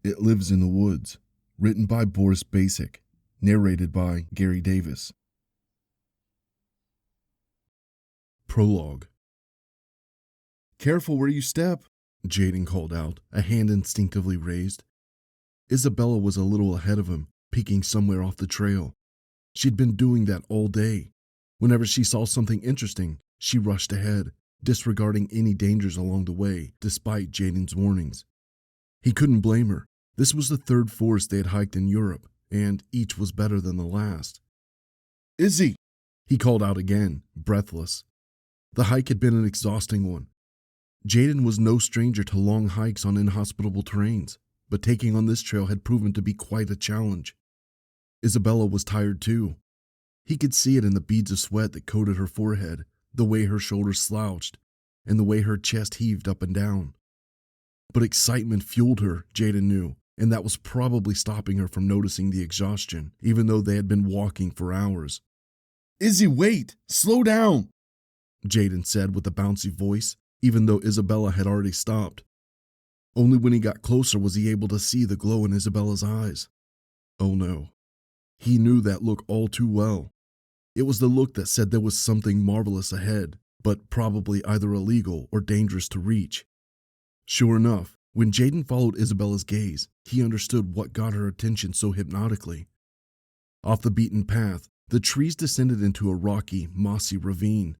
It Lives in the Woods, written by Boris Bacic, narrated by Gary Davis. Prologue. "Careful where you step," Jaden called out, a hand instinctively raised. Isabella was a little ahead of him, peeking somewhere off the trail. She'd been doing that all day. Whenever she saw something interesting, she rushed ahead, disregarding any dangers along the way, despite Jaden's warnings. He couldn't blame her. This was the third forest they had hiked in Europe, and each was better than the last. "Izzy!" he called out again, breathless. The hike had been an exhausting one. Jaden was no stranger to long hikes on inhospitable terrains, but taking on this trail had proven to be quite a challenge. Isabella was tired too. He could see it in the beads of sweat that coated her forehead, the way her shoulders slouched, and the way her chest heaved up and down. But excitement fueled her, Jaden knew, and that was probably stopping her from noticing the exhaustion, even though they had been walking for hours. "Izzy, wait! Slow down!" Jaden said with a bouncy voice, even though Isabella had already stopped. Only when he got closer was he able to see the glow in Isabella's eyes. Oh no. He knew that look all too well. It was the look that said there was something marvelous ahead, but probably either illegal or dangerous to reach. Sure enough, when Jaden followed Isabella's gaze, he understood what got her attention so hypnotically. Off the beaten path, the trees descended into a rocky, mossy ravine,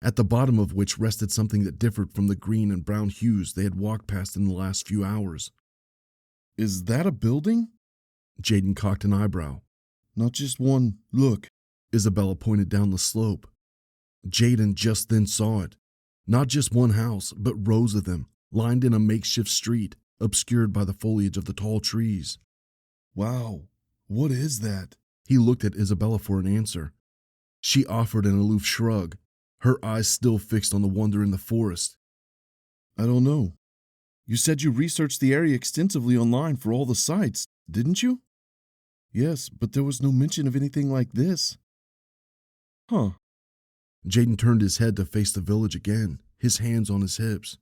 at the bottom of which rested something that differed from the green and brown hues they had walked past in the last few hours. "Is that a building?" Jaden cocked an eyebrow. "Not just one, look." Isabella pointed down the slope. Jaden just then saw it. Not just one house, but rows of them, lined in a makeshift street, obscured by the foliage of the tall trees. "Wow, what is that?" He looked at Isabella for an answer. She offered an aloof shrug, her eyes still fixed on the wonder in the forest. "I don't know. You said you researched the area extensively online for all the sites, didn't you?" "Yes, but there was no mention of anything like this." "Huh." Jaden turned his head to face the village again, his hands on his hips.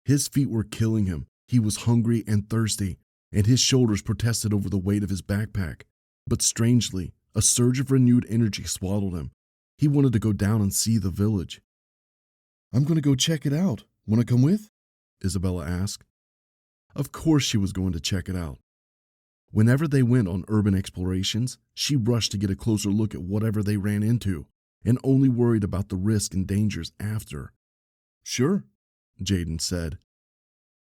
His feet were killing him. He was hungry and thirsty, and his shoulders protested over the weight of his backpack. But strangely, a surge of renewed energy swallowed him. He wanted to go down and see the village. "I'm going to go check it out. Want to come with?" Isabella asked. Of course she was going to check it out. Whenever they went on urban explorations, she rushed to get a closer look at whatever they ran into, and only worried about the risk and dangers after. "Sure," Jaden said.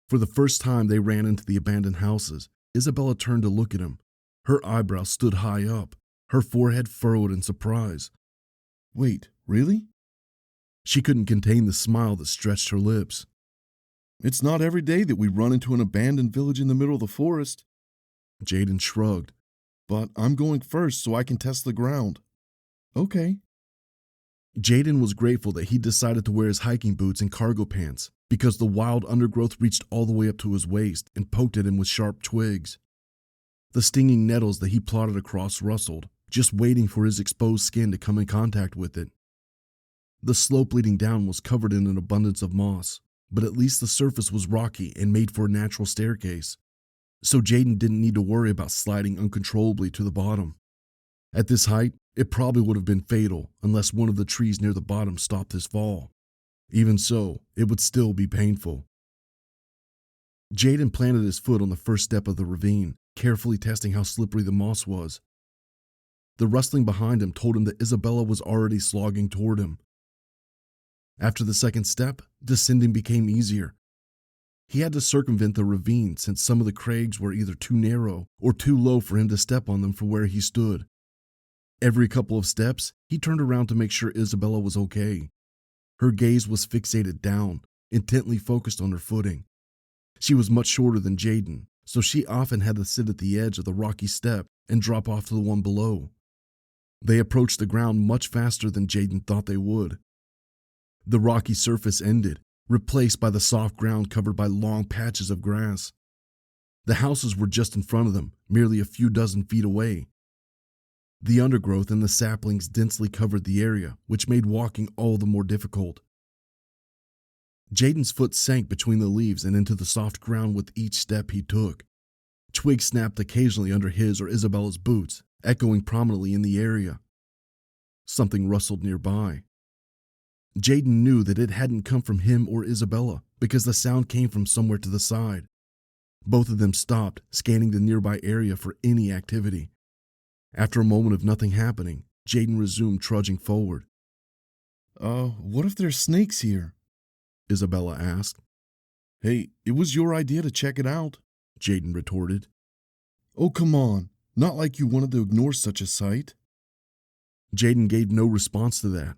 For the first time they ran into the abandoned houses. Isabella turned to look at him. Her eyebrows stood high up, her forehead furrowed in surprise. "Wait, really?" She couldn't contain the smile that stretched her lips. "It's not every day that we run into an abandoned village in the middle of the forest." Jaden shrugged. "But I'm going first so I can test the ground." "Okay." Jaden was grateful that he decided to wear his hiking boots and cargo pants, because the wild undergrowth reached all the way up to his waist and poked at him with sharp twigs. The stinging nettles that he plodded across rustled, just waiting for his exposed skin to come in contact with it. The slope leading down was covered in an abundance of moss, but at least the surface was rocky and made for a natural staircase, so Jaden didn't need to worry about sliding uncontrollably to the bottom. At this height, it probably would have been fatal unless one of the trees near the bottom stopped his fall. Even so, it would still be painful. Jaden planted his foot on the first step of the ravine, carefully testing how slippery the moss was. The rustling behind him told him that Isabella was already slogging toward him. After the second step, descending became easier. He had to circumvent the ravine since some of the crags were either too narrow or too low for him to step on them from where he stood. Every couple of steps, he turned around to make sure Isabella was okay. Her gaze was fixated down, intently focused on her footing. She was much shorter than Jaden, so she often had to sit at the edge of the rocky step and drop off to the one below. They approached the ground much faster than Jaden thought they would. The rocky surface ended, replaced by the soft ground covered by long patches of grass. The houses were just in front of them, merely a few dozen feet away. The undergrowth and the saplings densely covered the area, which made walking all the more difficult. Jaden's foot sank between the leaves and into the soft ground with each step he took. Twigs snapped occasionally under his or Isabella's boots, echoing prominently in the area. Something rustled nearby. Jaden knew that it hadn't come from him or Isabella because the sound came from somewhere to the side. Both of them stopped, scanning the nearby area for any activity. After a moment of nothing happening, Jaden resumed trudging forward. What if there's snakes here? Isabella asked. Hey, it was your idea to check it out, Jaden retorted. Oh, come on. Not like you wanted to ignore such a sight. Jaden gave no response to that.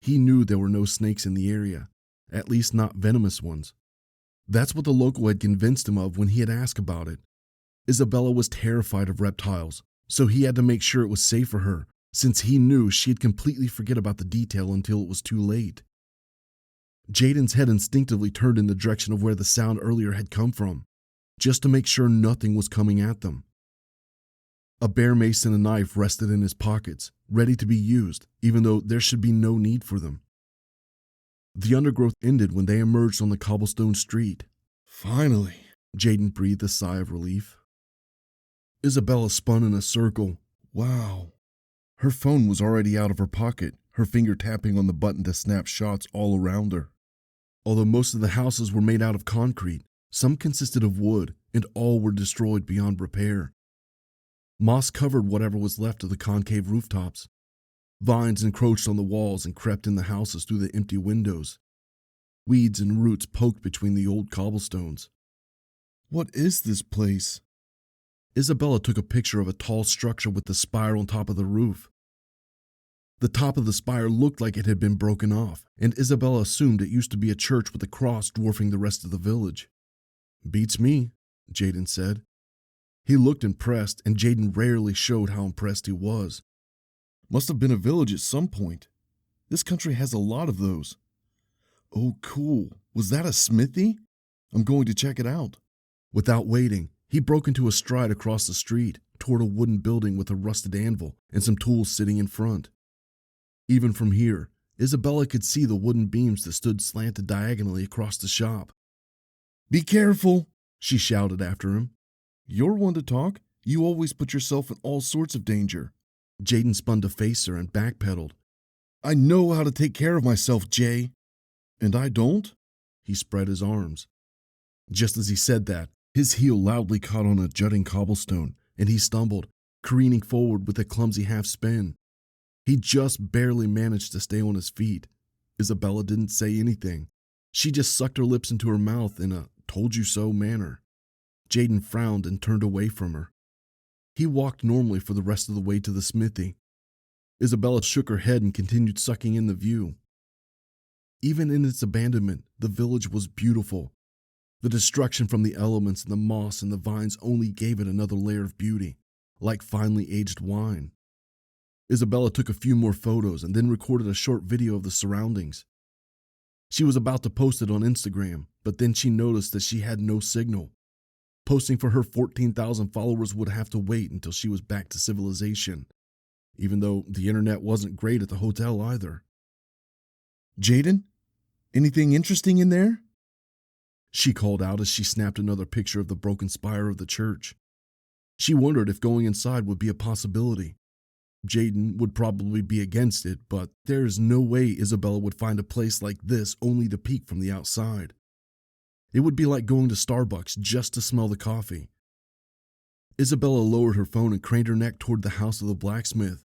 He knew there were no snakes in the area, at least not venomous ones. That's what the local had convinced him of when he had asked about it. Isabella was terrified of reptiles, so he had to make sure it was safe for her, since he knew she'd completely forget about the detail until it was too late. Jaden's head instinctively turned in the direction of where the sound earlier had come from, just to make sure nothing was coming at them. A bear mace and a knife rested in his pockets, ready to be used, even though there should be no need for them. The undergrowth ended when they emerged on the cobblestone street. Finally, Jaden breathed a sigh of relief. Isabella spun in a circle. Wow. Her phone was already out of her pocket, her finger tapping on the button to snap shots all around her. Although most of the houses were made out of concrete, some consisted of wood, and all were destroyed beyond repair. Moss covered whatever was left of the concave rooftops. Vines encroached on the walls and crept in the houses through the empty windows. Weeds and roots poked between the old cobblestones. What is this place? Isabella took a picture of a tall structure with the spire on top of the roof. The top of the spire looked like it had been broken off, and Isabella assumed it used to be a church with a cross dwarfing the rest of the village. "Beats me," Jaden said. He looked impressed, and Jaden rarely showed how impressed he was. Must have been a village at some point. This country has a lot of those. Oh, cool. Was that a smithy? I'm going to check it out. Without waiting, he broke into a stride across the street toward a wooden building with a rusted anvil and some tools sitting in front. Even from here, Isabella could see the wooden beams that stood slanted diagonally across the shop. "Be careful," she shouted after him. "You're one to talk. You always put yourself in all sorts of danger." Jaden spun to face her and backpedaled. "I know how to take care of myself, Jay." "And I don't?" He spread his arms. Just as he said that, his heel loudly caught on a jutting cobblestone, and he stumbled, careening forward with a clumsy half-spin. He just barely managed to stay on his feet. Isabella didn't say anything. She just sucked her lips into her mouth in a told-you-so manner. Jaden frowned and turned away from her. He walked normally for the rest of the way to the smithy. Isabella shook her head and continued sucking in the view. Even in its abandonment, the village was beautiful. The destruction from the elements and the moss and the vines only gave it another layer of beauty, like finely aged wine. Isabella took a few more photos and then recorded a short video of the surroundings. She was about to post it on Instagram, but then she noticed that she had no signal. Posting for her 14,000 followers would have to wait until she was back to civilization, even though the internet wasn't great at the hotel either. "Jaden, anything interesting in there?" She called out as she snapped another picture of the broken spire of the church. She wondered if going inside would be a possibility. Jaden would probably be against it, but there is no way Isabella would find a place like this only to peek from the outside. It would be like going to Starbucks just to smell the coffee. Isabella lowered her phone and craned her neck toward the house of the blacksmith.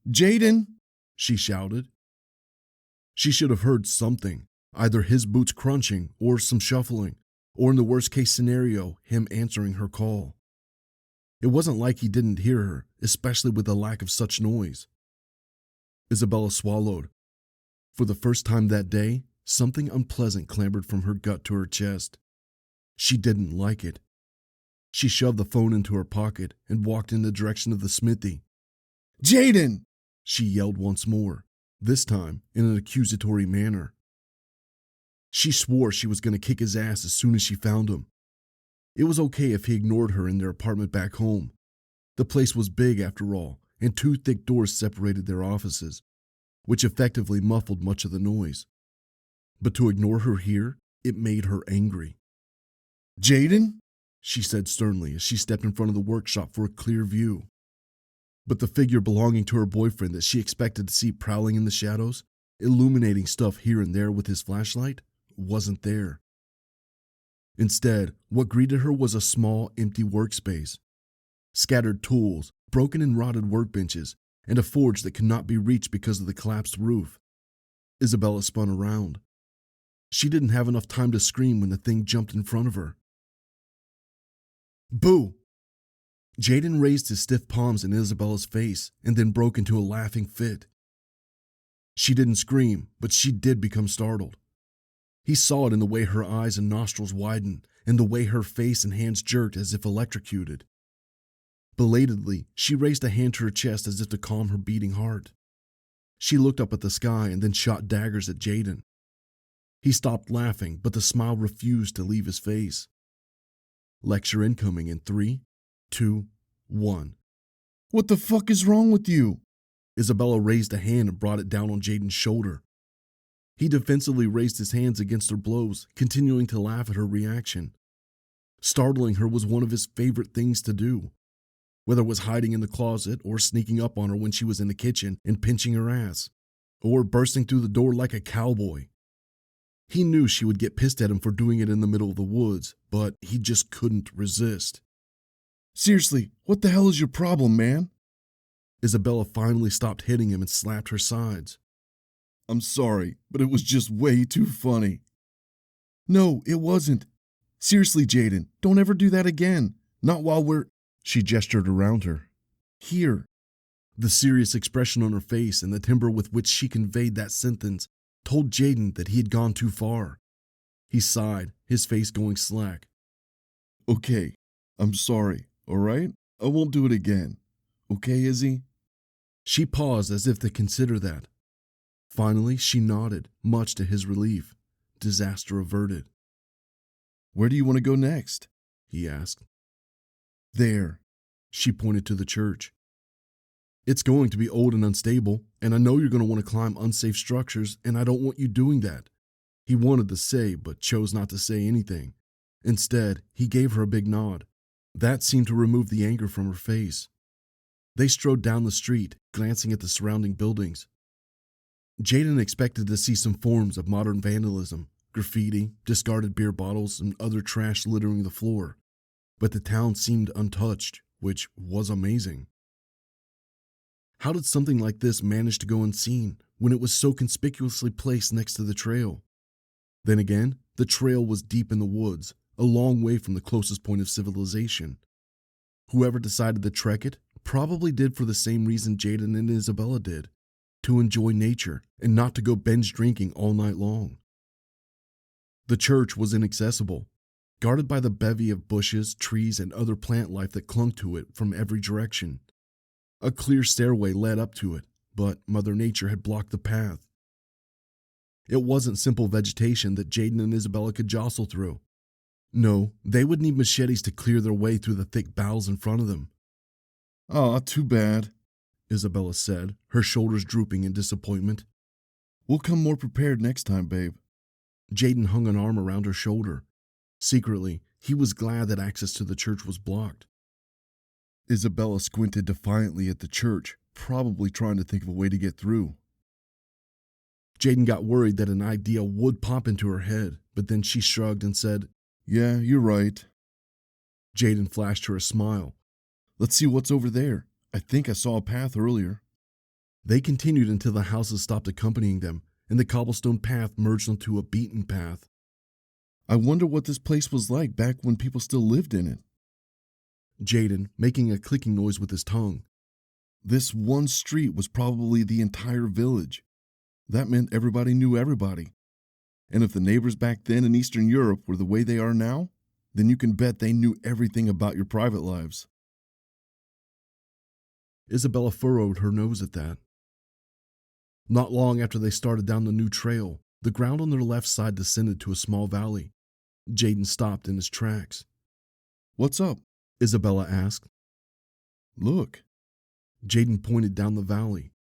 "Jaden!" she shouted. She should have heard something, either his boots crunching or some shuffling, or in the worst case scenario, him answering her call. It wasn't like he didn't hear her, especially with the lack of such noise. Isabella swallowed. For the first time that day, something unpleasant clambered from her gut to her chest. She didn't like it. She shoved the phone into her pocket and walked in the direction of the smithy. "Jaden!" she yelled once more, this time in an accusatory manner. She swore she was going to kick his ass as soon as she found him. It was okay if he ignored her in their apartment back home. The place was big after all, and two thick doors separated their offices, which effectively muffled much of the noise. But to ignore her here, it made her angry. "Jaden?" she said sternly as she stepped in front of the workshop for a clear view. But the figure belonging to her boyfriend that she expected to see prowling in the shadows, illuminating stuff here and there with his flashlight, wasn't there. Instead, what greeted her was a small, empty workspace. Scattered tools, broken and rotted workbenches, and a forge that could not be reached because of the collapsed roof. Isabella spun around. She didn't have enough time to scream when the thing jumped in front of her. Boo! Jaden raised his stiff palms in Isabella's face and then broke into a laughing fit. She didn't scream, but she did become startled. He saw it in the way her eyes and nostrils widened and the way her face and hands jerked as if electrocuted. Belatedly, she raised a hand to her chest as if to calm her beating heart. She looked up at the sky and then shot daggers at Jaden. He stopped laughing, but the smile refused to leave his face. Lecture incoming in 3, 2, 1. What the fuck is wrong with you? Isabella raised a hand and brought it down on Jaden's shoulder. He defensively raised his hands against her blows, continuing to laugh at her reaction. Startling her was one of his favorite things to do, whether it was hiding in the closet or sneaking up on her when she was in the kitchen and pinching her ass, or bursting through the door like a cowboy. He knew she would get pissed at him for doing it in the middle of the woods, but he just couldn't resist. Seriously, what the hell is your problem, man? Isabella finally stopped hitting him and slapped her sides. I'm sorry, but it was just way too funny. No, it wasn't. Seriously, Jaden, don't ever do that again. Not while we're... She gestured around her. Here. The serious expression on her face and the timbre with which she conveyed that sentence told Jaden that he had gone too far. He sighed, his face going slack. Okay, I'm sorry, all right? I won't do it again. Okay, Izzy? She paused as if to consider that. Finally, she nodded, much to his relief. Disaster averted. Where do you want to go next? He asked. There. She pointed to the church. It's going to be old and unstable, and I know you're going to want to climb unsafe structures, and I don't want you doing that. He wanted to say, but chose not to say anything. Instead, he gave her a big nod. That seemed to remove the anger from her face. They strode down the street, glancing at the surrounding buildings. Jaden expected to see some forms of modern vandalism, graffiti, discarded beer bottles, and other trash littering the floor. But the town seemed untouched, which was amazing. How did something like this manage to go unseen when it was so conspicuously placed next to the trail? Then again, the trail was deep in the woods, a long way from the closest point of civilization. Whoever decided to trek it probably did for the same reason Jaden and Isabella did, to enjoy nature and not to go binge drinking all night long. The church was inaccessible, guarded by the bevy of bushes, trees, and other plant life that clung to it from every direction. A clear stairway led up to it, but Mother Nature had blocked the path. It wasn't simple vegetation that Jaden and Isabella could jostle through. No, they would need machetes to clear their way through the thick boughs in front of them. Aw, too bad, Isabella said, her shoulders drooping in disappointment. We'll come more prepared next time, babe. Jaden hung an arm around her shoulder. Secretly, he was glad that access to the church was blocked. Isabella squinted defiantly at the church, probably trying to think of a way to get through. Jaden got worried that an idea would pop into her head, but then she shrugged and said, Yeah, you're right. Jaden flashed her a smile. Let's see what's over there. I think I saw a path earlier. They continued until the houses stopped accompanying them, and the cobblestone path merged onto a beaten path. I wonder what this place was like back when people still lived in it. Jaden, making a clicking noise with his tongue. This one street was probably the entire village. That meant everybody knew everybody. And if the neighbors back then in Eastern Europe were the way they are now, then you can bet they knew everything about your private lives. Isabella furrowed her nose at that. Not long after they started down the new trail, the ground on their left side descended to a small valley. Jaden stopped in his tracks. What's up? Isabella asked. Look. Jaden pointed down the valley.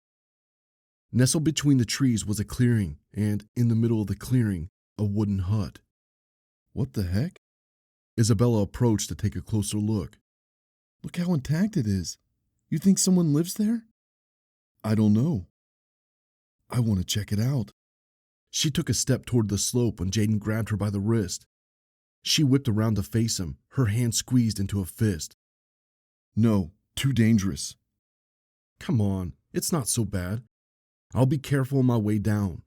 Nestled between the trees was a clearing, and in the middle of the clearing, a wooden hut. What the heck? Isabella approached to take a closer look. Look how intact it is. You think someone lives there? I don't know. I want to check it out. She took a step toward the slope when Jaden grabbed her by the wrist. She whipped around to face him, her hand squeezed into a fist. No, too dangerous. Come on, it's not so bad. I'll be careful on my way down.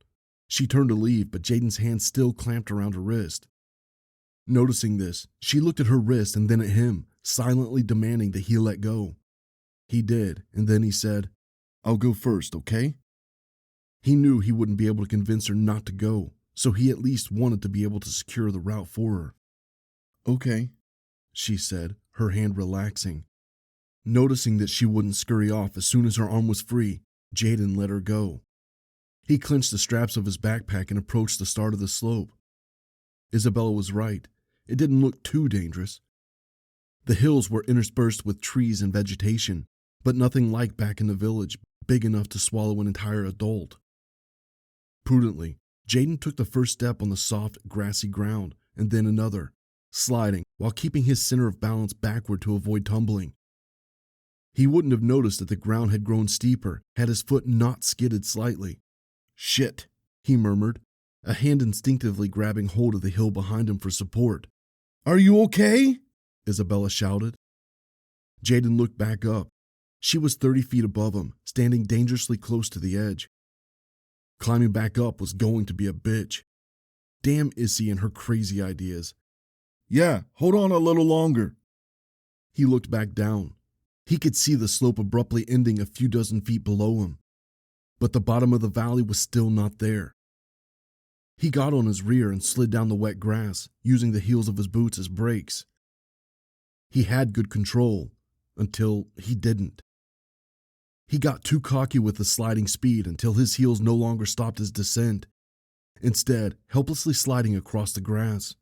She turned to leave, but Jaden's hand still clamped around her wrist. Noticing this, she looked at her wrist and then at him, silently demanding that he let go. He did, and then he said, I'll go first, okay? He knew he wouldn't be able to convince her not to go, so he at least wanted to be able to secure the route for her. Okay, she said, her hand relaxing. Noticing that she wouldn't scurry off as soon as her arm was free, Jaden let her go. He clenched the straps of his backpack and approached the start of the slope. Isabella was right. It didn't look too dangerous. The hills were interspersed with trees and vegetation, but nothing like back in the village, big enough to swallow an entire adult. Prudently, Jaden took the first step on the soft, grassy ground, and then another, sliding while keeping his center of balance backward to avoid tumbling. He wouldn't have noticed that the ground had grown steeper had his foot not skidded slightly. Shit, he murmured, a hand instinctively grabbing hold of the hill behind him for support. Are you okay? Isabella shouted. Jaden looked back up. She was 30 feet above him, standing dangerously close to the edge. Climbing back up was going to be a bitch. Damn Issy and her crazy ideas. Yeah, hold on a little longer. He looked back down. He could see the slope abruptly ending a few dozen feet below him. But the bottom of the valley was still not there. He got on his rear and slid down the wet grass, using the heels of his boots as brakes. He had good control, until he didn't. He got too cocky with the sliding speed until his heels no longer stopped his descent, instead helplessly sliding across the grass.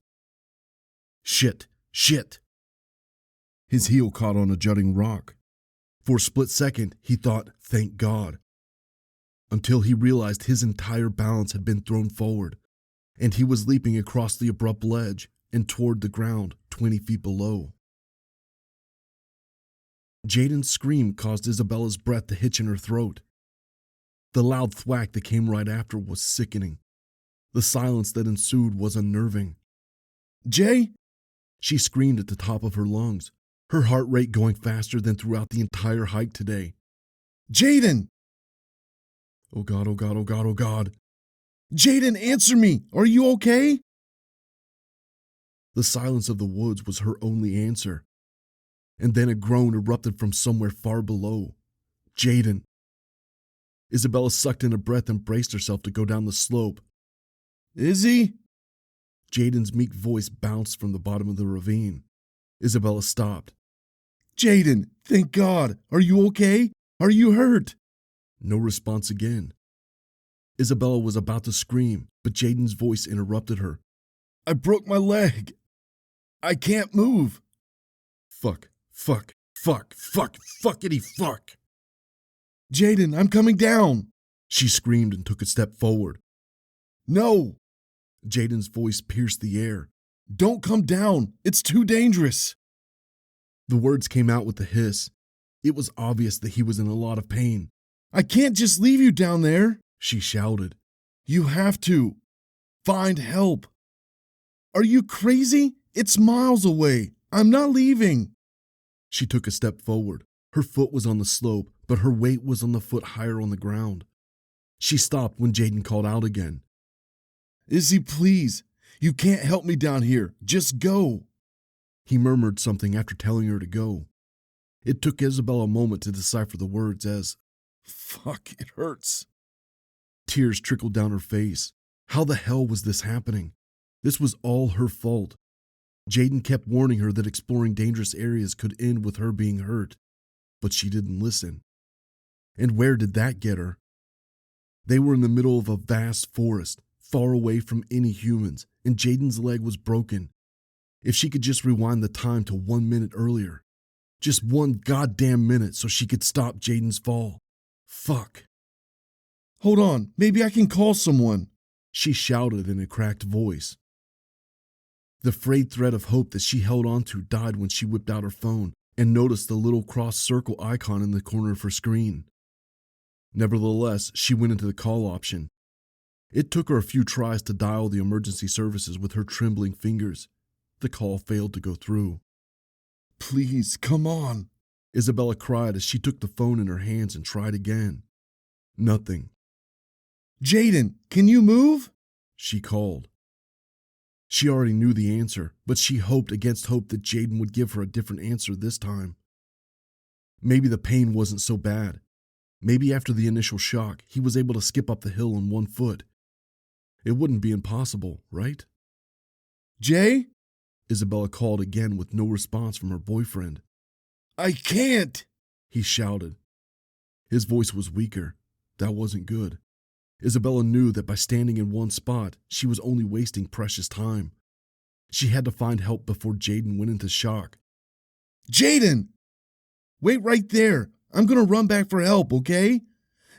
Shit! His heel caught on a jutting rock. For a split second, he thought, thank God. Until he realized his entire balance had been thrown forward, and he was leaping across the abrupt ledge and toward the ground 20 feet below. Jaden's scream caused Isabella's breath to hitch in her throat. The loud thwack that came right after was sickening. The silence that ensued was unnerving. Jay? She screamed at the top of her lungs, her heart rate going faster than throughout the entire hike today. Jaden! Oh God, oh God, oh God, oh God. Jaden, answer me! Are you okay? The silence of the woods was her only answer. And then a groan erupted from somewhere far below. Jaden. Isabella sucked in a breath and braced herself to go down the slope. Izzy? Jaden's meek voice bounced from the bottom of the ravine. Isabella stopped. Jaden, thank God. Are you okay? Are you hurt? No response again. Isabella was about to scream, but Jaden's voice interrupted her. I broke my leg. I can't move. Fuckity fuck. Jaden, I'm coming down. She screamed and took a step forward. No. Jaden's voice pierced the air. Don't come down. It's too dangerous. The words came out with a hiss. It was obvious that he was in a lot of pain. I can't just leave you down there, she shouted. You have to. Find help. Are you crazy? It's miles away. I'm not leaving. She took a step forward. Her foot was on the slope, but her weight was on the foot higher on the ground. She stopped when Jaden called out again. Izzy, please. You can't help me down here. Just go. He murmured something after telling her to go. It took Isabella a moment to decipher the words as, fuck, it hurts. Tears trickled down her face. How the hell was this happening? This was all her fault. Jaden kept warning her that exploring dangerous areas could end with her being hurt, but she didn't listen. And where did that get her? They were in the middle of a vast forest, far away from any humans, and Jaden's leg was broken. If she could just rewind the time to 1 minute earlier. Just 1 goddamn minute so she could stop Jaden's fall. Fuck. Hold on, maybe I can call someone, she shouted in a cracked voice. The frayed thread of hope that she held onto died when she whipped out her phone and noticed the little cross circle icon in the corner of her screen. Nevertheless, she went into the call option. It took her a few tries to dial the emergency services with her trembling fingers. The call failed to go through. Please, come on, Isabella cried as she took the phone in her hands and tried again. Nothing. Jaden, can you move? She called. She already knew the answer, but she hoped against hope that Jaden would give her a different answer this time. Maybe the pain wasn't so bad. Maybe after the initial shock, he was able to skip up the hill on 1 foot. It wouldn't be impossible, right? Jay? Isabella called again with no response from her boyfriend. I can't, he shouted. His voice was weaker. That wasn't good. Isabella knew that by standing in one spot, she was only wasting precious time. She had to find help before Jaden went into shock. Jaden! Wait right there. I'm gonna run back for help, okay?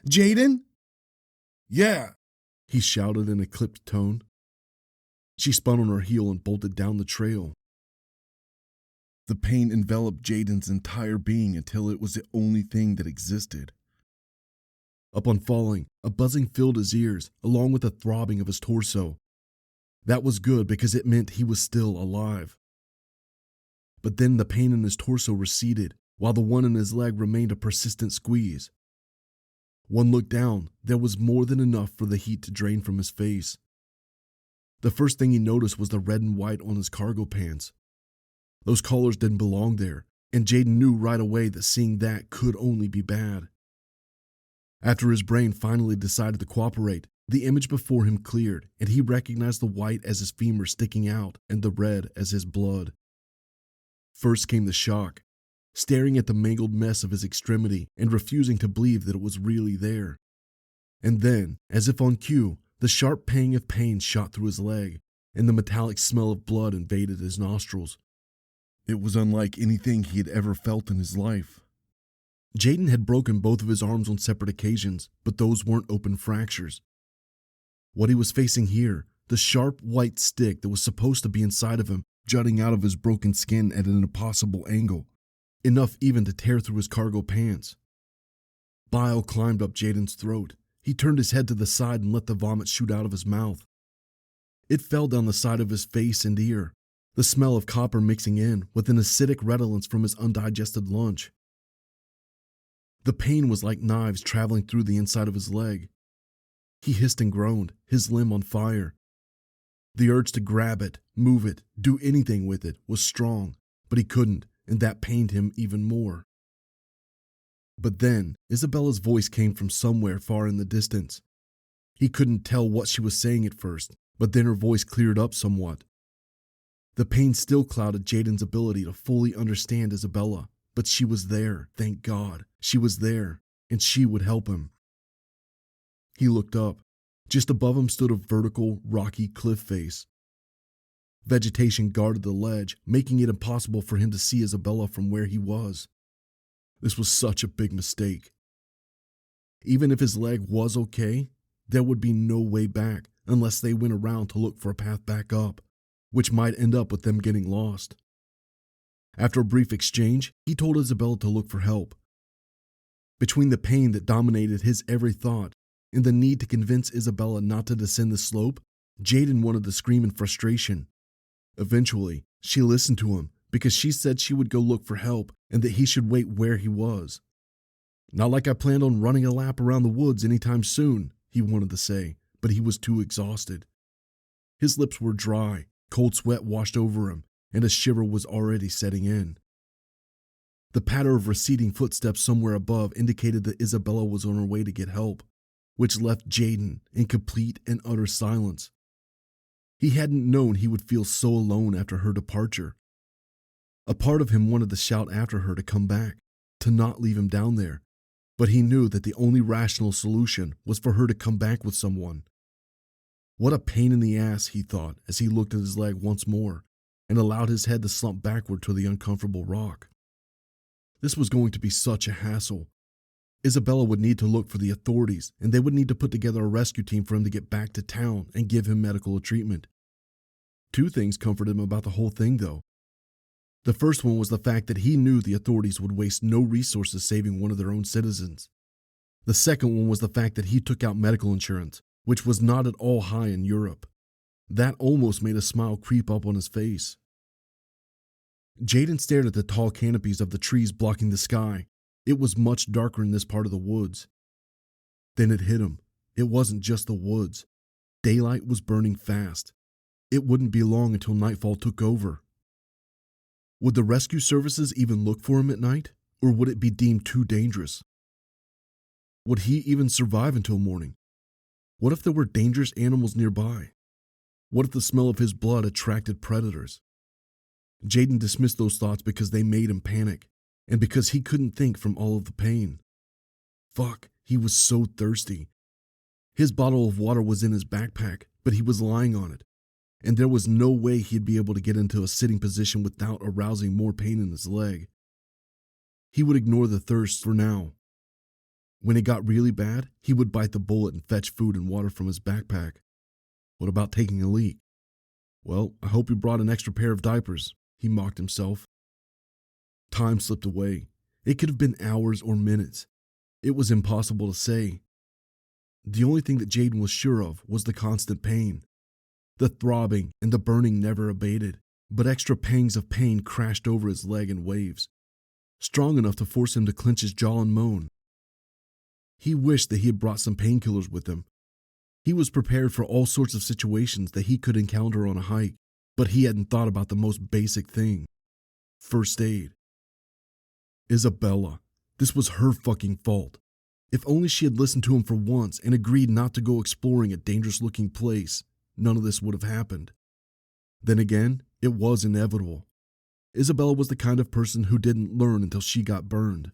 Jaden? Yeah, he shouted in a clipped tone. She spun on her heel and bolted down the trail. The pain enveloped Jaden's entire being until it was the only thing that existed. Upon falling, a buzzing filled his ears, along with the throbbing of his torso. That was good because it meant he was still alive. But then the pain in his torso receded, while the one in his leg remained a persistent squeeze. One look down, there was more than enough for the heat to drain from his face. The first thing he noticed was the red and white on his cargo pants. Those collars didn't belong there, and Jaden knew right away that seeing that could only be bad. After his brain finally decided to cooperate, the image before him cleared, and he recognized the white as his femur sticking out and the red as his blood. First came the shock, staring at the mangled mess of his extremity and refusing to believe that it was really there. And then, as if on cue, the sharp pang of pain shot through his leg, and the metallic smell of blood invaded his nostrils. It was unlike anything he had ever felt in his life. Jaden had broken both of his arms on separate occasions, but those weren't open fractures. What he was facing here, the sharp white stick that was supposed to be inside of him, jutting out of his broken skin at an impossible angle, enough even to tear through his cargo pants. Bile climbed up Jaden's throat. He turned his head to the side and let the vomit shoot out of his mouth. It fell down the side of his face and ear, the smell of copper mixing in with an acidic redolence from his undigested lunch. The pain was like knives traveling through the inside of his leg. He hissed and groaned, his limb on fire. The urge to grab it, move it, do anything with it was strong, but he couldn't, and that pained him even more. But then, Isabella's voice came from somewhere far in the distance. He couldn't tell what she was saying at first, but then her voice cleared up somewhat. The pain still clouded Jaden's ability to fully understand Isabella, but she was there, thank God. She was there, and she would help him. He looked up. Just above him stood a vertical, rocky cliff face. Vegetation guarded the ledge, making it impossible for him to see Isabella from where he was. This was such a big mistake. Even if his leg was okay, there would be no way back unless they went around to look for a path back up, which might end up with them getting lost. After a brief exchange, he told Isabella to look for help. Between the pain that dominated his every thought and the need to convince Isabella not to descend the slope, Jaden wanted to scream in frustration. Eventually, she listened to him because she said she would go look for help and that he should wait where he was. Not like I planned on running a lap around the woods anytime soon, he wanted to say, but he was too exhausted. His lips were dry, cold sweat washed over him, and a shiver was already setting in. The patter of receding footsteps somewhere above indicated that Isabella was on her way to get help, which left Jaden in complete and utter silence. He hadn't known he would feel so alone after her departure. A part of him wanted to shout after her to come back, to not leave him down there, but he knew that the only rational solution was for her to come back with someone. What a pain in the ass, he thought as he looked at his leg once more and allowed his head to slump backward to the uncomfortable rock. This was going to be such a hassle. Isabella would need to look for the authorities, and they would need to put together a rescue team for him to get back to town and give him medical treatment. Two things comforted him about the whole thing, though. The first one was the fact that he knew the authorities would waste no resources saving one of their own citizens. The second one was the fact that he took out medical insurance, which was not at all high in Europe. That almost made a smile creep up on his face. Jaden stared at the tall canopies of the trees blocking the sky. It was much darker in this part of the woods. Then it hit him. It wasn't just the woods. Daylight was burning fast. It wouldn't be long until nightfall took over. Would the rescue services even look for him at night, or would it be deemed too dangerous? Would he even survive until morning? What if there were dangerous animals nearby? What if the smell of his blood attracted predators? Jaden dismissed those thoughts because they made him panic, and because he couldn't think from all of the pain. Fuck, he was so thirsty. His bottle of water was in his backpack, but he was lying on it, and there was no way he'd be able to get into a sitting position without arousing more pain in his leg. He would ignore the thirst for now. When it got really bad, he would bite the bullet and fetch food and water from his backpack. What about taking a leak? Well, I hope you brought an extra pair of diapers, he mocked himself. Time slipped away. It could have been hours or minutes. It was impossible to say. The only thing that Jaden was sure of was the constant pain. The throbbing and the burning never abated, but extra pangs of pain crashed over his leg in waves, strong enough to force him to clench his jaw and moan. He wished that he had brought some painkillers with him. He was prepared for all sorts of situations that he could encounter on a hike, but he hadn't thought about the most basic thing: first aid. Isabella. This was her fucking fault. If only she had listened to him for once and agreed not to go exploring a dangerous-looking place, none of this would have happened. Then again, it was inevitable. Isabella was the kind of person who didn't learn until she got burned.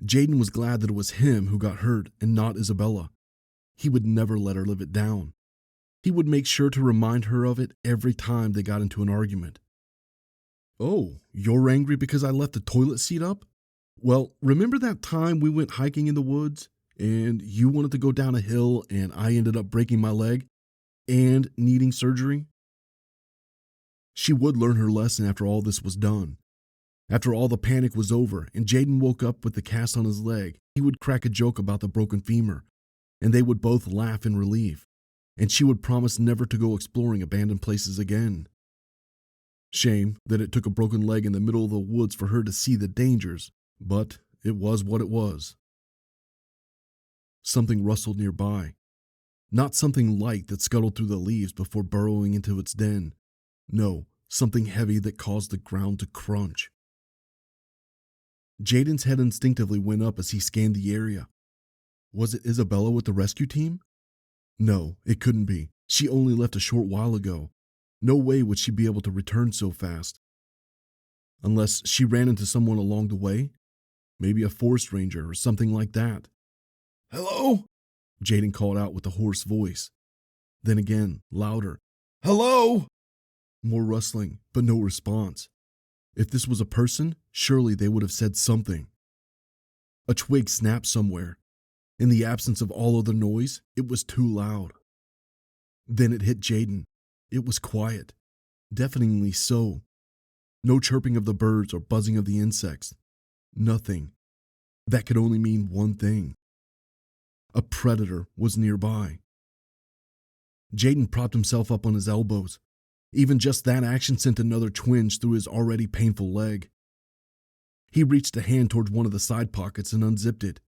Jaden was glad that it was him who got hurt and not Isabella. He would never let her live it down. He would make sure to remind her of it every time they got into an argument. Oh, you're angry because I left the toilet seat up? Well, remember that time we went hiking in the woods and you wanted to go down a hill and I ended up breaking my leg and needing surgery? She would learn her lesson after all this was done. After all the panic was over and Jaden woke up with the cast on his leg, he would crack a joke about the broken femur, and they would both laugh in relief, and she would promise never to go exploring abandoned places again. Shame that it took a broken leg in the middle of the woods for her to see the dangers, but it was what it was. Something rustled nearby. Not something light that scuttled through the leaves before burrowing into its den. No, something heavy that caused the ground to crunch. Jaden's head instinctively went up as he scanned the area. Was it Isabella with the rescue team? No, it couldn't be. She only left a short while ago. No way would she be able to return so fast. Unless she ran into someone along the way? Maybe a forest ranger or something like that. Hello? Jaden called out with a hoarse voice. Then again, louder. Hello? More rustling, but no response. If this was a person, surely they would have said something. A twig snapped somewhere. In the absence of all other noise, it was too loud. Then it hit Jaden. It was quiet, deafeningly so. No chirping of the birds or buzzing of the insects. Nothing. That could only mean one thing. A predator was nearby. Jaden propped himself up on his elbows. Even just that action sent another twinge through his already painful leg. He reached a hand towards one of the side pockets and unzipped it,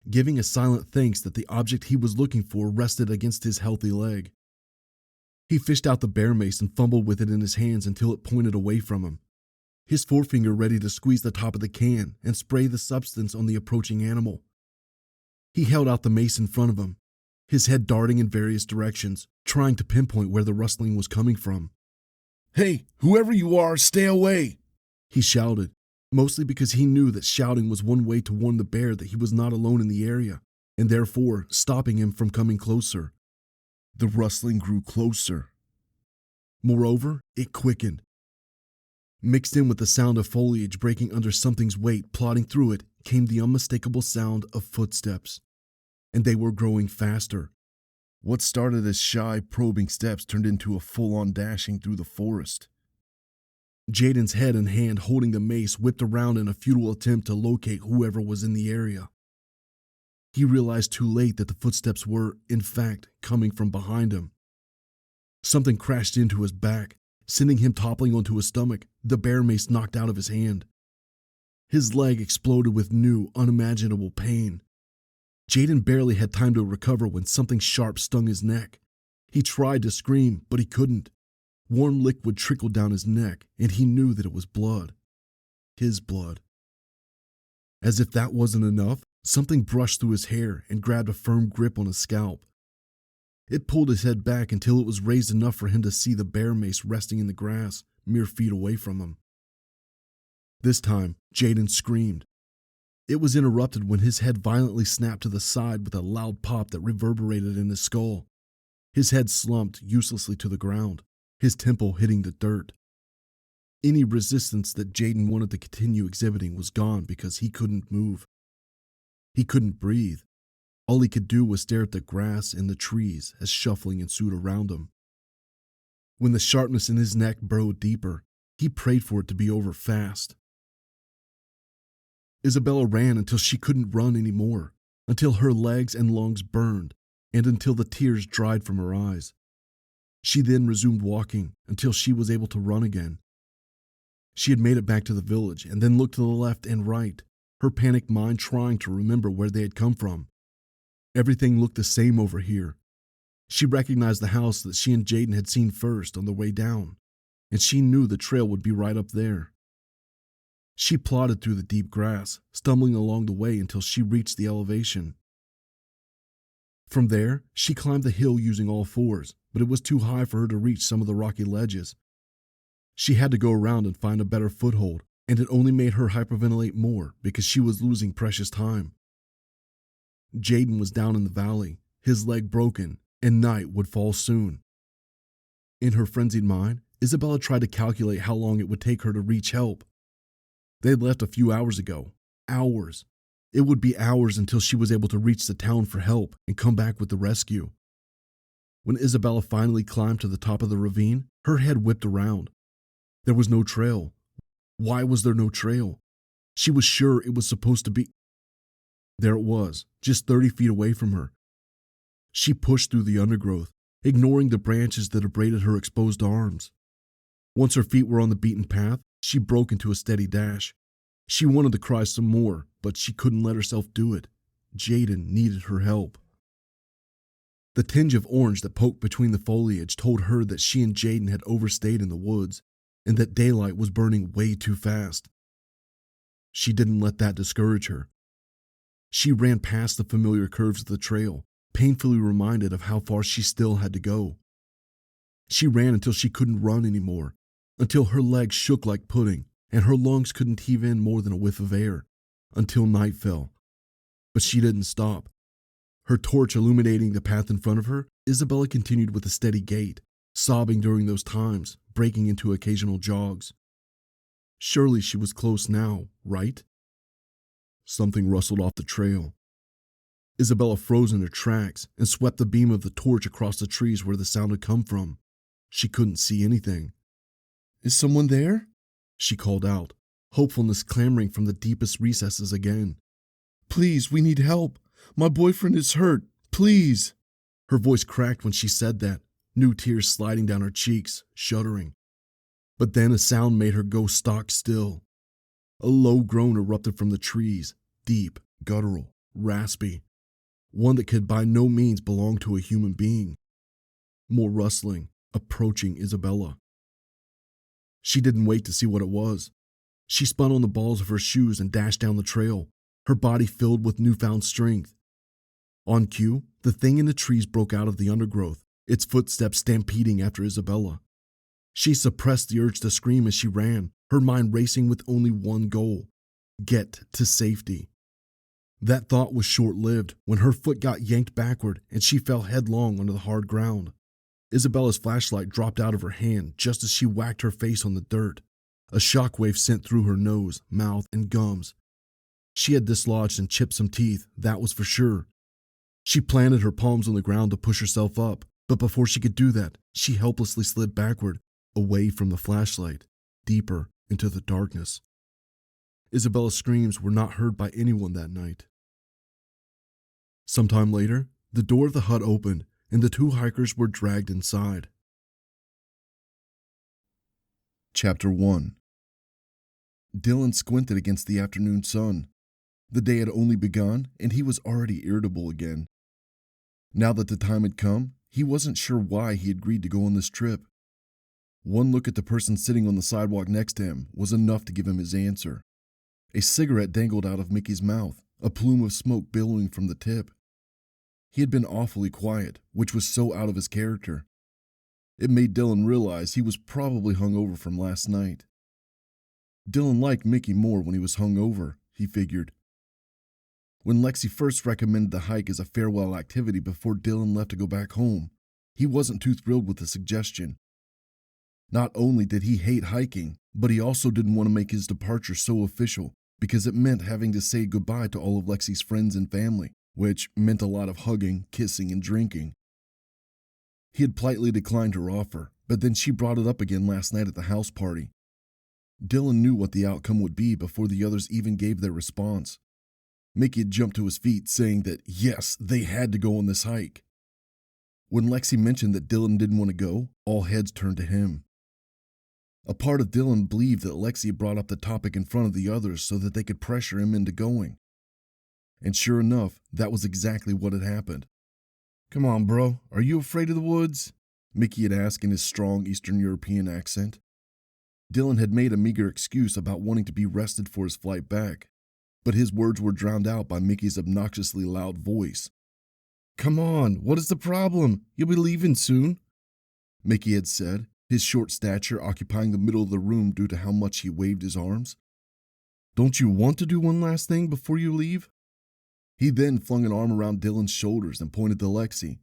giving a silent thanks that the object he was looking for rested against his healthy leg. He fished out the bear mace and fumbled with it in his hands until it pointed away from him, his forefinger ready to squeeze the top of the can and spray the substance on the approaching animal. He held out the mace in front of him, his head darting in various directions, trying to pinpoint where the rustling was coming from. Hey, whoever you are, stay away! He shouted, mostly because he knew that shouting was one way to warn the bear that he was not alone in the area, and therefore stopping him from coming closer. The rustling grew closer. Moreover, it quickened. Mixed in with the sound of foliage breaking under something's weight plodding through it came the unmistakable sound of footsteps, and they were growing faster. What started as shy, probing steps turned into a full-on dashing through the forest. Jaden's head and hand holding the mace whipped around in a futile attempt to locate whoever was in the area. He realized too late that the footsteps were, in fact, coming from behind him. Something crashed into his back, sending him toppling onto his stomach, the bear mace knocked out of his hand. His leg exploded with new, unimaginable pain. Jaden barely had time to recover when something sharp stung his neck. He tried to scream, but he couldn't. Warm liquid trickled down his neck, and he knew that it was blood. His blood. As if that wasn't enough, something brushed through his hair and grabbed a firm grip on his scalp. It pulled his head back until it was raised enough for him to see the bear mace resting in the grass, mere feet away from him. This time, Jaden screamed. It was interrupted when his head violently snapped to the side with a loud pop that reverberated in his skull. His head slumped uselessly to the ground, his temple hitting the dirt. Any resistance that Jaden wanted to continue exhibiting was gone because he couldn't move. He couldn't breathe. All he could do was stare at the grass and the trees as shuffling ensued around him. When the sharpness in his neck burrowed deeper, he prayed for it to be over fast. Isabella ran until she couldn't run anymore, until her legs and lungs burned, and until the tears dried from her eyes. She then resumed walking until she was able to run again. She had made it back to the village and then looked to the left and right, her panicked mind trying to remember where they had come from. Everything looked the same over here. She recognized the house that she and Jaden had seen first on the way down, and she knew the trail would be right up there. She plodded through the deep grass, stumbling along the way until she reached the elevation. From there, she climbed the hill using all fours, but it was too high for her to reach some of the rocky ledges. She had to go around and find a better foothold, and it only made her hyperventilate more because she was losing precious time. Jaden was down in the valley, his leg broken, and night would fall soon. In her frenzied mind, Isabella tried to calculate how long it would take her to reach help. They had left a few hours ago. Hours. It would be hours until she was able to reach the town for help and come back with the rescue. When Isabella finally climbed to the top of the ravine, her head whipped around. There was no trail. Why was there no trail? She was sure it was supposed to be. There it was, just 30 feet away from her. She pushed through the undergrowth, ignoring the branches that abraded her exposed arms. Once her feet were on the beaten path, she broke into a steady dash. She wanted to cry some more, but she couldn't let herself do it. Jaden needed her help. The tinge of orange that poked between the foliage told her that she and Jaden had overstayed in the woods, and that daylight was burning way too fast. She didn't let that discourage her. She ran past the familiar curves of the trail, painfully reminded of how far she still had to go. She ran until she couldn't run anymore, until her legs shook like pudding, and her lungs couldn't heave in more than a whiff of air, until night fell. But she didn't stop. Her torch illuminating the path in front of her, Isabella continued with a steady gait, sobbing during those times, breaking into occasional jogs. Surely she was close now, right? Something rustled off the trail. Isabella froze in her tracks and swept the beam of the torch across the trees where the sound had come from. She couldn't see anything. Is someone there? She called out, hopefulness clamoring from the deepest recesses again. Please, we need help. My boyfriend is hurt. Please. Her voice cracked when she said that, new tears sliding down her cheeks, shuddering. But then a sound made her go stock still. A low groan erupted from the trees, deep, guttural, raspy, one that could by no means belong to a human being. More rustling, approaching Isabella. She didn't wait to see what it was. She spun on the balls of her shoes and dashed down the trail, her body filled with newfound strength. On cue, the thing in the trees broke out of the undergrowth, its footsteps stampeding after Isabella. She suppressed the urge to scream as she ran, her mind racing with only one goal: get to safety. That thought was short-lived when her foot got yanked backward and she fell headlong onto the hard ground. Isabella's flashlight dropped out of her hand just as she whacked her face on the dirt. A shockwave sent through her nose, mouth, and gums. She had dislodged and chipped some teeth, that was for sure. She planted her palms on the ground to push herself up, but before she could do that, she helplessly slid backward, away from the flashlight, deeper into the darkness. Isabella's screams were not heard by anyone that night. Sometime later, the door of the hut opened, and the two hikers were dragged inside. Chapter 1. Dylan squinted against the afternoon sun. The day had only begun, and he was already irritable again. Now that the time had come, he wasn't sure why he agreed to go on this trip. One look at the person sitting on the sidewalk next to him was enough to give him his answer. A cigarette dangled out of Mickey's mouth, a plume of smoke billowing from the tip. He had been awfully quiet, which was so out of his character. It made Dylan realize he was probably hungover from last night. Dylan liked Mickey more when he was hungover, he figured. When Lexi first recommended the hike as a farewell activity before Dylan left to go back home, he wasn't too thrilled with the suggestion. Not only did he hate hiking, but he also didn't want to make his departure so official because it meant having to say goodbye to all of Lexi's friends and family, which meant a lot of hugging, kissing, and drinking. He had politely declined her offer, but then she brought it up again last night at the house party. Dylan knew what the outcome would be before the others even gave their response. Mickey had jumped to his feet, saying that yes, they had to go on this hike. When Lexi mentioned that Dylan didn't want to go, all heads turned to him. A part of Dylan believed that Lexi brought up the topic in front of the others so that they could pressure him into going. And sure enough, that was exactly what had happened. "Come on, bro, are you afraid of the woods?" Mickey had asked in his strong Eastern European accent. Dylan had made a meager excuse about wanting to be rested for his flight back, but his words were drowned out by Mickey's obnoxiously loud voice. "Come on, what is the problem? You'll be leaving soon," Mickey had said, his short stature occupying the middle of the room due to how much he waved his arms. "Don't you want to do one last thing before you leave?" He then flung an arm around Dylan's shoulders and pointed to Lexi.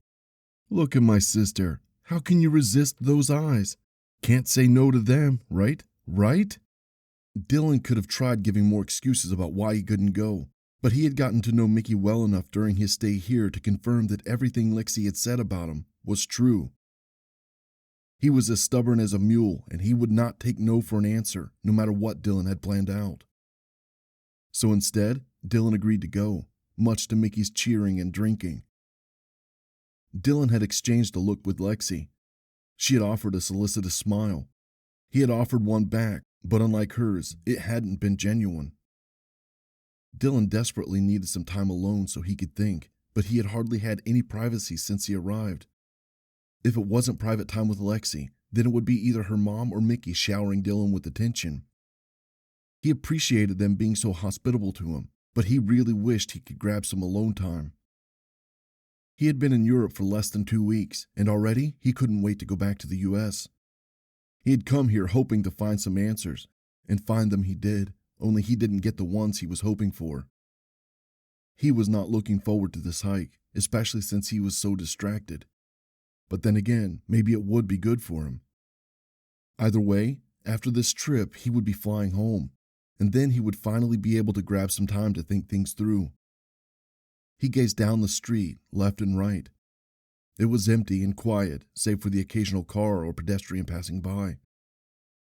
"Look at my sister. How can you resist those eyes? Can't say no to them, right? Right?" Dylan could have tried giving more excuses about why he couldn't go, but he had gotten to know Mickey well enough during his stay here to confirm that everything Lexi had said about him was true. He was as stubborn as a mule, and he would not take no for an answer, no matter what Dylan had planned out. So instead, Dylan agreed to go, much to Mickey's cheering and drinking. Dylan had exchanged a look with Lexi. She had offered a solicitous smile. He had offered one back, but unlike hers, it hadn't been genuine. Dylan desperately needed some time alone so he could think, but he had hardly had any privacy since he arrived. If it wasn't private time with Lexi, then it would be either her mom or Mickey showering Dylan with attention. He appreciated them being so hospitable to him, but he really wished he could grab some alone time. He had been in Europe for less than 2 weeks, and already he couldn't wait to go back to the US. He had come here hoping to find some answers, and find them he did, only he didn't get the ones he was hoping for. He was not looking forward to this hike, especially since he was so distracted. But then again, maybe it would be good for him. Either way, after this trip, he would be flying home, and then he would finally be able to grab some time to think things through. He gazed down the street, left and right. It was empty and quiet, save for the occasional car or pedestrian passing by.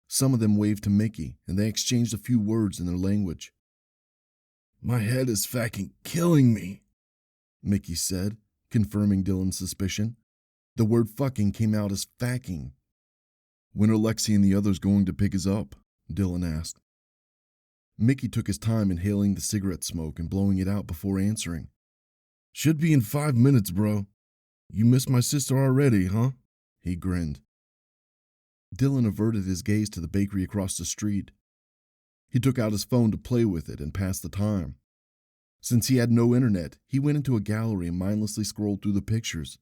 Some of them waved to Mickey, and they exchanged a few words in their language. "My head is fucking killing me," Mickey said, confirming Dylan's suspicion. The word fucking came out as facking. "When are Lexi and the others going to pick us up?" Dylan asked. Mickey took his time inhaling the cigarette smoke and blowing it out before answering. "Should be in 5 minutes, bro. You miss my sister already, huh?" He grinned. Dylan averted his gaze to the bakery across the street. He took out his phone to play with it and pass the time. Since he had no internet, he went into a gallery and mindlessly scrolled through the pictures.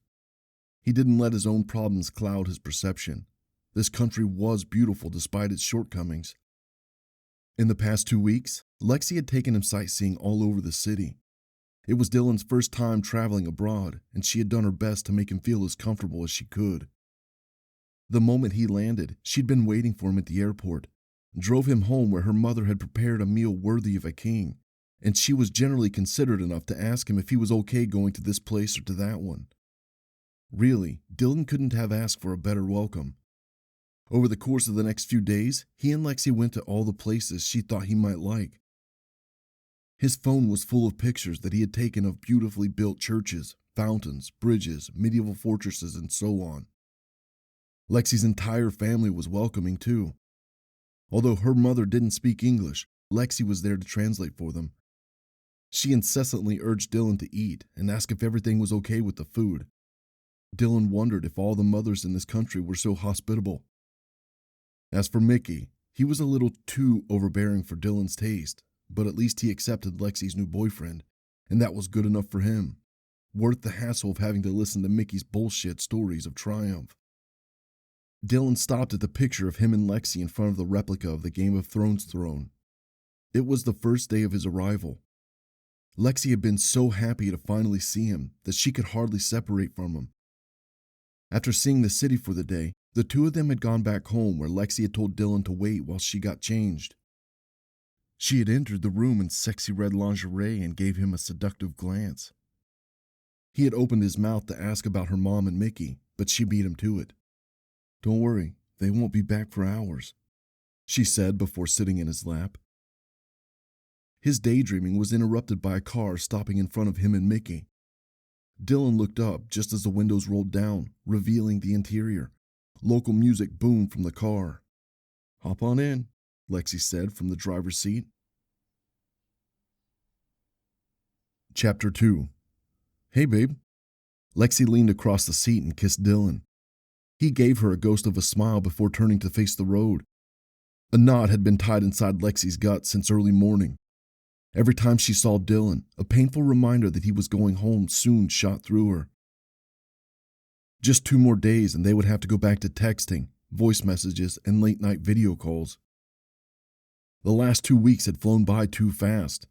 He didn't let his own problems cloud his perception. This country was beautiful despite its shortcomings. In the past 2 weeks, Lexi had taken him sightseeing all over the city. It was Dylan's first time traveling abroad, and she had done her best to make him feel as comfortable as she could. The moment he landed, she'd been waiting for him at the airport, drove him home where her mother had prepared a meal worthy of a king, and she was generally considerate enough to ask him if he was okay going to this place or to that one. Really, Dylan couldn't have asked for a better welcome. Over the course of the next few days, he and Lexi went to all the places she thought he might like. His phone was full of pictures that he had taken of beautifully built churches, fountains, bridges, medieval fortresses, and so on. Lexi's entire family was welcoming too. Although her mother didn't speak English, Lexi was there to translate for them. She incessantly urged Dylan to eat and asked if everything was okay with the food. Dylan wondered if all the mothers in this country were so hospitable. As for Mickey, he was a little too overbearing for Dylan's taste, but at least he accepted Lexi's new boyfriend, and that was good enough for him. Worth the hassle of having to listen to Mickey's bullshit stories of triumph. Dylan stopped at the picture of him and Lexi in front of the replica of the Game of Thrones throne. It was the first day of his arrival. Lexi had been so happy to finally see him that she could hardly separate from him. After seeing the city for the day, the two of them had gone back home where Lexi had told Dylan to wait while she got changed. She had entered the room in sexy red lingerie and gave him a seductive glance. He had opened his mouth to ask about her mom and Mickey, but she beat him to it. "Don't worry, they won't be back for hours," she said before sitting in his lap. His daydreaming was interrupted by a car stopping in front of him and Mickey. Dylan looked up just as the windows rolled down, revealing the interior. Local music boomed from the car. "Hop on in," Lexi said from the driver's seat. Chapter 2. "Hey, babe." Lexi leaned across the seat and kissed Dylan. He gave her a ghost of a smile before turning to face the road. A knot had been tied inside Lexi's gut since early morning. Every time she saw Dylan, a painful reminder that he was going home soon shot through her. Just 2 more days and they would have to go back to texting, voice messages, and late-night video calls. The last 2 weeks had flown by too fast.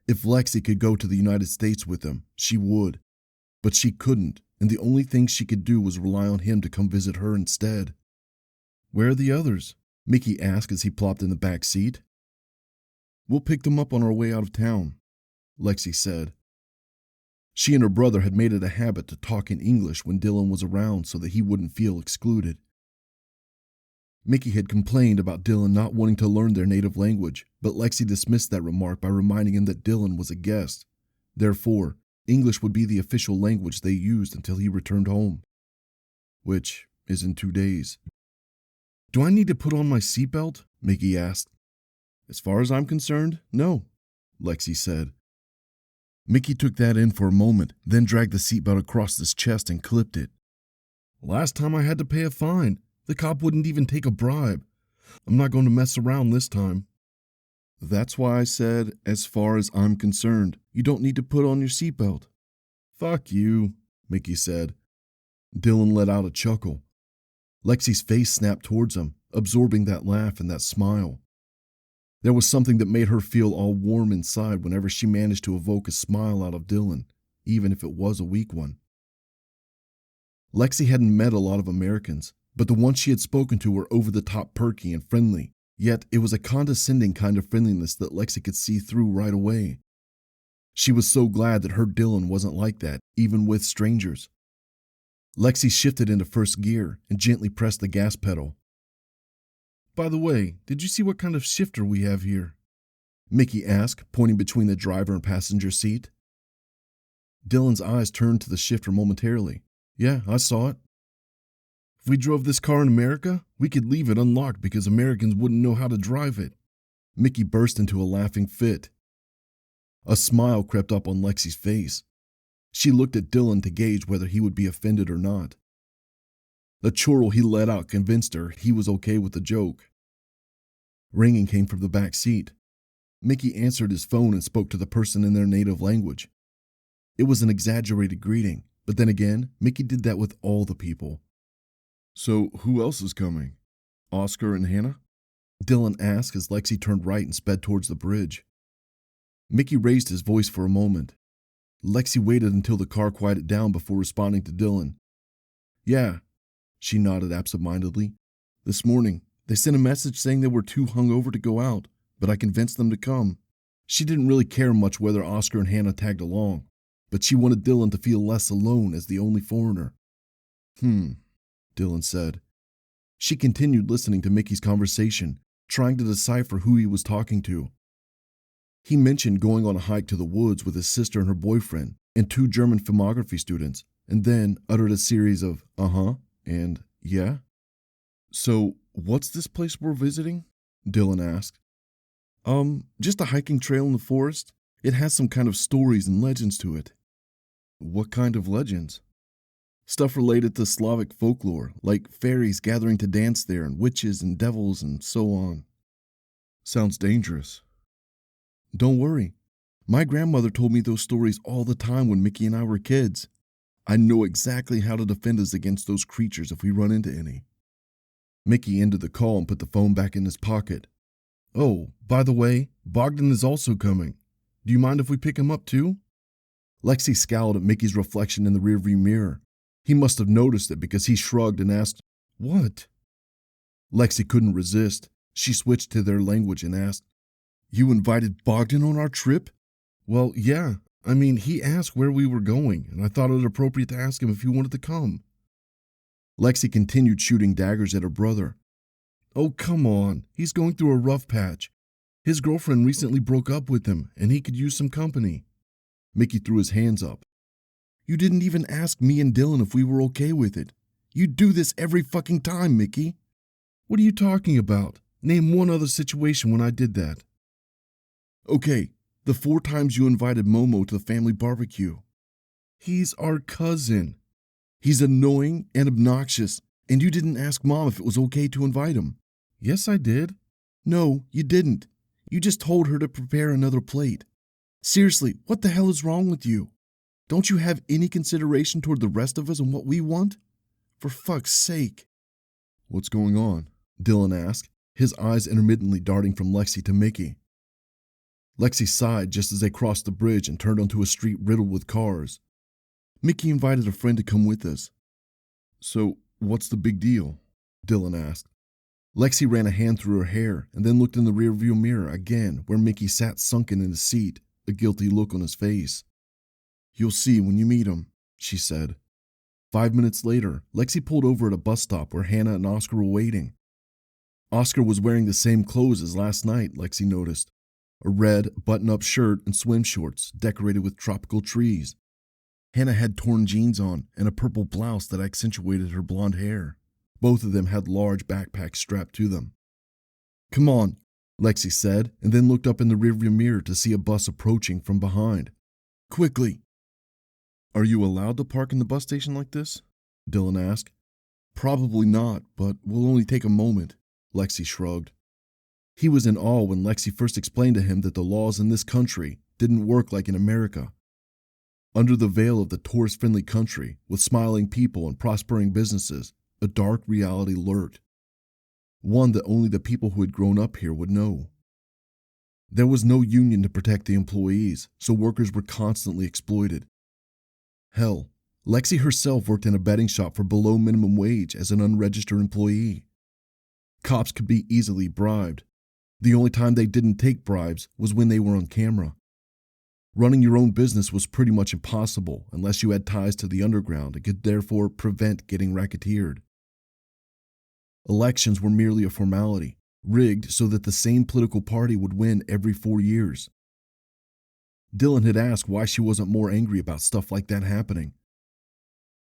If Lexi could go to the United States with him, she would. But she couldn't, and the only thing she could do was rely on him to come visit her instead. "Where are the others?" Mickey asked as he plopped in the back seat. "We'll pick them up on our way out of town," Lexi said. She and her brother had made it a habit to talk in English when Dylan was around so that he wouldn't feel excluded. Mickey had complained about Dylan not wanting to learn their native language, but Lexi dismissed that remark by reminding him that Dylan was a guest. Therefore, English would be the official language they used until he returned home, which is in 2 days. "Do I need to put on my seatbelt?" Mickey asked. "As far as I'm concerned, no," Lexi said. Mickey took that in for a moment, then dragged the seatbelt across his chest and clipped it. "Last time I had to pay a fine. The cop wouldn't even take a bribe. I'm not going to mess around this time." "That's why I said, as far as I'm concerned, you don't need to put on your seatbelt." "Fuck you," Mickey said. Dylan let out a chuckle. Lexi's face snapped towards him, absorbing that laugh and that smile. There was something that made her feel all warm inside whenever she managed to evoke a smile out of Dylan, even if it was a weak one. Lexi hadn't met a lot of Americans, but the ones she had spoken to were over-the-top perky and friendly, yet it was a condescending kind of friendliness that Lexi could see through right away. She was so glad that her Dylan wasn't like that, even with strangers. Lexi shifted into first gear and gently pressed the gas pedal. "By the way, did you see what kind of shifter we have here?" Mickey asked, pointing between the driver and passenger seat. Dylan's eyes turned to the shifter momentarily. "Yeah, I saw it. If we drove this car in America, we could leave it unlocked because Americans wouldn't know how to drive it." Mickey burst into a laughing fit. A smile crept up on Lexi's face. She looked at Dylan to gauge whether he would be offended or not. The chortle he let out convinced her he was okay with the joke. Ringing came from the back seat. Mickey answered his phone and spoke to the person in their native language. It was an exaggerated greeting, but then again, Mickey did that with all the people. "So who else is coming? Oscar and Hannah?" Dylan asked as Lexi turned right and sped towards the bridge. Mickey raised his voice for a moment. Lexi waited until the car quieted down before responding to Dylan. "Yeah," she nodded absentmindedly. "This morning, they sent a message saying they were too hungover to go out, but I convinced them to come." She didn't really care much whether Oscar and Hannah tagged along, but she wanted Dylan to feel less alone as the only foreigner. Dylan said. She continued listening to Mickey's conversation, trying to decipher who he was talking to. He mentioned going on a hike to the woods with his sister and her boyfriend and 2 German filmography students, and then uttered a series of uh-huh and yeah. So, what's this place we're visiting? Dylan asked. Just a hiking trail in the forest. It has some kind of stories and legends to it. What kind of legends? Stuff related to Slavic folklore, like fairies gathering to dance there and witches and devils and so on. Sounds dangerous. Don't worry. My grandmother told me those stories all the time when Mickey and I were kids. I know exactly how to defend us against those creatures if we run into any. Mickey ended the call and put the phone back in his pocket. Oh, by the way, Bogdan is also coming. Do you mind if we pick him up too? Lexi scowled at Mickey's reflection in the rearview mirror. He must have noticed it because he shrugged and asked, What? Lexi couldn't resist. She switched to their language and asked, You invited Bogdan on our trip? Well, yeah. I mean, he asked where we were going, and I thought it appropriate to ask him if he wanted to come. Lexi continued shooting daggers at her brother. Oh, come on. He's going through a rough patch. His girlfriend recently broke up with him, and he could use some company. Mickey threw his hands up. You didn't even ask me and Dylan if we were okay with it. You do this every fucking time, Mickey. What are you talking about? Name one other situation when I did that. Okay, the 4 times you invited Momo to the family barbecue. He's our cousin. He's annoying and obnoxious, and you didn't ask Mom if it was okay to invite him. Yes, I did. No, you didn't. You just told her to prepare another plate. Seriously, what the hell is wrong with you? Don't you have any consideration toward the rest of us and what we want? For fuck's sake. What's going on? Dylan asked, his eyes intermittently darting from Lexi to Mickey. Lexi sighed just as they crossed the bridge and turned onto a street riddled with cars. Mickey invited a friend to come with us. So, what's the big deal? Dylan asked. Lexi ran a hand through her hair and then looked in the rearview mirror again where Mickey sat sunken in his seat, a guilty look on his face. You'll see when you meet him, she said. 5 minutes later, Lexi pulled over at a bus stop where Hannah and Oscar were waiting. Oscar was wearing the same clothes as last night, Lexi noticed. A red, button-up shirt and swim shorts decorated with tropical trees. Hannah had torn jeans on and a purple blouse that accentuated her blonde hair. Both of them had large backpacks strapped to them. Come on, Lexi said, and then looked up in the rearview mirror to see a bus approaching from behind. Quickly! Are you allowed to park in the bus station like this? Dylan asked. Probably not, but we'll only take a moment, Lexi shrugged. He was in awe when Lexi first explained to him that the laws in this country didn't work like in America. Under the veil of the tourist-friendly country, with smiling people and prospering businesses, a dark reality lurked. One that only the people who had grown up here would know. There was no union to protect the employees, so workers were constantly exploited. Hell, Lexi herself worked in a betting shop for below minimum wage as an unregistered employee. Cops could be easily bribed. The only time they didn't take bribes was when they were on camera. Running your own business was pretty much impossible unless you had ties to the underground and could therefore prevent getting racketeered. Elections were merely a formality, rigged so that the same political party would win every 4 years. Dylan had asked why she wasn't more angry about stuff like that happening.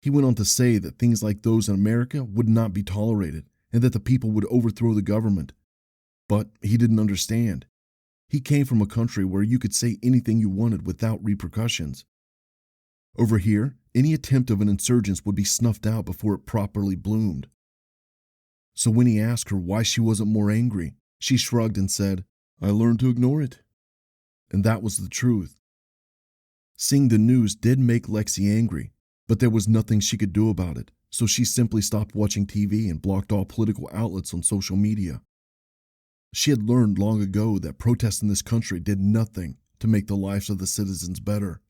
He went on to say that things like those in America would not be tolerated and that the people would overthrow the government. But he didn't understand. He came from a country where you could say anything you wanted without repercussions. Over here, any attempt of an insurgence would be snuffed out before it properly bloomed. So when he asked her why she wasn't more angry, she shrugged and said, I learned to ignore it. And that was the truth. Seeing the news did make Lexi angry, but there was nothing she could do about it, so she simply stopped watching TV and blocked all political outlets on social media. She had learned long ago that protests in this country did nothing to make the lives of the citizens better.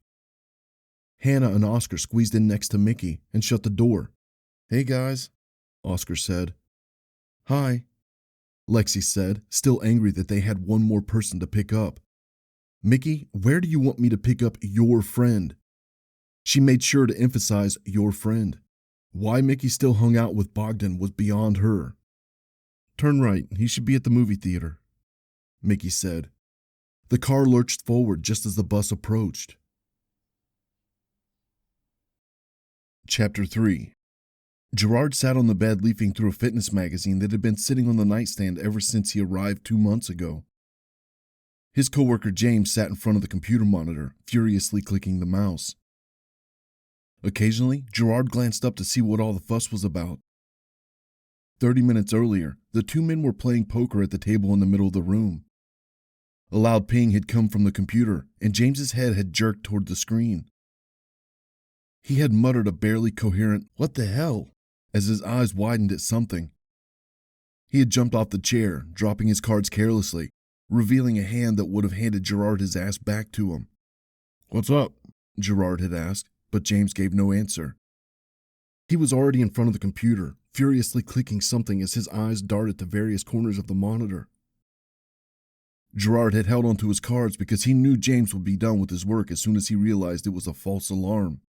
Hannah and Oscar squeezed in next to Mickey and shut the door. Hey guys, Oscar said. Hi, Lexi said, still angry that they had one more person to pick up. "Mickey, where do you want me to pick up your friend?" She made sure to emphasize your friend. Why Mickey still hung out with Bogdan was beyond her. "Turn right. He should be at the movie theater," Mickey said. The car lurched forward just as the bus approached. Chapter 3. Gerard sat on the bed leafing through a fitness magazine that had been sitting on the nightstand ever since he arrived 2 months ago. His coworker James sat in front of the computer monitor, furiously clicking the mouse. Occasionally, Gerard glanced up to see what all the fuss was about. 30 minutes earlier, the two men were playing poker at the table in the middle of the room. A loud ping had come from the computer, and James's head had jerked toward the screen. He had muttered a barely coherent, "What the hell?" as his eyes widened at something. He had jumped off the chair, dropping his cards carelessly, revealing a hand that would have handed Gerard his ass back to him. "What's up?" Gerard had asked, but James gave no answer. He was already in front of the computer, furiously clicking something as his eyes darted to various corners of the monitor. Gerard had held onto his cards because he knew James would be done with his work as soon as he realized it was a false alarm.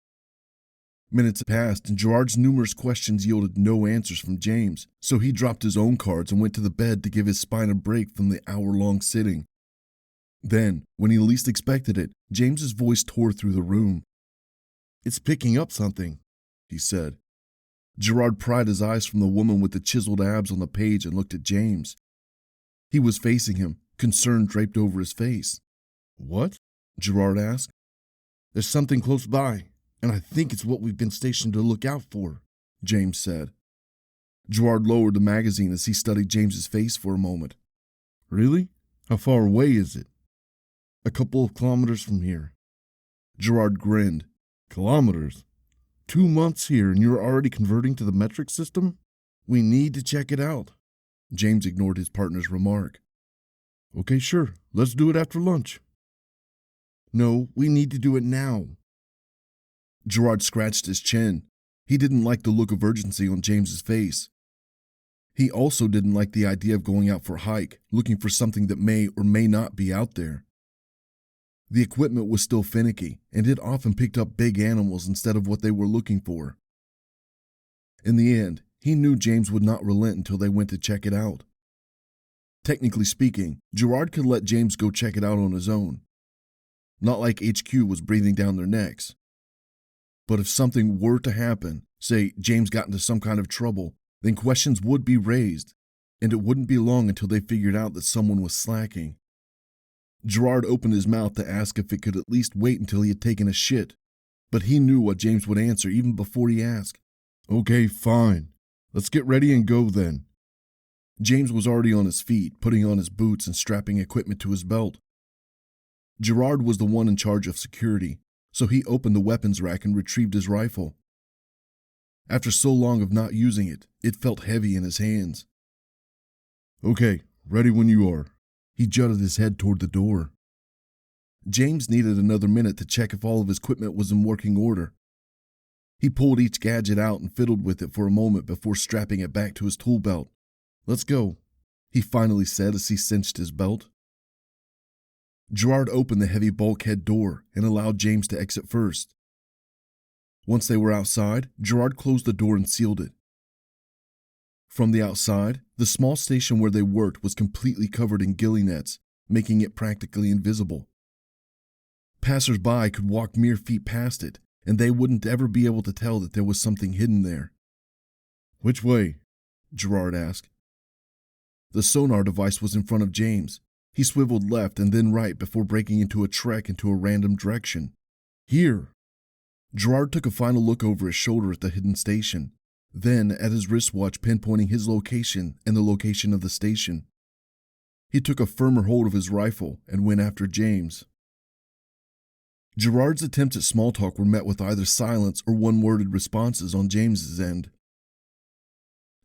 Minutes passed, and Gerard's numerous questions yielded no answers from James, so he dropped his own cards and went to the bed to give his spine a break from the hour-long sitting. Then, when he least expected it, James's voice tore through the room. "It's picking up something," he said. Gerard pried his eyes from the woman with the chiseled abs on the page and looked at James. He was facing him, concern draped over his face. "What?" Gerard asked. "There's something close by, and I think it's what we've been stationed to look out for," James said. Gerard lowered the magazine as he studied James's face for a moment. "Really? How far away is it?" "A couple of kilometers from here." Gerard grinned. "Kilometers? 2 months here and you're already converting to the metric system? We need to check it out." James ignored his partner's remark. "Okay, sure. Let's do it after lunch." "No, we need to do it now." Gerard scratched his chin. He didn't like the look of urgency on James's face. He also didn't like the idea of going out for a hike, looking for something that may or may not be out there. The equipment was still finicky, and it often picked up big animals instead of what they were looking for. In the end, he knew James would not relent until they went to check it out. Technically speaking, Gerard could let James go check it out on his own. Not like HQ was breathing down their necks. But if something were to happen, say James got into some kind of trouble, then questions would be raised, and it wouldn't be long until they figured out that someone was slacking. Gerard opened his mouth to ask if it could at least wait until he had taken a shit, but he knew what James would answer even before he asked. "Okay, fine. Let's get ready and go then." James was already on his feet, putting on his boots and strapping equipment to his belt. Gerard was the one in charge of security, so he opened the weapons rack and retrieved his rifle. After so long of not using it, it felt heavy in his hands. "Okay, ready when you are." He jutted his head toward the door. James needed another minute to check if all of his equipment was in working order. He pulled each gadget out and fiddled with it for a moment before strapping it back to his tool belt. "Let's go," he finally said as he cinched his belt. Gerard opened the heavy bulkhead door and allowed James to exit first. Once they were outside, Gerard closed the door and sealed it. From the outside, the small station where they worked was completely covered in ghillie nets, making it practically invisible. Passers-by could walk mere feet past it, and they wouldn't ever be able to tell that there was something hidden there. "Which way?" Gerard asked. The sonar device was in front of James. He swiveled left and then right before breaking into a trek into a random direction. "Here." Gerard took a final look over his shoulder at the hidden station, then at his wristwatch pinpointing his location and the location of the station. He took a firmer hold of his rifle and went after James. Gerard's attempts at small talk were met with either silence or one-worded responses on James's end.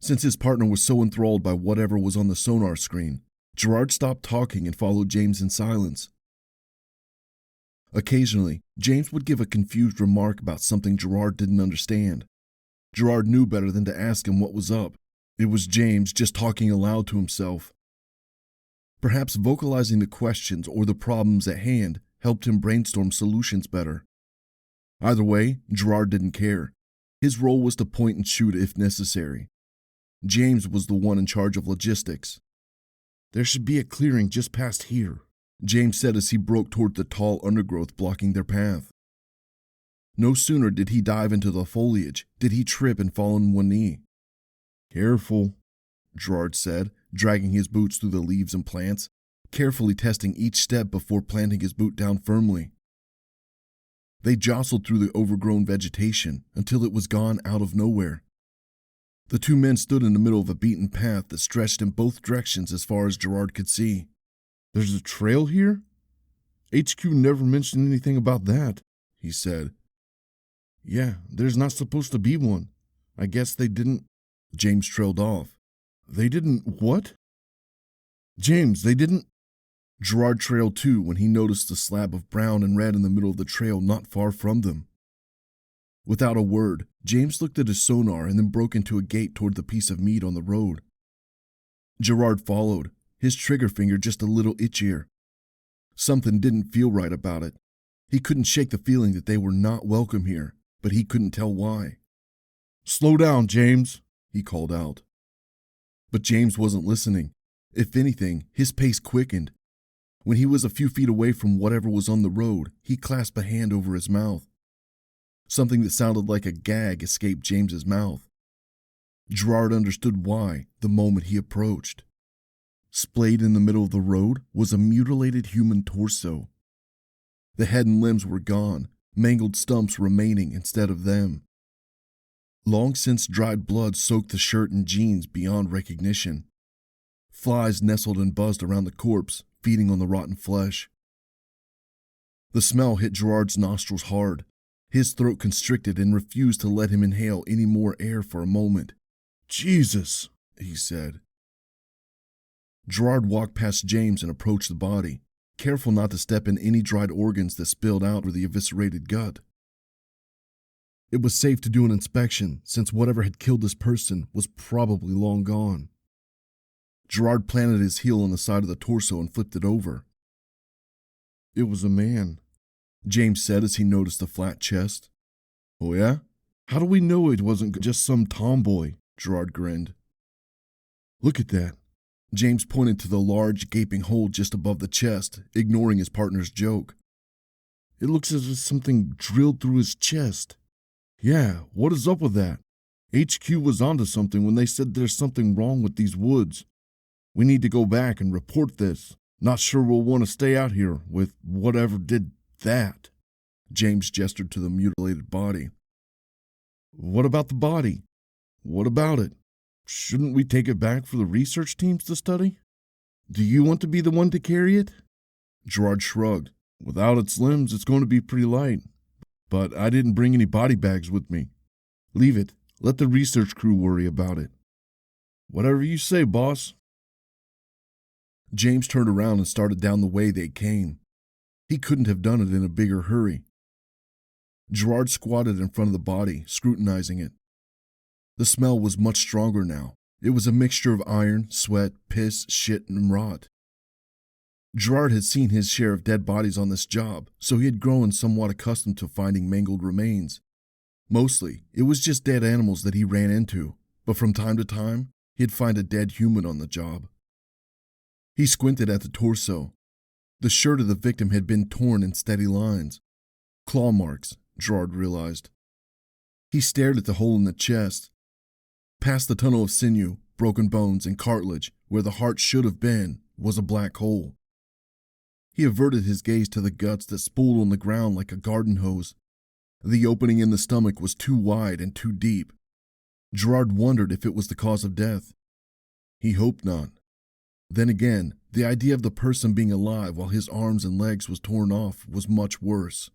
Since his partner was so enthralled by whatever was on the sonar screen, Gerard stopped talking and followed James in silence. Occasionally, James would give a confused remark about something Gerard didn't understand. Gerard knew better than to ask him what was up. It was James just talking aloud to himself. Perhaps vocalizing the questions or the problems at hand helped him brainstorm solutions better. Either way, Gerard didn't care. His role was to point and shoot if necessary. James was the one in charge of logistics. "There should be a clearing just past here," James said as he broke toward the tall undergrowth blocking their path. No sooner did he dive into the foliage did he trip and fall on one knee. "Careful," Gerard said, dragging his boots through the leaves and plants, carefully testing each step before planting his boot down firmly. They jostled through the overgrown vegetation until it was gone out of nowhere. The two men stood in the middle of a beaten path that stretched in both directions as far as Gerard could see. "There's a trail here? HQ never mentioned anything about that," he said. "Yeah, there's not supposed to be one. I guess they didn't—" James trailed off. "They didn't what?" "James, they didn't—" Gerard trailed too when he noticed the slab of brown and red in the middle of the trail not far from them. Without a word, James looked at his sonar and then broke into a gait toward the piece of meat on the road. Gerard followed, his trigger finger just a little itchier. Something didn't feel right about it. He couldn't shake the feeling that they were not welcome here, but he couldn't tell why. "Slow down, James," he called out. But James wasn't listening. If anything, his pace quickened. When he was a few feet away from whatever was on the road, he clasped a hand over his mouth. Something that sounded like a gag escaped James's mouth. Gerard understood why the moment he approached. Splayed in the middle of the road was a mutilated human torso. The head and limbs were gone, mangled stumps remaining instead of them. Long since dried blood soaked the shirt and jeans beyond recognition. Flies nestled and buzzed around the corpse, feeding on the rotten flesh. The smell hit Gerard's nostrils hard. His throat constricted and refused to let him inhale any more air for a moment. "Jesus," he said. Gerard walked past James and approached the body, careful not to step in any dried organs that spilled out or the eviscerated gut. It was safe to do an inspection since whatever had killed this person was probably long gone. Gerard planted his heel on the side of the torso and flipped it over. "It was a man," James said as he noticed the flat chest. "Oh yeah? How do we know it wasn't just some tomboy?" Gerard grinned. "Look at that." James pointed to the large, gaping hole just above the chest, ignoring his partner's joke. "It looks as if something drilled through his chest." "Yeah, what is up with that? HQ was onto something when they said there's something wrong with these woods. We need to go back and report this. Not sure we'll want to stay out here with whatever did that." James gestured to the mutilated body. "What about the body? What about it? Shouldn't we take it back for the research teams to study? Do you want to be the one to carry it?" Gerard shrugged. "Without its limbs, it's going to be pretty light. But I didn't bring any body bags with me. Leave it. Let the research crew worry about it." "Whatever you say, boss." James turned around and started down the way they came. He couldn't have done it in a bigger hurry. Gerard squatted in front of the body, scrutinizing it. The smell was much stronger now. It was a mixture of iron, sweat, piss, shit, and rot. Gerard had seen his share of dead bodies on this job, so he had grown somewhat accustomed to finding mangled remains. Mostly, it was just dead animals that he ran into, but from time to time, he'd find a dead human on the job. He squinted at the torso. The shirt of the victim had been torn in steady lines. Claw marks, Gerard realized. He stared at the hole in the chest. Past the tunnel of sinew, broken bones, and cartilage, where the heart should have been, was a black hole. He averted his gaze to the guts that spooled on the ground like a garden hose. The opening in the stomach was too wide and too deep. Gerard wondered if it was the cause of death. He hoped not. Then again, the idea of the person being alive while his arms and legs was torn off was much worse.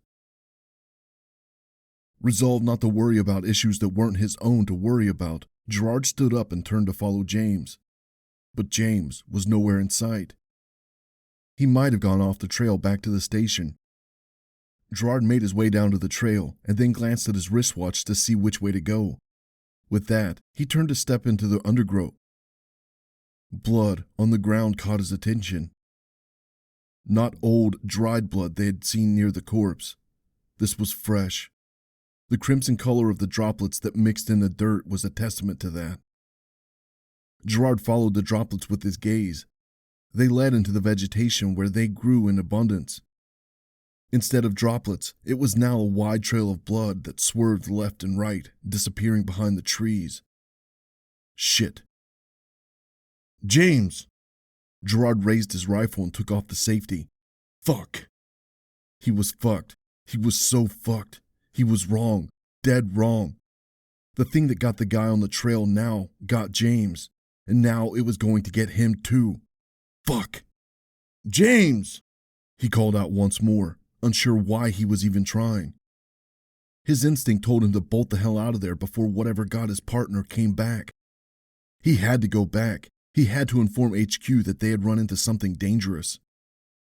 Resolved not to worry about issues that weren't his own to worry about, Gerard stood up and turned to follow James. But James was nowhere in sight. He might have gone off the trail back to the station. Gerard made his way down to the trail and then glanced at his wristwatch to see which way to go. With that, he turned to step into the undergrowth. Blood on the ground caught his attention. not old, dried blood they had seen near the corpse. This was fresh. The crimson color of the droplets that mixed in the dirt was a testament to that. Gerard followed the droplets with his gaze. They led into the vegetation where they grew in abundance. Instead of droplets, it was now a wide trail of blood that swerved left and right, disappearing behind the trees. Shit. James! Gerard raised his rifle and took off the safety. Fuck. He was fucked. He was so fucked. He was wrong. Dead wrong. The thing that got the guy on the trail now got James, and now it was going to get him too. Fuck. James! He called out once more, unsure why he was even trying. His instinct told him to bolt the hell out of there before whatever got his partner came back. He had to go back. He had to inform HQ that they had run into something dangerous.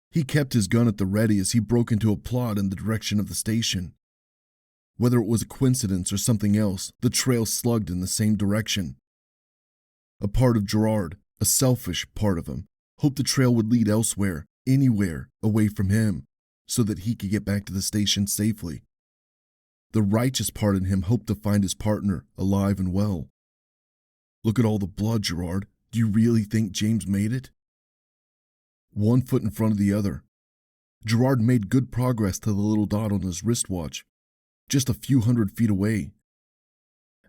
He kept his gun at the ready as he broke into a plod in the direction of the station. Whether it was a coincidence or something else, the trail slugged in the same direction. A part of Gerard, a selfish part of him, hoped the trail would lead elsewhere, anywhere, away from him, so that he could get back to the station safely. The righteous part in him hoped to find his partner, alive and well. Look at all the blood, Gerard. Do you really think James made it? 1 foot in front of the other. Gerard made good progress to the little dot on his wristwatch, just a few 100 feet away.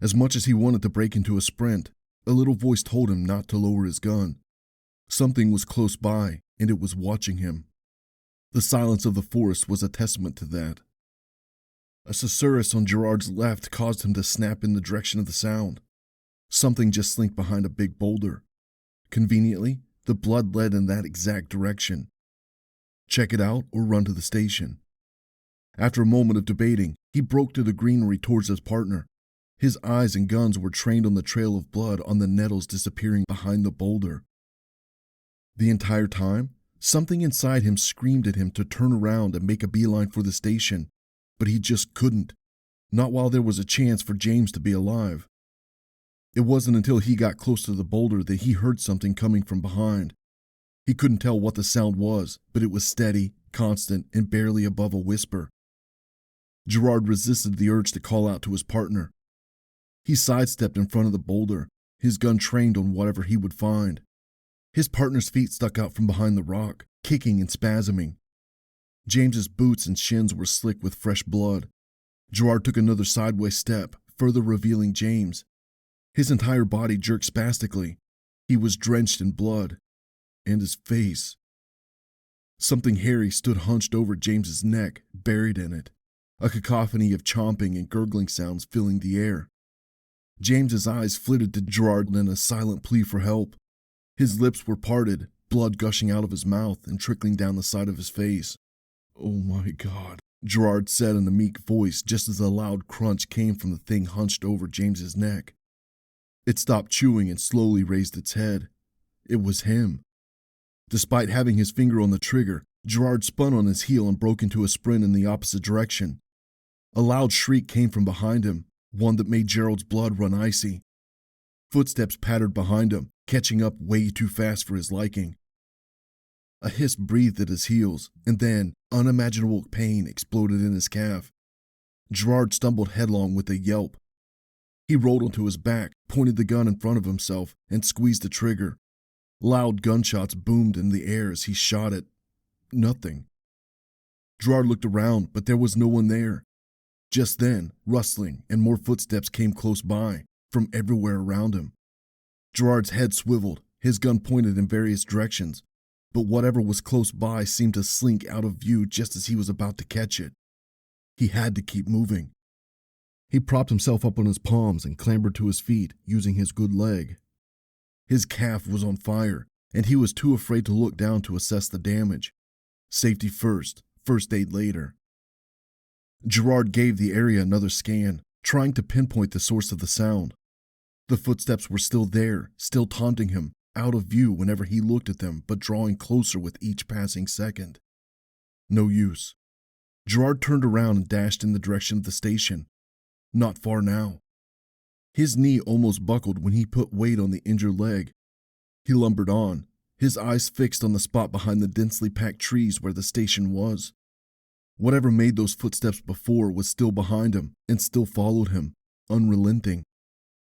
As much as he wanted to break into a sprint, a little voice told him not to lower his gun. Something was close by, and it was watching him. The silence of the forest was a testament to that. A susurrus on Gerard's left caused him to snap in the direction of the sound. Something just slinked behind a big boulder. Conveniently, the blood led in that exact direction. Check it out or run to the station. After a moment of debating, he broke through the greenery towards his partner. His eyes and guns were trained on the trail of blood on the nettles disappearing behind the boulder. The entire time, something inside him screamed at him to turn around and make a beeline for the station, but he just couldn't. Not while there was a chance for James to be alive. It wasn't until he got close to the boulder that he heard something coming from behind. He couldn't tell what the sound was, but it was steady, constant, and barely above a whisper. Gerard resisted the urge to call out to his partner. He sidestepped in front of the boulder, his gun trained on whatever he would find. His partner's feet stuck out from behind the rock, kicking and spasming. James's boots and shins were slick with fresh blood. Gerard took another sideways step, further revealing James. His entire body jerked spastically. He was drenched in blood. And his face. Something hairy stood hunched over James's neck, buried in it. A cacophony of chomping and gurgling sounds filling the air. James's eyes flitted to Gerard in a silent plea for help. His lips were parted, blood gushing out of his mouth and trickling down the side of his face. "Oh my God," Gerard said in a meek voice just as a loud crunch came from the thing hunched over James's neck. It stopped chewing and slowly raised its head. It was him. Despite having his finger on the trigger, Gerard spun on his heel and broke into a sprint in the opposite direction. A loud shriek came from behind him, one that made Gerald's blood run icy. Footsteps pattered behind him, catching up way too fast for his liking. A hiss breathed at his heels, and then unimaginable pain exploded in his calf. Gerard stumbled headlong with a yelp. He rolled onto his back, pointed the gun in front of himself, and squeezed the trigger. Loud gunshots boomed in the air as he shot it. Nothing. Gerard looked around, but there was no one there. Just then, rustling and more footsteps came close by, from everywhere around him. Gerard's head swiveled, his gun pointed in various directions, but whatever was close by seemed to slink out of view just as he was about to catch it. He had to keep moving. He propped himself up on his palms and clambered to his feet, using his good leg. His calf was on fire, and he was too afraid to look down to assess the damage. Safety first, first aid later. Gerard gave the area another scan, trying to pinpoint the source of the sound. The footsteps were still there, still taunting him, out of view whenever he looked at them, but drawing closer with each passing second. No use. Gerard turned around and dashed in the direction of the station. Not far now. His knee almost buckled when he put weight on the injured leg. He lumbered on, his eyes fixed on the spot behind the densely packed trees where the station was. Whatever made those footsteps before was still behind him and still followed him, unrelenting.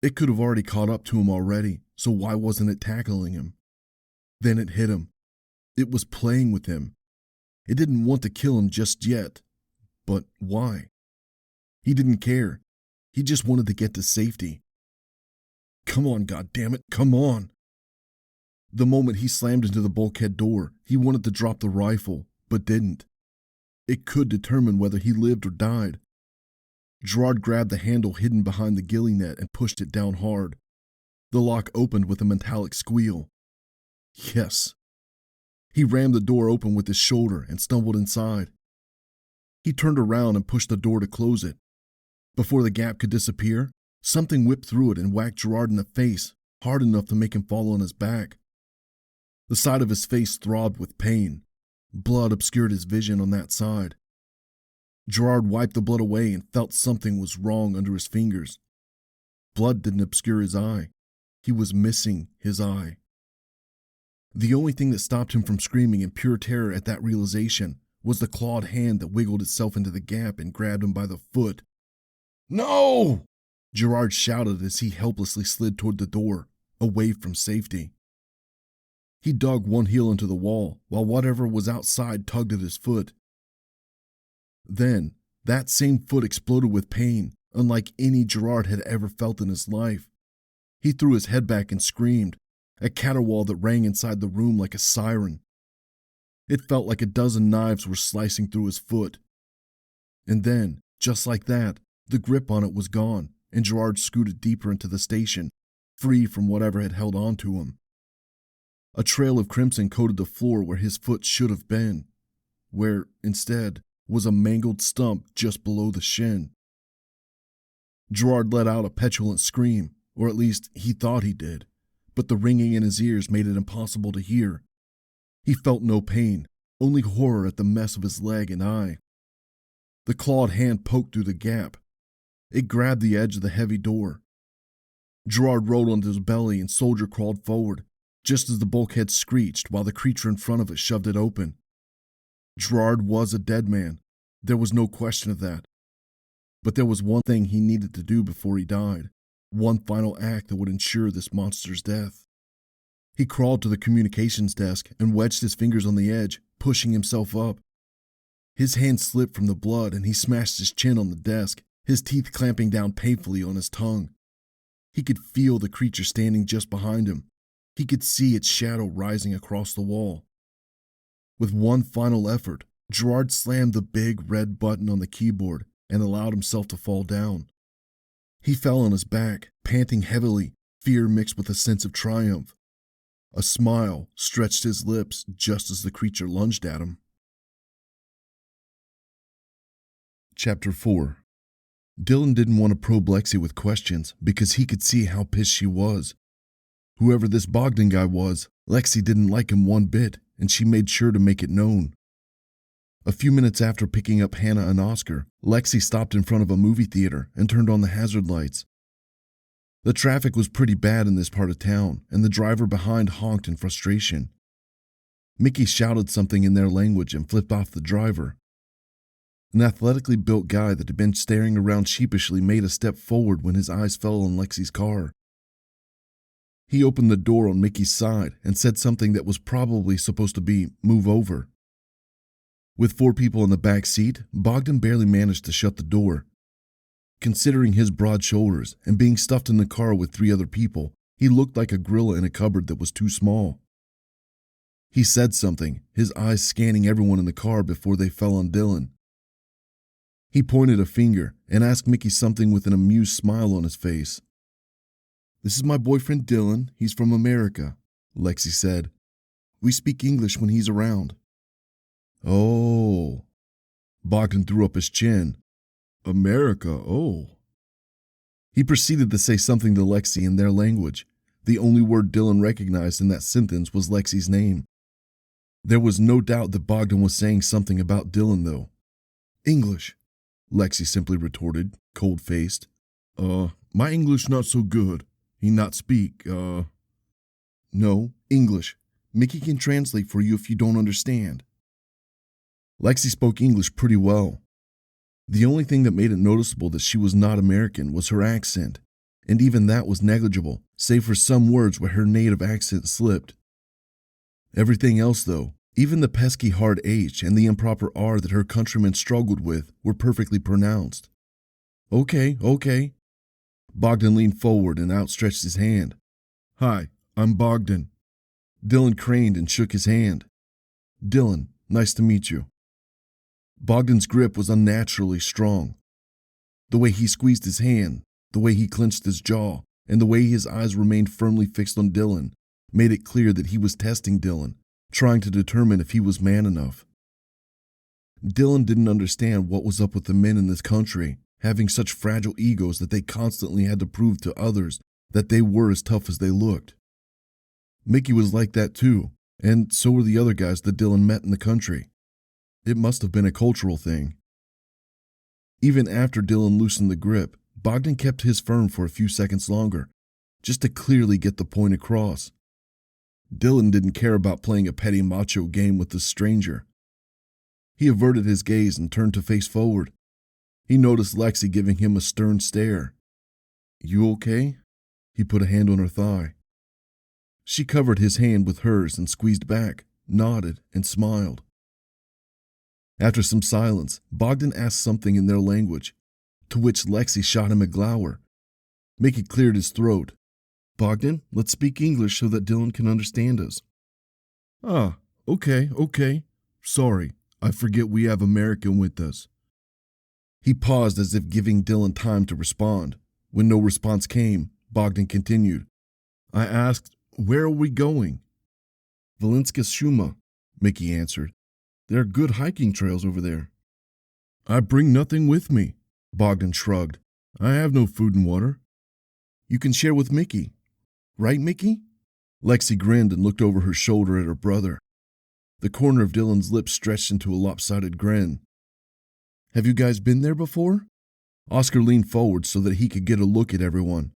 It could have already caught up to him already, so why wasn't it tackling him? Then it hit him. It was playing with him. It didn't want to kill him just yet. But why? He didn't care. He just wanted to get to safety. Come on, goddammit, come on! The moment he slammed into the bulkhead door, he wanted to drop the rifle, but didn't. It could determine whether he lived or died. Gerard grabbed the handle hidden behind the ghillie net and pushed it down hard. The lock opened with a metallic squeal. Yes. He rammed the door open with his shoulder and stumbled inside. He turned around and pushed the door to close it. Before the gap could disappear, something whipped through it and whacked Gerard in the face, hard enough to make him fall on his back. The side of his face throbbed with pain. Blood obscured his vision on that side. Gerard wiped the blood away and felt something was wrong under his fingers. Blood didn't obscure his eye. He was missing his eye. The only thing that stopped him from screaming in pure terror at that realization was the clawed hand that wiggled itself into the gap and grabbed him by the foot. "No!" Gerard shouted as he helplessly slid toward the door, away from safety. He dug one heel into the wall while whatever was outside tugged at his foot. Then, that same foot exploded with pain, unlike any Gerard had ever felt in his life. He threw his head back and screamed, a caterwaul that rang inside the room like a siren. It felt like a dozen knives were slicing through his foot. And then, just like that, the grip on it was gone, and Gerard scooted deeper into the station, free from whatever had held on to him. A trail of crimson coated the floor where his foot should have been, where, instead, was a mangled stump just below the shin. Gerard let out a petulant scream, or at least he thought he did, but the ringing in his ears made it impossible to hear. He felt no pain, only horror at the mess of his leg and eye. The clawed hand poked through the gap. It grabbed the edge of the heavy door. Gerard rolled onto his belly and soldier crawled forward, just as the bulkhead screeched while the creature in front of it shoved it open. Gerard was a dead man. There was no question of that. But there was one thing he needed to do before he died, one final act that would ensure this monster's death. He crawled to the communications desk and wedged his fingers on the edge, pushing himself up. His hand slipped from the blood and he smashed his chin on the desk, his teeth clamping down painfully on his tongue. He could feel the creature standing just behind him. He could see its shadow rising across the wall. With one final effort, Gerard slammed the big red button on the keyboard and allowed himself to fall down. He fell on his back, panting heavily, fear mixed with a sense of triumph. A smile stretched his lips just as the creature lunged at him. Chapter 4. Dylan didn't want to probe Lexi with questions because he could see how pissed she was. Whoever this Bogdan guy was, Lexi didn't like him one bit, and she made sure to make it known. A few minutes after picking up Hannah and Oscar, Lexi stopped in front of a movie theater and turned on the hazard lights. The traffic was pretty bad in this part of town, and the driver behind honked in frustration. Mickey shouted something in their language and flipped off the driver. An athletically built guy that had been staring around sheepishly made a step forward when his eyes fell on Lexi's car. He opened the door on Mickey's side and said something that was probably supposed to be, "Move over." With 4 people in the back seat, Bogdan barely managed to shut the door. Considering his broad shoulders and being stuffed in the car with 3 other people, he looked like a gorilla in a cupboard that was too small. He said something, his eyes scanning everyone in the car before they fell on Dylan. He pointed a finger and asked Mickey something with an amused smile on his face. "This is my boyfriend Dylan. He's from America," Lexi said. "We speak English when he's around." "Oh." Bogdan threw up his chin. "America, oh." He proceeded to say something to Lexi in their language. The only word Dylan recognized in that sentence was Lexi's name. There was no doubt that Bogdan was saying something about Dylan, though. "English," Lexi simply retorted, cold-faced. My English not so good. He not speak, No, English. Mickey can translate for you if you don't understand. Lexi spoke English pretty well. The only thing that made it noticeable that she was not American was her accent, and even that was negligible, save for some words where her native accent slipped. Everything else, though, even the pesky hard H and the improper R that her countrymen struggled with, were perfectly pronounced. Okay. Bogdan leaned forward and outstretched his hand. Hi, I'm Bogdan. Dylan craned and shook his hand. Dylan, nice to meet you. Bogdan's grip was unnaturally strong. The way he squeezed his hand, the way he clenched his jaw, and the way his eyes remained firmly fixed on Dylan made it clear that he was testing Dylan, trying to determine if he was man enough. Dylan didn't understand what was up with the men in this country, having such fragile egos that they constantly had to prove to others that they were as tough as they looked. Mickey was like that too, and so were the other guys that Dylan met in the country. It must have been a cultural thing. Even after Dylan loosened the grip, Bogdan kept his firm for a few seconds longer, just to clearly get the point across. Dylan didn't care about playing a petty macho game with this stranger. He averted his gaze and turned to face forward. He noticed Lexi giving him a stern stare. You okay? He put a hand on her thigh. She covered his hand with hers and squeezed back, nodded, and smiled. After some silence, Bogdan asked something in their language, to which Lexi shot him a glower. Mickey cleared his throat. Bogdan, let's speak English so that Dylan can understand us. Ah, okay. Sorry, I forget we have American with us. He paused as if giving Dylan time to respond. When no response came, Bogdan continued. I asked, where are we going? Valinska Shuma, Mickey answered. There are good hiking trails over there. I bring nothing with me, Bogdan shrugged. I have no food and water. You can share with Mickey. Right, Mickey? Lexi grinned and looked over her shoulder at her brother. The corner of Dylan's lips stretched into a lopsided grin. Have you guys been there before? Oscar leaned forward so that he could get a look at everyone.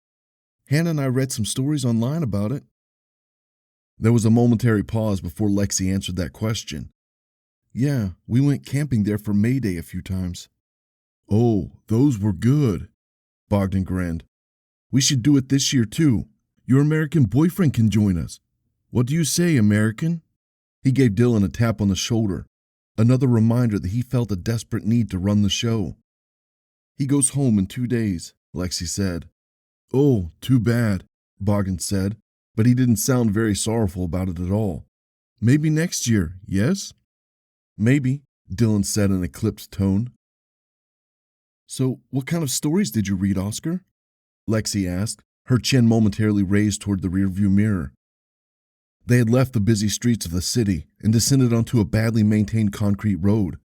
Hannah and I read some stories online about it. There was a momentary pause before Lexi answered that question. Yeah, we went camping there for May Day a few times. Oh, those were good, Bogdan grinned. We should do it this year too. Your American boyfriend can join us. What do you say, American? He gave Dylan a tap on the shoulder, another reminder that he felt a desperate need to run the show. He goes home in 2 days, Lexi said. Oh, too bad, Bogdan said, but he didn't sound very sorrowful about it at all. Maybe next year, yes? Maybe, Dylan said in a clipped tone. So, what kind of stories did you read, Oscar? Lexi asked, her chin momentarily raised toward the rearview mirror. They had left the busy streets of the city and descended onto a badly maintained concrete road.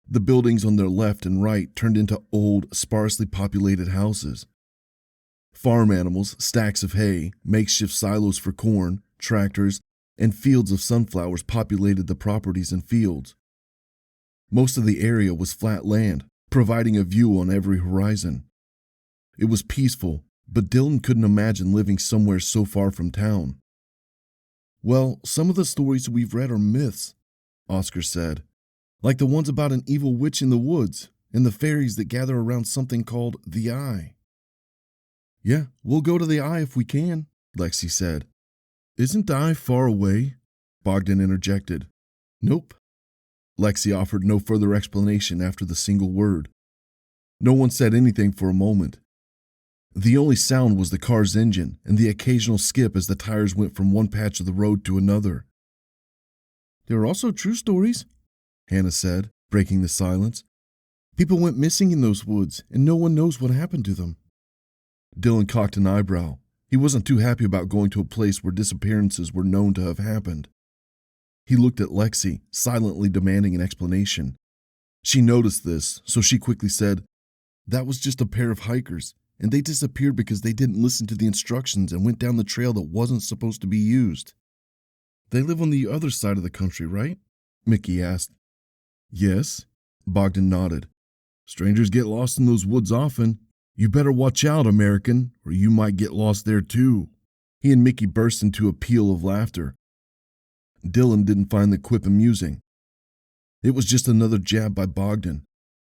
The buildings on their left and right turned into old, sparsely populated houses. Farm animals, stacks of hay, makeshift silos for corn, tractors, and fields of sunflowers populated the properties and fields. Most of the area was flat land, providing a view on every horizon. It was peaceful, but Dylan couldn't imagine living somewhere so far from town. Well, some of the stories we've read are myths, Oscar said, like the ones about an evil witch in the woods and the fairies that gather around something called the Eye. Yeah, we'll go to the Eye if we can, Lexi said. Isn't the Eye far away? Bogdan interjected. Nope. Lexi offered no further explanation after the single word. No one said anything for a moment. The only sound was the car's engine and the occasional skip as the tires went from one patch of the road to another. There are also true stories, Hannah said, breaking the silence. People went missing in those woods, and no one knows what happened to them. Dylan cocked an eyebrow. He wasn't too happy about going to a place where disappearances were known to have happened. He looked at Lexi, silently demanding an explanation. She noticed this, so she quickly said, That was just a pair of hikers, and they disappeared because they didn't listen to the instructions and went down the trail that wasn't supposed to be used. They live on the other side of the country, right? Mickey asked. Yes, Bogdan nodded. Strangers get lost in those woods often. You better watch out, American, or you might get lost there too. He and Mickey burst into a peal of laughter. Dylan didn't find the quip amusing. It was just another jab by Bogdan.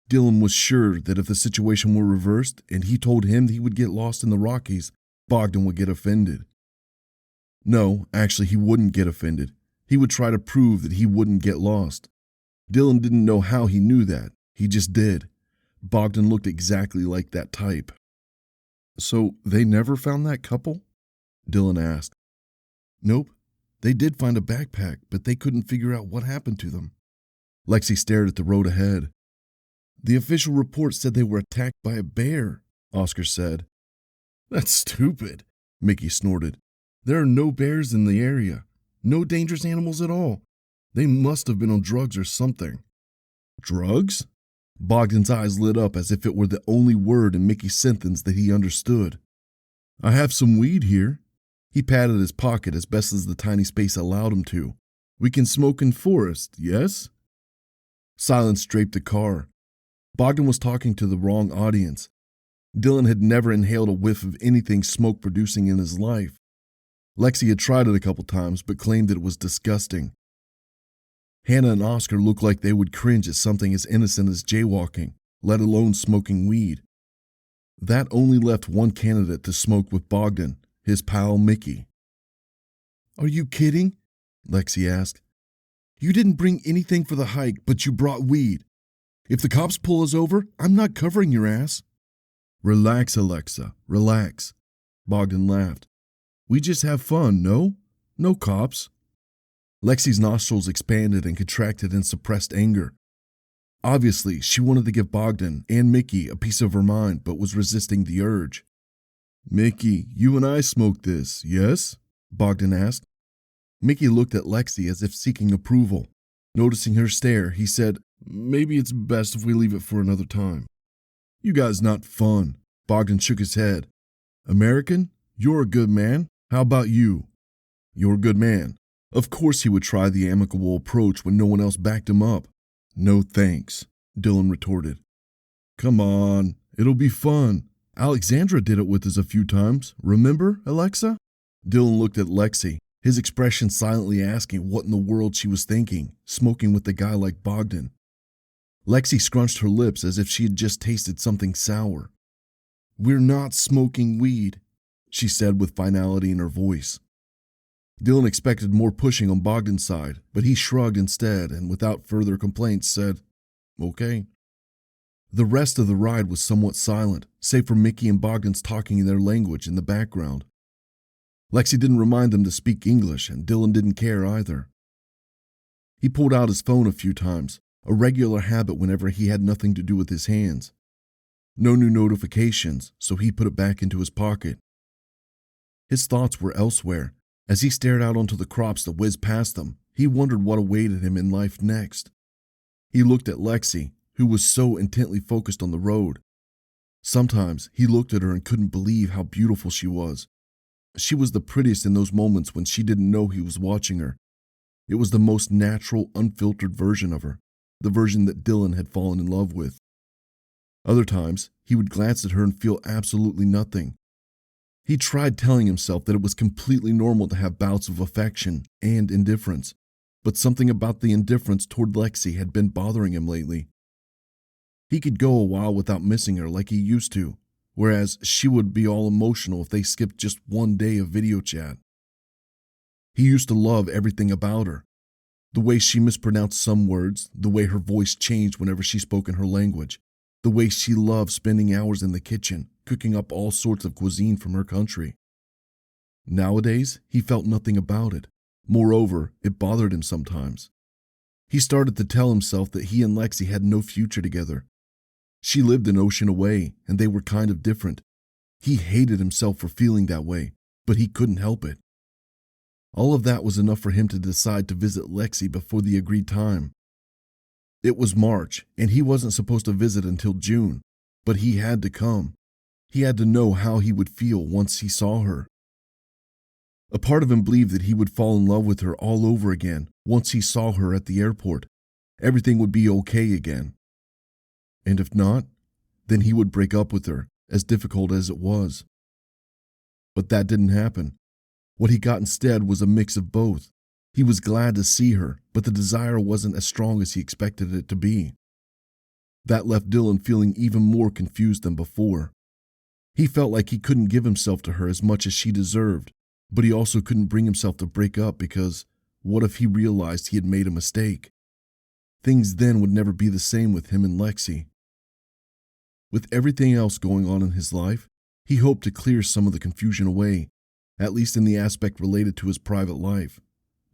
Dylan was sure that if the situation were reversed and he told him he would get lost in the Rockies, Bogdan would get offended. No, actually, he wouldn't get offended. He would try to prove that he wouldn't get lost. Dylan didn't know how he knew that. He just did. Bogdan looked exactly like that type. So they never found that couple? Dylan asked. Nope. They did find a backpack, but they couldn't figure out what happened to them. Lexi stared at the road ahead. The official report said they were attacked by a bear, Oscar said. That's stupid, Mickey snorted. There are no bears in the area. No dangerous animals at all. They must have been on drugs or something. Drugs? Bogdan's eyes lit up as if it were the only word in Mickey's sentence that he understood. I have some weed here. He patted his pocket as best as the tiny space allowed him to. We can smoke in forest, yes? Silence draped the car. Bogdan was talking to the wrong audience. Dylan had never inhaled a whiff of anything smoke-producing in his life. Lexi had tried it a couple times, but claimed that it was disgusting. Hannah and Oscar looked like they would cringe at something as innocent as jaywalking, let alone smoking weed. That only left one candidate to smoke with Bogdan, his pal Mickey. Are you kidding? Lexi asked. You didn't bring anything for the hike, but you brought weed. If the cops pull us over, I'm not covering your ass. Relax, Alexa, relax. Bogdan laughed. We just have fun, no? No cops. Lexi's nostrils expanded and contracted in suppressed anger. Obviously, she wanted to give Bogdan and Mickey a piece of her mind, but was resisting the urge. Mickey, you and I smoked this, yes? Bogdan asked. Mickey looked at Lexi as if seeking approval. Noticing her stare, he said, Maybe it's best if we leave it for another time. You guys not fun. Bogdan shook his head. American, you're a good man. How about you? You're a good man. Of course he would try the amicable approach when no one else backed him up. No thanks, Dylan retorted. Come on, it'll be fun. Alexandra did it with us a few times. Remember, Alexa? Dylan looked at Lexi, his expression silently asking what in the world she was thinking, smoking with a guy like Bogdan. Lexi scrunched her lips as if she had just tasted something sour. We're not smoking weed, she said with finality in her voice. Dylan expected more pushing on Bogdan's side, but he shrugged instead and without further complaints said, Okay. The rest of the ride was somewhat silent, save for Mickey and Bogdan's talking in their language in the background. Lexi didn't remind them to speak English, and Dylan didn't care either. He pulled out his phone a few times, a regular habit whenever he had nothing to do with his hands. No new notifications, so he put it back into his pocket. His thoughts were elsewhere. As he stared out onto the crops that whizzed past them, he wondered what awaited him in life next. He looked at Lexi, who was so intently focused on the road. Sometimes he looked at her and couldn't believe how beautiful she was. She was the prettiest in those moments when she didn't know he was watching her. It was the most natural, unfiltered version of her, the version that Dylan had fallen in love with. Other times, he would glance at her and feel absolutely nothing. He tried telling himself that it was completely normal to have bouts of affection and indifference, but something about the indifference toward Lexi had been bothering him lately. He could go a while without missing her like he used to, whereas she would be all emotional if they skipped just one day of video chat. He used to love everything about her. The way she mispronounced some words, the way her voice changed whenever she spoke in her language, the way she loved spending hours in the kitchen, cooking up all sorts of cuisine from her country. Nowadays, he felt nothing about it. Moreover, it bothered him sometimes. He started to tell himself that he and Lexi had no future together. She lived an ocean away, and they were kind of different. He hated himself for feeling that way, but he couldn't help it. All of that was enough for him to decide to visit Lexi before the agreed time. It was March, and he wasn't supposed to visit until June, but he had to come. He had to know how he would feel once he saw her. A part of him believed that he would fall in love with her all over again once he saw her at the airport. Everything would be okay again. And if not, then he would break up with her, as difficult as it was. But that didn't happen. What he got instead was a mix of both. He was glad to see her, but the desire wasn't as strong as he expected it to be. That left Dylan feeling even more confused than before. He felt like he couldn't give himself to her as much as she deserved, but he also couldn't bring himself to break up because what if he realized he had made a mistake? Things then would never be the same with him and Lexi. With everything else going on in his life, he hoped to clear some of the confusion away, at least in the aspect related to his private life.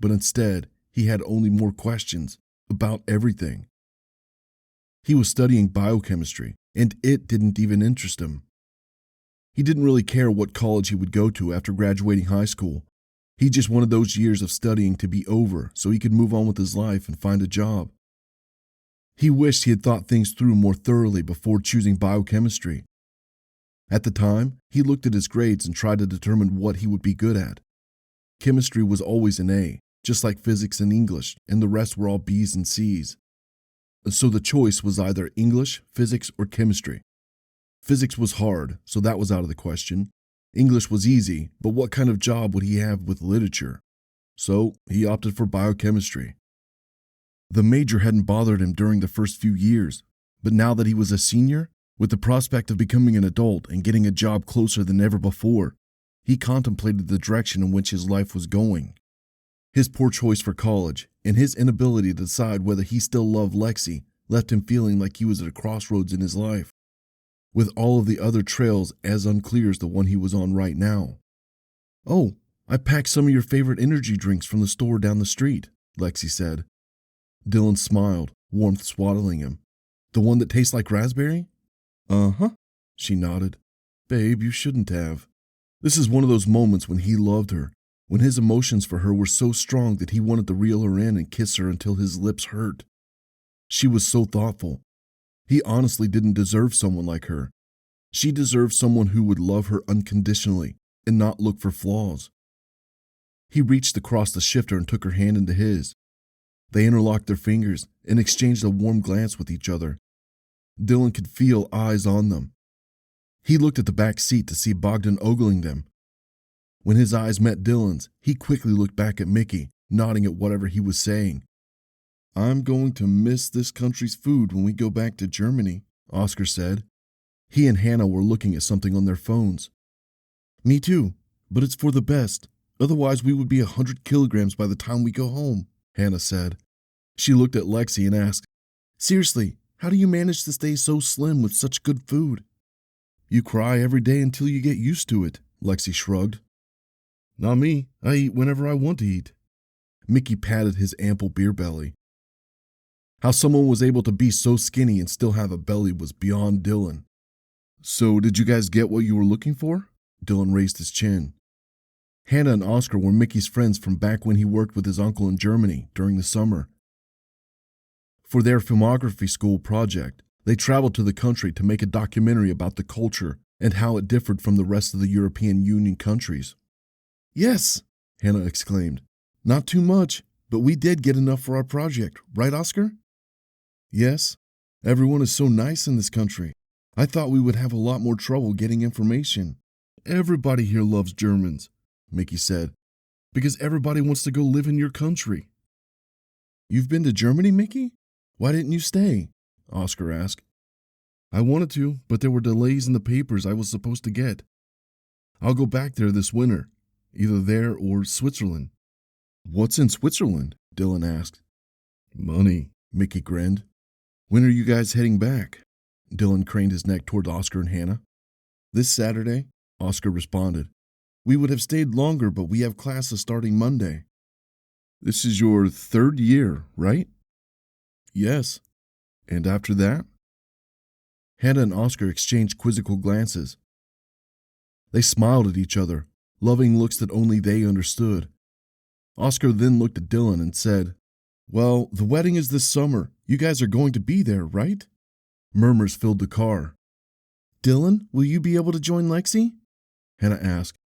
But instead, he had only more questions about everything. He was studying biochemistry, and it didn't even interest him. He didn't really care what college he would go to after graduating high school. He just wanted those years of studying to be over so he could move on with his life and find a job. He wished he had thought things through more thoroughly before choosing biochemistry. At the time, he looked at his grades and tried to determine what he would be good at. Chemistry was always an A, just like physics and English, and the rest were all B's and C's. So the choice was either English, physics, or chemistry. Physics was hard, so that was out of the question. English was easy, but what kind of job would he have with literature? So he opted for biochemistry. The major hadn't bothered him during the first few years, but now that he was a senior, with the prospect of becoming an adult and getting a job closer than ever before, he contemplated the direction in which his life was going. His poor choice for college and his inability to decide whether he still loved Lexi left him feeling like he was at a crossroads in his life, with all of the other trails as unclear as the one he was on right now. "Oh, I packed some of your favorite energy drinks from the store down the street," Lexi said. Dylan smiled, warmth swaddling him. "The one that tastes like raspberry?" "Uh-huh," she nodded. "Babe, you shouldn't have." This is one of those moments when he loved her, when his emotions for her were so strong that he wanted to reel her in and kiss her until his lips hurt. She was so thoughtful. He honestly didn't deserve someone like her. She deserved someone who would love her unconditionally and not look for flaws. He reached across the shifter and took her hand into his. They interlocked their fingers and exchanged a warm glance with each other. Dylan could feel eyes on them. He looked at the back seat to see Bogdan ogling them. When his eyes met Dylan's, he quickly looked back at Mickey, nodding at whatever he was saying. "I'm going to miss this country's food when we go back to Germany," Oscar said. He and Hannah were looking at something on their phones. "Me too, but it's for the best. Otherwise we would be 100 kilograms by the time we go home," Hannah said. She looked at Lexi and asked, "Seriously, how do you manage to stay so slim with such good food?" "You cry every day until you get used to it," Lexi shrugged. "Not me. I eat whenever I want to eat." Mickey patted his ample beer belly. How someone was able to be so skinny and still have a belly was beyond Dylan. "So did you guys get what you were looking for?" Dylan raised his chin. Hannah and Oscar were Mickey's friends from back when he worked with his uncle in Germany during the summer. For their filmography school project, they traveled to the country to make a documentary about the culture and how it differed from the rest of the European Union countries. "Yes," Hannah exclaimed. "Not too much, but we did get enough for our project, right, Oscar?" "Yes. Everyone is so nice in this country. I thought we would have a lot more trouble getting information. Everybody here loves Germans," Mickey said, "because everybody wants to go live in your country." "You've been to Germany, Mickey? Why didn't you stay?" Oscar asked. "I wanted to, but there were delays in the papers I was supposed to get. I'll go back there this winter, either there or Switzerland." "What's in Switzerland?" Dylan asked. "Money," Mickey grinned. "When are you guys heading back?" Dylan craned his neck toward Oscar and Hannah. "This Saturday," Oscar responded. "We would have stayed longer, but we have classes starting Monday." "This is your 3rd year, right?" "Yes." "And after that?" Hannah and Oscar exchanged quizzical glances. They smiled at each other, loving looks that only they understood. Oscar then looked at Dylan and said, "Well, the wedding is this summer. You guys are going to be there, right?" Murmurs filled the car. "Dylan, will you be able to join Lexi?" Hannah asked.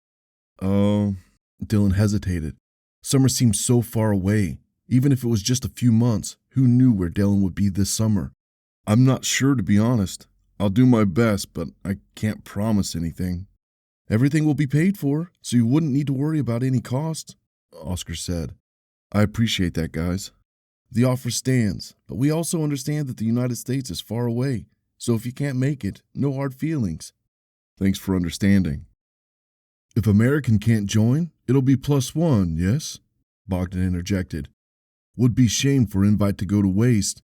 Dylan hesitated. Summer seemed so far away. Even if it was just a few months, who knew where Dylan would be this summer? "I'm not sure, to be honest. I'll do my best, but I can't promise anything." "Everything will be paid for, so you wouldn't need to worry about any costs," Oscar said. I appreciate that, guys. The offer stands, but we also understand that the United States is far away, so if you can't make it, no hard feelings. Thanks for understanding. If American can't join, it'll be +1, yes? Bogdan interjected. Would be shame for invite to go to waste.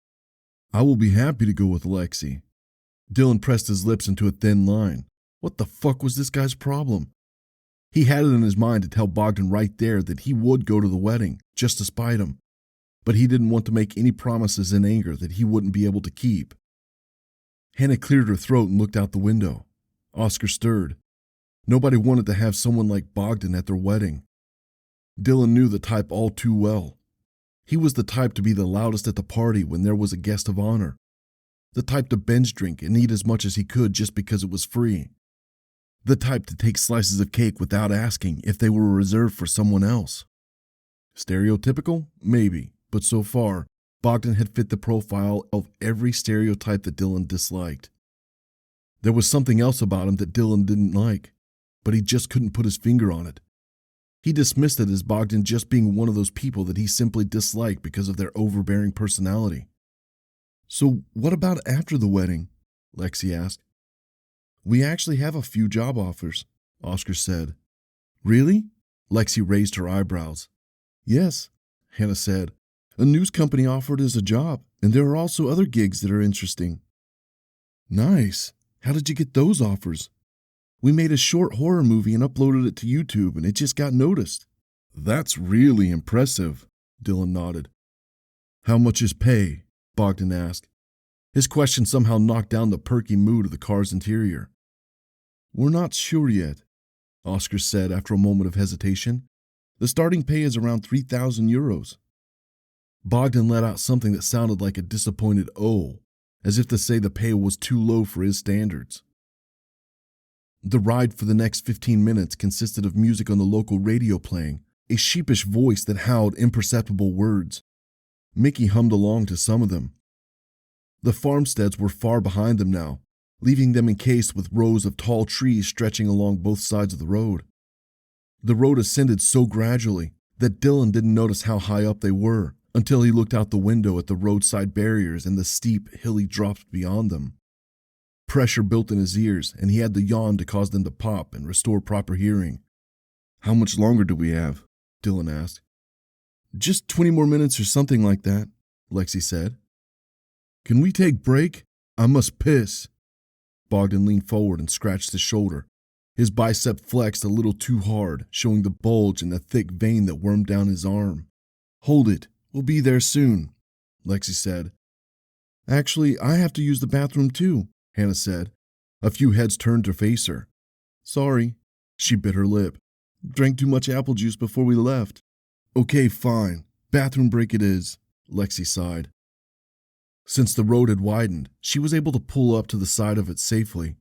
I will be happy to go with Lexi. Dylan pressed his lips into a thin line. What the fuck was this guy's problem? He had it in his mind to tell Bogdan right there that he would go to the wedding, just to spite him. But he didn't want to make any promises in anger that he wouldn't be able to keep. Hannah cleared her throat and looked out the window. Oscar stirred. Nobody wanted to have someone like Bogdan at their wedding. Dylan knew the type all too well. He was the type to be the loudest at the party when there was a guest of honor. The type to binge drink and eat as much as he could just because it was free. The type to take slices of cake without asking if they were reserved for someone else. Stereotypical? Maybe, but so far, Bogdan had fit the profile of every stereotype that Dylan disliked. There was something else about him that Dylan didn't like, but he just couldn't put his finger on it. He dismissed it as Bogdan just being one of those people that he simply disliked because of their overbearing personality. So what about after the wedding? Lexi asked. We actually have a few job offers, Oscar said. Really? Lexi raised her eyebrows. Yes, Hannah said. A news company offered us a job, and there are also other gigs that are interesting. Nice. How did you get those offers? We made a short horror movie and uploaded it to YouTube, and it just got noticed. That's really impressive, Dylan nodded. How much is pay? Bogdan asked. His question somehow knocked down the perky mood of the car's interior. We're not sure yet, Oscar said after a moment of hesitation. The starting pay is around 3,000 euros. Bogdan let out something that sounded like a disappointed "oh," as if to say the pay was too low for his standards. The ride for the next 15 minutes consisted of music on the local radio playing, a sheepish voice that howled imperceptible words. Mickey hummed along to some of them. The farmsteads were far behind them now, leaving them encased with rows of tall trees stretching along both sides of the road. The road ascended so gradually that Dylan didn't notice how high up they were until he looked out the window at the roadside barriers and the steep, hilly drops beyond them. Pressure built in his ears, and he had to yawn to cause them to pop and restore proper hearing. How much longer do we have? Dylan asked. Just 20 more minutes or something like that, Lexi said. Can we take break? I must piss. Bogdan leaned forward and scratched his shoulder. His bicep flexed a little too hard, showing the bulge in the thick vein that wormed down his arm. Hold it. We'll be there soon, Lexi said. Actually, I have to use the bathroom too, Hannah said. A few heads turned to face her. Sorry, she bit her lip. Drank too much apple juice before we left. Okay, fine. Bathroom break it is, Lexi sighed. Since the road had widened, she was able to pull up to the side of it safely.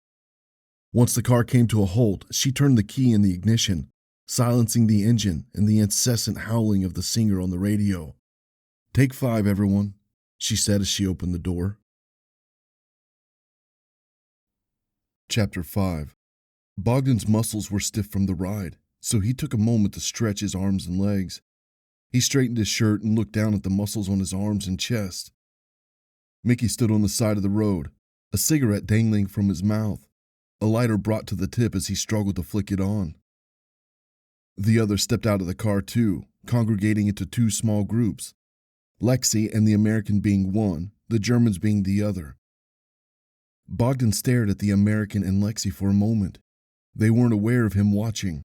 Once the car came to a halt, she turned the key in the ignition, silencing the engine and the incessant howling of the singer on the radio. Take 5, everyone, she said as she opened the door. Chapter 5. Bogdan's muscles were stiff from the ride, so he took a moment to stretch his arms and legs. He straightened his shirt and looked down at the muscles on his arms and chest. Mickey stood on the side of the road, a cigarette dangling from his mouth, a lighter brought to the tip as he struggled to flick it on. The others stepped out of the car too, congregating into 2 small groups, Lexi and the American being one, the Germans being the other. Bogdan stared at the American and Lexi for a moment. They weren't aware of him watching.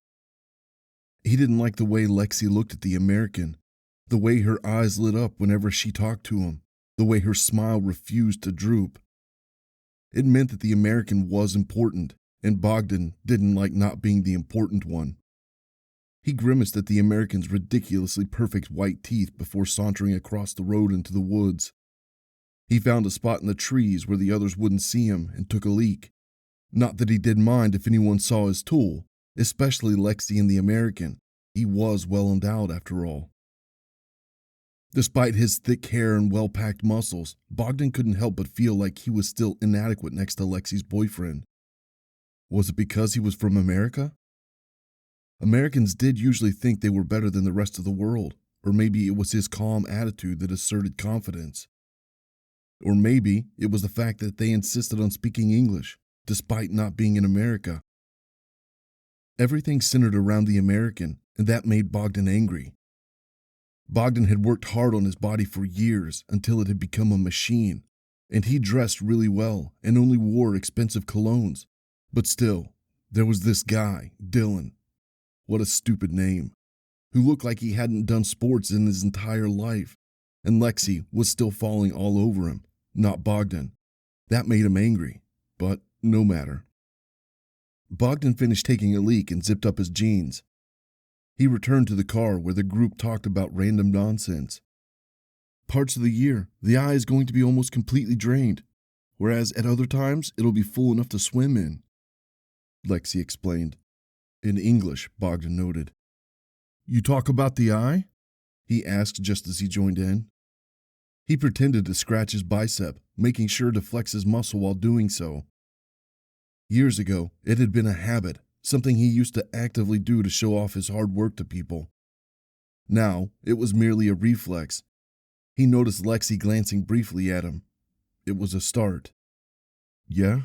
He didn't like the way Lexi looked at the American, the way her eyes lit up whenever she talked to him, the way her smile refused to droop. It meant that the American was important, and Bogdan didn't like not being the important one. He grimaced at the American's ridiculously perfect white teeth before sauntering across the road into the woods. He found a spot in the trees where the others wouldn't see him and took a leak. Not that he did mind if anyone saw his tool, especially Lexi and the American. He was well endowed after all. Despite his thick hair and well-packed muscles, Bogdan couldn't help but feel like he was still inadequate next to Lexi's boyfriend. Was it because he was from America? Americans did usually think they were better than the rest of the world, Or maybe it was his calm attitude that asserted confidence. Or maybe it was the fact that they insisted on speaking English, despite not being in America. Everything centered around the American, and that made Bogdan angry. Bogdan had worked hard on his body for years until it had become a machine, and he dressed really well and only wore expensive colognes. But still, there was this guy, Dylan. What a stupid name. Who looked like he hadn't done sports in his entire life, and Lexi was still falling all over him, not Bogdan. That made him angry, but no matter. Bogdan finished taking a leak and zipped up his jeans. He returned to the car where the group talked about random nonsense. Parts of the year, the eye is going to be almost completely drained, whereas at other times it'll be full enough to swim in, Lexi explained. In English, Bogdan noted. You talk about the eye? He asked just as he joined in. He pretended to scratch his bicep, making sure to flex his muscle while doing so. Years ago, it had been a habit, something he used to actively do to show off his hard work to people. Now, it was merely a reflex. He noticed Lexi glancing briefly at him. It was a start. Yeah,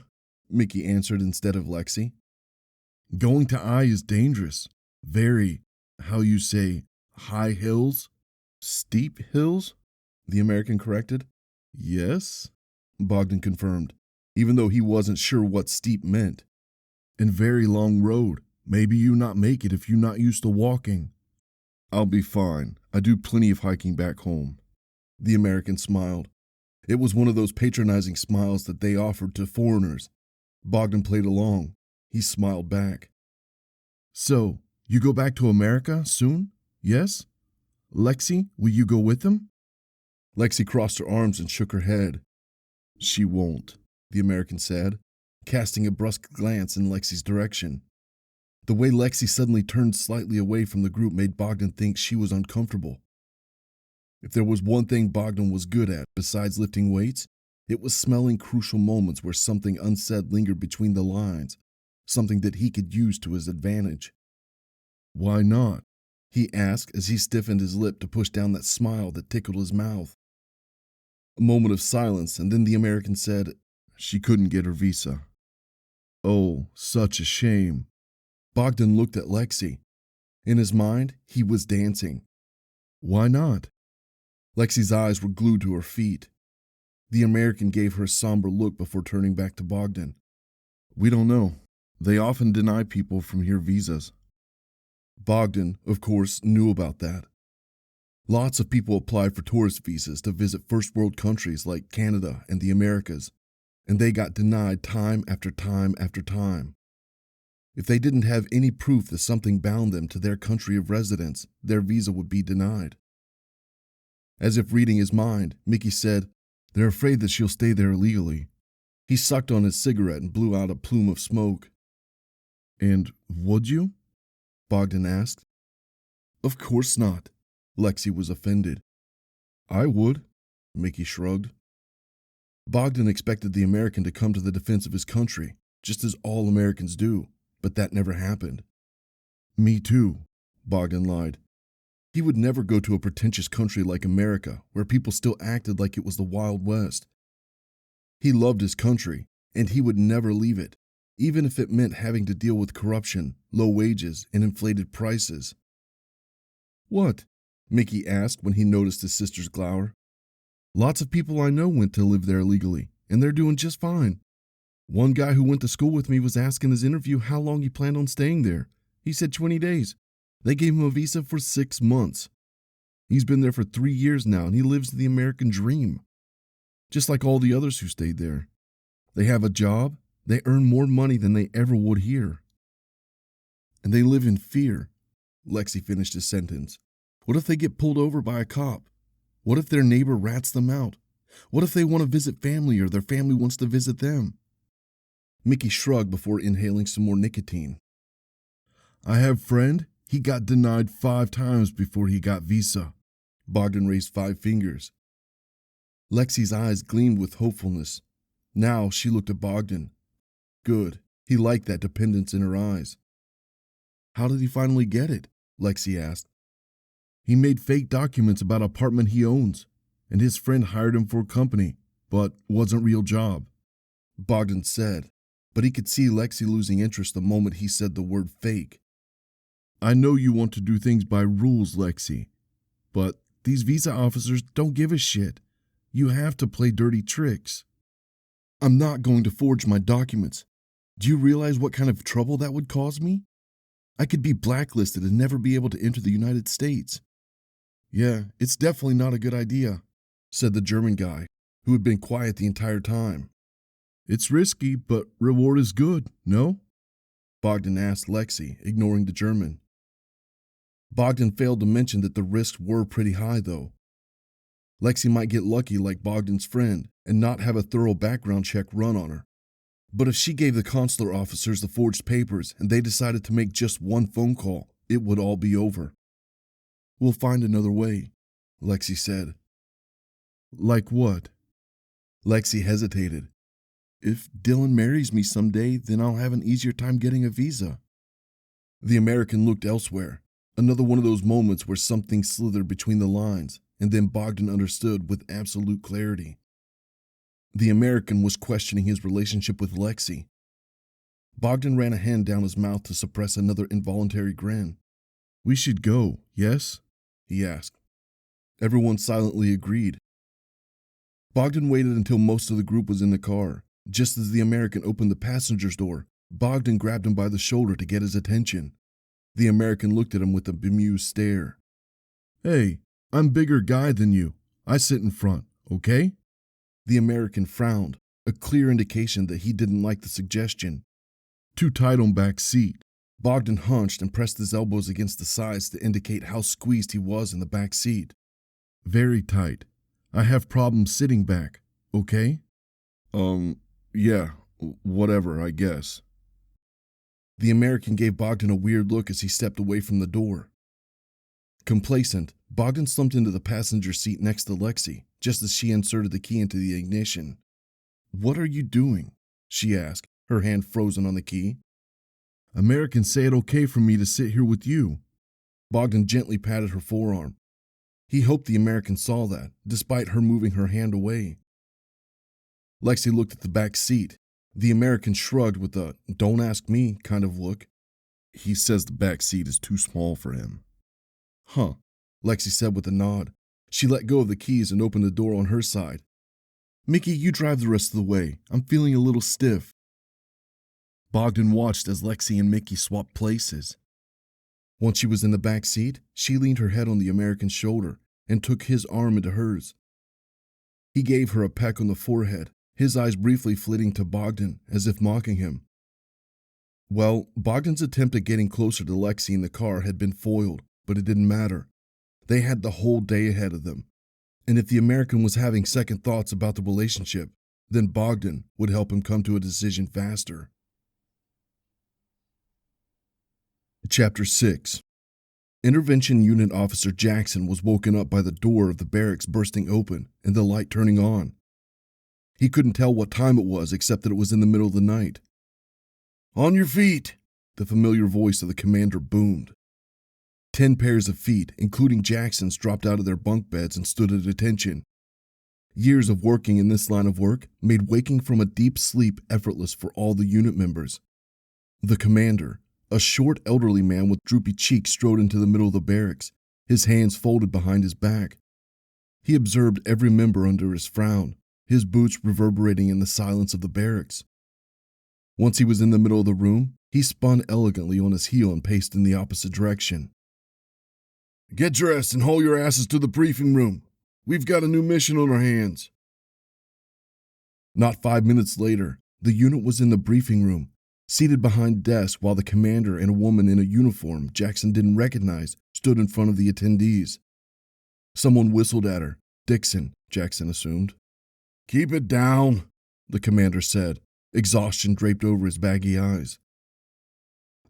Mickey answered instead of Lexi. Going to eye is dangerous. Very, how you say, high hills? Steep hills? The American corrected. Yes, Bogdan confirmed, even though he wasn't sure what steep meant. And very long road. Maybe you not make it if you not used to walking. I'll be fine. I do plenty of hiking back home. The American smiled. It was one of those patronizing smiles that they offered to foreigners. Bogdan played along. He smiled back. So, you go back to America soon? Yes? Lexi, will you go with them? Lexi crossed her arms and shook her head. She won't, the American said, casting a brusque glance in Lexi's direction. The way Lexi suddenly turned slightly away from the group made Bogdan think she was uncomfortable. If there was one thing Bogdan was good at besides lifting weights, it was smelling crucial moments where something unsaid lingered between the lines, something that he could use to his advantage. Why not? He asked as he stiffened his lip to push down that smile that tickled his mouth. A moment of silence, and then the American said, she couldn't get her visa. Oh, such a shame. Bogdan looked at Lexi. In his mind, he was dancing. Why not? Lexi's eyes were glued to her feet. The American gave her a somber look before turning back to Bogdan. We don't know. They often deny people from here visas. Bogdan, of course, knew about that. Lots of people apply for tourist visas to visit first world countries like Canada and the Americas, and they got denied time after time after time. If they didn't have any proof that something bound them to their country of residence, their visa would be denied. As if reading his mind, Mickey said, they're afraid that she'll stay there illegally. He sucked on his cigarette and blew out a plume of smoke. And would you? Bogdan asked. Of course not. Lexi was offended. I would, Mickey shrugged. Bogdan expected the American to come to the defense of his country, just as all Americans do, but that never happened. Me too, Bogdan lied. He would never go to a pretentious country like America, where people still acted like it was the Wild West. He loved his country, and he would never leave it, even if it meant having to deal with corruption, low wages, and inflated prices. What? Mickey asked when he noticed his sister's glower. Lots of people I know went to live there illegally, and they're doing just fine. One guy who went to school with me was asked in his interview how long he planned on staying there. He said 20 days. They gave him a visa for 6 months. He's been there for 3 years now, and he lives the American dream. Just like all the others who stayed there. They have a job, they earn more money than they ever would here. And they live in fear. Lexi finished his sentence. What if they get pulled over by a cop? What if their neighbor rats them out? What if they want to visit family or their family wants to visit them? Mickey shrugged before inhaling some more nicotine. I have a friend. He got denied 5 times before he got visa. Bogdan raised 5 fingers. Lexi's eyes gleamed with hopefulness. Now she looked at Bogdan. Good. He liked that dependence in her eyes. How did he finally get it? Lexi asked. He made fake documents about an apartment he owns, and his friend hired him for a company, but wasn't real job, Bogdan said, but he could see Lexi losing interest the moment he said the word fake. I know you want to do things by rules, Lexi, but these visa officers don't give a shit. You have to play dirty tricks. I'm not going to forge my documents. Do you realize what kind of trouble that would cause me? I could be blacklisted and never be able to enter the United States. Yeah, it's definitely not a good idea, said the German guy, who had been quiet the entire time. It's risky, but reward is good, no? Bogdan asked Lexi, ignoring the German. Bogdan failed to mention that the risks were pretty high, though. Lexi might get lucky like Bogdan's friend and not have a thorough background check run on her. But if she gave the consular officers the forged papers and they decided to make just one phone call, it would all be over. We'll find another way, Lexi said. Like what? Lexi hesitated. If Dylan marries me someday, then I'll have an easier time getting a visa. The American looked elsewhere, another one of those moments where something slithered between the lines, and then Bogdan understood with absolute clarity. The American was questioning his relationship with Lexi. Bogdan ran a hand down his mouth to suppress another involuntary grin. We should go, yes? He asked. Everyone silently agreed. Bogdan waited until most of the group was in the car. Just as the American opened the passenger's door, Bogdan grabbed him by the shoulder to get his attention. The American looked at him with a bemused stare. Hey, I'm bigger guy than you. I sit in front, okay? The American frowned, a clear indication that he didn't like the suggestion. Too tight on back seat. Bogdan hunched and pressed his elbows against the sides to indicate how squeezed he was in the back seat. Very tight. I have problems sitting back, okay? Yeah, whatever, I guess. The American gave Bogdan a weird look as he stepped away from the door. Complacent, Bogdan slumped into the passenger seat next to Lexi, just as she inserted the key into the ignition. What are you doing? She asked, her hand frozen on the key. Americans say it okay for me to sit here with you. Bogdan gently patted her forearm. He hoped the American saw that, despite her moving her hand away. Lexi looked at the back seat. The American shrugged with a "don't ask me" kind of look. He says the back seat is too small for him. Huh, Lexi said with a nod. She let go of the keys and opened the door on her side. Mickey, you drive the rest of the way. I'm feeling a little stiff. Bogdan watched as Lexi and Mickey swapped places. Once she was in the back seat, she leaned her head on the American's shoulder and took his arm into hers. He gave her a peck on the forehead, his eyes briefly flitting to Bogdan as if mocking him. Well, Bogdan's attempt at getting closer to Lexi in the car had been foiled, but it didn't matter. They had the whole day ahead of them. And if the American was having second thoughts about the relationship, then Bogdan would help him come to a decision faster. Chapter 6. Intervention Unit Officer Jackson was woken up by the door of the barracks bursting open and the light turning on. He couldn't tell what time it was except that it was in the middle of the night. On your feet, the familiar voice of the commander boomed. 10 pairs of feet, including Jackson's, dropped out of their bunk beds and stood at attention. Years of working in this line of work made waking from a deep sleep effortless for all the unit members. The commander, a short elderly man with droopy cheeks, strode into the middle of the barracks, his hands folded behind his back. He observed every member under his frown, his boots reverberating in the silence of the barracks. Once he was in the middle of the room, he spun elegantly on his heel and paced in the opposite direction. Get dressed and haul your asses to the briefing room. We've got a new mission on our hands. Not 5 minutes later, the unit was in the briefing room, seated behind desks while the commander and a woman in a uniform Jackson didn't recognize stood in front of the attendees. Someone whistled at her. Dixon, Jackson assumed. Keep it down, the commander said, exhaustion draped over his baggy eyes.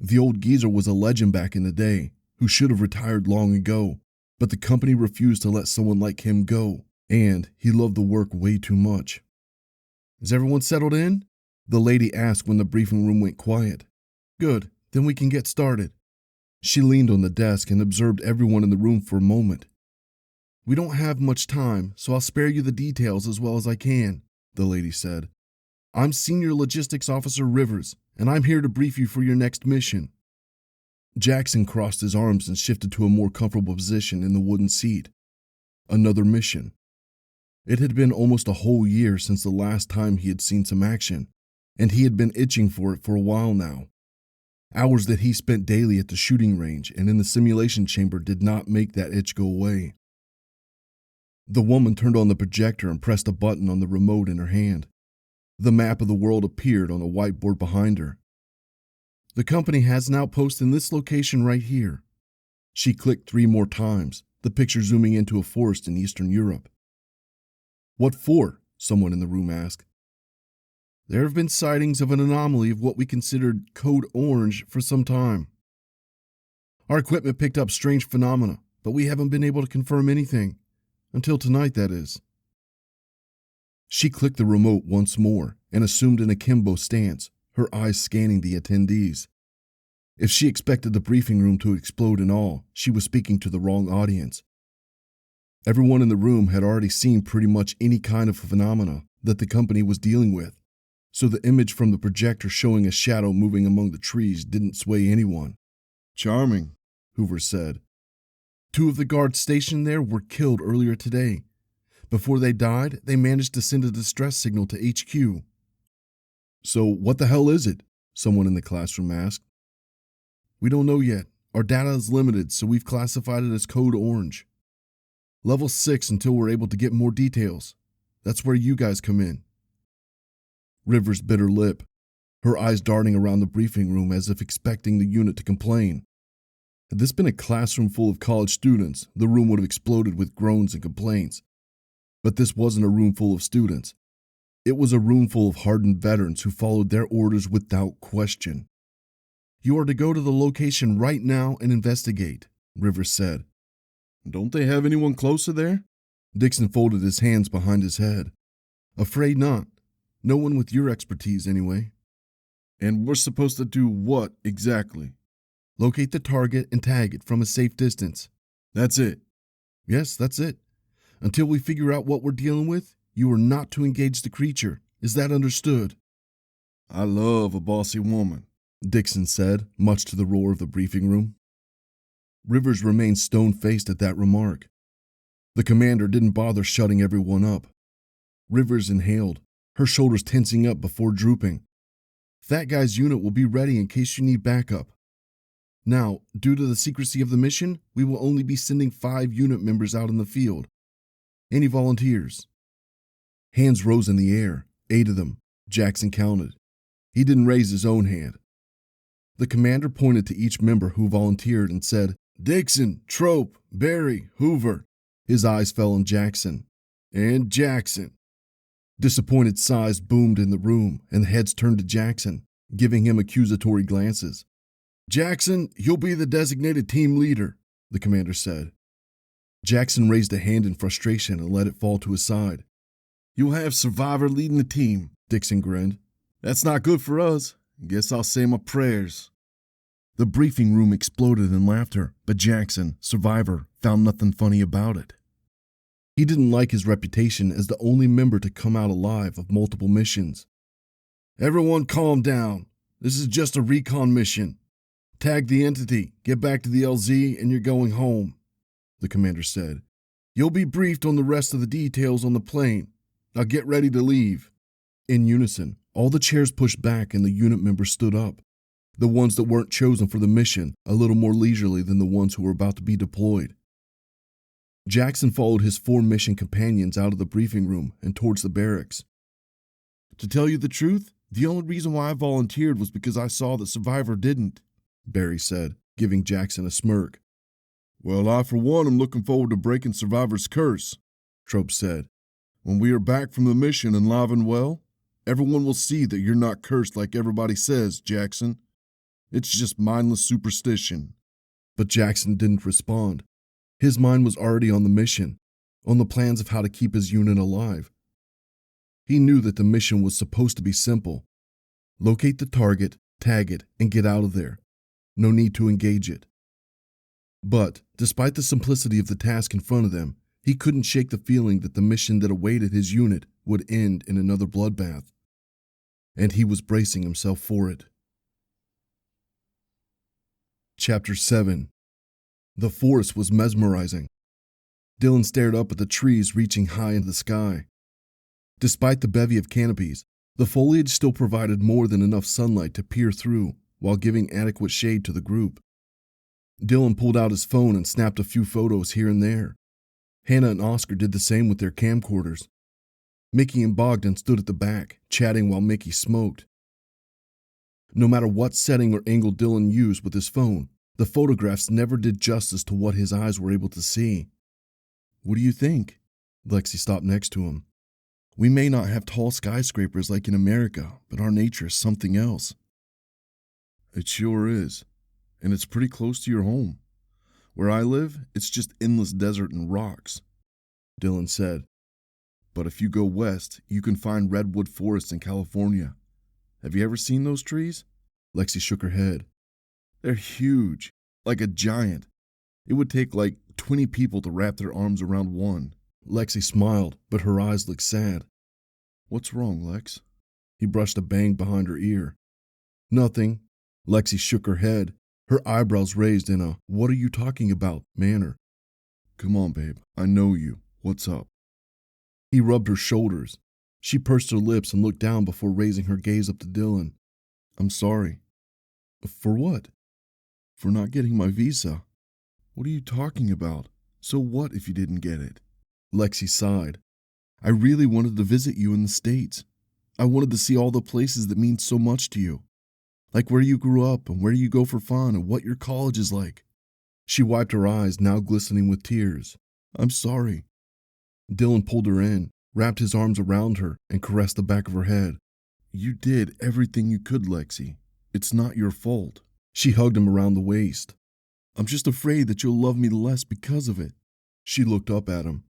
The old geezer was a legend back in the day, who should have retired long ago, but the company refused to let someone like him go, and he loved the work way too much. Is everyone settled in? The lady asked when the briefing room went quiet. Good, then we can get started. She leaned on the desk and observed everyone in the room for a moment. "We don't have much time, so I'll spare you the details as well as I can," the lady said. "I'm Senior Logistics Officer Rivers, and I'm here to brief you for your next mission." Jackson crossed his arms and shifted to a more comfortable position in the wooden seat. Another mission. It had been almost a whole year since the last time he had seen some action, and he had been itching for it for a while now. Hours that he spent daily at the shooting range and in the simulation chamber did not make that itch go away. The woman turned on the projector and pressed a button on the remote in her hand. The map of the world appeared on a whiteboard behind her. "The company has an outpost in this location right here." She clicked 3 more times, the picture zooming into a forest in Eastern Europe. "What for?" someone in the room asked. "There have been sightings of an anomaly of what we considered Code Orange for some time. Our equipment picked up strange phenomena, but we haven't been able to confirm anything. Until tonight, that is." She clicked the remote once more and assumed an akimbo stance, her eyes scanning the attendees. If she expected the briefing room to explode in awe, she was speaking to the wrong audience. Everyone in the room had already seen pretty much any kind of phenomena that the company was dealing with, so the image from the projector showing a shadow moving among the trees didn't sway anyone. "Charming," Hoover said. "2 of the guards stationed there were killed earlier today. Before they died, they managed to send a distress signal to HQ." "So what the hell is it?" someone in the classroom asked. "We don't know yet. Our data is limited, so we've classified it as Code Orange. Level 6 until we're able to get more details. That's where you guys come in." Rivers bit her lip, her eyes darting around the briefing room as if expecting the unit to complain. Had this been a classroom full of college students, the room would have exploded with groans and complaints. But this wasn't a room full of students. It was a room full of hardened veterans who followed their orders without question. "You are to go to the location right now and investigate," Rivers said. "Don't they have anyone closer there?" Dixon folded his hands behind his head. "Afraid not. No one with your expertise, anyway." "And we're supposed to do what exactly?" "Locate the target and tag it from a safe distance." "That's it?" "Yes, that's it. Until we figure out what we're dealing with, you are not to engage the creature. Is that understood?" "I love a bossy woman," Dixon said, much to the roar of the briefing room. Rivers remained stone-faced at that remark. The commander didn't bother shutting everyone up. Rivers inhaled, her shoulders tensing up before drooping. "That guy's unit will be ready in case you need backup. Now, due to the secrecy of the mission, we will only be sending 5 unit members out in the field. Any volunteers?" Hands rose in the air, 8 of them. Jackson counted. He didn't raise his own hand. The commander pointed to each member who volunteered and said, "Dixon, Trope, Barry, Hoover." His eyes fell on Jackson. "And Jackson." Disappointed sighs boomed in the room, and heads turned to Jackson, giving him accusatory glances. "Jackson, you'll be the designated team leader," the commander said. Jackson raised a hand in frustration and let it fall to his side. "You'll have Survivor leading the team," Dixon grinned. "That's not good for us. Guess I'll say my prayers." The briefing room exploded in laughter, but Jackson, Survivor, found nothing funny about it. He didn't like his reputation as the only member to come out alive of multiple missions. "Everyone calm down. This is just a recon mission. Tag the entity, get back to the LZ, and you're going home," the commander said. "You'll be briefed on the rest of the details on the plane. Now get ready to leave." In unison, all the chairs pushed back and the unit members stood up. The ones that weren't chosen for the mission, a little more leisurely than the ones who were about to be deployed. Jackson followed his 4 mission companions out of the briefing room and towards the barracks. "To tell you the truth, the only reason why I volunteered was because I saw that Survivor didn't," Barry said, giving Jackson a smirk. "Well, I for one am looking forward to breaking Survivor's curse," Trope said. "When we are back from the mission and live and well, everyone will see that you're not cursed like everybody says, Jackson. It's just mindless superstition." But Jackson didn't respond. His mind was already on the mission, on the plans of how to keep his unit alive. He knew that the mission was supposed to be simple. Locate the target, tag it, and get out of there. No need to engage it. But, despite the simplicity of the task in front of them, he couldn't shake the feeling that the mission that awaited his unit would end in another bloodbath. And he was bracing himself for it. Chapter 7. The forest was mesmerizing. Dylan stared up at the trees reaching high into the sky. Despite the bevy of canopies, the foliage still provided more than enough sunlight to peer through while giving adequate shade to the group. Dylan pulled out his phone and snapped a few photos here and there. Hannah and Oscar did the same with their camcorders. Mickey and Bogdan stood at the back, chatting while Mickey smoked. No matter what setting or angle Dylan used with his phone, the photographs never did justice to what his eyes were able to see. "What do you think?" Lexi stopped next to him. "We may not have tall skyscrapers like in America, but our nature is something else." "It sure is, and it's pretty close to your home. Where I live, it's just endless desert and rocks," Dylan said. "But if you go west, you can find redwood forests in California. Have you ever seen those trees?" Lexi shook her head. "They're huge, like a giant. It would take like 20 people to wrap their arms around one." Lexi smiled, but her eyes looked sad. "What's wrong, Lex?" He brushed a bang behind her ear. "Nothing." Lexi shook her head, her eyebrows raised in a "what are you talking about" manner. "Come on, babe. I know you. What's up?" He rubbed her shoulders. She pursed her lips and looked down before raising her gaze up to Dylan. "I'm sorry." "For what?" "For not getting my visa." "What are you talking about? So what if you didn't get it?" Lexi sighed. "I really wanted to visit you in the States. I wanted to see all the places that mean so much to you. Like where you grew up and where you go for fun and what your college is like." She wiped her eyes, now glistening with tears. "I'm sorry." Dylan pulled her in, wrapped his arms around her, and caressed the back of her head. "You did everything you could, Lexi. It's not your fault." She hugged him around the waist. "I'm just afraid that you'll love me less because of it." She looked up at him.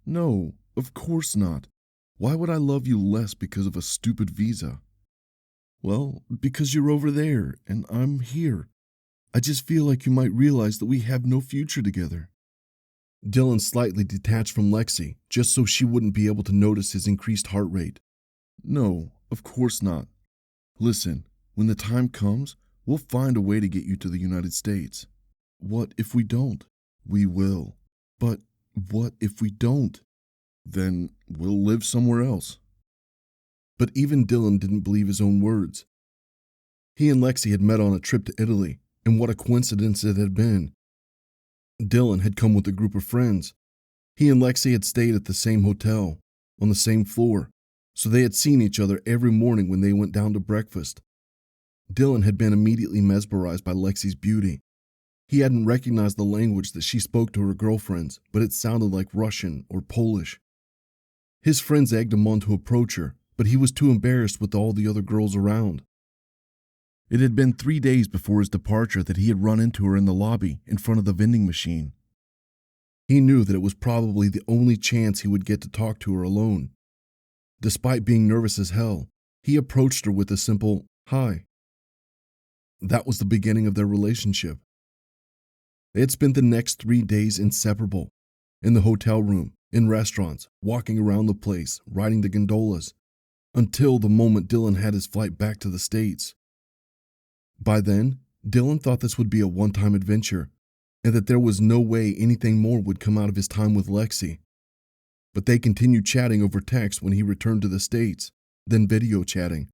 "No, of course not. Why would I love you less because of a stupid visa?" "Well, because you're over there and I'm here. I just feel like you might realize that we have no future together." Dylan slightly detached from Lexi, just so she wouldn't be able to notice his increased heart rate. "No, of course not. Listen, when the time comes, we'll find a way to get you to the United States." "What if we don't?" "We will." "But what if we don't?" "Then we'll live somewhere else." But even Dylan didn't believe his own words. He and Lexi had met on a trip to Italy, and what a coincidence it had been. Dylan had come with a group of friends. He and Lexi had stayed at the same hotel, on the same floor, so they had seen each other every morning when they went down to breakfast. Dylan had been immediately mesmerized by Lexi's beauty. He hadn't recognized the language that she spoke to her girlfriends, but it sounded like Russian or Polish. His friends egged him on to approach her, but he was too embarrassed with all the other girls around. It had been 3 days before his departure that he had run into her in the lobby in front of the vending machine. He knew that it was probably the only chance he would get to talk to her alone. Despite being nervous as hell, he approached her with a simple "hi." That was the beginning of their relationship. They had spent the next 3 days inseparable, in the hotel room, in restaurants, walking around the place, riding the gondolas, until the moment Dylan had his flight back to the States. By then, Dylan thought this would be a one-time adventure, and that there was no way anything more would come out of his time with Lexi. But they continued chatting over text when he returned to the States, then video chatting,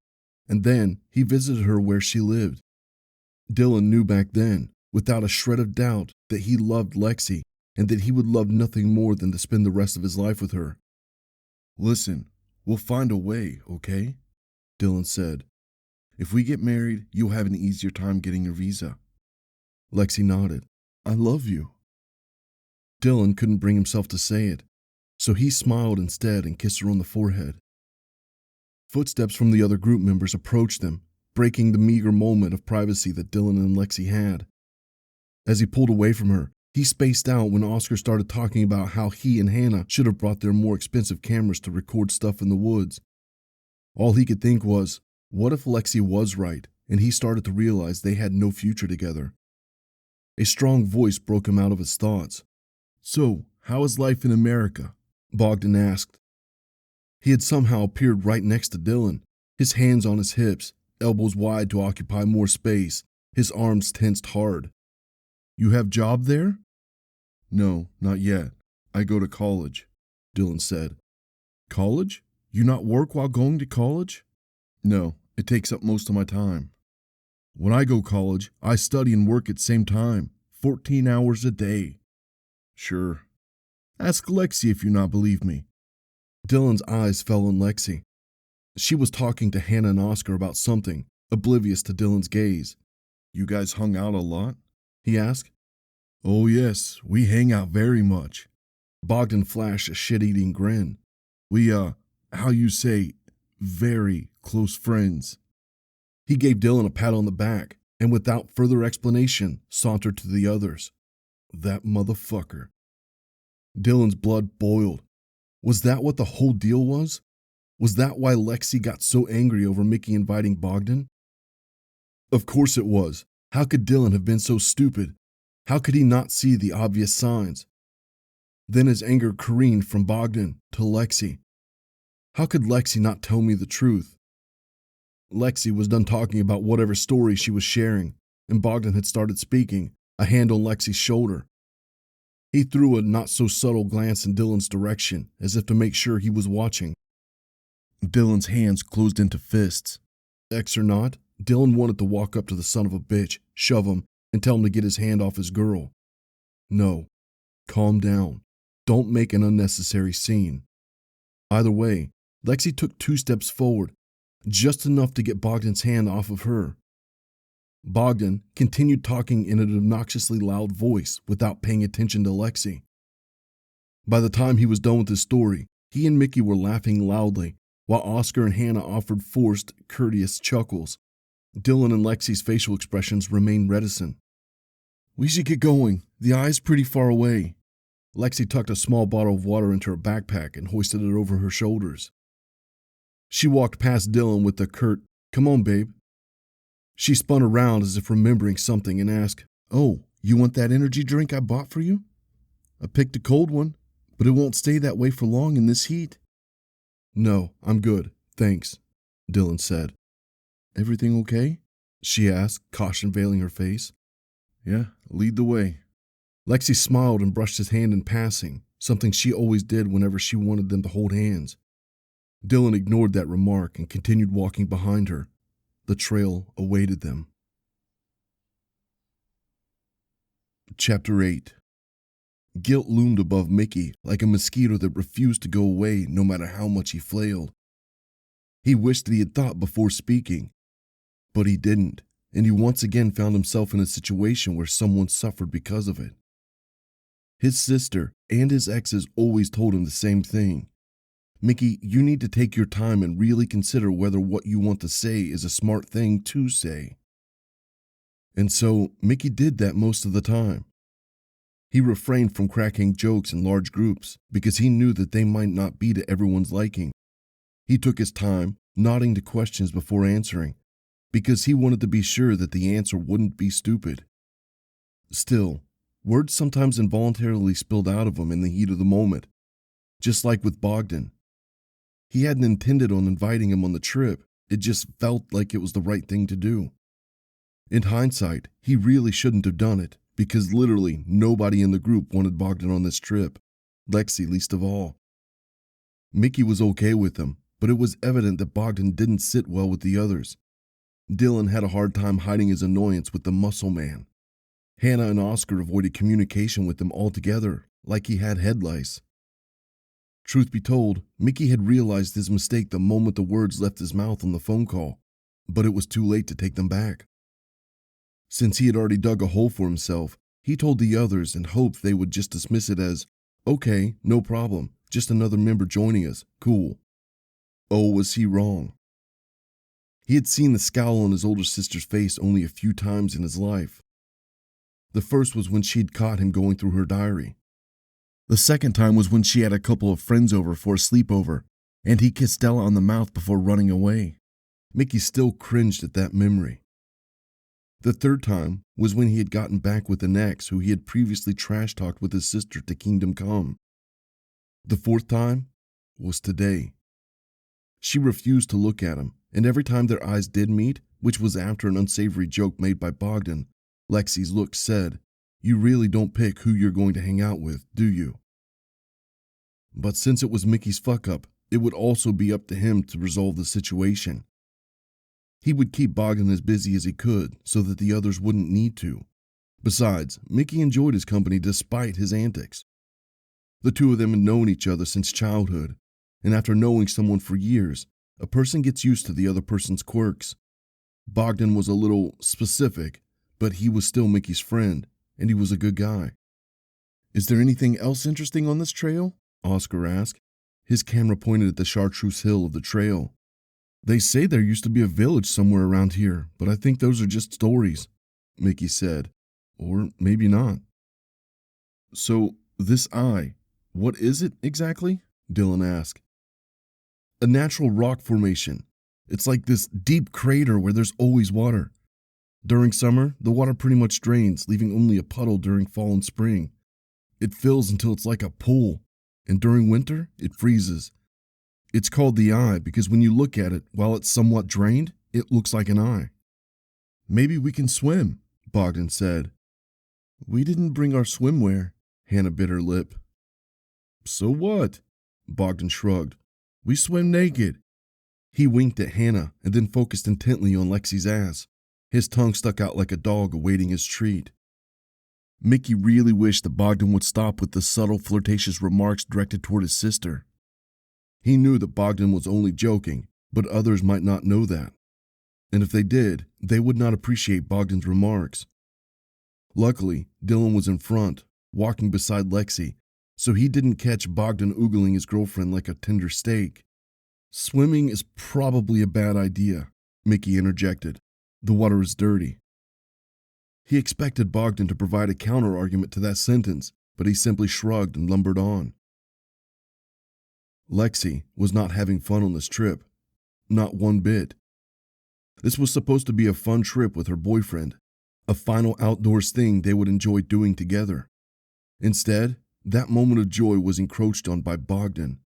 and then he visited her where she lived. Dylan knew back then, without a shred of doubt, that he loved Lexi and that he would love nothing more than to spend the rest of his life with her. "Listen, we'll find a way, okay?" Dylan said. "If we get married, you'll have an easier time getting your visa." Lexi nodded. "I love you." Dylan couldn't bring himself to say it, so he smiled instead and kissed her on the forehead. Footsteps from the other group members approached them, breaking the meager moment of privacy that Dylan and Lexi had. As he pulled away from her, he spaced out when Oscar started talking about how he and Hannah should have brought their more expensive cameras to record stuff in the woods. All he could think was, what if Lexi was right, and he started to realize they had no future together? A strong voice broke him out of his thoughts. So, how is life in America? Bogdan asked. He had somehow appeared right next to Dylan, his hands on his hips, elbows wide to occupy more space, his arms tensed hard. You have job there? No, not yet. I go to college, Dylan said. College? You not work while going to college? No, it takes up most of my time. When I go college, I study and work at same time, 14 hours a day. Sure. Ask Lexi if you not believe me. Dylan's eyes fell on Lexi. She was talking to Hannah and Oscar about something, oblivious to Dylan's gaze. You guys hung out a lot? He asked. Oh yes, we hang out very much. Bogdan flashed a shit-eating grin. We, how you say, very close friends. He gave Dylan a pat on the back, and without further explanation, sauntered to the others. That motherfucker. Dylan's blood boiled. Was that what the whole deal was? Was that why Lexi got so angry over Mickey inviting Bogdan? Of course it was. How could Dylan have been so stupid? How could he not see the obvious signs? Then his anger careened from Bogdan to Lexi. How could Lexi not tell me the truth? Lexi was done talking about whatever story she was sharing, and Bogdan had started speaking, a hand on Lexi's shoulder. He threw a not-so-subtle glance in Dylan's direction, as if to make sure he was watching. Dylan's hands closed into fists. Ex or not, Dylan wanted to walk up to the son of a bitch, shove him, and tell him to get his hand off his girl. No. Calm down. Don't make an unnecessary scene. Either way, Lexi took 2 steps forward, just enough to get Bogdan's hand off of her. Bogdan continued talking in an obnoxiously loud voice without paying attention to Lexi. By the time he was done with his story, he and Mickey were laughing loudly, while Oscar and Hannah offered forced, courteous chuckles. Dylan and Lexi's facial expressions remained reticent. We should get going. The eye's pretty far away. Lexi tucked a small bottle of water into her backpack and hoisted it over her shoulders. She walked past Dylan with a curt, "Come on, babe." She spun around as if remembering something and asked, "Oh, you want that energy drink I bought for you? I picked a cold one, but it won't stay that way for long in this heat." "No, I'm good, thanks," Dylan said. "Everything okay?" she asked, caution veiling her face. "Yeah, lead the way." Lexi smiled and brushed his hand in passing, something she always did whenever she wanted them to hold hands. Dylan ignored that remark and continued walking behind her. The trail awaited them. Chapter 8. Guilt loomed above Mickey like a mosquito that refused to go away no matter how much he flailed. He wished that he had thought before speaking, but he didn't, and he once again found himself in a situation where someone suffered because of it. His sister and his exes always told him the same thing. Mickey, you need to take your time and really consider whether what you want to say is a smart thing to say. And so, Mickey did that most of the time. He refrained from cracking jokes in large groups because he knew that they might not be to everyone's liking. He took his time, nodding to questions before answering, because he wanted to be sure that the answer wouldn't be stupid. Still, words sometimes involuntarily spilled out of him in the heat of the moment, just like with Bogdan. He hadn't intended on inviting him on the trip, it just felt like it was the right thing to do. In hindsight, he really shouldn't have done it, because literally nobody in the group wanted Bogdan on this trip, Lexi least of all. Mickey was okay with him, but it was evident that Bogdan didn't sit well with the others. Dylan had a hard time hiding his annoyance with the muscle man. Hannah and Oscar avoided communication with him altogether, like he had head lice. Truth be told, Mickey had realized his mistake the moment the words left his mouth on the phone call, but it was too late to take them back. Since he had already dug a hole for himself, he told the others and hoped they would just dismiss it as, "Okay, no problem, just another member joining us, cool." Oh, was he wrong? He had seen the scowl on his older sister's face only a few times in his life. The first was when she'd caught him going through her diary. The second time was when she had a couple of friends over for a sleepover, and he kissed Stella on the mouth before running away. Mickey still cringed at that memory. The third time was when he had gotten back with an ex who he had previously trash-talked with his sister to Kingdom Come. The fourth time was today. She refused to look at him, and every time their eyes did meet, which was after an unsavory joke made by Bogdan, Lexi's look said, "You really don't pick who you're going to hang out with, do you?" But since it was Mickey's fuck-up, it would also be up to him to resolve the situation. He would keep Bogdan as busy as he could so that the others wouldn't need to. Besides, Mickey enjoyed his company despite his antics. The two of them had known each other since childhood, and after knowing someone for years, a person gets used to the other person's quirks. Bogdan was a little specific, but he was still Mickey's friend, and he was a good guy. "Is there anything else interesting on this trail?" Oscar asked. His camera pointed at the Chartreuse Hill of the trail. "They say there used to be a village somewhere around here, but I think those are just stories," Mickey said. "Or maybe not." "So, this eye, what is it exactly?" Dylan asked. "A natural rock formation. It's like this deep crater where there's always water. During summer, the water pretty much drains, leaving only a puddle during fall and spring. It fills until it's like a pool, and during winter, it freezes. It's called the eye because when you look at it, while it's somewhat drained, it looks like an eye." "Maybe we can swim," Bogdan said. "We didn't bring our swimwear," Hannah bit her lip. "So what?" Bogdan shrugged. "We swim naked." He winked at Hannah and then focused intently on Lexi's ass. His tongue stuck out like a dog awaiting his treat. Mickey really wished that Bogdan would stop with the subtle, flirtatious remarks directed toward his sister. He knew that Bogdan was only joking, but others might not know that. And if they did, they would not appreciate Bogdan's remarks. Luckily, Dylan was in front, walking beside Lexi, so he didn't catch Bogdan oogling his girlfriend like a tender steak. "Swimming is probably a bad idea," Mickey interjected. "The water is dirty." He expected Bogdan to provide a counter-argument to that sentence, but he simply shrugged and lumbered on. Lexi was not having fun on this trip. Not one bit. This was supposed to be a fun trip with her boyfriend, a final outdoors thing they would enjoy doing together. Instead, that moment of joy was encroached on by Bogdan.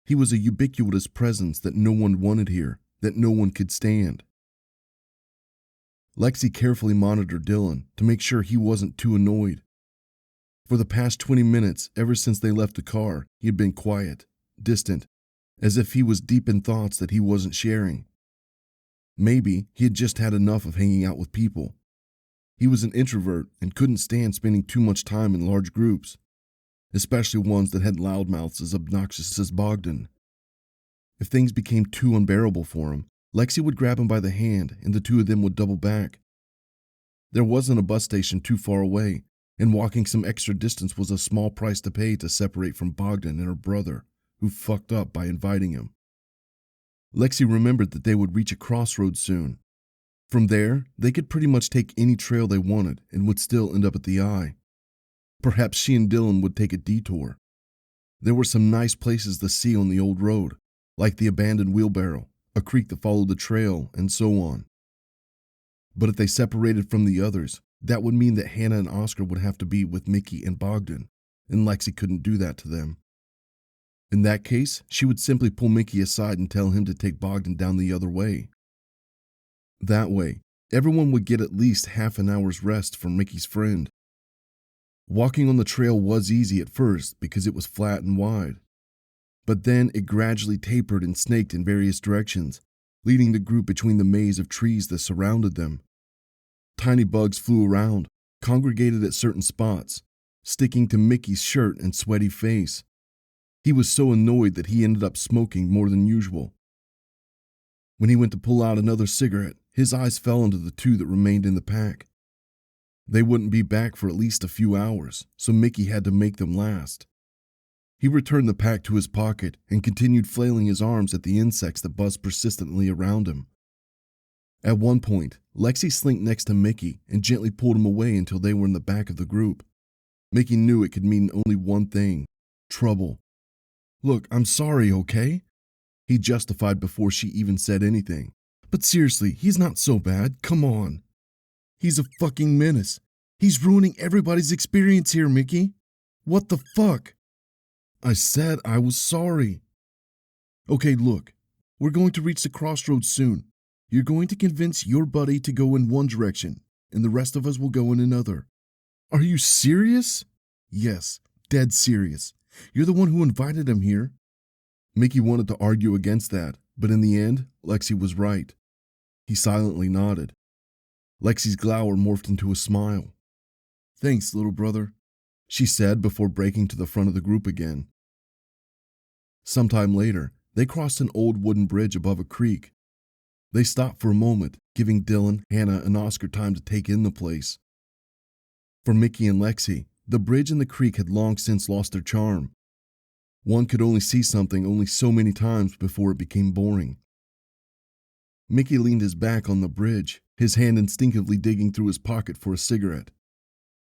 He was a ubiquitous presence that no one wanted here, that no one could stand. Lexi carefully monitored Dylan to make sure he wasn't too annoyed. For the past 20 minutes, ever since they left the car, he had been quiet, distant, as if he was deep in thoughts that he wasn't sharing. Maybe he had just had enough of hanging out with people. He was an introvert and couldn't stand spending too much time in large groups, especially ones that had loudmouths as obnoxious as Bogdan. If things became too unbearable for him, Lexi would grab him by the hand and the two of them would double back. There wasn't a bus station too far away, and walking some extra distance was a small price to pay to separate from Bogdan and her brother, who fucked up by inviting him. Lexi remembered that they would reach a crossroads soon. From there, they could pretty much take any trail they wanted and would still end up at the eye. Perhaps she and Dylan would take a detour. There were some nice places to see on the old road, like the abandoned wheelbarrow, a creek that followed the trail, and so on. But if they separated from the others, that would mean that Hannah and Oscar would have to be with Mickey and Bogdan, and Lexi couldn't do that to them. In that case, she would simply pull Mickey aside and tell him to take Bogdan down the other way. That way, everyone would get at least half an hour's rest from Mickey's friend. Walking on the trail was easy at first because it was flat and wide. But then it gradually tapered and snaked in various directions, leading the group between the maze of trees that surrounded them. Tiny bugs flew around, congregated at certain spots, sticking to Mickey's shirt and sweaty face. He was so annoyed that he ended up smoking more than usual. When he went to pull out another cigarette, his eyes fell onto the two that remained in the pack. They wouldn't be back for at least a few hours, so Mickey had to make them last. He returned the pack to his pocket and continued flailing his arms at the insects that buzzed persistently around him. At one point, Lexi slinked next to Mickey and gently pulled him away until they were in the back of the group. Mickey knew it could mean only one thing: trouble. "Look, I'm sorry, okay?" He justified before she even said anything. "But seriously, he's not so bad, come on." He's a fucking menace. He's ruining everybody's experience here, Mickey. What the fuck? I said I was sorry. Okay, look. We're going to reach the crossroads soon. You're going to convince your buddy to go in one direction, and the rest of us will go in another. Are you serious? Yes, dead serious. You're the one who invited him here. Mickey wanted to argue against that, but in the end, Lexi was right. He silently nodded. Lexi's glower morphed into a smile. Thanks, little brother, she said before breaking to the front of the group again. Sometime later, they crossed an old wooden bridge above a creek. They stopped for a moment, giving Dylan, Hannah, and Oscar time to take in the place. For Mickey and Lexi, the bridge and the creek had long since lost their charm. One could only see something only so many times before it became boring. Mickey leaned his back on the bridge, his hand instinctively digging through his pocket for a cigarette.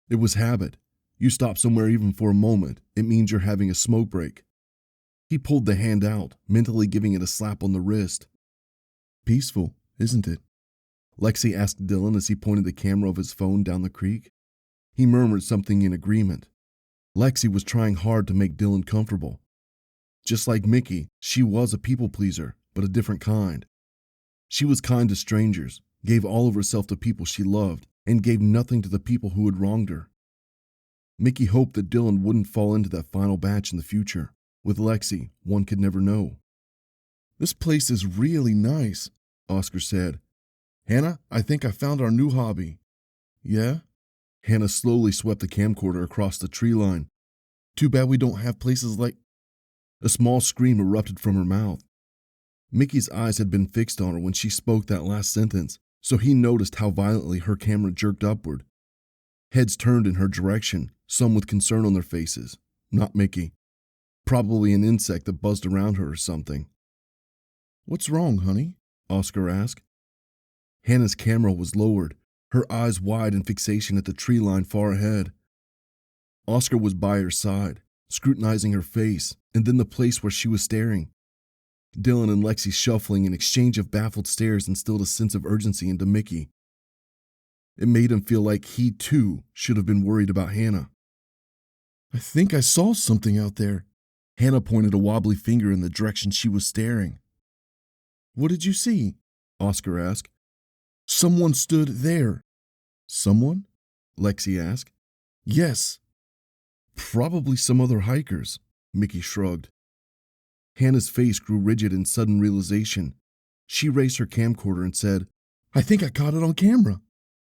It was habit. You stop somewhere even for a moment, it means you're having a smoke break. He pulled the hand out, mentally giving it a slap on the wrist. Peaceful, isn't it? Lexi asked Dylan as he pointed the camera of his phone down the creek. He murmured something in agreement. Lexi was trying hard to make Dylan comfortable. Just like Mickey, she was a people pleaser, but a different kind. She was kind to strangers, gave all of herself to people she loved, and gave nothing to the people who had wronged her. Mickey hoped that Dylan wouldn't fall into that final batch in the future. With Lexi, one could never know. This place is really nice, Oscar said. Hannah, I think I found our new hobby. Yeah? Hannah slowly swept the camcorder across the tree line. Too bad we don't have places like... A small scream erupted from her mouth. Mickey's eyes had been fixed on her when she spoke that last sentence, so he noticed how violently her camera jerked upward. Heads turned in her direction, some with concern on their faces. Not Mickey. Probably an insect that buzzed around her or something. What's wrong, honey? Oscar asked. Hannah's camera was lowered, her eyes wide in fixation at the tree line far ahead. Oscar was by her side, scrutinizing her face, and then the place where she was staring. Dylan and Lexi's shuffling and exchange of baffled stares instilled a sense of urgency into Mickey. It made him feel like he, too, should have been worried about Hannah. I think I saw something out there. Hannah pointed a wobbly finger in the direction she was staring. What did you see? Oscar asked. Someone stood there. Someone? Lexi asked. Yes. Probably some other hikers, Mickey shrugged. Hannah's face grew rigid in sudden realization. She raised her camcorder and said, I think I caught it on camera.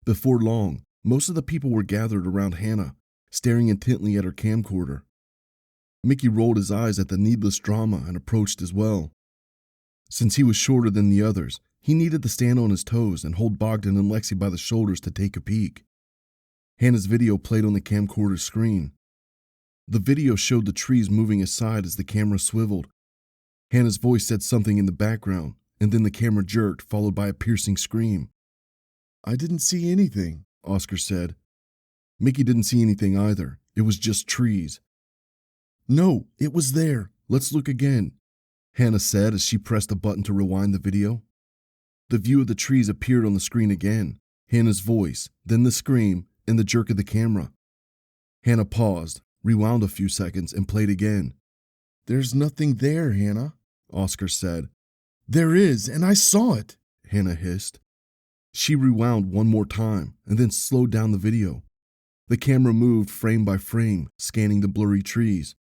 Before long, most of the people were gathered around Hannah, staring intently at her camcorder. Mickey rolled his eyes at the needless drama and approached as well. Since he was shorter than the others, he needed to stand on his toes and hold Bogdan and Lexi by the shoulders to take a peek. Hannah's video played on the camcorder screen. The video showed the trees moving aside as the camera swiveled. Hannah's voice said something in the background, and then the camera jerked, followed by a piercing scream. I didn't see anything, Oscar said. Mickey didn't see anything either. It was just trees. No, it was there. Let's look again, Hannah said as she pressed a button to rewind the video. The view of the trees appeared on the screen again, Hannah's voice, then the scream, and the jerk of the camera. Hannah paused, rewound a few seconds, and played again. There's nothing there, Hannah, Oscar said. There is, and I saw it, Hannah hissed. She rewound one more time and then slowed down the video. The camera moved frame by frame, scanning the blurry trees.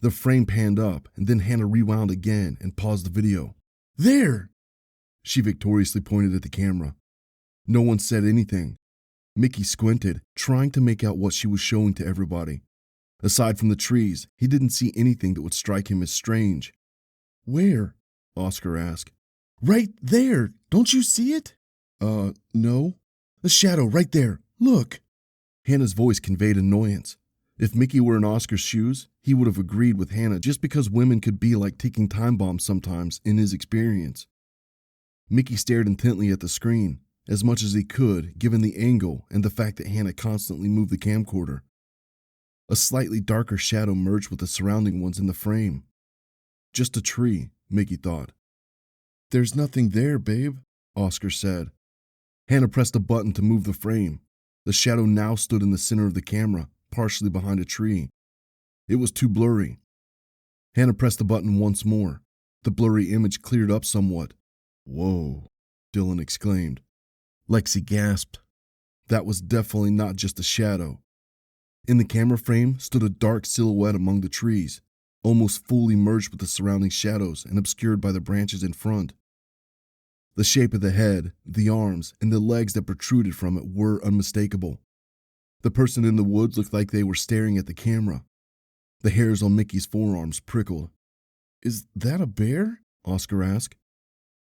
The frame panned up, and then Hannah rewound again and paused the video. There! She victoriously pointed at the camera. No one said anything. Mickey squinted, trying to make out what she was showing to everybody. Aside from the trees, he didn't see anything that would strike him as strange. Where? Oscar asked. Right there! Don't you see it? No. The shadow right there. Look! Hannah's voice conveyed annoyance. If Mickey were in Oscar's shoes, he would have agreed with Hannah just because women could be like ticking time bombs sometimes in his experience. Mickey stared intently at the screen, as much as he could given the angle and the fact that Hannah constantly moved the camcorder. A slightly darker shadow merged with the surrounding ones in the frame. Just a tree, Mickey thought. There's nothing there, babe, Oscar said. Hannah pressed a button to move the frame. The shadow now stood in the center of the camera, partially behind a tree. It was too blurry. Hannah pressed the button once more. The blurry image cleared up somewhat. "Whoa," Dylan exclaimed. Lexi gasped. That was definitely not just a shadow. In the camera frame stood a dark silhouette among the trees, almost fully merged with the surrounding shadows and obscured by the branches in front. The shape of the head, the arms, and the legs that protruded from it were unmistakable. The person in the woods looked like they were staring at the camera. The hairs on Mickey's forearms prickled. "Is that a bear?" Oscar asked.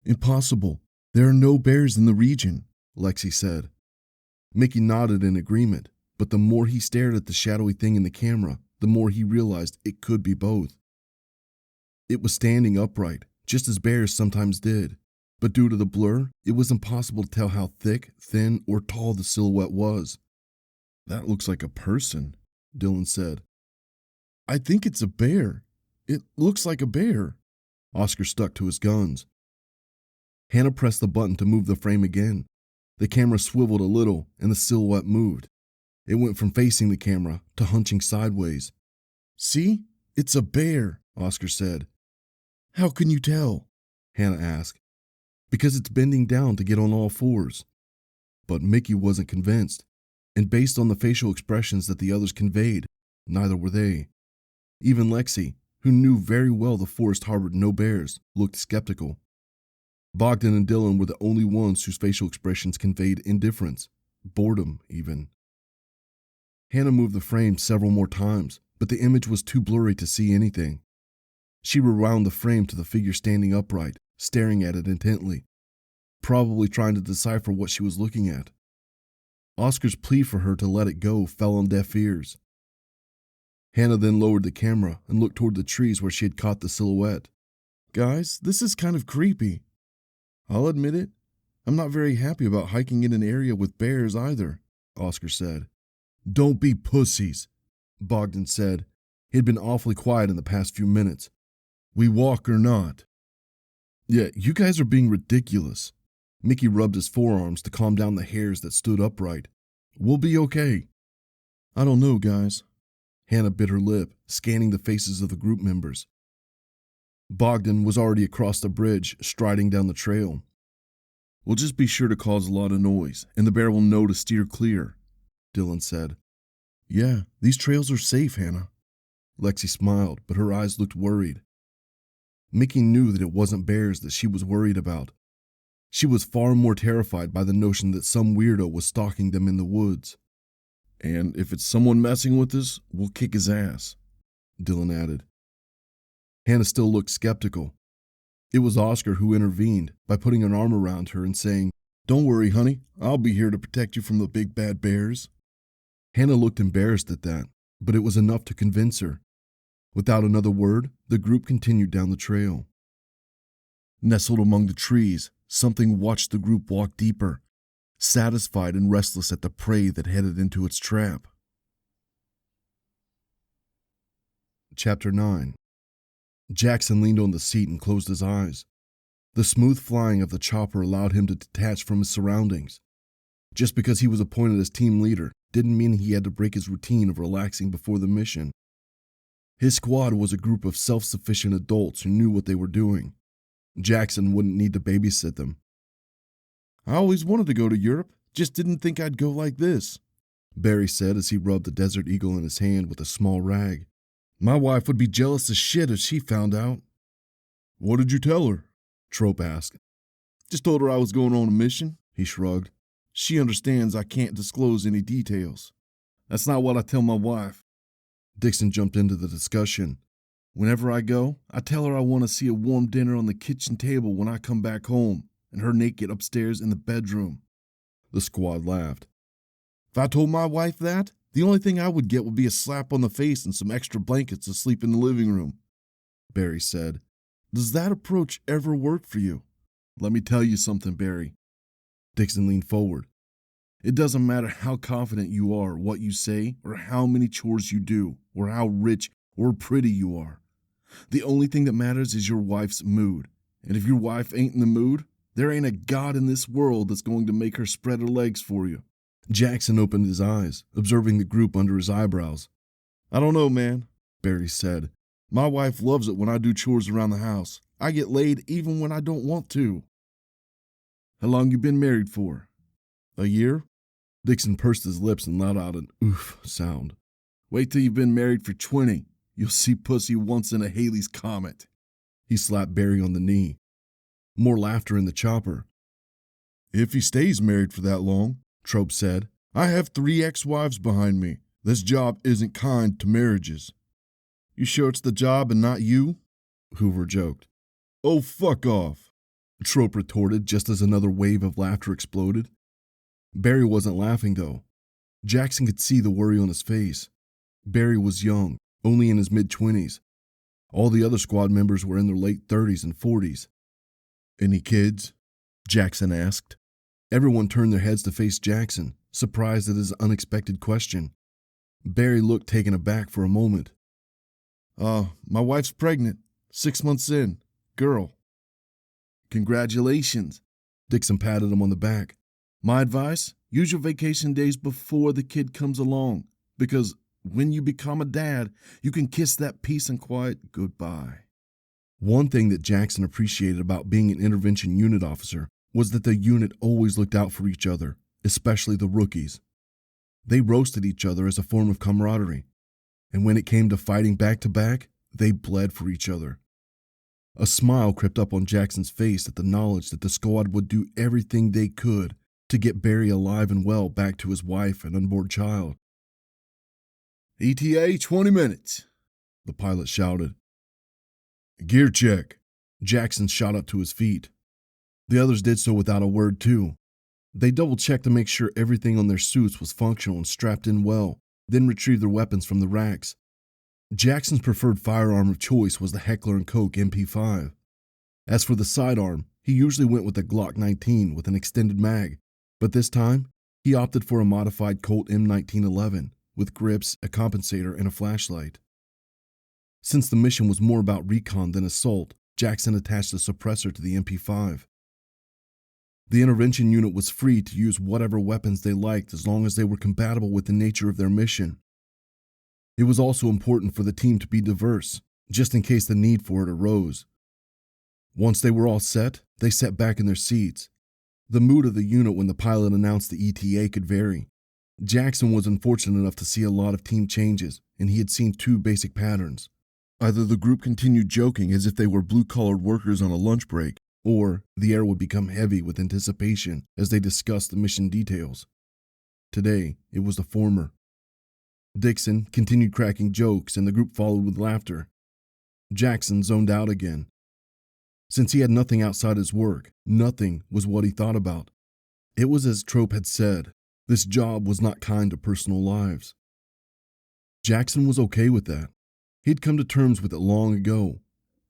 "Impossible. There are no bears in the region," Lexi said. Mickey nodded in agreement, but the more he stared at the shadowy thing in the camera, the more he realized it could be both. It was standing upright, just as bears sometimes did, but due to the blur, it was impossible to tell how thick, thin, or tall the silhouette was. "That looks like a person," Dylan said. "I think it's a bear. It looks like a bear." Oscar stuck to his guns. Hannah pressed the button to move the frame again. The camera swiveled a little, and the silhouette moved. It went from facing the camera to hunching sideways. "See? It's a bear," Oscar said. "How can you tell?" Hannah asked. "Because it's bending down to get on all fours." But Mickey wasn't convinced, and based on the facial expressions that the others conveyed, neither were they. Even Lexi, who knew very well the forest harbored no bears, looked skeptical. Bogdan and Dylan were the only ones whose facial expressions conveyed indifference, boredom even. Hannah moved the frame several more times, but the image was too blurry to see anything. She rewound the frame to the figure standing upright, staring at it intently, probably trying to decipher what she was looking at. Oscar's plea for her to let it go fell on deaf ears. Hannah then lowered the camera and looked toward the trees where she had caught the silhouette. "Guys, this is kind of creepy. I'll admit it. I'm not very happy about hiking in an area with bears either," Oscar said. "Don't be pussies," Bogdan said. He'd been awfully quiet in the past few minutes. "We walk or not." "Yeah, you guys are being ridiculous." Mickey rubbed his forearms to calm down the hairs that stood upright. "We'll be okay." "I don't know, guys." Hannah bit her lip, scanning the faces of the group members. Bogdan was already across the bridge, striding down the trail. "We'll just be sure to cause a lot of noise, and the bear will know to steer clear," Dylan said. "Yeah, these trails are safe, Hannah." Lexi smiled, but her eyes looked worried. Mickey knew that it wasn't bears that she was worried about. She was far more terrified by the notion that some weirdo was stalking them in the woods. "And if it's someone messing with us, we'll kick his ass," Dylan added. Hannah still looked skeptical. It was Oscar who intervened by putting an arm around her and saying, "Don't worry, honey. I'll be here to protect you from the big bad bears." Hannah looked embarrassed at that, but it was enough to convince her. Without another word, the group continued down the trail. Nestled among the trees, something watched the group walk deeper, satisfied and restless at the prey that headed into its trap. Chapter 9. Jackson leaned on the seat and closed his eyes. The smooth flying of the chopper allowed him to detach from his surroundings. Just because he was appointed as team leader didn't mean he had to break his routine of relaxing before the mission. His squad was a group of self-sufficient adults who knew what they were doing. Jackson wouldn't need to babysit them. "I always wanted to go to Europe, just didn't think I'd go like this," Barry said as he rubbed the desert eagle in his hand with a small rag. "My wife would be jealous as shit if she found out." "What did you tell her?" Trope asked. "Just told her I was going on a mission," he shrugged. "She understands I can't disclose any details. That's not what I tell my wife." Dixon jumped into the discussion. "Whenever I go, I tell her I want to see a warm dinner on the kitchen table when I come back home, and her naked upstairs in the bedroom." The squad laughed. "If I told my wife that, the only thing I would get would be a slap on the face and some extra blankets to sleep in the living room," Barry said. "Does that approach ever work for you?" "Let me tell you something, Barry." Dixon leaned forward. "It doesn't matter how confident you are, what you say, or how many chores you do, or how rich or pretty you are. The only thing that matters is your wife's mood. And if your wife ain't in the mood, There ain't a god in this world that's going to make her spread her legs for you. Jackson opened his eyes, observing the group under his eyebrows. I don't know, man, Barry said. My wife loves it when I do chores around the house. I get laid even when I don't want to. How long you been married for? A year? Dixon pursed his lips and let out an oof sound. Wait till you've been married for 20. You'll see pussy once in a Halley's Comet. He slapped Barry on the knee. More laughter in the chopper. If he stays married for that long, Trope said. I have 3 ex-wives behind me. This job isn't kind to marriages. You sure it's the job and not you? Hoover joked. Oh, fuck off, Trope retorted just as another wave of laughter exploded. Barry wasn't laughing, though. Jackson could see the worry on his face. Barry was young, only in his mid-20s. All the other squad members were in their late 30s and 40s. Any kids? Jackson asked. Everyone turned their heads to face Jackson, surprised at his unexpected question. Barry looked taken aback for a moment. My wife's pregnant. 6 months in. Girl. Congratulations. Dixon patted him on the back. My advice? Use your vacation days before the kid comes along, because when you become a dad, you can kiss that peace and quiet goodbye. One thing that Jackson appreciated about being an intervention unit officer was that the unit always looked out for each other, especially the rookies. They roasted each other as a form of camaraderie, and when it came to fighting back to back, they bled for each other. A smile crept up on Jackson's face at the knowledge that the squad would do everything they could to get Barry alive and well back to his wife and unborn child. ETA 20 minutes, the pilot shouted. Gear check. Jackson shot up to his feet. The others did so without a word, too. They double-checked to make sure everything on their suits was functional and strapped in well, then retrieved their weapons from the racks. Jackson's preferred firearm of choice was the Heckler & Koch MP5. As for the sidearm, he usually went with a Glock 19 with an extended mag, but this time, he opted for a modified Colt M1911 with grips, a compensator, and a flashlight. Since the mission was more about recon than assault, Jackson attached a suppressor to the MP5. The intervention unit was free to use whatever weapons they liked as long as they were compatible with the nature of their mission. It was also important for the team to be diverse, just in case the need for it arose. Once they were all set, they sat back in their seats. The mood of the unit when the pilot announced the ETA could vary. Jackson was unfortunate enough to see a lot of team changes, and he had seen 2 basic patterns. Either the group continued joking as if they were blue-collar workers on a lunch break, or the air would become heavy with anticipation as they discussed the mission details. Today, it was the former. Dixon continued cracking jokes, and the group followed with laughter. Jackson zoned out again. Since he had nothing outside his work, nothing was what he thought about. It was as Trope had said, this job was not kind to personal lives. Jackson was okay with that. He'd come to terms with it long ago.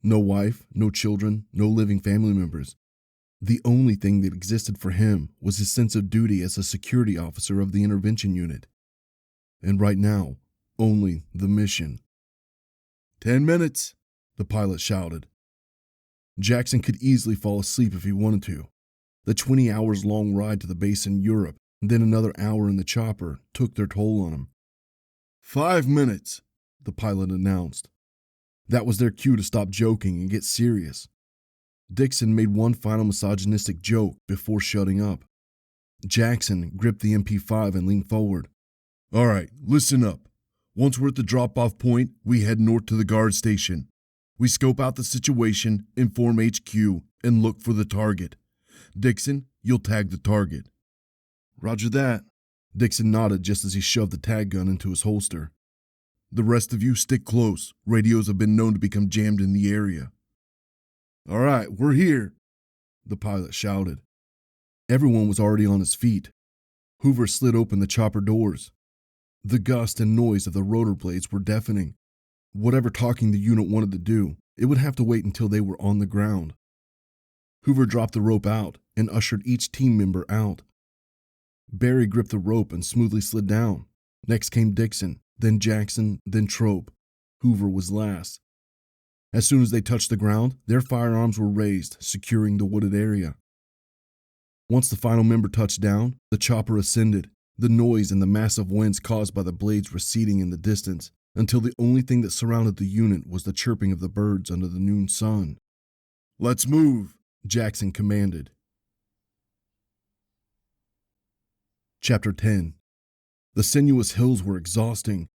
No wife, no children, no living family members. The only thing that existed for him was his sense of duty as a security officer of the intervention unit. And right now, only the mission. 10 minutes, the pilot shouted. Jackson could easily fall asleep if he wanted to. The 20 hours long ride to the base in Europe, and then another hour in the chopper, took their toll on him. 5 minutes, the pilot announced. That was their cue to stop joking and get serious. Dixon made one final misogynistic joke before shutting up. Jackson gripped the MP5 and leaned forward. All right, listen up. Once we're at the drop-off point, we head north to the guard station. We scope out the situation, inform HQ, and look for the target. Dixon, you'll tag the target. Roger that. Dixon nodded just as he shoved the tag gun into his holster. The rest of you stick close. Radios have been known to become jammed in the area. All right, we're here, the pilot shouted. Everyone was already on his feet. Hoover slid open the chopper doors. The gust and noise of the rotor blades were deafening. Whatever talking the unit wanted to do, it would have to wait until they were on the ground. Hoover dropped the rope out and ushered each team member out. Barry gripped the rope and smoothly slid down. Next came Dixon, then Jackson, then Trope. Hoover was last. As soon as they touched the ground, their firearms were raised, securing the wooded area. Once the final member touched down, the chopper ascended, the noise and the massive winds caused by the blades receding in the distance, until the only thing that surrounded the unit was the chirping of the birds under the noon sun. Let's move, Jackson commanded. Chapter 10. The sinuous hills were exhausting.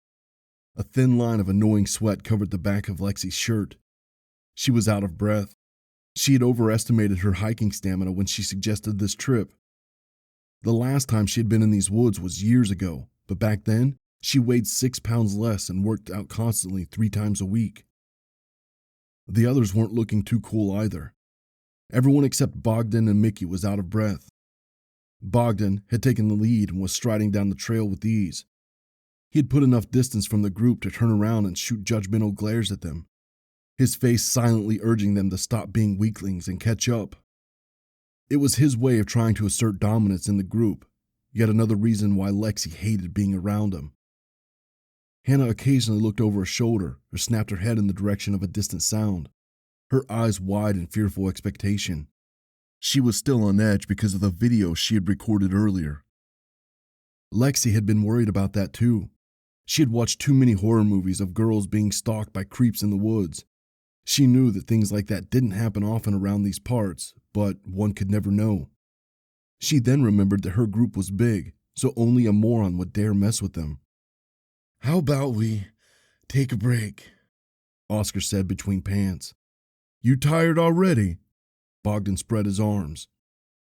A thin line of annoying sweat covered the back of Lexi's shirt. She was out of breath. She had overestimated her hiking stamina when she suggested this trip. The last time she had been in these woods was years ago, but back then, she weighed 6 pounds less and worked out constantly 3 times a week. The others weren't looking too cool either. Everyone except Bogdan and Mickey was out of breath. Bogdan had taken the lead and was striding down the trail with ease. He had put enough distance from the group to turn around and shoot judgmental glares at them, his face silently urging them to stop being weaklings and catch up. It was his way of trying to assert dominance in the group, yet another reason why Lexi hated being around him. Hannah occasionally looked over her shoulder or snapped her head in the direction of a distant sound, her eyes wide in fearful expectation. She was still on edge because of the video she had recorded earlier. Lexi had been worried about that too. She had watched too many horror movies of girls being stalked by creeps in the woods. She knew that things like that didn't happen often around these parts, but one could never know. She then remembered that her group was big, so only a moron would dare mess with them. How about we take a break? Oscar said between pants. You tired already? Bogdan spread his arms.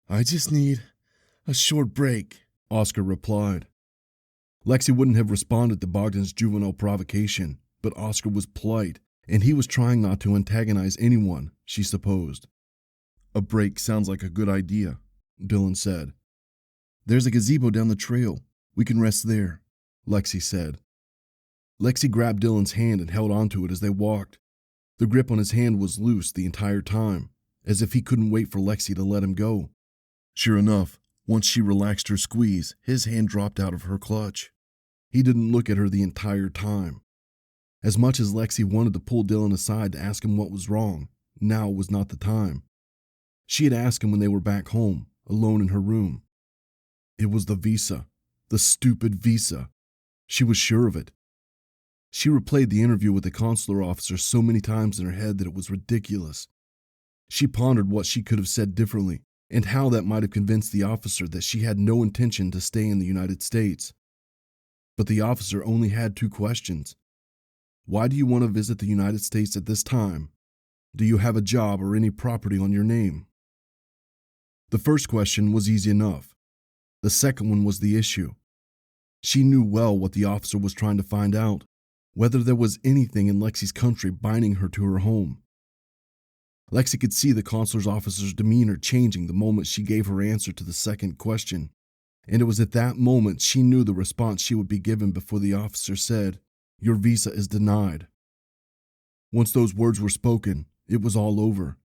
I just need a short break, Oscar replied. Lexi wouldn't have responded to Bogdan's juvenile provocation, but Oscar was polite, and he was trying not to antagonize anyone, she supposed. A break sounds like a good idea, Dylan said. There's a gazebo down the trail. We can rest there, Lexi said. Lexi grabbed Dylan's hand and held onto it as they walked. The grip on his hand was loose the entire time, as if he couldn't wait for Lexi to let him go. Sure enough, once she relaxed her squeeze, his hand dropped out of her clutch. He didn't look at her the entire time. As much as Lexi wanted to pull Dylan aside to ask him what was wrong, now was not the time. She had asked him when they were back home, alone in her room. It was the visa. The stupid visa. She was sure of it. She replayed the interview with the consular officer so many times in her head that it was ridiculous. She pondered what she could have said differently, and how that might have convinced the officer that she had no intention to stay in the United States. But the officer only had 2 questions. Why do you want to visit the United States at this time? Do you have a job or any property on your name? The first question was easy enough. The second one was the issue. She knew well what the officer was trying to find out, whether there was anything in Lexi's country binding her to her home. Lexi could see the consular officer's demeanor changing the moment she gave her answer to the second question, and it was at that moment she knew the response she would be given before the officer said, "Your visa is denied." Once those words were spoken, it was all over.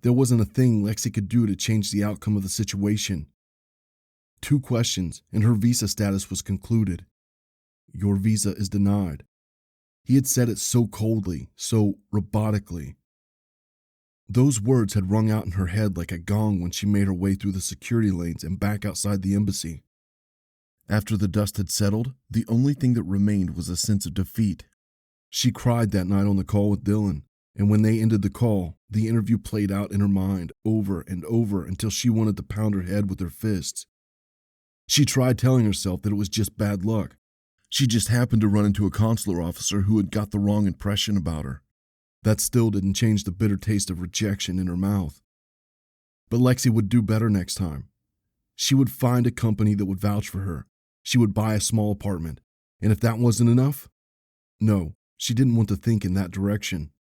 There wasn't a thing Lexi could do to change the outcome of the situation. 2 questions, and her visa status was concluded. Your visa is denied. He had said it so coldly, so robotically. Those words had rung out in her head like a gong when she made her way through the security lanes and back outside the embassy. After the dust had settled, the only thing that remained was a sense of defeat. She cried that night on the call with Dylan, and when they ended the call, the interview played out in her mind over and over until she wanted to pound her head with her fists. She tried telling herself that it was just bad luck. She just happened to run into a consular officer who had got the wrong impression about her. That still didn't change the bitter taste of rejection in her mouth. But Lexi would do better next time. She would find a company that would vouch for her. She would buy a small apartment. And if that wasn't enough? No, she didn't want to think in that direction.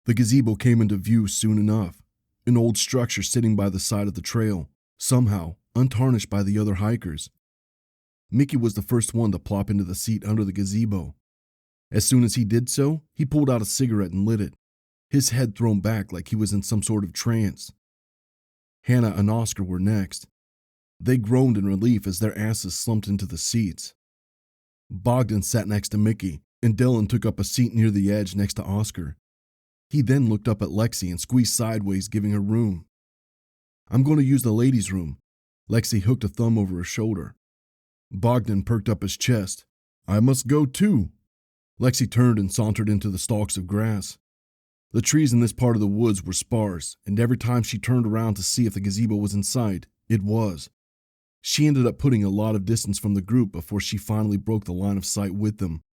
The gazebo came into view soon enough. An old structure sitting by the side of the trail, somehow untarnished by the other hikers. Mickey was the first one to plop into the seat under the gazebo. As soon as he did so, he pulled out a cigarette and lit it, his head thrown back like he was in some sort of trance. Hannah and Oscar were next. They groaned in relief as their asses slumped into the seats. Bogdan sat next to Mickey, and Dylan took up a seat near the edge next to Oscar. He then looked up at Lexi and squeezed sideways, giving her room. I'm going to use the ladies' room. Lexi hooked a thumb over her shoulder. Bogdan perked up his chest. I must go too. Lexi turned and sauntered into the stalks of grass. The trees in this part of the woods were sparse, and every time she turned around to see if the gazebo was in sight, it was. She ended up putting a lot of distance from the group before she finally broke the line of sight with them.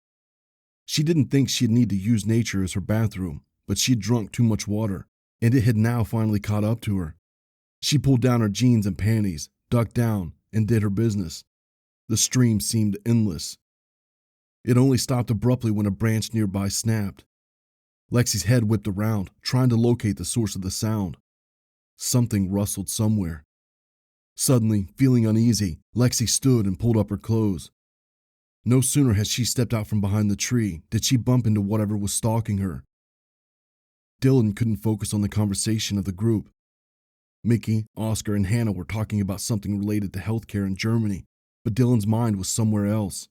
She didn't think she'd need to use nature as her bathroom, but she'd drunk too much water, and it had now finally caught up to her. She pulled down her jeans and panties, ducked down, and did her business. The stream seemed endless. It only stopped abruptly when a branch nearby snapped. Lexi's head whipped around, trying to locate the source of the sound. Something rustled somewhere. Suddenly, feeling uneasy, Lexi stood and pulled up her clothes. No sooner had she stepped out from behind the tree did she bump into whatever was stalking her. Dylan couldn't focus on the conversation of the group. Mickey, Oscar, and Hannah were talking about something related to healthcare in Germany, but Dylan's mind was somewhere else.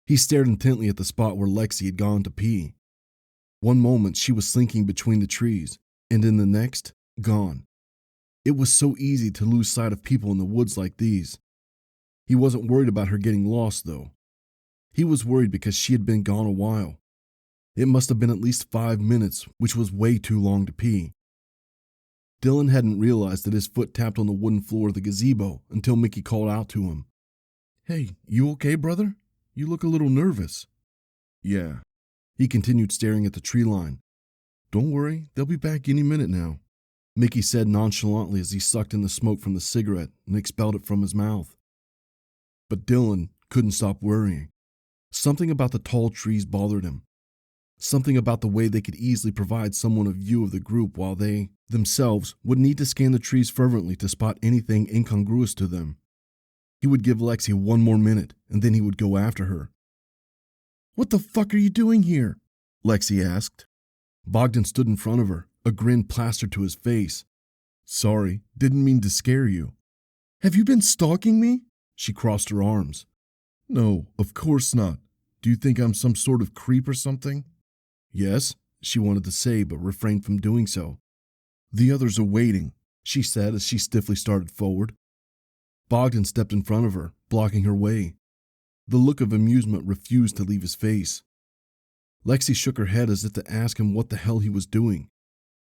He stared intently at the spot where Lexi had gone to pee. One moment she was slinking between the trees, and in the next, gone. It was so easy to lose sight of people in the woods like these. He wasn't worried about her getting lost, though. He was worried because she had been gone a while. It must have been at least 5 minutes, which was way too long to pee. Dylan hadn't realized that his foot tapped on the wooden floor of the gazebo until Mickey called out to him. Hey, you okay, brother? You look a little nervous. Yeah. He continued staring at the tree line. Don't worry, they'll be back any minute now, Mickey said nonchalantly as he sucked in the smoke from the cigarette and expelled it from his mouth. But Dylan couldn't stop worrying. Something about the tall trees bothered him. Something about the way they could easily provide someone a view of the group while they, themselves, would need to scan the trees fervently to spot anything incongruous to them. He would give Lexi 1 more minute, and then he would go after her. What the fuck are you doing here? Lexi asked. Bogdan stood in front of her, a grin plastered to his face. Sorry, didn't mean to scare you. Have you been stalking me? She crossed her arms. No, of course not. Do you think I'm some sort of creep or something? Yes, she wanted to say, but refrained from doing so. The others are waiting, she said as she stiffly started forward. Bogdan stepped in front of her, blocking her way. The look of amusement refused to leave his face. Lexi shook her head as if to ask him what the hell he was doing.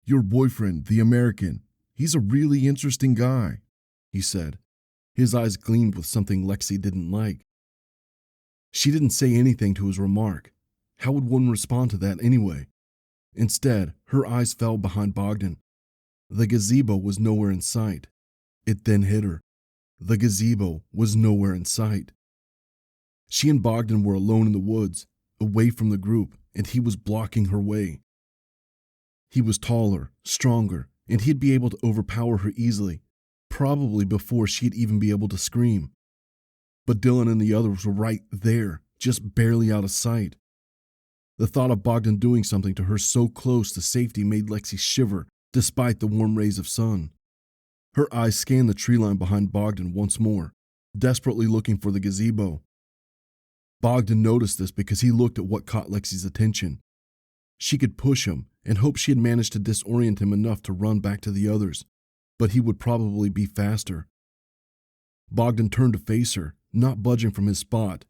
Your boyfriend, the American, he's a really interesting guy, he said. His eyes gleamed with something Lexi didn't like. She didn't say anything to his remark. How would one respond to that anyway? Instead, her eyes fell behind Bogdan. The gazebo was nowhere in sight. It then hit her. The gazebo was nowhere in sight. She and Bogdan were alone in the woods, away from the group, and he was blocking her way. He was taller, stronger, and he'd be able to overpower her easily, probably before she'd even be able to scream. But Dylan and the others were right there, just barely out of sight. The thought of Bogdan doing something to her so close to safety made Lexi shiver, despite the warm rays of sun. Her eyes scanned the tree line behind Bogdan once more, desperately looking for the gazebo. Bogdan noticed this because he looked at what caught Lexi's attention. She could push him and hope she had managed to disorient him enough to run back to the others, but he would probably be faster. Bogdan turned to face her, not budging from his spot.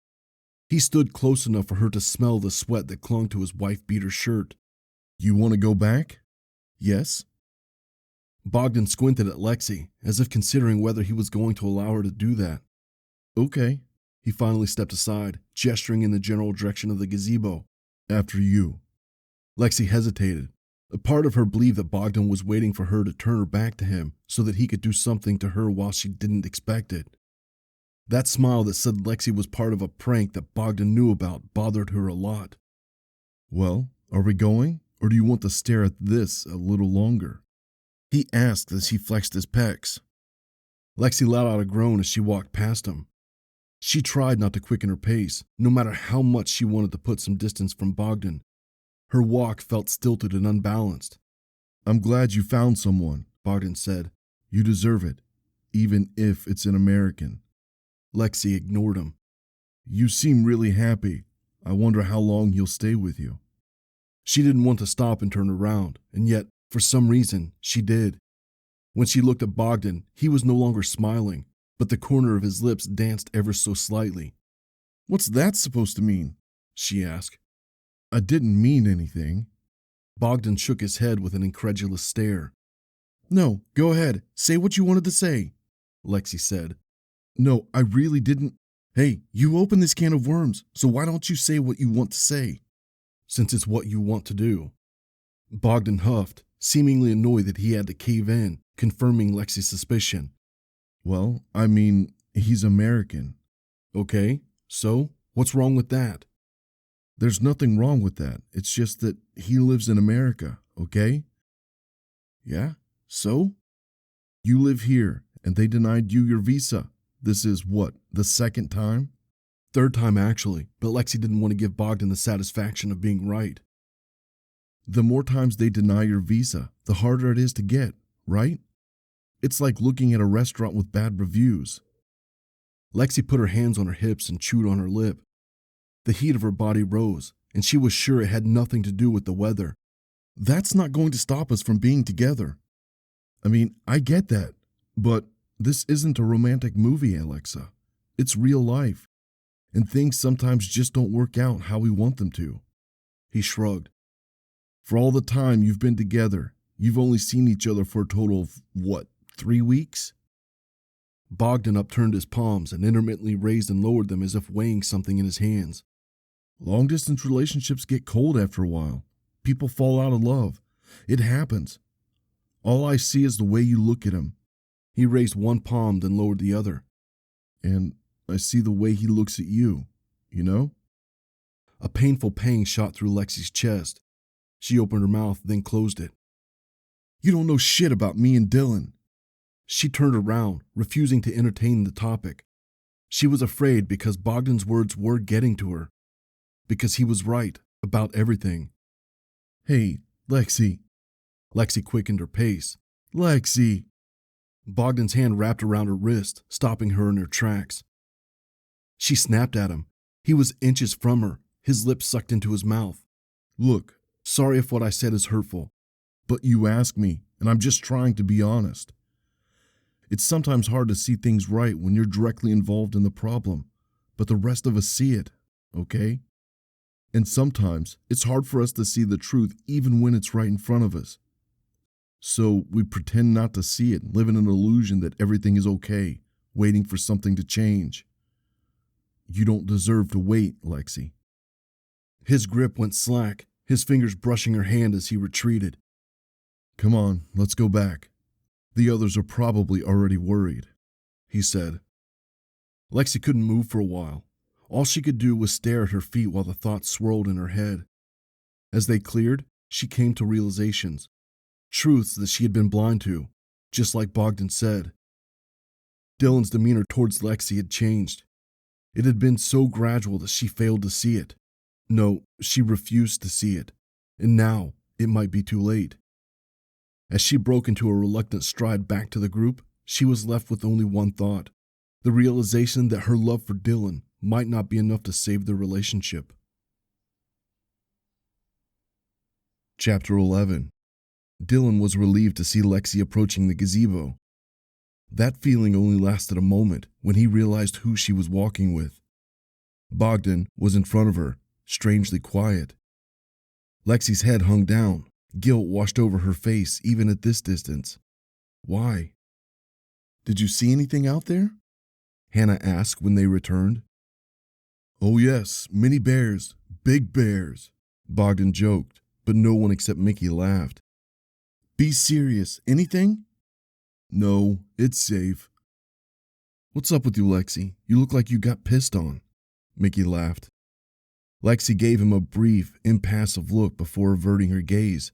He stood close enough for her to smell the sweat that clung to his wife-beater shirt. You want to go back? Yes? Bogdan squinted at Lexi, as if considering whether he was going to allow her to do that. Okay. He finally stepped aside, gesturing in the general direction of the gazebo. After you. Lexi hesitated. A part of her believed that Bogdan was waiting for her to turn her back to him so that he could do something to her while she didn't expect it. That smile that said Lexi was part of a prank that Bogdan knew about bothered her a lot. Well, are we going, or do you want to stare at this a little longer? He asked as he flexed his pecs. Lexi let out a groan as she walked past him. She tried not to quicken her pace, no matter how much she wanted to put some distance from Bogdan. Her walk felt stilted and unbalanced. I'm glad you found someone, Bogdan said. You deserve it, even if it's an American. Lexi ignored him. You seem really happy. I wonder how long he'll stay with you. She didn't want to stop and turn around, and yet, for some reason, she did. When she looked at Bogdan, he was no longer smiling, but the corner of his lips danced ever so slightly. "What's that supposed to mean?" she asked. "I didn't mean anything." Bogdan shook his head with an incredulous stare. "No, go ahead. Say what you wanted to say," Lexi said. "No, I really didn't." "Hey, you opened this can of worms, so why don't you say what you want to say?" Since it's what you want to do. Bogdan huffed, seemingly annoyed that he had to cave in, confirming Lexi's suspicion. "Well, I mean, he's American." Okay, so what's wrong with that? "There's nothing wrong with that. It's just that he lives in America, okay?" "Yeah? So? You live here, and they denied you your visa. This is what, the second time?" Third time, actually, but Lexi didn't want to give Bogdan the satisfaction of being right. "The more times they deny your visa, the harder it is to get, right? It's like looking at a restaurant with bad reviews." Lexi put her hands on her hips and chewed on her lip. The heat of her body rose, and she was sure it had nothing to do with the weather. "That's not going to stop us from being together. I mean, I get that, but this isn't a romantic movie, Alexa. It's real life, and things sometimes just don't work out how we want them to." He shrugged. "For all the time you've been together, you've only seen each other for a total of, what, 3 weeks?" Bogdan upturned his palms and intermittently raised and lowered them as if weighing something in his hands. "Long-distance relationships get cold after a while. People fall out of love. It happens. All I see is the way you look at him." He raised one palm, then lowered the other. "And I see the way he looks at you, you know?" A painful pang shot through Lexi's chest. She opened her mouth, then closed it. "You don't know shit about me and Dylan." She turned around, refusing to entertain the topic. She was afraid because Bogdan's words were getting to her. Because he was right about everything. "Hey, Lexi." Lexi quickened her pace. "Lexi." Bogdan's hand wrapped around her wrist, stopping her in her tracks. She snapped at him. He was inches from her, his lips sucked into his mouth. "Look, Sorry if what I said is hurtful." but you asked me, and I'm just trying to be honest. It's sometimes hard to see things right when you're directly involved in the problem, but the rest of us see it, okay? And sometimes it's hard for us to see the truth even when it's right in front of us. So we pretend not to see it, live in an illusion that everything is okay, waiting for something to change. You don't deserve to wait, Lexi." His grip went slack, his fingers brushing her hand as he retreated. "Come on, let's go back. The others are probably already worried," he said. Lexi couldn't move for a while. All she could do was stare at her feet while the thoughts swirled in her head. As they cleared, she came to realizations. Truths that she had been blind to, just like Bogdan said. Dylan's demeanor towards Lexi had changed. It had been so gradual that she failed to see it. No, she refused to see it. And now, it might be too late. As she broke into a reluctant stride back to the group, she was left with only one thought. The realization that her love for Dylan might not be enough to save their relationship. Chapter 11. Dylan was relieved to see Lexi approaching the gazebo. That feeling only lasted a moment when he realized who she was walking with. Bogdan was in front of her, strangely quiet. Lexi's head hung down. Guilt washed over her face even at this distance. Why? "Did you see anything out there?" Hannah asked when they returned. "Oh yes, many bears, big bears," Bogdan joked, but no one except Mickey laughed. "Be serious, anything?" "No, it's safe." "What's up with you, Lexi? You look like you got pissed on." Mickey laughed. Lexi gave him a brief, impassive look before averting her gaze.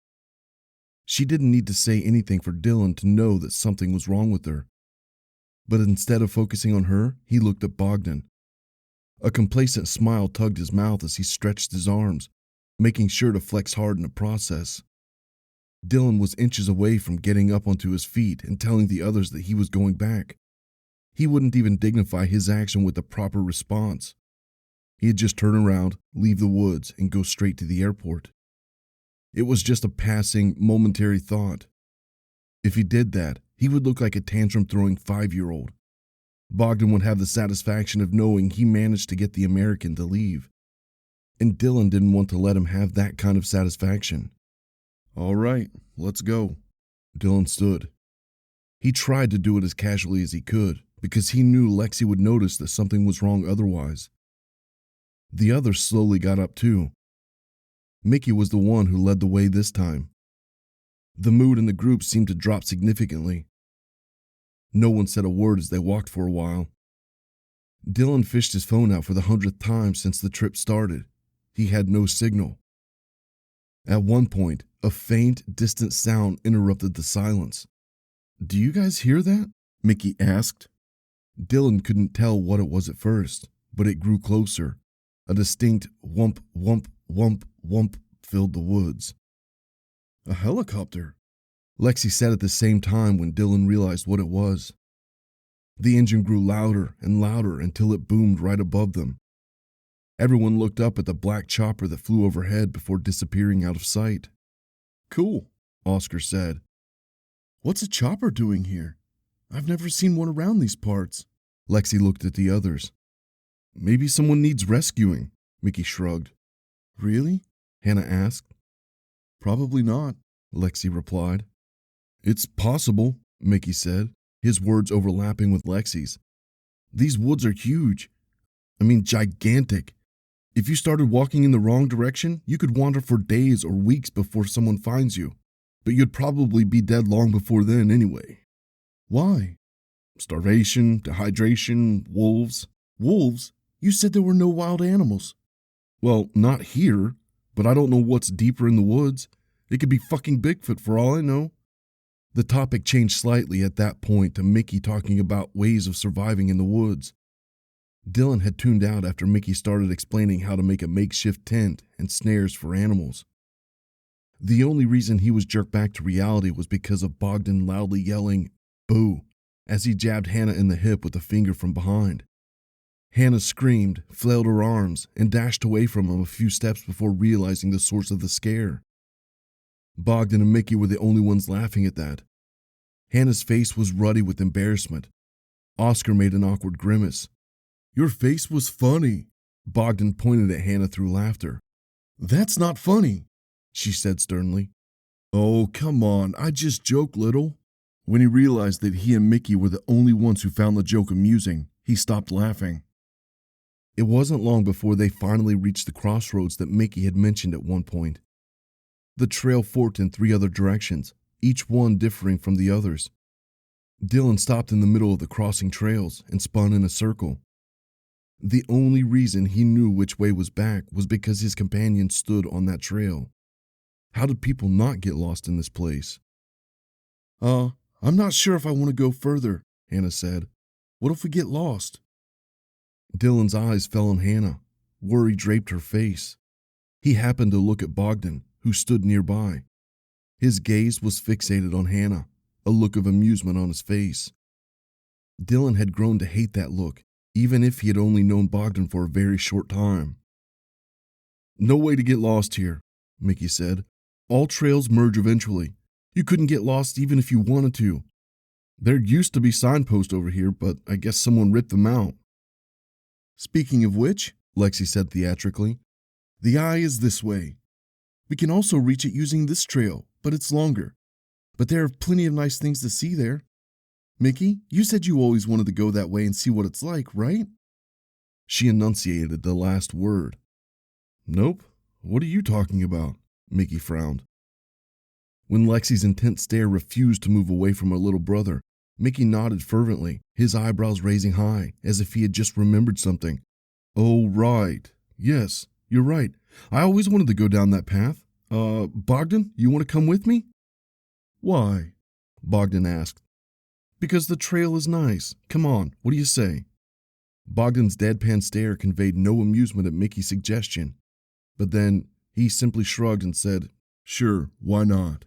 She didn't need to say anything for Dylan to know that something was wrong with her. But instead of focusing on her, he looked at Bogdan. A complacent smile tugged his mouth as he stretched his arms, making sure to flex hard in the process. Dylan was inches away from getting up onto his feet and telling the others that he was going back. He wouldn't even dignify his action with a proper response. He'd just turn around, leave the woods, and go straight to the airport. It was just a passing, momentary thought. If he did that, he would look like a tantrum-throwing 5-year-old. Bogdan would have the satisfaction of knowing he managed to get the American to leave. And Dylan didn't want to let him have that kind of satisfaction. All right, let's go. Dylan stood. He tried to do it as casually as he could, because he knew Lexi would notice that something was wrong otherwise. The others slowly got up too. Mickey was the one who led the way this time. The mood in the group seemed to drop significantly. No one said a word as they walked for a while. Dylan fished his phone out for the 100th time since the trip started. He had no signal. At one point, a faint, distant sound interrupted the silence. "Do you guys hear that?" Mickey asked. Dylan couldn't tell what it was at first, but it grew closer. A distinct whump, whump, whump, whump filled the woods. A helicopter, Lexi said at the same time when Dylan realized what it was. The engine grew louder and louder until it boomed right above them. Everyone looked up at the black chopper that flew overhead before disappearing out of sight. "Cool," Oscar said. "What's a chopper doing here? I've never seen one around these parts." Lexi looked at the others. "Maybe someone needs rescuing," Mickey shrugged. "Really?" Hannah asked. "Probably not," Lexi replied. "It's possible," Mickey said, his words overlapping with Lexi's. "These woods are huge. I mean, gigantic. If you started walking in the wrong direction, you could wander for days or weeks before someone finds you. But you'd probably be dead long before then anyway." "Why?" "Starvation, dehydration, wolves." "Wolves? You said there were no wild animals." "Well, not here, but I don't know what's deeper in the woods. It could be fucking Bigfoot for all I know." The topic changed slightly at that point to Mickey talking about ways of surviving in the woods. Dylan had tuned out after Mickey started explaining how to make a makeshift tent and snares for animals. The only reason he was jerked back to reality was because of Bogdan loudly yelling, "Boo," as he jabbed Hannah in the hip with a finger from behind. Hannah screamed, flailed her arms, and dashed away from him a few steps before realizing the source of the scare. Bogdan and Mickey were the only ones laughing at that. Hannah's face was ruddy with embarrassment. Oscar made an awkward grimace. "Your face was funny." Bogdan pointed at Hannah through laughter. "That's not funny," she said sternly. "Oh, come on, I just joke, little." When he realized that he and Mickey were the only ones who found the joke amusing, he stopped laughing. It wasn't long before they finally reached the crossroads that Mickey had mentioned at one point. The trail forked in 3 other directions, each one differing from the others. Dylan stopped in the middle of the crossing trails and spun in a circle. The only reason he knew which way was back was because his companion stood on that trail. How did people not get lost in this place? I'm not sure if I want to go further," Hannah said. "What if we get lost?" Dylan's eyes fell on Hannah. Worry draped her face. He happened to look at Bogdan, who stood nearby. His gaze was fixated on Hannah, a look of amusement on his face. Dylan had grown to hate that look, even if he had only known Bogdan for a very short time. "No way to get lost here," Mickey said. "All trails merge eventually. You couldn't get lost even if you wanted to. There used to be signposts over here, but I guess someone ripped them out." "Speaking of which," Lexi said theatrically, "the eye is this way. We can also reach it using this trail, but it's longer. But there are plenty of nice things to see there. Mickey, you said you always wanted to go that way and see what it's like, right?" She enunciated the last word. "Nope. What are you talking about?" Mickey frowned. When Lexi's intent stare refused to move away from her little brother, Mickey nodded fervently, his eyebrows raising high, as if he had just remembered something. "Oh, right. Yes, you're right. I always wanted to go down that path. Bogdan, you want to come with me?" "Why?" Bogdan asked. "Because the trail is nice. Come on, what do you say?" Bogdan's deadpan stare conveyed no amusement at Mickey's suggestion. But then he simply shrugged and said, "Sure, why not?"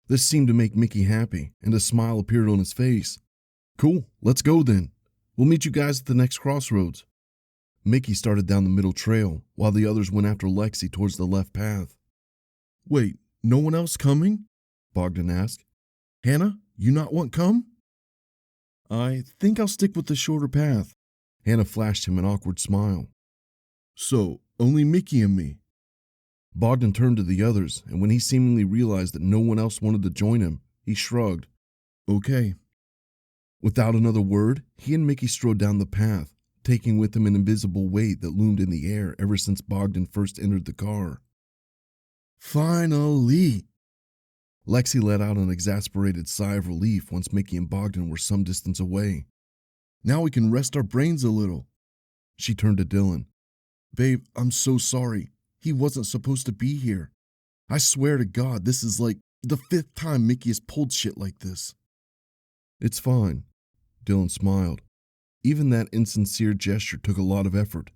This seemed to make Mickey happy, and a smile appeared on his face. "Cool, let's go then. We'll meet you guys at the next crossroads." Mickey started down the middle trail, while the others went after Lexi towards the left path. "Wait, no one else coming?" Bogdan asked. "Hannah, You not want come?" "I think I'll stick with the shorter path." Hannah flashed him an awkward smile. "So, only Mickey and me?" Bogdan turned to the others, and when he seemingly realized that no one else wanted to join him, he shrugged. "Okay." Without another word, he and Mickey strode down the path, taking with him an invisible weight that loomed in the air ever since Bogdan first entered the car. "Finally!" Lexi let out an exasperated sigh of relief once Mickey and Bogdan were some distance away. "Now we can rest our brains a little." She turned to Dylan. "Babe, I'm so sorry. He wasn't supposed to be here. I swear to God, this is like the 5th time Mickey has pulled shit like this." "It's fine." Dylan smiled. Even that insincere gesture took a lot of effort.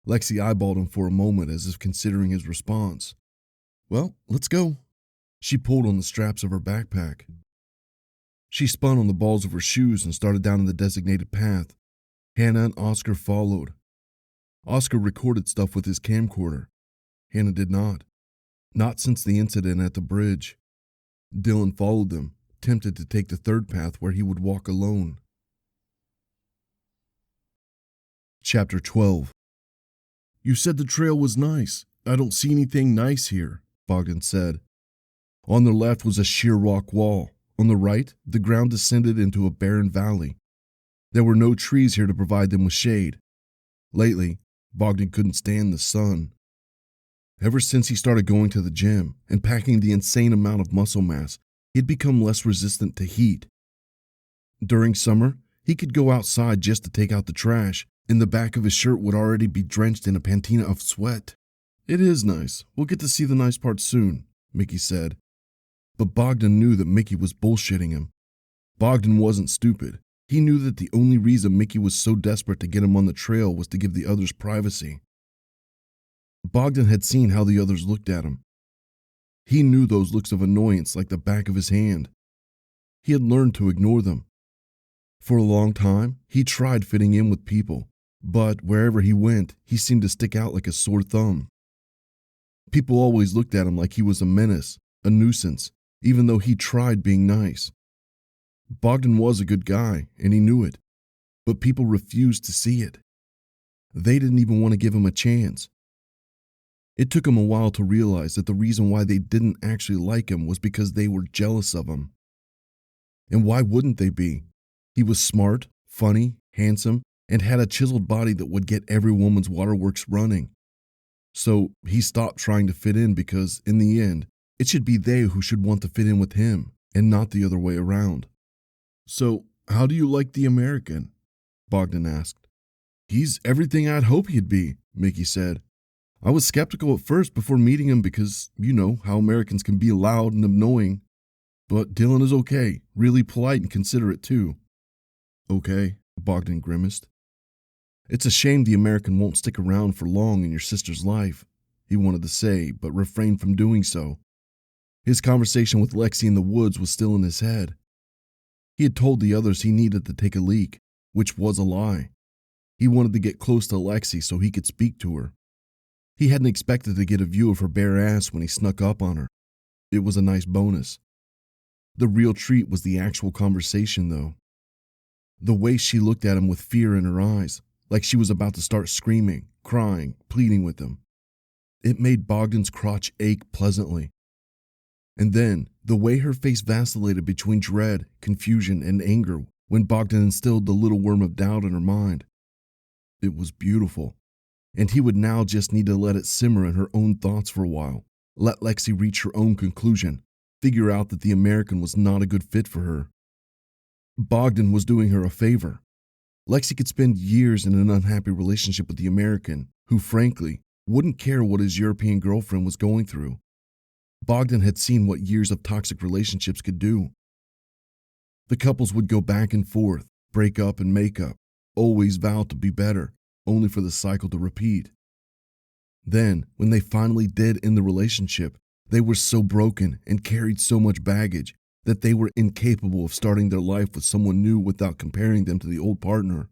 Lexi eyeballed him for a moment as if considering his response. "Well, let's go." She pulled on the straps of her backpack. She spun on the balls of her shoes and started down the designated path. Hannah and Oscar followed. Oscar recorded stuff with his camcorder. Hannah did not. Not since the incident at the bridge. Dylan followed them, tempted to take the third path where he would walk alone. Chapter 12. "You said the trail was nice. I don't see anything nice here," Bogdan said. On the left was a sheer rock wall. On the right, the ground descended into a barren valley. There were no trees here to provide them with shade. Lately, Bogdan couldn't stand the sun. Ever since he started going to the gym and packing the insane amount of muscle mass, he'd become less resistant to heat. During summer, he could go outside just to take out the trash, and the back of his shirt would already be drenched in a patina of sweat. "It is nice. We'll get to see the nice part soon," Mickey said. But Bogdan knew that Mickey was bullshitting him. Bogdan wasn't stupid. He knew that the only reason Mickey was so desperate to get him on the trail was to give the others privacy. Bogdan had seen how the others looked at him. He knew those looks of annoyance like the back of his hand. He had learned to ignore them. For a long time, he tried fitting in with people, but wherever he went, he seemed to stick out like a sore thumb. People always looked at him like he was a menace, a nuisance, even though he tried being nice. Bogdan was a good guy, and he knew it, but people refused to see it. They didn't even want to give him a chance. It took him a while to realize that the reason why they didn't actually like him was because they were jealous of him. And why wouldn't they be? He was smart, funny, handsome, and had a chiseled body that would get every woman's waterworks running. So he stopped trying to fit in because, in the end, it should be they who should want to fit in with him, and not the other way around. "So, how do you like the American?" Bogdan asked. "He's everything I'd hope he'd be," Mickey said. "I was skeptical at first before meeting him because, you know, how Americans can be loud and annoying. But Dylan is okay, really polite and considerate too." "Okay," Bogdan grimaced. "It's a shame the American won't stick around for long in your sister's life," he wanted to say, but refrained from doing so. His conversation with Lexi in the woods was still in his head. He had told the others he needed to take a leak, which was a lie. He wanted to get close to Lexi so he could speak to her. He hadn't expected to get a view of her bare ass when he snuck up on her. It was a nice bonus. The real treat was the actual conversation, though. The way she looked at him with fear in her eyes, like she was about to start screaming, crying, pleading with him. It made Bogdan's crotch ache pleasantly. And then, the way her face vacillated between dread, confusion, and anger when Bogdan instilled the little worm of doubt in her mind. It was beautiful, and he would now just need to let it simmer in her own thoughts for a while, let Lexi reach her own conclusion, figure out that the American was not a good fit for her. Bogdan was doing her a favor. Lexi could spend years in an unhappy relationship with the American, who frankly wouldn't care what his European girlfriend was going through. Bogdan had seen what years of toxic relationships could do. The couples would go back and forth, break up and make up, always vow to be better, only for the cycle to repeat. Then, when they finally did end the relationship, they were so broken and carried so much baggage that they were incapable of starting their life with someone new without comparing them to the old partner.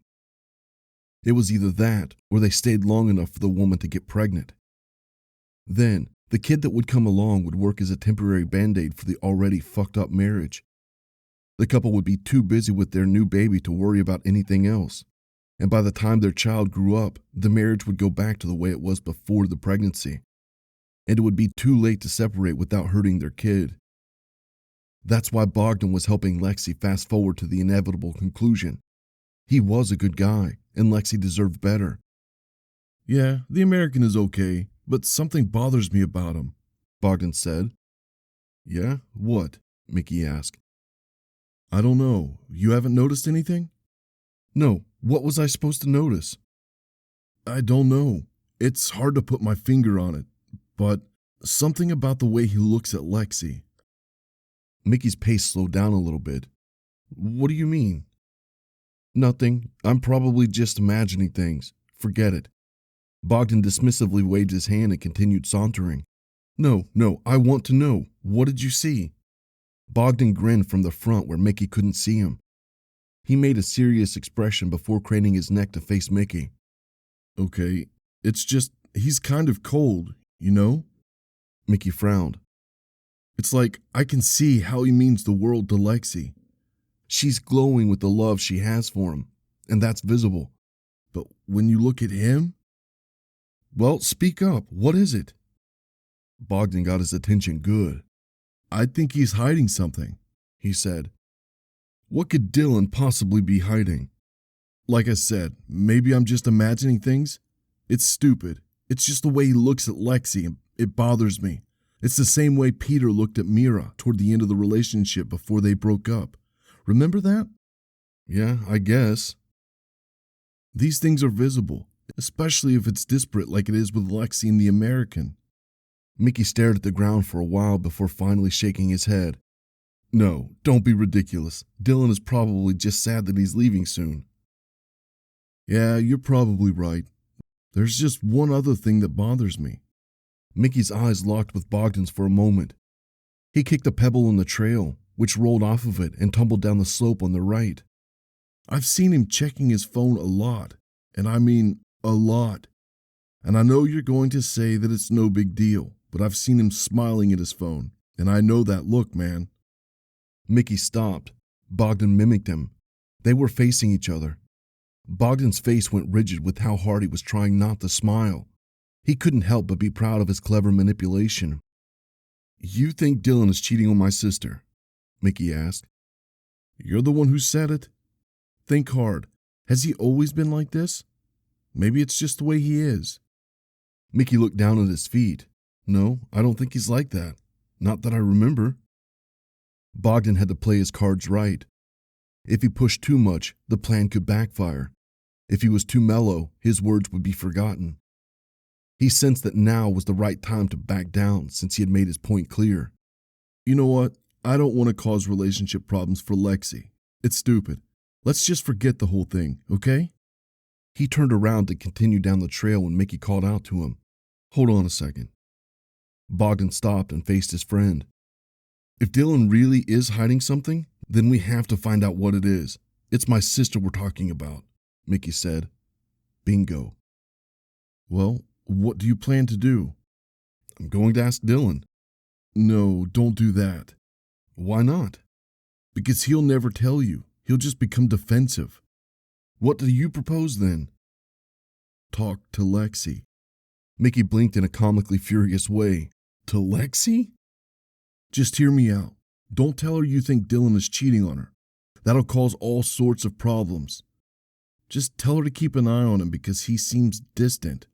It was either that, or they stayed long enough for the woman to get pregnant. Then, the kid that would come along would work as a temporary band-aid for the already fucked up marriage. The couple would be too busy with their new baby to worry about anything else. And by the time their child grew up, the marriage would go back to the way it was before the pregnancy. And it would be too late to separate without hurting their kid. That's why Bogdan was helping Lexi fast forward to the inevitable conclusion. He was a good guy, and Lexi deserved better. Yeah, the American is okay, but something bothers me about him, Bogdan said. Yeah, what? Mickey asked. I don't know. You haven't noticed anything? No, what was I supposed to notice? I don't know. It's hard to put my finger on it, but something about the way he looks at Lexi. Mickey's pace slowed down a little bit. What do you mean? Nothing. I'm probably just imagining things. Forget it. Bogdan dismissively waved his hand and continued sauntering. No, I want to know. What did you see? Bogdan grinned from the front where Mickey couldn't see him. He made a serious expression before craning his neck to face Mickey. Okay, it's just, he's kind of cold, you know? Mickey frowned. It's like I can see how he means the world to Lexi. She's glowing with the love she has for him, and that's visible. But when you look at him? Well, speak up. What is it? Bogdan got his attention good. I think he's hiding something, he said. What could Dylan possibly be hiding? Like I said, maybe I'm just imagining things. It's stupid. It's just the way he looks at Lexi, and it bothers me. It's the same way Peter looked at Mira toward the end of the relationship before they broke up. Remember that? Yeah, I guess. These things are visible, especially if it's disparate like it is with Lexi and the American. Mickey stared at the ground for a while before finally shaking his head. No, don't be ridiculous. Dylan is probably just sad that he's leaving soon. Yeah, you're probably right. There's just one other thing that bothers me. Mickey's eyes locked with Bogdan's for a moment. He kicked a pebble in the trail, which rolled off of it and tumbled down the slope on the right. I've seen him checking his phone a lot, and I mean a lot. And I know you're going to say that it's no big deal, but I've seen him smiling at his phone, and I know that look, man. Mickey stopped. Bogdan mimicked him. They were facing each other. Bogdan's face went rigid with how hard he was trying not to smile. He couldn't help but be proud of his clever manipulation. You think Dylan is cheating on my sister? Mickey asked. You're the one who said it. Think hard. Has he always been like this? Maybe it's just the way he is. Mickey looked down at his feet. No, I don't think he's like that. Not that I remember. Bogdan had to play his cards right. If he pushed too much, the plan could backfire. If he was too mellow, his words would be forgotten. He sensed that now was the right time to back down since he had made his point clear. You know what? I don't want to cause relationship problems for Lexi. It's stupid. Let's just forget the whole thing, okay? He turned around to continue down the trail when Mickey called out to him. Hold on a second. Bogdan stopped and faced his friend. If Dylan really is hiding something, then we have to find out what it is. It's my sister we're talking about, Mickey said. Bingo. Well, what do you plan to do? I'm going to ask Dylan. No, don't do that. Why not? Because he'll never tell you. He'll just become defensive. What do you propose then? Talk to Lexi. Mickey blinked in a comically furious way. To Lexi? Just hear me out. Don't tell her you think Dylan is cheating on her. That'll cause all sorts of problems. Just tell her to keep an eye on him because he seems distant.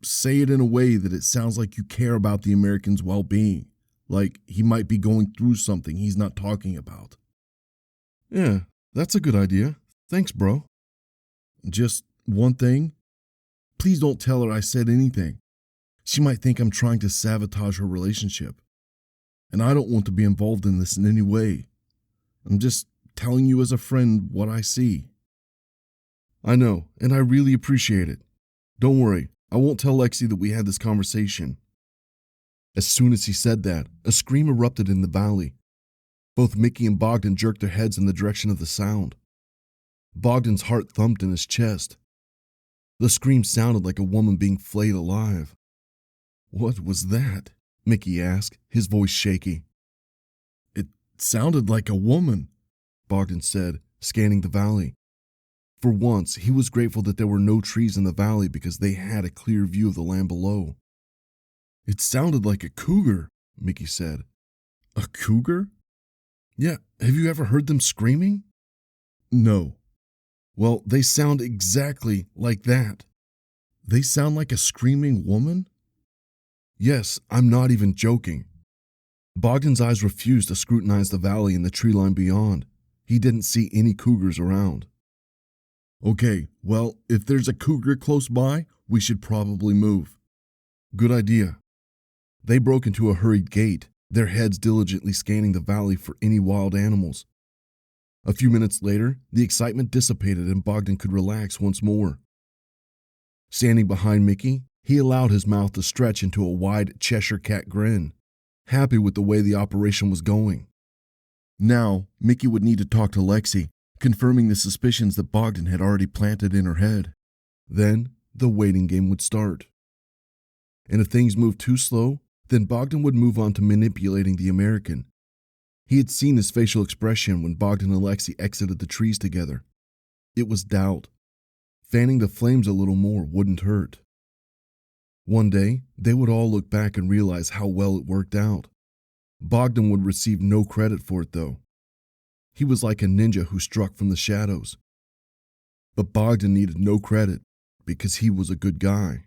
Say it in a way that it sounds like you care about the American's well-being, like he might be going through something he's not talking about. Yeah, that's a good idea. Thanks, bro. Just one thing. Please don't tell her I said anything. She might think I'm trying to sabotage her relationship. And I don't want to be involved in this in any way. I'm just telling you as a friend what I see. I know, and I really appreciate it. Don't worry, I won't tell Lexi that we had this conversation. As soon as he said that, a scream erupted in the valley. Both Mickey and Bogdan jerked their heads in the direction of the sound. Bogdan's heart thumped in his chest. The scream sounded like a woman being flayed alive. What was that? Mickey asked, his voice shaky. It sounded like a woman. Bogdan said, scanning the valley. For once, he was grateful that there were no trees in the valley because they had a clear view of the land below. It sounded like a cougar, Mickey said. A cougar? Yeah, have you ever heard them screaming? No. Well, they sound exactly like that. They sound like a screaming woman? Yes, I'm not even joking. Bogdan's eyes refused to scrutinize the valley and the tree line beyond. He didn't see any cougars around. Okay, well, if there's a cougar close by, we should probably move. Good idea. They broke into a hurried gait, their heads diligently scanning the valley for any wild animals. A few minutes later, the excitement dissipated and Bogdan could relax once more. Standing behind Mickey, he allowed his mouth to stretch into a wide Cheshire cat grin, happy with the way the operation was going. Now, Mickey would need to talk to Lexi, confirming the suspicions that Bogdan had already planted in her head. Then, the waiting game would start. And if things moved too slow, then Bogdan would move on to manipulating the American. He had seen his facial expression when Bogdan and Lexi exited the trees together. It was doubt. Fanning the flames a little more wouldn't hurt. One day, they would all look back and realize how well it worked out. Bogdan would receive no credit for it, though. He was like a ninja who struck from the shadows. But Bogdan needed no credit because he was a good guy.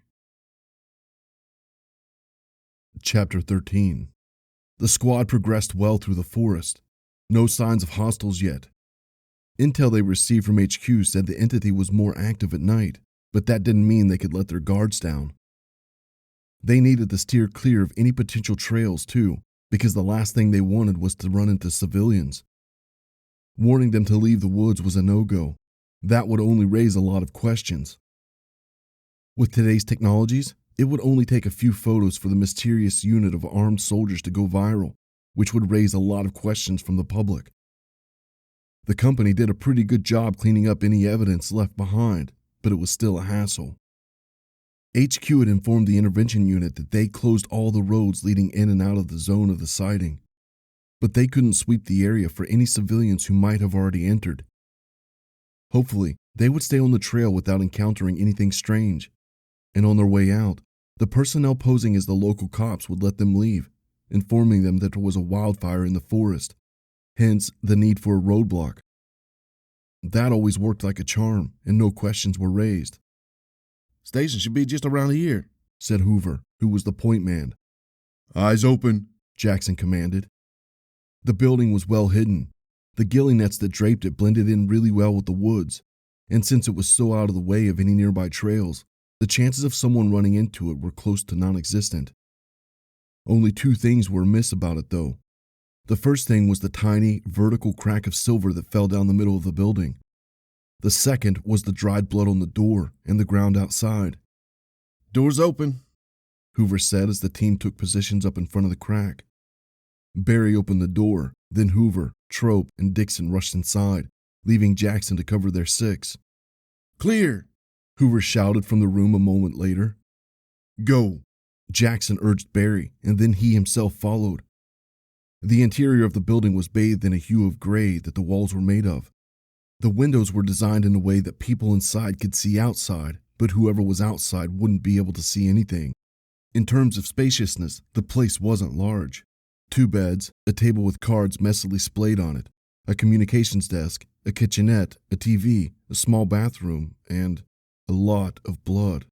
Chapter 13. The squad progressed well through the forest. No signs of hostiles yet. Intel they received from HQ said the entity was more active at night, but that didn't mean they could let their guards down. They needed to steer clear of any potential trails too, because the last thing they wanted was to run into civilians. Warning them to leave the woods was a no-go. That would only raise a lot of questions. With today's technologies, it would only take a few photos for the mysterious unit of armed soldiers to go viral, which would raise a lot of questions from the public. The company did a pretty good job cleaning up any evidence left behind, but it was still a hassle. HQ had informed the intervention unit that they closed all the roads leading in and out of the zone of the sighting, but they couldn't sweep the area for any civilians who might have already entered. Hopefully, they would stay on the trail without encountering anything strange, and on their way out, the personnel posing as the local cops would let them leave, informing them that there was a wildfire in the forest, hence the need for a roadblock. That always worked like a charm, and no questions were raised. Station should be just around here, said Hoover, who was the point man. Eyes open, Jackson commanded. The building was well hidden. The ghillie nets that draped it blended in really well with the woods, and since it was so out of the way of any nearby trails, the chances of someone running into it were close to non-existent. Only two things were amiss about it, though. The first thing was the tiny, vertical crack of silver that fell down the middle of the building. The second was the dried blood on the door and the ground outside. Door's open, Hoover said as the team took positions up in front of the crack. Barry opened the door, then Hoover, Trope, and Dixon rushed inside, leaving Jackson to cover their six. Clear, Hoover shouted from the room a moment later. Go, Jackson urged Barry, and then he himself followed. The interior of the building was bathed in a hue of gray that the walls were made of. The windows were designed in a way that people inside could see outside, but whoever was outside wouldn't be able to see anything. In terms of spaciousness, the place wasn't large. 2 beds, a table with cards messily splayed on it, a communications desk, a kitchenette, a TV, a small bathroom, and a lot of blood.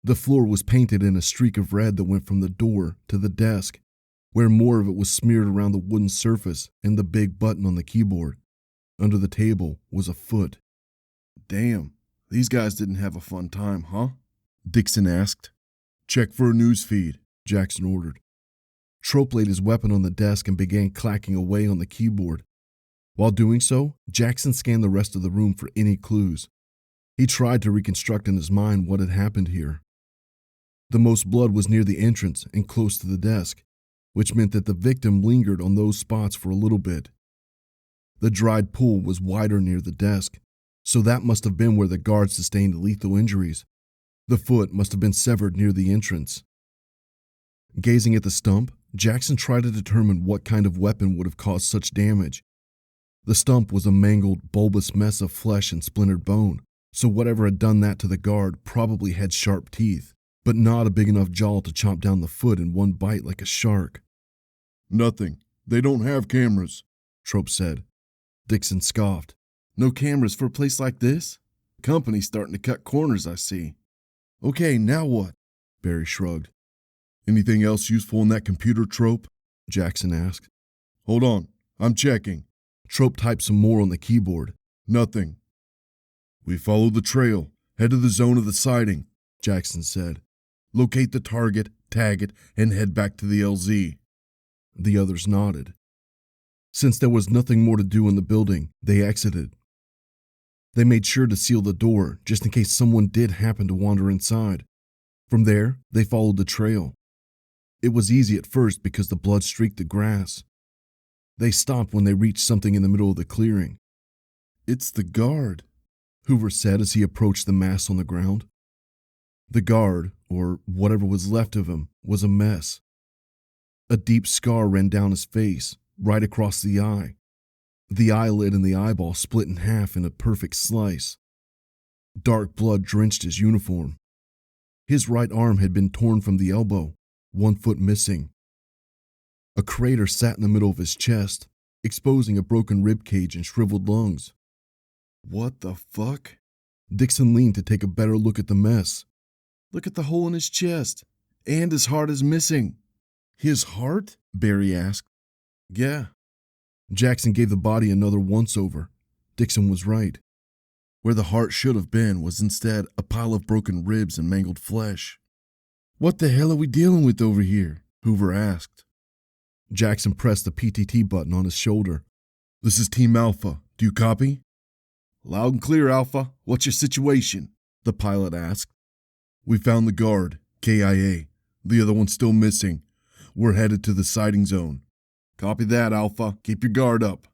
The floor was painted in a streak of red that went from the door to the desk, where more of it was smeared around the wooden surface and the big button on the keyboard. Under the table was a foot. Damn, these guys didn't have a fun time, huh? Dixon asked. Check for a news feed, Jackson ordered. Trope laid his weapon on the desk and began clacking away on the keyboard. While doing so, Jackson scanned the rest of the room for any clues. He tried to reconstruct in his mind what had happened here. The most blood was near the entrance and close to the desk, which meant that the victim lingered on those spots for a little bit. The dried pool was wider near the desk, so that must have been where the guard sustained lethal injuries. The foot must have been severed near the entrance. Gazing at the stump, Jackson tried to determine what kind of weapon would have caused such damage. The stump was a mangled, bulbous mess of flesh and splintered bone, so whatever had done that to the guard probably had sharp teeth, but not a big enough jaw to chomp down the foot in one bite like a shark. Nothing. They don't have cameras, Trope said. Dixon scoffed. No cameras for a place like this? Company's starting to cut corners, I see. Okay, now what? Barry shrugged. Anything else useful in that computer, Trope? Jackson asked. Hold on. I'm checking. Trope typed some more on the keyboard. Nothing. We follow the trail. Head to the zone of the sighting, Jackson said. Locate the target, tag it, and head back to the LZ. The others nodded. Since there was nothing more to do in the building, they exited. They made sure to seal the door just in case someone did happen to wander inside. From there, they followed the trail. It was easy at first because the blood streaked the grass. They stopped when they reached something in the middle of the clearing. It's the guard, Hoover said as he approached the mass on the ground. The guard, or whatever was left of him, was a mess. A deep scar ran down his face, right across the eye. The eyelid and the eyeball split in half in a perfect slice. Dark blood drenched his uniform. His right arm had been torn from the elbow, 1 foot missing. A crater sat in the middle of his chest, exposing a broken rib cage and shriveled lungs. What the fuck? Dixon leaned to take a better look at the mess. Look at the hole in his chest, and his heart is missing. His heart? Barry asked. Yeah. Jackson gave the body another once-over. Dixon was right. Where the heart should have been was instead a pile of broken ribs and mangled flesh. What the hell are we dealing with over here? Hoover asked. Jackson pressed the PTT button on his shoulder. This is Team Alpha. Do you copy? Loud and clear, Alpha. What's your situation? The pilot asked. We found the guard, KIA. The other one's still missing. We're headed to the sighting zone. Copy that, Alpha. Keep your guard up.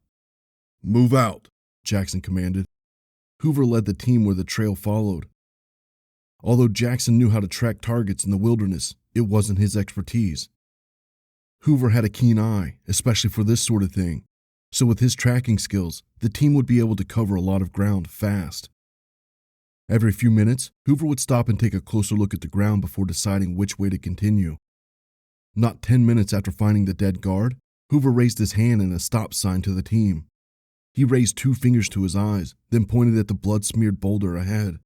Move out, Jackson commanded. Hoover led the team where the trail followed. Although Jackson knew how to track targets in the wilderness, it wasn't his expertise. Hoover had a keen eye, especially for this sort of thing, so with his tracking skills, the team would be able to cover a lot of ground fast. Every few minutes, Hoover would stop and take a closer look at the ground before deciding which way to continue. Not 10 minutes after finding the dead guard, Hoover raised his hand in a stop sign to the team. He raised 2 fingers to his eyes, then pointed at the blood-smeared boulder ahead.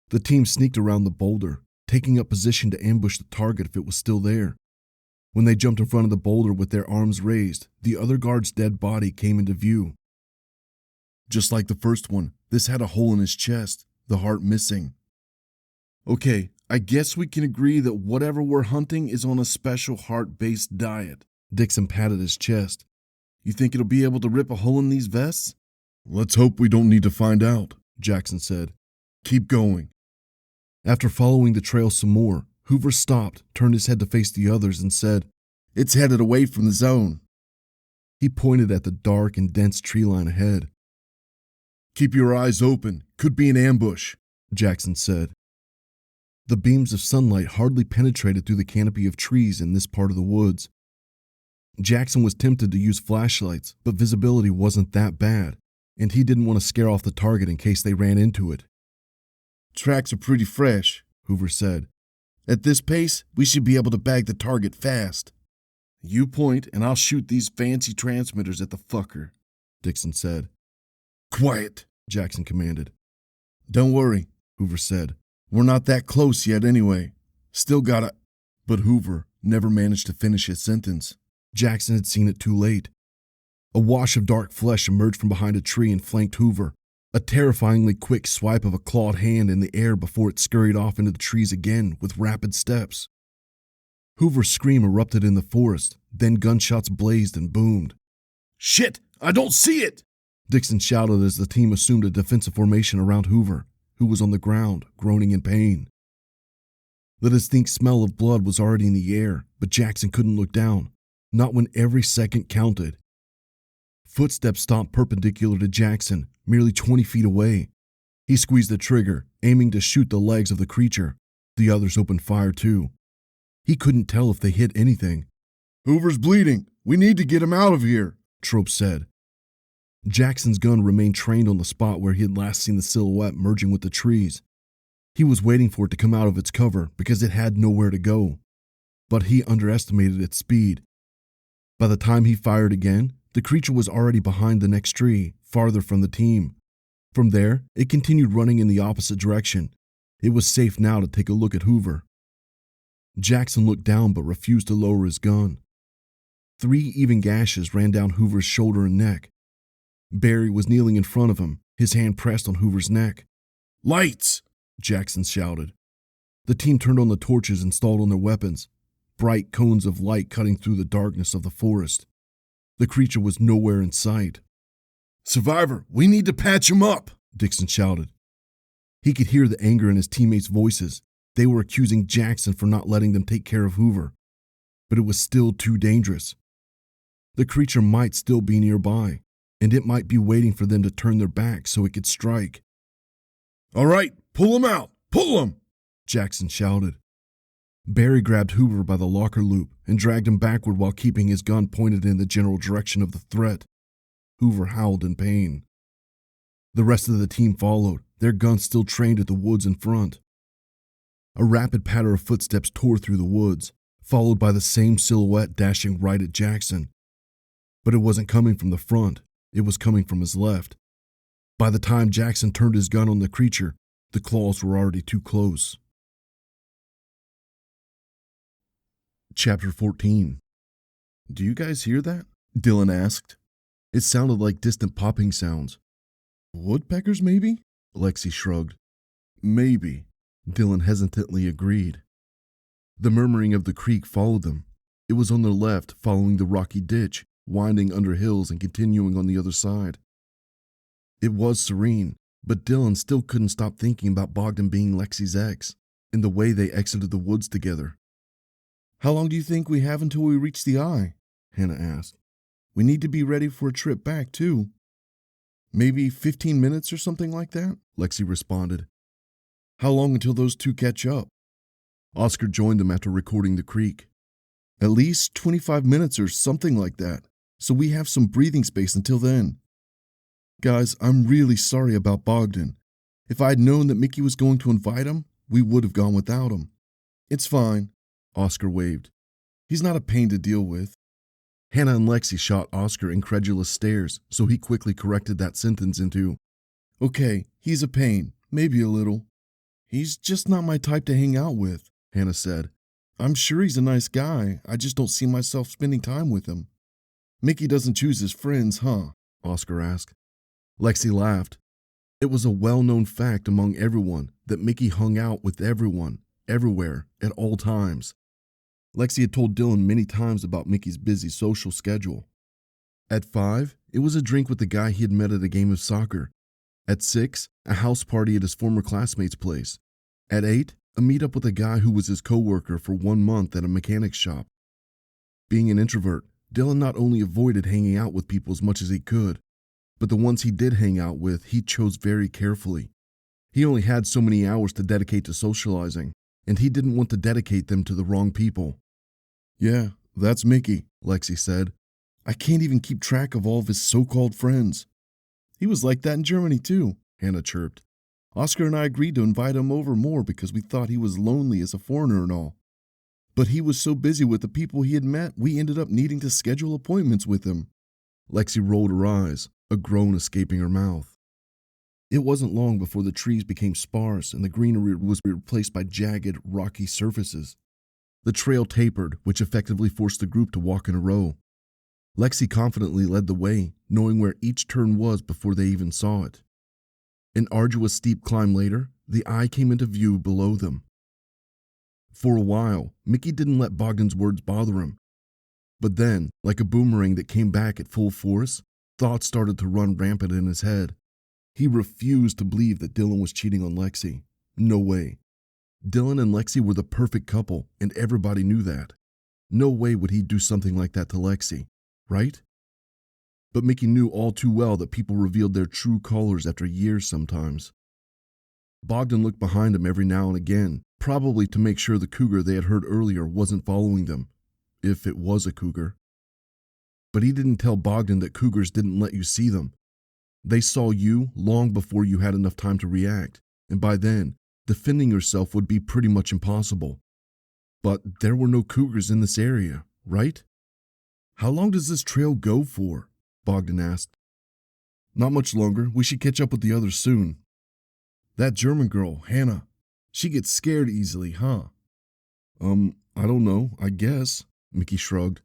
The team sneaked around the boulder, taking up position to ambush the target if it was still there. When they jumped in front of the boulder with their arms raised, the other guard's dead body came into view. Just like the first one, this had a hole in his chest, the heart missing. Okay, I guess we can agree that whatever we're hunting is on a special heart-based diet. Dixon patted his chest. You think it'll be able to rip a hole in these vests? Let's hope we don't need to find out, Jackson said. Keep going. After following the trail some more, Hoover stopped, turned his head to face the others, and said, It's headed away from the zone. He pointed at the dark and dense tree line ahead. Keep your eyes open. Could be an ambush, Jackson said. The beams of sunlight hardly penetrated through the canopy of trees in this part of the woods. Jackson was tempted to use flashlights, but visibility wasn't that bad, and he didn't want to scare off the target in case they ran into it. Tracks are pretty fresh, Hoover said. At this pace, we should be able to bag the target fast. You point, and I'll shoot these fancy transmitters at the fucker, Dixon said. Quiet, Jackson commanded. Don't worry, Hoover said. We're not that close yet anyway. Still gotta... But Hoover never managed to finish his sentence. Jackson had seen it too late. A wash of dark flesh emerged from behind a tree and flanked Hoover. A terrifyingly quick swipe of a clawed hand in the air before it scurried off into the trees again with rapid steps. Hoover's scream erupted in the forest, then gunshots blazed and boomed. Shit! I don't see it! Dixon shouted as the team assumed a defensive formation around Hoover, who was on the ground, groaning in pain. The distinct smell of blood was already in the air, but Jackson couldn't look down, not when every second counted. Footsteps stomped perpendicular to Jackson, merely 20 feet away. He squeezed the trigger, aiming to shoot the legs of the creature. The others opened fire too. He couldn't tell if they hit anything. Hoover's bleeding. We need to get him out of here, Trope said. Jackson's gun remained trained on the spot where he had last seen the silhouette merging with the trees. He was waiting for it to come out of its cover because it had nowhere to go. But he underestimated its speed. By the time he fired again, the creature was already behind the next tree, farther from the team. From there, it continued running in the opposite direction. It was safe now to take a look at Hoover. Jackson looked down but refused to lower his gun. 3 even gashes ran down Hoover's shoulder and neck. Barry was kneeling in front of him, his hand pressed on Hoover's neck. "Lights!" Jackson shouted. The team turned on the torches installed on their weapons, bright cones of light cutting through the darkness of the forest. The creature was nowhere in sight. "Survivor, we need to patch him up!" Dixon shouted. He could hear the anger in his teammates' voices. They were accusing Jackson for not letting them take care of Hoover. But it was still too dangerous. The creature might still be nearby, and it might be waiting for them to turn their backs so it could strike. "All right, pull him out! Pull him!" Jackson shouted. Barry grabbed Hoover by the locker loop and dragged him backward while keeping his gun pointed in the general direction of the threat. Hoover howled in pain. The rest of the team followed, their guns still trained at the woods in front. A rapid patter of footsteps tore through the woods, followed by the same silhouette dashing right at Jackson. But it wasn't coming from the front, it was coming from his left. By the time Jackson turned his gun on the creature, the claws were already too close. Chapter 14. "Do you guys hear that?" Dylan asked. It sounded like distant popping sounds. "Woodpeckers, maybe?" Lexi shrugged. "Maybe," Dylan hesitantly agreed. The murmuring of the creek followed them. It was on their left, following the rocky ditch, winding under hills and continuing on the other side. It was serene, but Dylan still couldn't stop thinking about Bogdan being Lexi's ex, and the way they exited the woods together. "How long do you think we have until we reach the eye?" Hannah asked. "We need to be ready for a trip back, too." "Maybe 15 minutes or something like that," Lexi responded. "How long until those two catch up?" Oscar joined them after recording the creek. "At least 25 minutes or something like that, so we have some breathing space until then. Guys, I'm really sorry about Bogdan. If I had known that Mickey was going to invite him, we would have gone without him." "It's fine," Oscar waved. "He's not a pain to deal with." Hannah and Lexi shot Oscar incredulous stares, so he quickly corrected that sentence into, "Okay, he's a pain, maybe a little. He's just not my type to hang out with," Hannah said. "I'm sure he's a nice guy, I just don't see myself spending time with him." "Mickey doesn't choose his friends, huh?" Oscar asked. Lexi laughed. It was a well-known fact among everyone that Mickey hung out with everyone, everywhere, at all times. Lexi had told Dylan many times about Mickey's busy social schedule. At 5, it was a drink with the guy he had met at a game of soccer. At 6, a house party at his former classmate's place. At 8, a meetup with a guy who was his co-worker for 1 month at a mechanic's shop. Being an introvert, Dylan not only avoided hanging out with people as much as he could, but the ones he did hang out with, he chose very carefully. He only had so many hours to dedicate to socializing, and he didn't want to dedicate them to the wrong people. "Yeah, that's Mickey," Lexi said. "I can't even keep track of all of his so-called friends." "He was like that in Germany too," Hannah chirped. "Oscar and I agreed to invite him over more because we thought he was lonely as a foreigner and all. But he was so busy with the people he had met, we ended up needing to schedule appointments with him." Lexi rolled her eyes, a groan escaping her mouth. It wasn't long before the trees became sparse and the greenery was replaced by jagged, rocky surfaces. The trail tapered, which effectively forced the group to walk in a row. Lexi confidently led the way, knowing where each turn was before they even saw it. An arduous steep climb later, the eye came into view below them. For a while, Mickey didn't let Bogdan's words bother him. But then, like a boomerang that came back at full force, thoughts started to run rampant in his head. He refused to believe that Dylan was cheating on Lexi. No way. Dylan and Lexi were the perfect couple, and everybody knew that. No way would he do something like that to Lexi, right? But Mickey knew all too well that people revealed their true colors after years sometimes. Bogdan looked behind him every now and again, probably to make sure the cougar they had heard earlier wasn't following them, if it was a cougar. But he didn't tell Bogdan that cougars didn't let you see them, They saw you long before you had enough time to react, and by then, defending yourself would be pretty much impossible. But there were no cougars in this area, right? How long does this trail go for? Bogdan asked. Not much longer. We should catch up with the others soon. That German girl, Hannah, she gets scared easily, huh? I don't know, I guess, Mickey shrugged.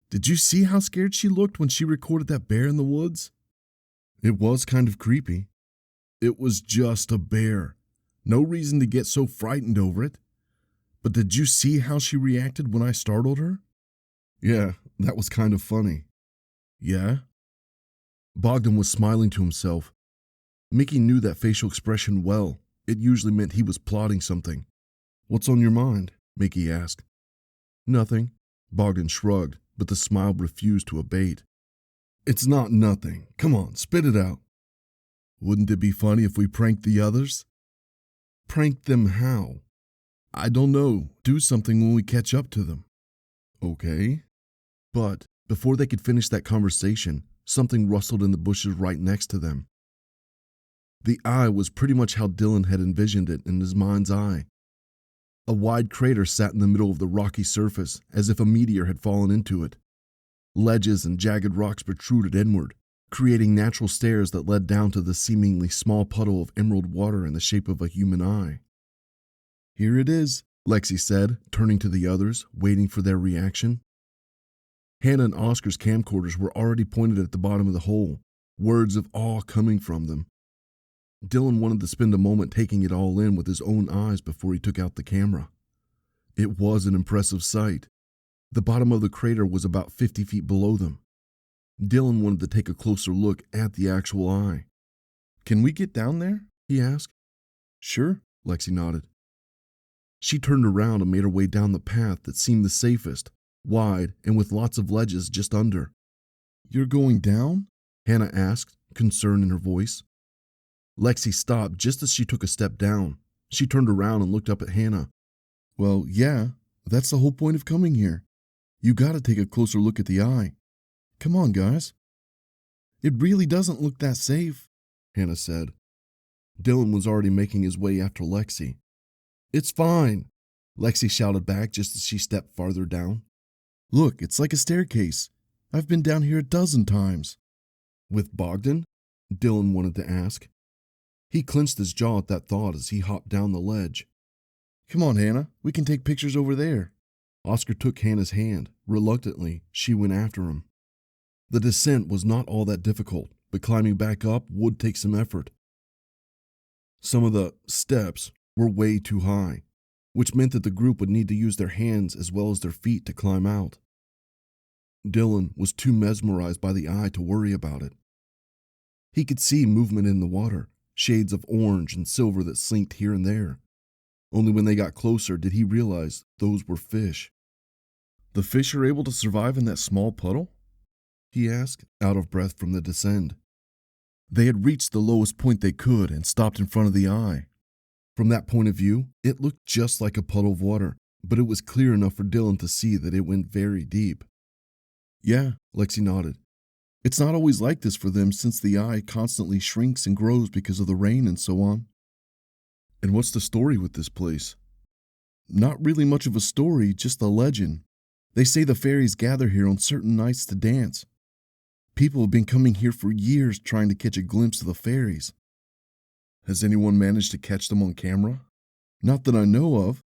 Did you see how scared she looked when she recorded that bear in the woods? It was kind of creepy. It was just a bear. No reason to get so frightened over it. But did you see how she reacted when I startled her? Yeah, that was kind of funny. Yeah? Bogdan was smiling to himself. Mickey knew that facial expression well. It usually meant he was plotting something. What's on your mind? Mickey asked. Nothing. Bogdan shrugged, but the smile refused to abate. It's not nothing. Come on, spit it out. Wouldn't it be funny if we pranked the others? Prank them how? I don't know. Do something when we catch up to them. Okay. But before they could finish that conversation, something rustled in the bushes right next to them. The eye was pretty much how Dylan had envisioned it in his mind's eye. A wide crater sat in the middle of the rocky surface, as if a meteor had fallen into it. Ledges and jagged rocks protruded inward, creating natural stairs that led down to the seemingly small puddle of emerald water in the shape of a human eye. Here it is, Lexi said, turning to the others, waiting for their reaction. Hannah and Oscar's camcorders were already pointed at the bottom of the hole, words of awe coming from them. Dylan wanted to spend a moment taking it all in with his own eyes before he took out the camera. It was an impressive sight. The bottom of the crater was about 50 feet below them. Dylan wanted to take a closer look at the actual eye. Can we get down there? He asked. Sure, Lexi nodded. She turned around and made her way down the path that seemed the safest, wide and with lots of ledges just under. You're going down? Hannah asked, concern in her voice. Lexi stopped just as she took a step down. She turned around and looked up at Hannah. Well, yeah, that's the whole point of coming here. You gotta take a closer look at the eye. Come on, guys. It really doesn't look that safe, Hannah said. Dylan was already making his way after Lexi. It's fine, Lexi shouted back just as she stepped farther down. Look, it's like a staircase. I've been down here a dozen times. With Bogdan? Dylan wanted to ask. He clenched his jaw at that thought as he hopped down the ledge. Come on, Hannah. We can take pictures over there. Oscar took Hannah's hand. Reluctantly, she went after him. The descent was not all that difficult, but climbing back up would take some effort. Some of the steps were way too high, which meant that the group would need to use their hands as well as their feet to climb out. Dylan was too mesmerized by the eye to worry about it. He could see movement in the water, shades of orange and silver that slinked here and there. Only when they got closer did he realize those were fish. The fish are able to survive in that small puddle? He asked, out of breath from the descent. They had reached the lowest point they could and stopped in front of the eye. From that point of view, it looked just like a puddle of water, but it was clear enough for Dylan to see that it went very deep. Yeah, Lexi nodded. It's not always like this for them since the eye constantly shrinks and grows because of the rain and so on. And what's the story with this place? Not really much of a story, just a legend. They say the fairies gather here on certain nights to dance. People have been coming here for years trying to catch a glimpse of the fairies. Has anyone managed to catch them on camera? Not that I know of,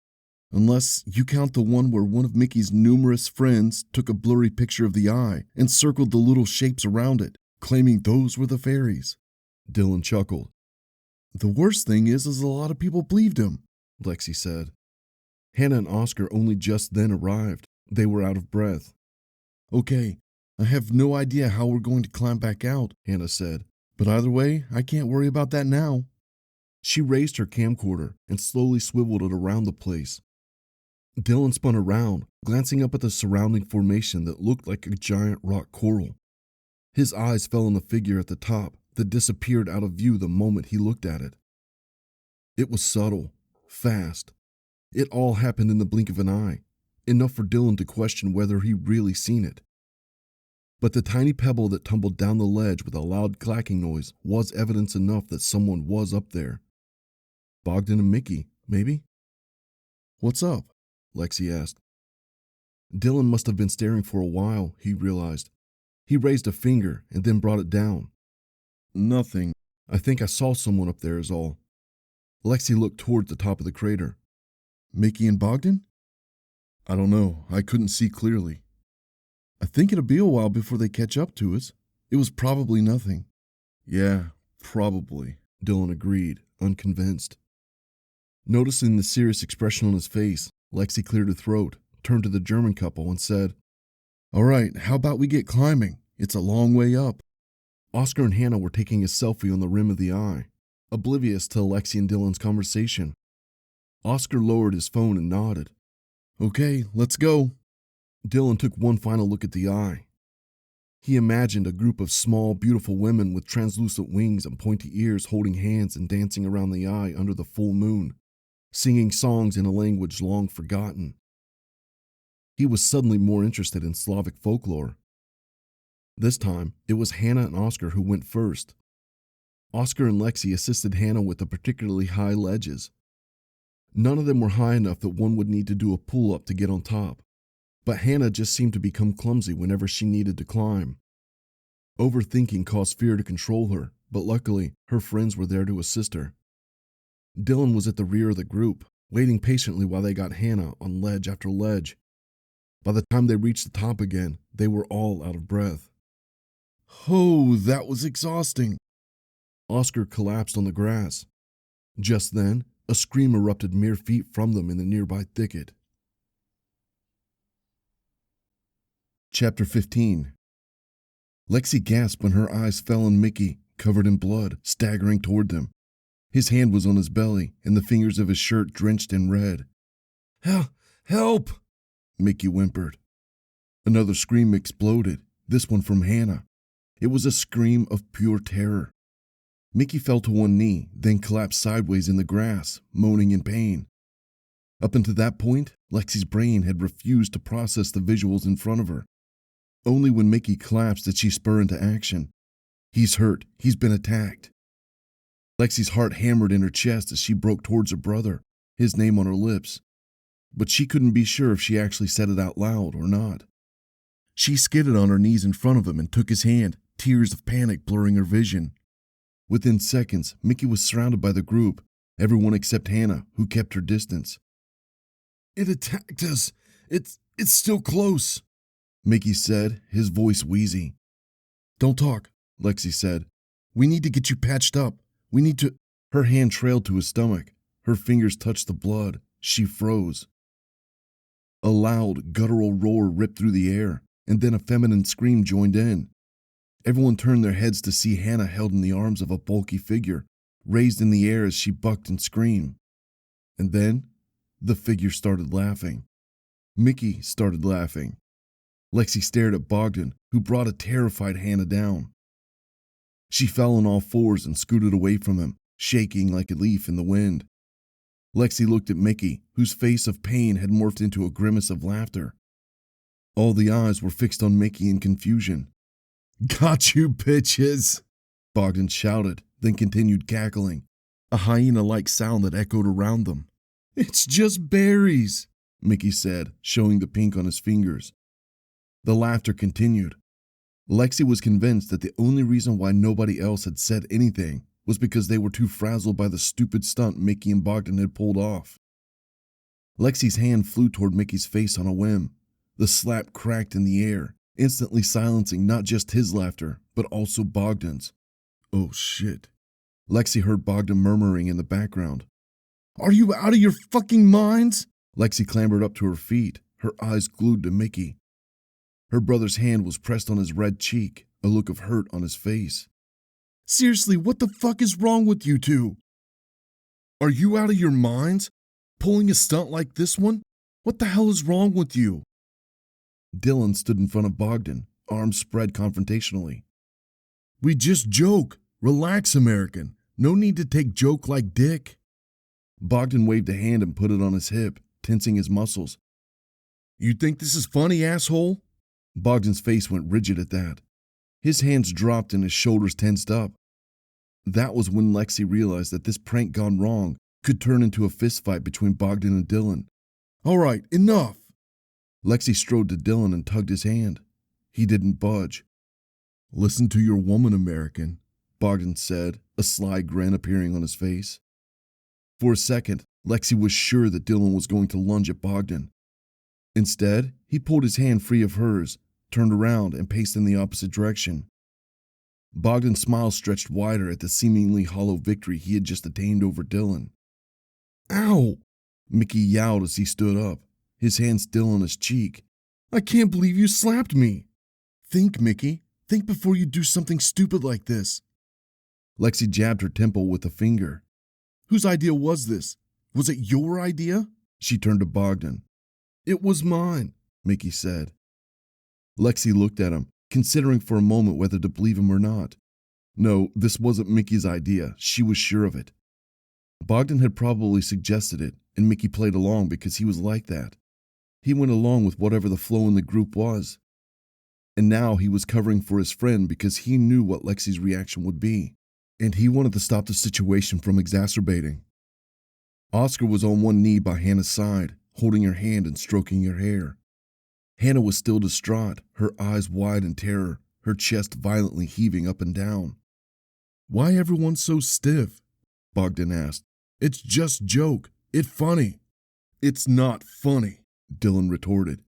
unless you count the one where one of Mickey's numerous friends took a blurry picture of the eye and circled the little shapes around it, claiming those were the fairies. Dylan chuckled. The worst thing is a lot of people believed him, Lexi said. Hannah and Oscar only just then arrived. They were out of breath. Okay, I have no idea how we're going to climb back out, Hannah said. But either way, I can't worry about that now. She raised her camcorder and slowly swiveled it around the place. Dylan spun around, glancing up at the surrounding formation that looked like a giant rock coral. His eyes fell on the figure at the top that disappeared out of view the moment he looked at it. It was subtle, fast. It all happened in the blink of an eye, enough for Dylan to question whether he'd really seen it. But the tiny pebble that tumbled down the ledge with a loud clacking noise was evidence enough that someone was up there. Bogdan and Mickey, maybe? What's up? Lexi asked. Dylan must have been staring for a while, he realized. He raised a finger and then brought it down. Nothing. I think I saw someone up there is all. Lexi looked toward the top of the crater. Mickey and Bogdan? I don't know. I couldn't see clearly. I think it'll be a while before they catch up to us. It was probably nothing. Yeah, probably, Dylan agreed, unconvinced. Noticing the serious expression on his face, Lexi cleared her throat, turned to the German couple, and said, All right, how about we get climbing? It's a long way up. Oscar and Hannah were taking a selfie on the rim of the eye, oblivious to Lexi and Dylan's conversation. Oscar lowered his phone and nodded. Okay, let's go. Dylan took one final look at the eye. He imagined a group of small, beautiful women with translucent wings and pointy ears holding hands and dancing around the eye under the full moon, singing songs in a language long forgotten. He was suddenly more interested in Slavic folklore. This time, it was Hannah and Oscar who went first. Oscar and Lexi assisted Hannah with the particularly high ledges. None of them were high enough that one would need to do a pull-up to get on top, but Hannah just seemed to become clumsy whenever she needed to climb. Overthinking caused fear to control her, but luckily, her friends were there to assist her. Dylan was at the rear of the group, waiting patiently while they got Hannah on ledge after ledge. By the time they reached the top again, they were all out of breath. Oh, that was exhausting. Oscar collapsed on the grass. Just then, a scream erupted mere feet from them in the nearby thicket. Chapter 15. Lexi gasped when her eyes fell on Mickey, covered in blood, staggering toward them. His hand was on his belly, and the fingers of his shirt drenched in red. Help! Mickey whimpered. Another scream exploded, this one from Hannah. It was a scream of pure terror. Mickey fell to one knee, then collapsed sideways in the grass, moaning in pain. Up until that point, Lexi's brain had refused to process the visuals in front of her. Only when Mickey collapsed did she spur into action. He's hurt. He's been attacked. Lexi's heart hammered in her chest as she broke towards her brother, his name on her lips. But she couldn't be sure if she actually said it out loud or not. She skidded on her knees in front of him and took his hand, tears of panic blurring her vision. Within seconds, Mickey was surrounded by the group, everyone except Hannah, who kept her distance. It attacked us. It's still close, Mickey said, his voice wheezy. Don't talk, Lexi said. We need to get you patched up. We need to... Her hand trailed to his stomach. Her fingers touched the blood. She froze. A loud, guttural roar ripped through the air, and then a feminine scream joined in. Everyone turned their heads to see Hannah held in the arms of a bulky figure, raised in the air as she bucked and screamed. And then, the figure started laughing. Mickey started laughing. Lexi stared at Bogdan, who brought a terrified Hannah down. She fell on all fours and scooted away from him, shaking like a leaf in the wind. Lexi looked at Mickey, whose face of pain had morphed into a grimace of laughter. All the eyes were fixed on Mickey in confusion. Got you, bitches! Bogdan shouted, then continued cackling, a hyena-like sound that echoed around them. It's just berries, Mickey said, showing the pink on his fingers. The laughter continued. Lexi was convinced that the only reason why nobody else had said anything was because they were too frazzled by the stupid stunt Mickey and Bogdan had pulled off. Lexi's hand flew toward Mickey's face on a whim. The slap cracked in the air, instantly silencing not just his laughter, but also Bogdan's. Oh shit. Lexi heard Bogdan murmuring in the background. Are you out of your fucking minds? Lexi clambered up to her feet, her eyes glued to Mickey. Her brother's hand was pressed on his red cheek, a look of hurt on his face. Seriously, what the fuck is wrong with you two? Are you out of your minds? Pulling a stunt like this one? What the hell is wrong with you? Dylan stood in front of Bogdan, arms spread confrontationally. We just joke. Relax, American. No need to take joke like dick. Bogdan waved a hand and put it on his hip, tensing his muscles. You think this is funny, asshole? Bogdan's face went rigid at that. His hands dropped and his shoulders tensed up. That was when Lexi realized that this prank gone wrong could turn into a fistfight between Bogdan and Dylan. "All right, enough!" Lexi strode to Dylan and tugged his hand. He didn't budge. "Listen to your woman, American," Bogdan said, a sly grin appearing on his face. For a second, Lexi was sure that Dylan was going to lunge at Bogdan. Instead, he pulled his hand free of hers, turned around, and paced in the opposite direction. Bogdan's smile stretched wider at the seemingly hollow victory he had just attained over Dylan. "Ow!" Mickey yowled as he stood up, his hand still on his cheek. "I can't believe you slapped me!" "Think, Mickey. Think before you do something stupid like this." Lexi jabbed her temple with a finger. "Whose idea was this? Was it your idea?" She turned to Bogdan. "It was mine," Mickey said. Lexi looked at him, considering for a moment whether to believe him or not. No, this wasn't Mickey's idea. She was sure of it. Bogdan had probably suggested it, and Mickey played along because he was like that. He went along with whatever the flow in the group was. And now he was covering for his friend because he knew what Lexi's reaction would be, and he wanted to stop the situation from exacerbating. Oscar was on one knee by Hannah's side, holding her hand and stroking her hair. Hannah was still distraught, her eyes wide in terror, her chest violently heaving up and down. "Why everyone so stiff?" Bogdan asked. "It's just joke. It's funny." "It's not funny," Dylan retorted.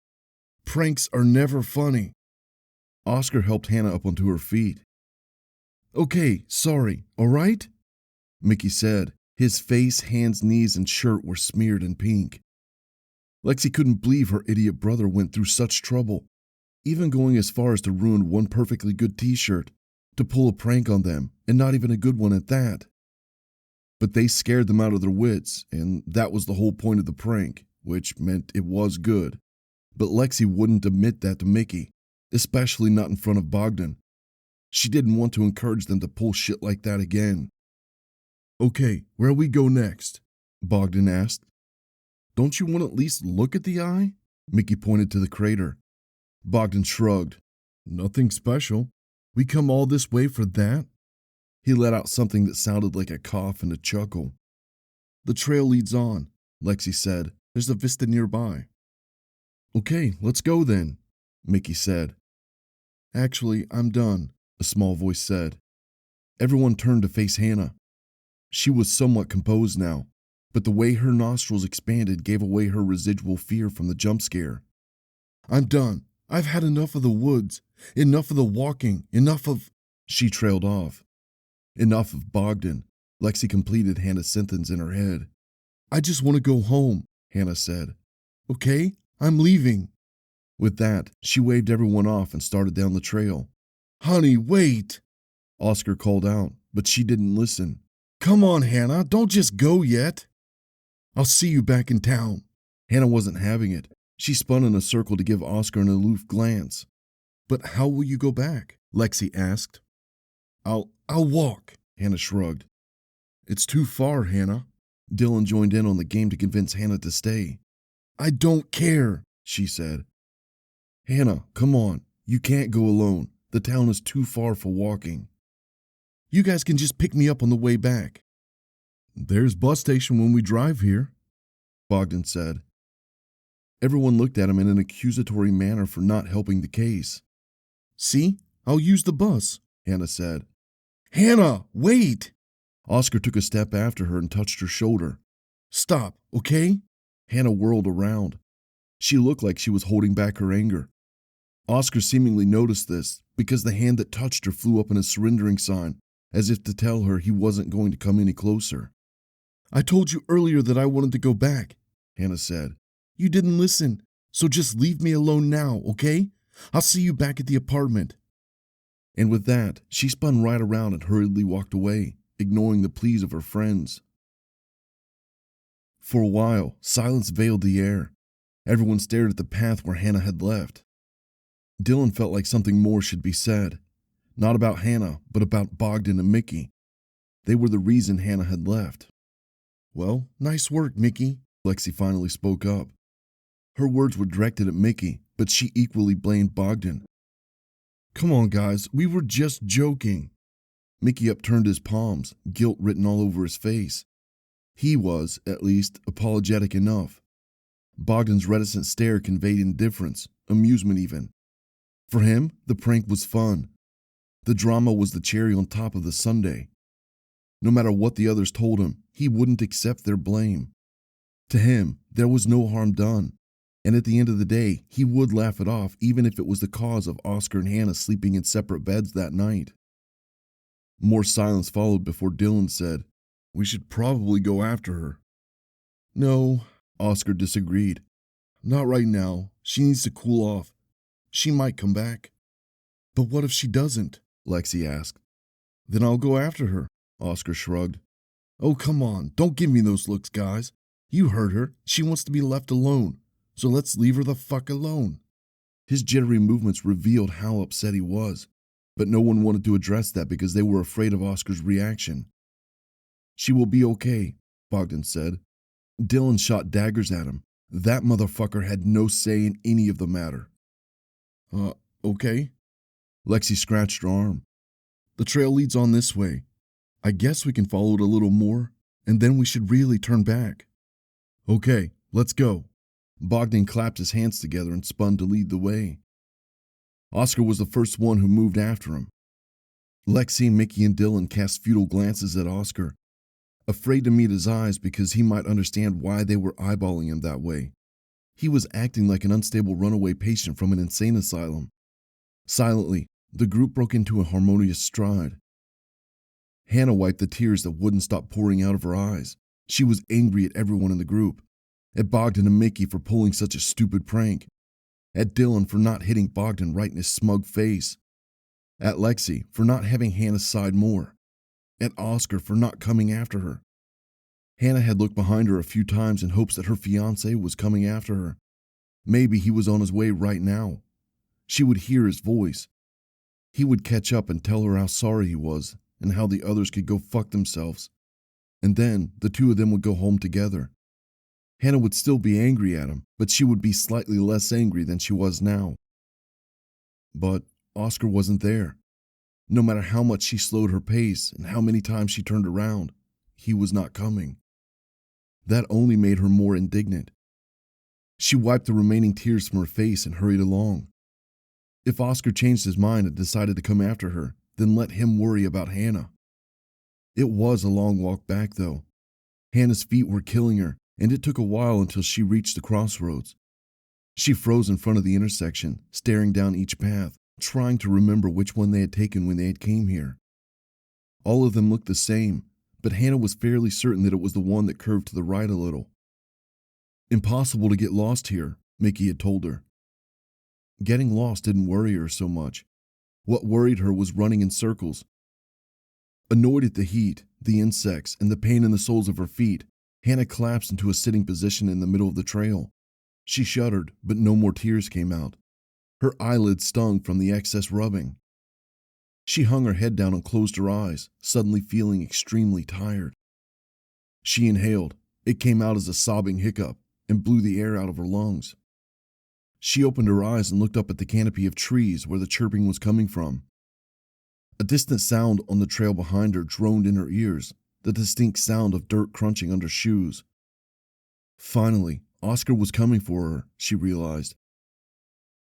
"Pranks are never funny." Oscar helped Hannah up onto her feet. "Okay, sorry, all right?" Mickey said. His face, hands, knees, and shirt were smeared in pink. Lexi couldn't believe her idiot brother went through such trouble, even going as far as to ruin one perfectly good t-shirt, to pull a prank on them, and not even a good one at that. But they scared them out of their wits, and that was the whole point of the prank, which meant it was good. But Lexi wouldn't admit that to Mickey, especially not in front of Bogdan. She didn't want to encourage them to pull shit like that again. "Okay, where we go next?" Bogdan asked. "Don't you want to at least look at the eye?" Mickey pointed to the crater. Bogdan shrugged. "Nothing special. We come all this way for that?" He let out something that sounded like a cough and a chuckle. "The trail leads on," Lexi said. "There's a vista nearby." "Okay, let's go then," Mickey said. "Actually, I'm done," a small voice said. Everyone turned to face Hannah. She was somewhat composed now, but the way her nostrils expanded gave away her residual fear from the jump scare. "I'm done. I've had enough of the woods, enough of the walking, enough of—" She trailed off. "Enough of Bogdan," Lexi completed Hannah's sentence in her head. "I just want to go home," Hannah said. "Okay, I'm leaving." With that, she waved everyone off and started down the trail. "Honey, wait!" Oscar called out, but she didn't listen. "Come on, Hannah, don't just go yet." "I'll see you back in town." Hannah wasn't having it. She spun in a circle to give Oscar an aloof glance. "But how will you go back?" Lexi asked. I'll walk," Hannah shrugged. "It's too far, Hannah." Dylan joined in on the game to convince Hannah to stay. "I don't care," she said. "Hannah, come on. You can't go alone. The town is too far for walking." "You guys can just pick me up on the way back." "There's bus station when we drive here," Bogdan said. Everyone looked at him in an accusatory manner for not helping the case. "See? I'll use the bus," Hannah said. "Hannah, wait!" Oscar took a step after her and touched her shoulder. "Stop, okay?" Hannah whirled around. She looked like she was holding back her anger. Oscar seemingly noticed this because the hand that touched her flew up in a surrendering sign, as if to tell her he wasn't going to come any closer. "I told you earlier that I wanted to go back," Hannah said. "You didn't listen, so just leave me alone now, okay? I'll see you back at the apartment." And with that, she spun right around and hurriedly walked away, ignoring the pleas of her friends. For a while, silence veiled the air. Everyone stared at the path where Hannah had left. Dylan felt like something more should be said. Not about Hannah, but about Bogdan and Mickey. They were the reason Hannah had left. "Well, nice work, Mickey," Lexi finally spoke up. Her words were directed at Mickey, but she equally blamed Bogdan. "Come on, guys, we were just joking." Mickey upturned his palms, guilt written all over his face. He was, at least, apologetic enough. Bogdan's reticent stare conveyed indifference, amusement even. For him, the prank was fun. The drama was the cherry on top of the sundae. No matter what the others told him, he wouldn't accept their blame. To him, there was no harm done, and at the end of the day, he would laugh it off even if it was the cause of Oscar and Hannah sleeping in separate beds that night. More silence followed before Dylan said, "We should probably go after her." "No," Oscar disagreed. "Not right now. She needs to cool off. She might come back." "But what if she doesn't?" Lexi asked. "Then I'll go after her," Oscar shrugged. "Oh, come on. Don't give me those looks, guys. You heard her. She wants to be left alone. So let's leave her the fuck alone." His jittery movements revealed how upset he was, but no one wanted to address that because they were afraid of Oscar's reaction. "She will be okay," Bogdan said. Dylan shot daggers at him. That motherfucker had no say in any of the matter. Okay." Lexi scratched her arm. "The trail leads on this way. I guess we can follow it a little more, and then we should really turn back." "Okay, let's go." Bogdan clapped his hands together and spun to lead the way. Oscar was the first one who moved after him. Lexi, Mickey, and Dylan cast futile glances at Oscar, afraid to meet his eyes because he might understand why they were eyeballing him that way. He was acting like an unstable runaway patient from an insane asylum. Silently, the group broke into a harmonious stride. Hannah wiped the tears that wouldn't stop pouring out of her eyes. She was angry at everyone in the group, at Bogdan and Mickey for pulling such a stupid prank, at Dylan for not hitting Bogdan right in his smug face, at Lexi for not having Hannah's side more, at Oscar for not coming after her. Hannah had looked behind her a few times in hopes that her fiancé was coming after her. Maybe he was on his way right now. She would hear his voice. He would catch up and tell her how sorry he was and how the others could go fuck themselves. And then the two of them would go home together. Hannah would still be angry at him, but she would be slightly less angry than she was now. But Oscar wasn't there. No matter how much she slowed her pace and how many times she turned around, he was not coming. That only made her more indignant. She wiped the remaining tears from her face and hurried along. If Oscar changed his mind and decided to come after her, then let him worry about Hannah. It was a long walk back, though. Hannah's feet were killing her, and it took a while until she reached the crossroads. She froze in front of the intersection, staring down each path, trying to remember which one they had taken when they had came here. All of them looked the same, but Hannah was fairly certain that it was the one that curved to the right a little. "Impossible to get lost here," Mickey had told her. Getting lost didn't worry her so much. What worried her was running in circles. Annoyed at the heat, the insects, and the pain in the soles of her feet, Hannah collapsed into a sitting position in the middle of the trail. She shuddered, but no more tears came out. Her eyelids stung from the excess rubbing. She hung her head down and closed her eyes, suddenly feeling extremely tired. She inhaled. It came out as a sobbing hiccup and blew the air out of her lungs. She opened her eyes and looked up at the canopy of trees where the chirping was coming from. A distant sound on the trail behind her droned in her ears, the distinct sound of dirt crunching under shoes. Finally, Oscar was coming for her, she realized.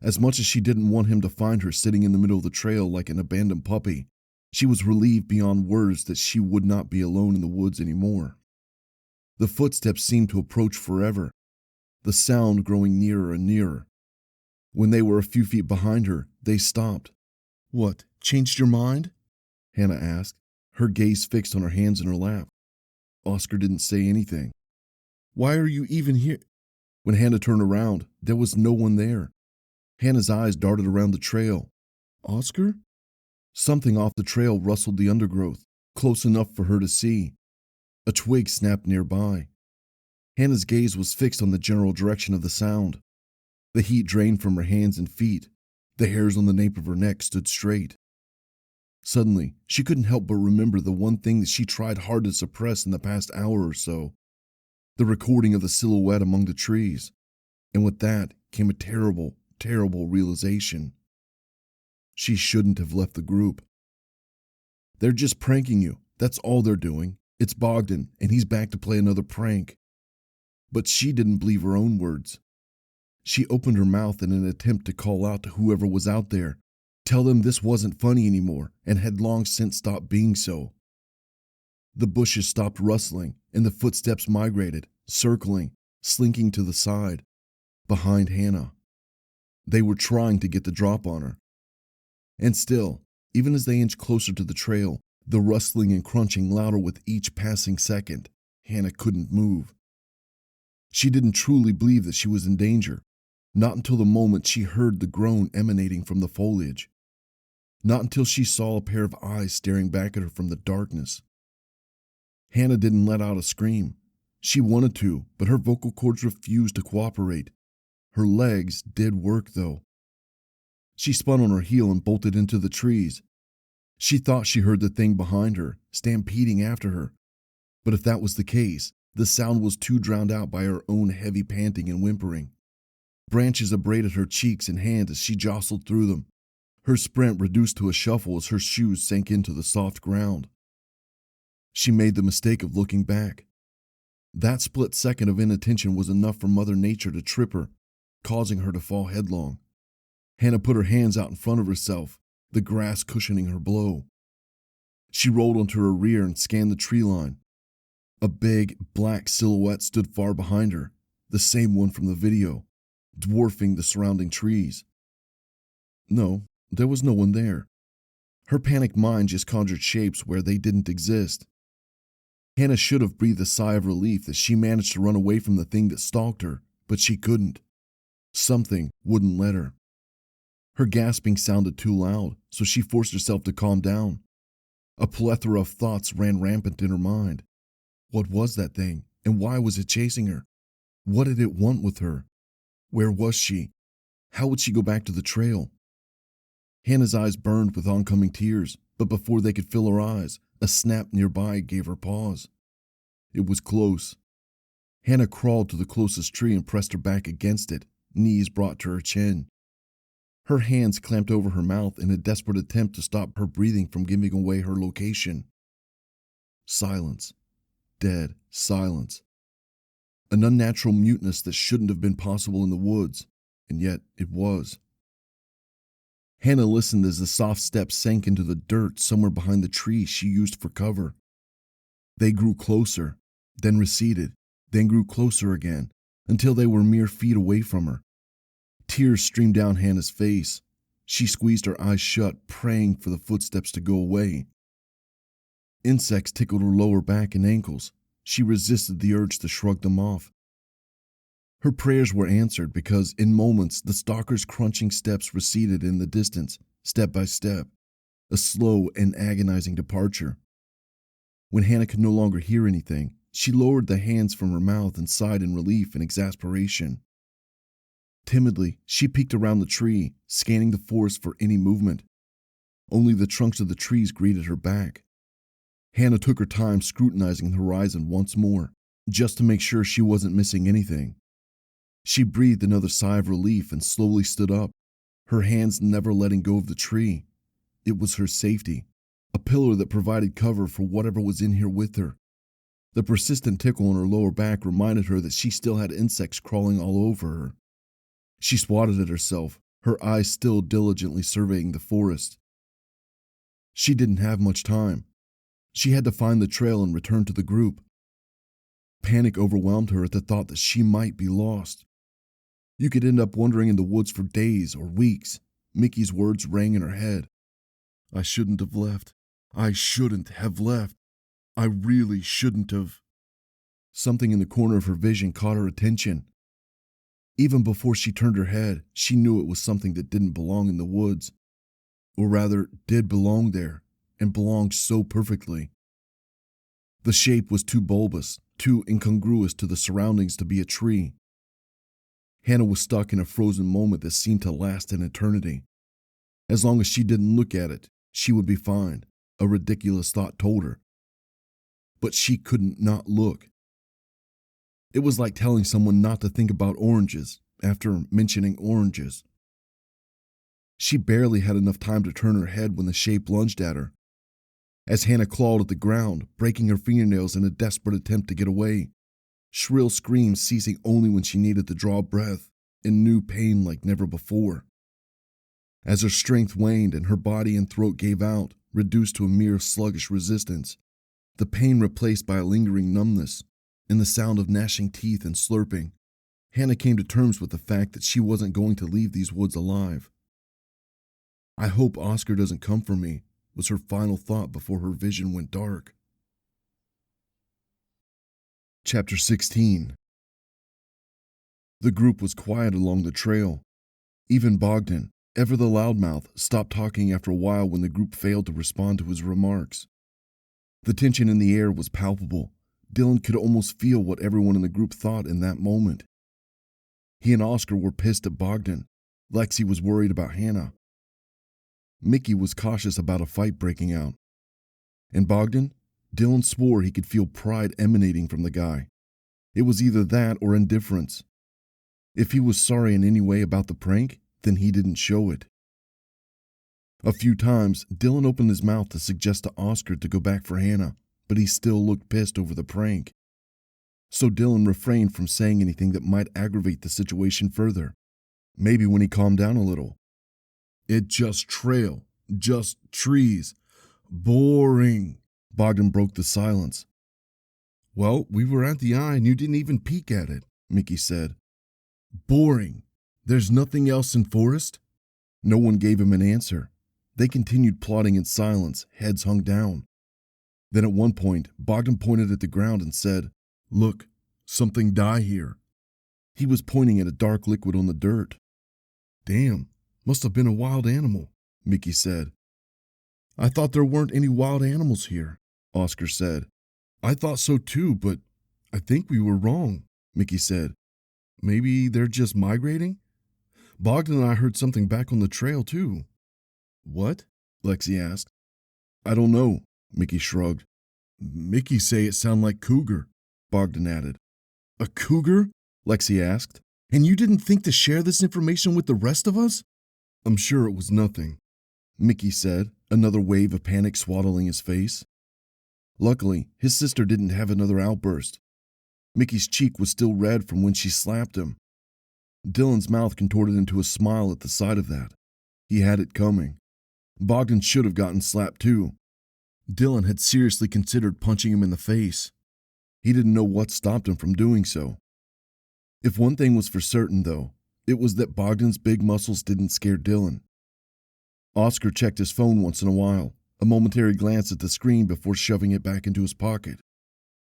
As much as she didn't want him to find her sitting in the middle of the trail like an abandoned puppy, she was relieved beyond words that she would not be alone in the woods anymore. The footsteps seemed to approach forever, the sound growing nearer and nearer. When they were a few feet behind her, they stopped. "What, changed your mind?" Hannah asked, her gaze fixed on her hands in her lap. Oscar didn't say anything. "Why are you even here?" When Hannah turned around, there was no one there. Hannah's eyes darted around the trail. "Oscar?" Something off the trail rustled the undergrowth, close enough for her to see. A twig snapped nearby. Hannah's gaze was fixed on the general direction of the sound. The heat drained from her hands and feet. The hairs on the nape of her neck stood straight. Suddenly, she couldn't help but remember the one thing that she tried hard to suppress in the past hour or so. The recording of the silhouette among the trees. And with that came a terrible, terrible realization. She shouldn't have left the group. They're just pranking you. That's all they're doing. It's Bogdan, and he's back to play another prank. But she didn't believe her own words. She opened her mouth in an attempt to call out to whoever was out there, tell them this wasn't funny anymore and had long since stopped being so. The bushes stopped rustling, and the footsteps migrated, circling, slinking to the side, behind Hannah. They were trying to get the drop on her. And still, even as they inched closer to the trail, the rustling and crunching louder with each passing second, Hannah couldn't move. She didn't truly believe that she was in danger, not until the moment she heard the groan emanating from the foliage. Not until she saw a pair of eyes staring back at her from the darkness. Hannah didn't let out a scream. She wanted to, but her vocal cords refused to cooperate. Her legs did work, though. She spun on her heel and bolted into the trees. She thought she heard the thing behind her, stampeding after her. But if that was the case, the sound was too drowned out by her own heavy panting and whimpering. Branches abraded her cheeks and hands as she jostled through them, her sprint reduced to a shuffle as her shoes sank into the soft ground. She made the mistake of looking back. That split second of inattention was enough for Mother Nature to trip her, causing her to fall headlong. Hannah put her hands out in front of herself, the grass cushioning her blow. She rolled onto her rear and scanned the tree line. A big, black silhouette stood far behind her, the same one from the video, dwarfing the surrounding trees. No, there was no one there. Her panicked mind just conjured shapes where they didn't exist. Hannah should have breathed a sigh of relief as she managed to run away from the thing that stalked her, but she couldn't. Something wouldn't let her. Her gasping sounded too loud, so she forced herself to calm down. A plethora of thoughts ran rampant in her mind. What was that thing, and why was it chasing her? What did it want with her? Where was she? How would she go back to the trail? Hannah's eyes burned with oncoming tears, but before they could fill her eyes, a snap nearby gave her pause. It was close. Hannah crawled to the closest tree and pressed her back against it, knees brought to her chin. Her hands clamped over her mouth in a desperate attempt to stop her breathing from giving away her location. Silence. Dead silence. An unnatural muteness that shouldn't have been possible in the woods, and yet it was. Hannah listened as the soft steps sank into the dirt somewhere behind the tree she used for cover. They grew closer, then receded, then grew closer again, until they were mere feet away from her. Tears streamed down Hannah's face. She squeezed her eyes shut, praying for the footsteps to go away. Insects tickled her lower back and ankles. She resisted the urge to shrug them off. Her prayers were answered because, in moments, the stalker's crunching steps receded in the distance, step by step, a slow and agonizing departure. When Hannah could no longer hear anything, she lowered the hands from her mouth and sighed in relief and exasperation. Timidly, she peeked around the tree, scanning the forest for any movement. Only the trunks of the trees greeted her back. Hannah took her time scrutinizing the horizon once more, just to make sure she wasn't missing anything. She breathed another sigh of relief and slowly stood up, her hands never letting go of the tree. It was her safety, a pillar that provided cover for whatever was in here with her. The persistent tickle on her lower back reminded her that she still had insects crawling all over her. She swatted at herself, her eyes still diligently surveying the forest. She didn't have much time. She had to find the trail and return to the group. Panic overwhelmed her at the thought that she might be lost. You could end up wandering in the woods for days or weeks. Mickey's words rang in her head. I shouldn't have left. I shouldn't have left. I really shouldn't have. Something in the corner of her vision caught her attention. Even before she turned her head, she knew it was something that didn't belong in the woods. Or rather, did belong there, and belonged so perfectly. The shape was too bulbous, too incongruous to the surroundings to be a tree. Hannah was stuck in a frozen moment that seemed to last an eternity. As long as she didn't look at it, she would be fine, a ridiculous thought told her. But she couldn't not look. It was like telling someone not to think about oranges after mentioning oranges. She barely had enough time to turn her head when the shape lunged at her. As Hannah clawed at the ground, breaking her fingernails in a desperate attempt to get away, shrill screams ceasing only when she needed to draw breath, in new pain like never before. As her strength waned and her body and throat gave out, reduced to a mere sluggish resistance, the pain replaced by a lingering numbness, and the sound of gnashing teeth and slurping, Hannah came to terms with the fact that she wasn't going to leave these woods alive. "I hope Oscar doesn't come for me," was her final thought before her vision went dark. Chapter 16. The group was quiet along the trail. Even Bogdan, ever the loudmouth, stopped talking after a while when the group failed to respond to his remarks. The tension in the air was palpable. Dylan could almost feel what everyone in the group thought in that moment. He and Oscar were pissed at Bogdan. Lexi was worried about Hannah. Mickey was cautious about a fight breaking out. And Bogdan? Dylan swore he could feel pride emanating from the guy. It was either that or indifference. If he was sorry in any way about the prank, then he didn't show it. A few times, Dylan opened his mouth to suggest to Oscar to go back for Hannah, but he still looked pissed over the prank. So Dylan refrained from saying anything that might aggravate the situation further. Maybe when he calmed down a little. "It just trail, just trees. Boring." Bogdan broke the silence. "Well, we were at the eye and you didn't even peek at it," Mickey said. "Boring. There's nothing else in forest?" No one gave him an answer. They continued plodding in silence, heads hung down. Then at one point, Bogdan pointed at the ground and said, "Look, something die here." He was pointing at a dark liquid on the dirt. "Damn, must have been a wild animal," Mickey said. "I thought there weren't any wild animals here," Oscar said. "I thought so too, but I think we were wrong," Mickey said. "Maybe they're just migrating?" "Bogdan and I heard something back on the trail too." "What?" Lexi asked. "I don't know," Mickey shrugged. "Mickey say it sounded like cougar," Bogdan added. "A cougar?" Lexi asked. "And you didn't think to share this information with the rest of us?" "I'm sure it was nothing," Mickey said, another wave of panic swaddling his face. Luckily, his sister didn't have another outburst. Mickey's cheek was still red from when she slapped him. Dylan's mouth contorted into a smile at the sight of that. He had it coming. Bogdan should have gotten slapped too. Dylan had seriously considered punching him in the face. He didn't know what stopped him from doing so. If one thing was for certain, though, it was that Bogdan's big muscles didn't scare Dylan. Oscar checked his phone once in a while, a momentary glance at the screen before shoving it back into his pocket.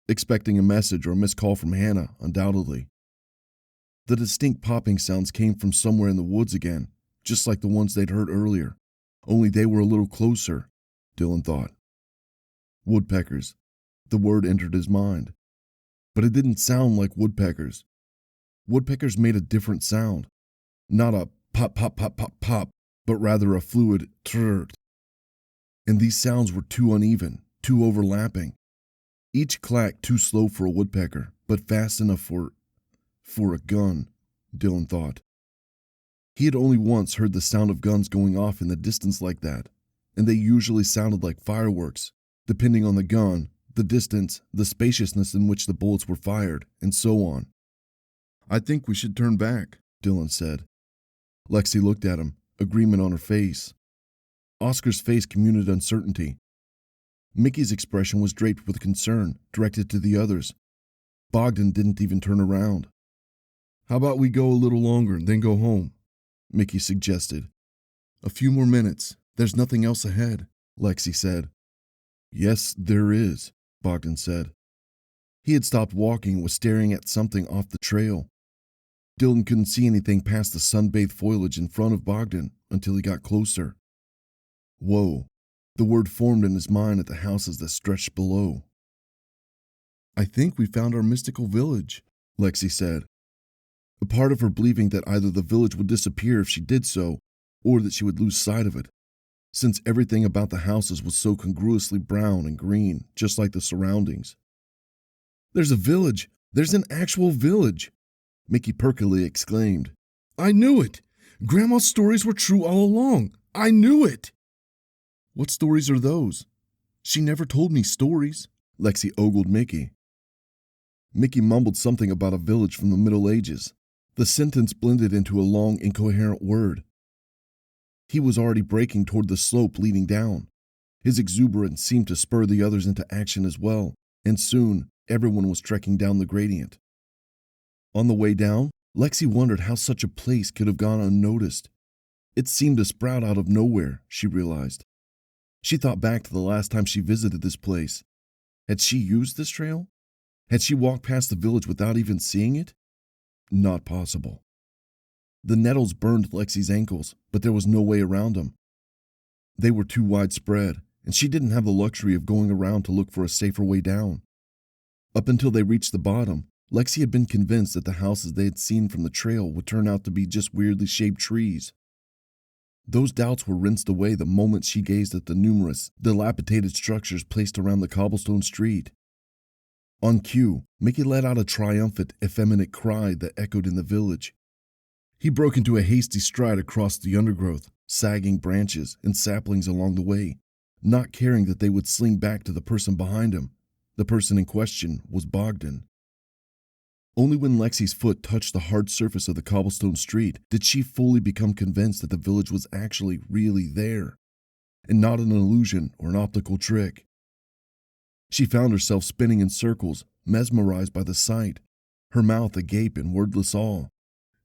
Expecting a message or a missed call from Hannah, undoubtedly. The distinct popping sounds came from somewhere in the woods again, just like the ones they'd heard earlier, only they were a little closer, Dylan thought. Woodpeckers. The word entered his mind. But it didn't sound like woodpeckers. Woodpeckers made a different sound. Not a pop, pop, pop, pop, pop, but rather a fluid trrrt. And these sounds were too uneven, too overlapping. Each clack too slow for a woodpecker, but fast enough for a gun, Dylan thought. He had only once heard the sound of guns going off in the distance like that, and they usually sounded like fireworks, depending on the gun, the distance, the spaciousness in which the bullets were fired, and so on. "I think we should turn back," Dylan said. Lexi looked at him, agreement on her face. Oscar's face communicated uncertainty. Mickey's expression was draped with concern, directed to the others. Bogdan didn't even turn around. "How about we go a little longer and then go home?" Mickey suggested. "A few more minutes. There's nothing else ahead," Lexi said. "Yes, there is," Bogdan said. He had stopped walking and was staring at something off the trail. Dylan couldn't see anything past the sun-bathed foliage in front of Bogdan until he got closer. Whoa. The word formed in his mind at the houses that stretched below. "I think we found our mystical village," Lexi said. A part of her believing that either the village would disappear if she did so, or that she would lose sight of it, since everything about the houses was so congruously brown and green, just like the surroundings. "There's a village! There's an actual village!" Mickey perkily exclaimed. "I knew it! Grandma's stories were true all along. I knew it. What stories are those? She never told me stories, Lexi ogled Mickey. Mickey mumbled something about a village from the Middle Ages. The sentence blended into a long, incoherent word. He was already breaking toward the slope leading down. His exuberance seemed to spur the others into action as well, and soon everyone was trekking down the gradient. On the way down, Lexi wondered how such a place could have gone unnoticed. It seemed to sprout out of nowhere, she realized. She thought back to the last time she visited this place. Had she used this trail? Had she walked past the village without even seeing it? Not possible. The nettles burned Lexi's ankles, but there was no way around them. They were too widespread, and she didn't have the luxury of going around to look for a safer way down. Up until they reached the bottom, Lexi had been convinced that the houses they had seen from the trail would turn out to be just weirdly shaped trees. Those doubts were rinsed away the moment she gazed at the numerous, dilapidated structures placed around the cobblestone street. On cue, Mickey let out a triumphant, effeminate cry that echoed in the village. He broke into a hasty stride across the undergrowth, sagging branches and saplings along the way, not caring that they would sling back to the person behind him. The person in question was Bogdan. Only when Lexi's foot touched the hard surface of the cobblestone street did she fully become convinced that the village was actually really there, and not an illusion or an optical trick. She found herself spinning in circles, mesmerized by the sight, her mouth agape in wordless awe.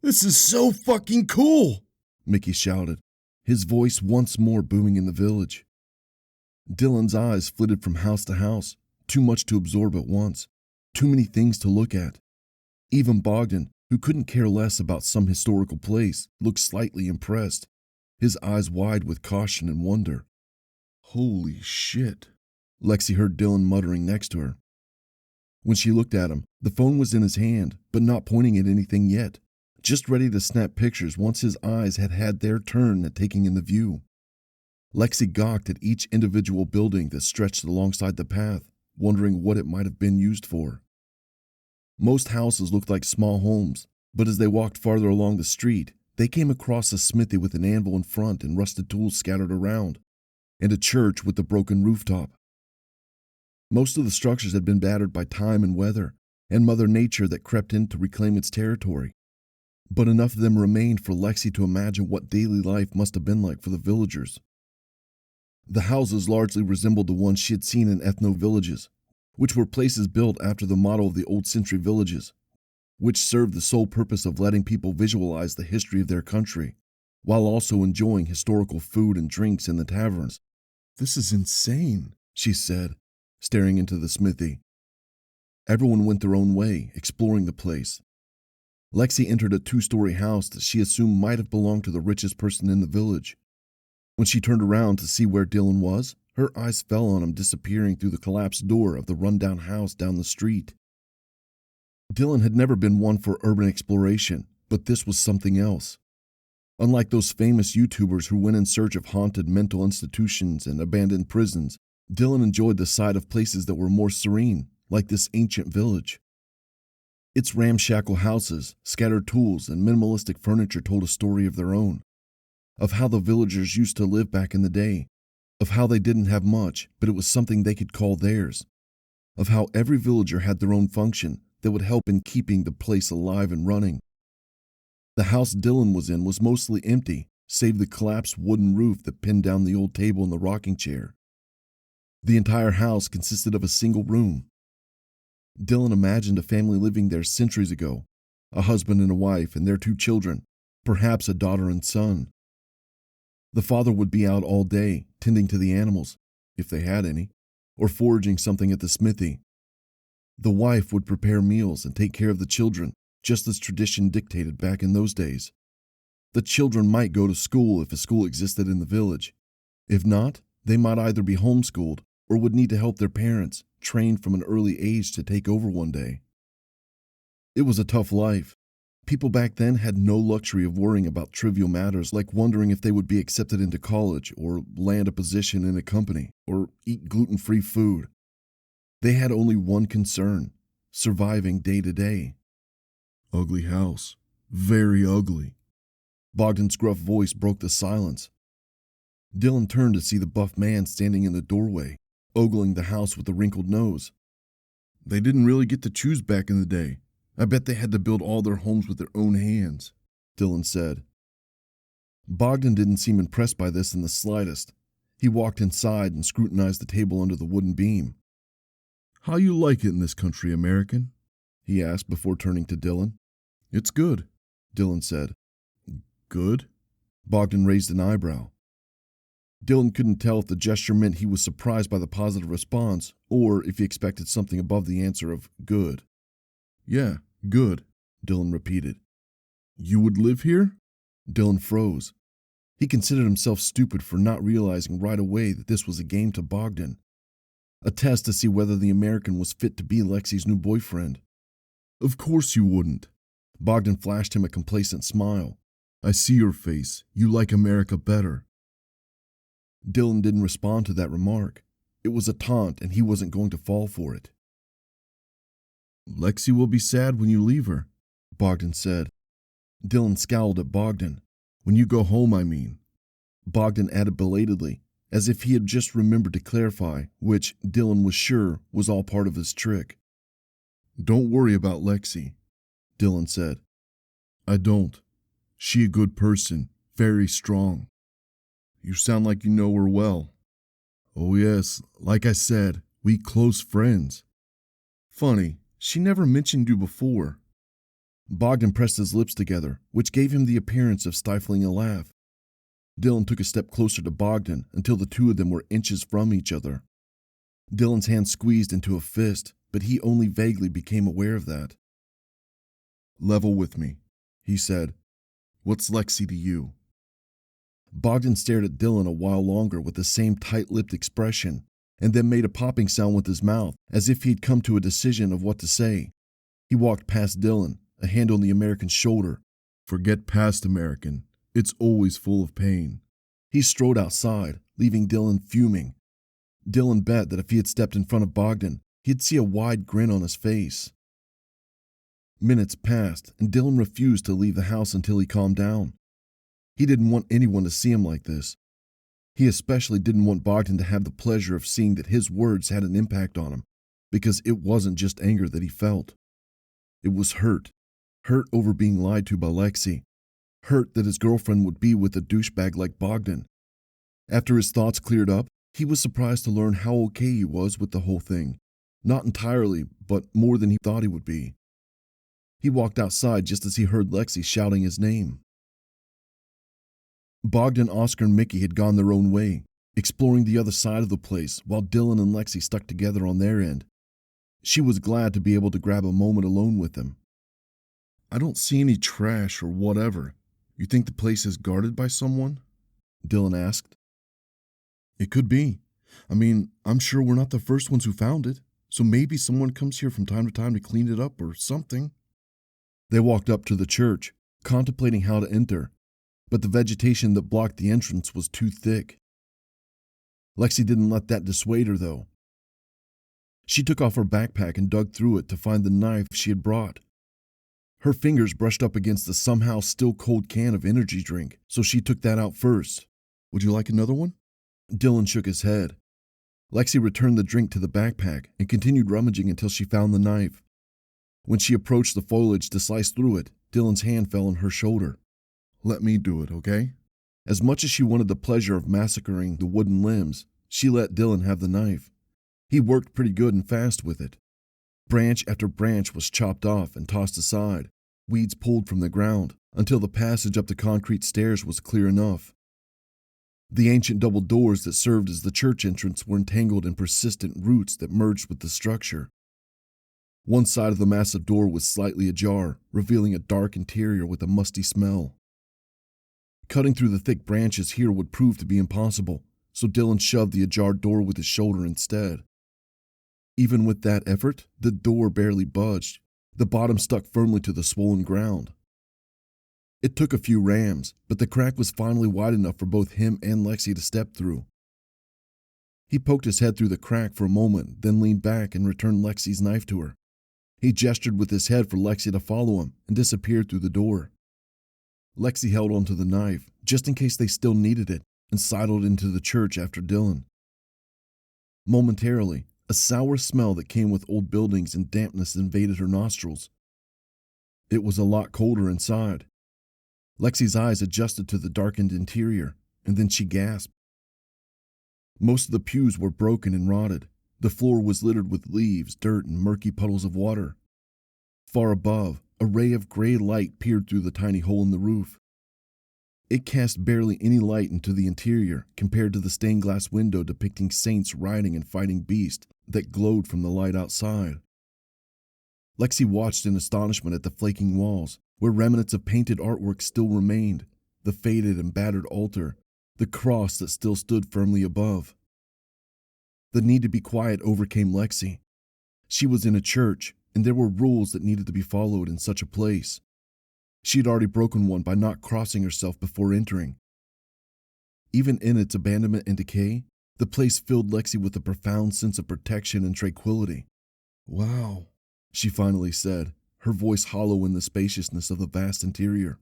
This is so fucking cool, Mickey shouted, his voice once more booming in the village. Dylan's eyes flitted from house to house, too much to absorb at once, too many things to look at. Even Bogdan, who couldn't care less about some historical place, looked slightly impressed, his eyes wide with caution and wonder. Holy shit, Lexi heard Dylan muttering next to her. When she looked at him, the phone was in his hand, but not pointing at anything yet, just ready to snap pictures once his eyes had had their turn at taking in the view. Lexi gawked at each individual building that stretched alongside the path, wondering what it might have been used for. Most houses looked like small homes, but as they walked farther along the street, they came across a smithy with an anvil in front and rusted tools scattered around, and a church with a broken rooftop. Most of the structures had been battered by time and weather, and Mother Nature that crept in to reclaim its territory. But enough of them remained for Lexi to imagine what daily life must have been like for the villagers. The houses largely resembled the ones she had seen in ethno-villages, which were places built after the model of the old century villages, which served the sole purpose of letting people visualize the history of their country, while also enjoying historical food and drinks in the taverns. This is insane, she said, staring into the smithy. Everyone went their own way, exploring the place. Lexi entered a 2-story house that she assumed might have belonged to the richest person in the village. When she turned around to see where Dylan was, her eyes fell on him disappearing through the collapsed door of the rundown house down the street. Dylan had never been one for urban exploration, but this was something else. Unlike those famous YouTubers who went in search of haunted mental institutions and abandoned prisons, Dylan enjoyed the sight of places that were more serene, like this ancient village. Its ramshackle houses, scattered tools, and minimalistic furniture told a story of their own, of how the villagers used to live back in the day, of how they didn't have much, but it was something they could call theirs, of how every villager had their own function that would help in keeping the place alive and running. The house Dylan was in was mostly empty, save the collapsed wooden roof that pinned down the old table and the rocking chair. The entire house consisted of a single room. Dylan imagined a family living there centuries ago, a husband and a wife and their 2 children, perhaps a daughter and son. The father would be out all day, tending to the animals, if they had any, or foraging something at the smithy. The wife would prepare meals and take care of the children, just as tradition dictated back in those days. The children might go to school if a school existed in the village. If not, they might either be homeschooled or would need to help their parents, trained from an early age to take over one day. It was a tough life. People back then had no luxury of worrying about trivial matters like wondering if they would be accepted into college or land a position in a company or eat gluten-free food. They had only one concern: surviving day to day. Ugly house. Very ugly. Bogdan's gruff voice broke the silence. Dylan turned to see the buff man standing in the doorway, ogling the house with a wrinkled nose. They didn't really get to choose back in the day. I bet they had to build all their homes with their own hands, Dylan said. Bogdan didn't seem impressed by this in the slightest. He walked inside and scrutinized the table under the wooden beam. How you like it in this country, American? He asked before turning to Dylan. It's good, Dylan said. Good? Bogdan raised an eyebrow. Dylan couldn't tell if the gesture meant he was surprised by the positive response or if he expected something above the answer of good. Yeah, good, Dylan repeated. You would live here? Dylan froze. He considered himself stupid for not realizing right away that this was a game to Bogdan. A test to see whether the American was fit to be Lexi's new boyfriend. Of course you wouldn't. Bogdan flashed him a complacent smile. I see your face. You like America better. Dylan didn't respond to that remark. It was a taunt and he wasn't going to fall for it. Lexi will be sad when you leave her, Bogdan said. Dylan scowled at Bogdan. When you go home, I mean. Bogdan added belatedly, as if he had just remembered to clarify, which Dylan was sure was all part of his trick. Don't worry about Lexi, Dylan said. I don't. She a good person, very strong. You sound like you know her well. Oh yes, like I said, we close friends. Funny, she never mentioned you before. Bogdan pressed his lips together, which gave him the appearance of stifling a laugh. Dylan took a step closer to Bogdan until the two of them were inches from each other. Dylan's hand squeezed into a fist, but he only vaguely became aware of that. Level with me, he said. What's Lexi to you? Bogdan stared at Dylan a while longer with the same tight-lipped expression, and then made a popping sound with his mouth, as if he'd come to a decision of what to say. He walked past Dylan, a hand on the American's shoulder. Forget past, American. It's always full of pain. He strode outside, leaving Dylan fuming. Dylan bet that if he had stepped in front of Bogdan, he'd see a wide grin on his face. Minutes passed, and Dylan refused to leave the house until he calmed down. He didn't want anyone to see him like this. He especially didn't want Bogdan to have the pleasure of seeing that his words had an impact on him, because it wasn't just anger that he felt. It was hurt. Hurt over being lied to by Lexi. Hurt that his girlfriend would be with a douchebag like Bogdan. After his thoughts cleared up, he was surprised to learn how okay he was with the whole thing. Not entirely, but more than he thought he would be. He walked outside just as he heard Lexi shouting his name. Bogdan, Oscar, and Mickey had gone their own way, exploring the other side of the place while Dylan and Lexi stuck together on their end. She was glad to be able to grab a moment alone with them. I don't see any trash or whatever. You think the place is guarded by someone? Dylan asked. It could be. I mean, I'm sure we're not the first ones who found it, so maybe someone comes here from time to time to clean it up or something. They walked up to the church, contemplating how to enter, but the vegetation that blocked the entrance was too thick. Lexi didn't let that dissuade her, though. She took off her backpack and dug through it to find the knife she had brought. Her fingers brushed up against the somehow still cold can of energy drink, so she took that out first. Would you like another one? Dylan shook his head. Lexi returned the drink to the backpack and continued rummaging until she found the knife. When she approached the foliage to slice through it, Dylan's hand fell on her shoulder. Let me do it, okay? As much as she wanted the pleasure of massacring the wooden limbs, she let Dylan have the knife. He worked pretty good and fast with it. Branch after branch was chopped off and tossed aside, weeds pulled from the ground, until the passage up the concrete stairs was clear enough. The ancient double doors that served as the church entrance were entangled in persistent roots that merged with the structure. One side of the massive door was slightly ajar, revealing a dark interior with a musty smell. Cutting through the thick branches here would prove to be impossible, so Dylan shoved the ajar door with his shoulder instead. Even with that effort, the door barely budged. The bottom stuck firmly to the swollen ground. It took a few rams, but the crack was finally wide enough for both him and Lexi to step through. He poked his head through the crack for a moment, then leaned back and returned Lexi's knife to her. He gestured with his head for Lexi to follow him and disappeared through the door. Lexi held onto the knife, just in case they still needed it, and sidled into the church after Dylan. Momentarily, a sour smell that came with old buildings and dampness invaded her nostrils. It was a lot colder inside. Lexi's eyes adjusted to the darkened interior, and then she gasped. Most of the pews were broken and rotted. The floor was littered with leaves, dirt, and murky puddles of water. Far above, a ray of gray light peered through the tiny hole in the roof. It cast barely any light into the interior compared to the stained glass window depicting saints riding and fighting beasts that glowed from the light outside. Lexi watched in astonishment at the flaking walls, where remnants of painted artwork still remained, the faded and battered altar, the cross that still stood firmly above. The need to be quiet overcame Lexi. She was in a church, and there were rules that needed to be followed in such a place. She had already broken one by not crossing herself before entering. Even in its abandonment and decay, the place filled Lexi with a profound sense of protection and tranquility. "Wow," she finally said, her voice hollow in the spaciousness of the vast interior.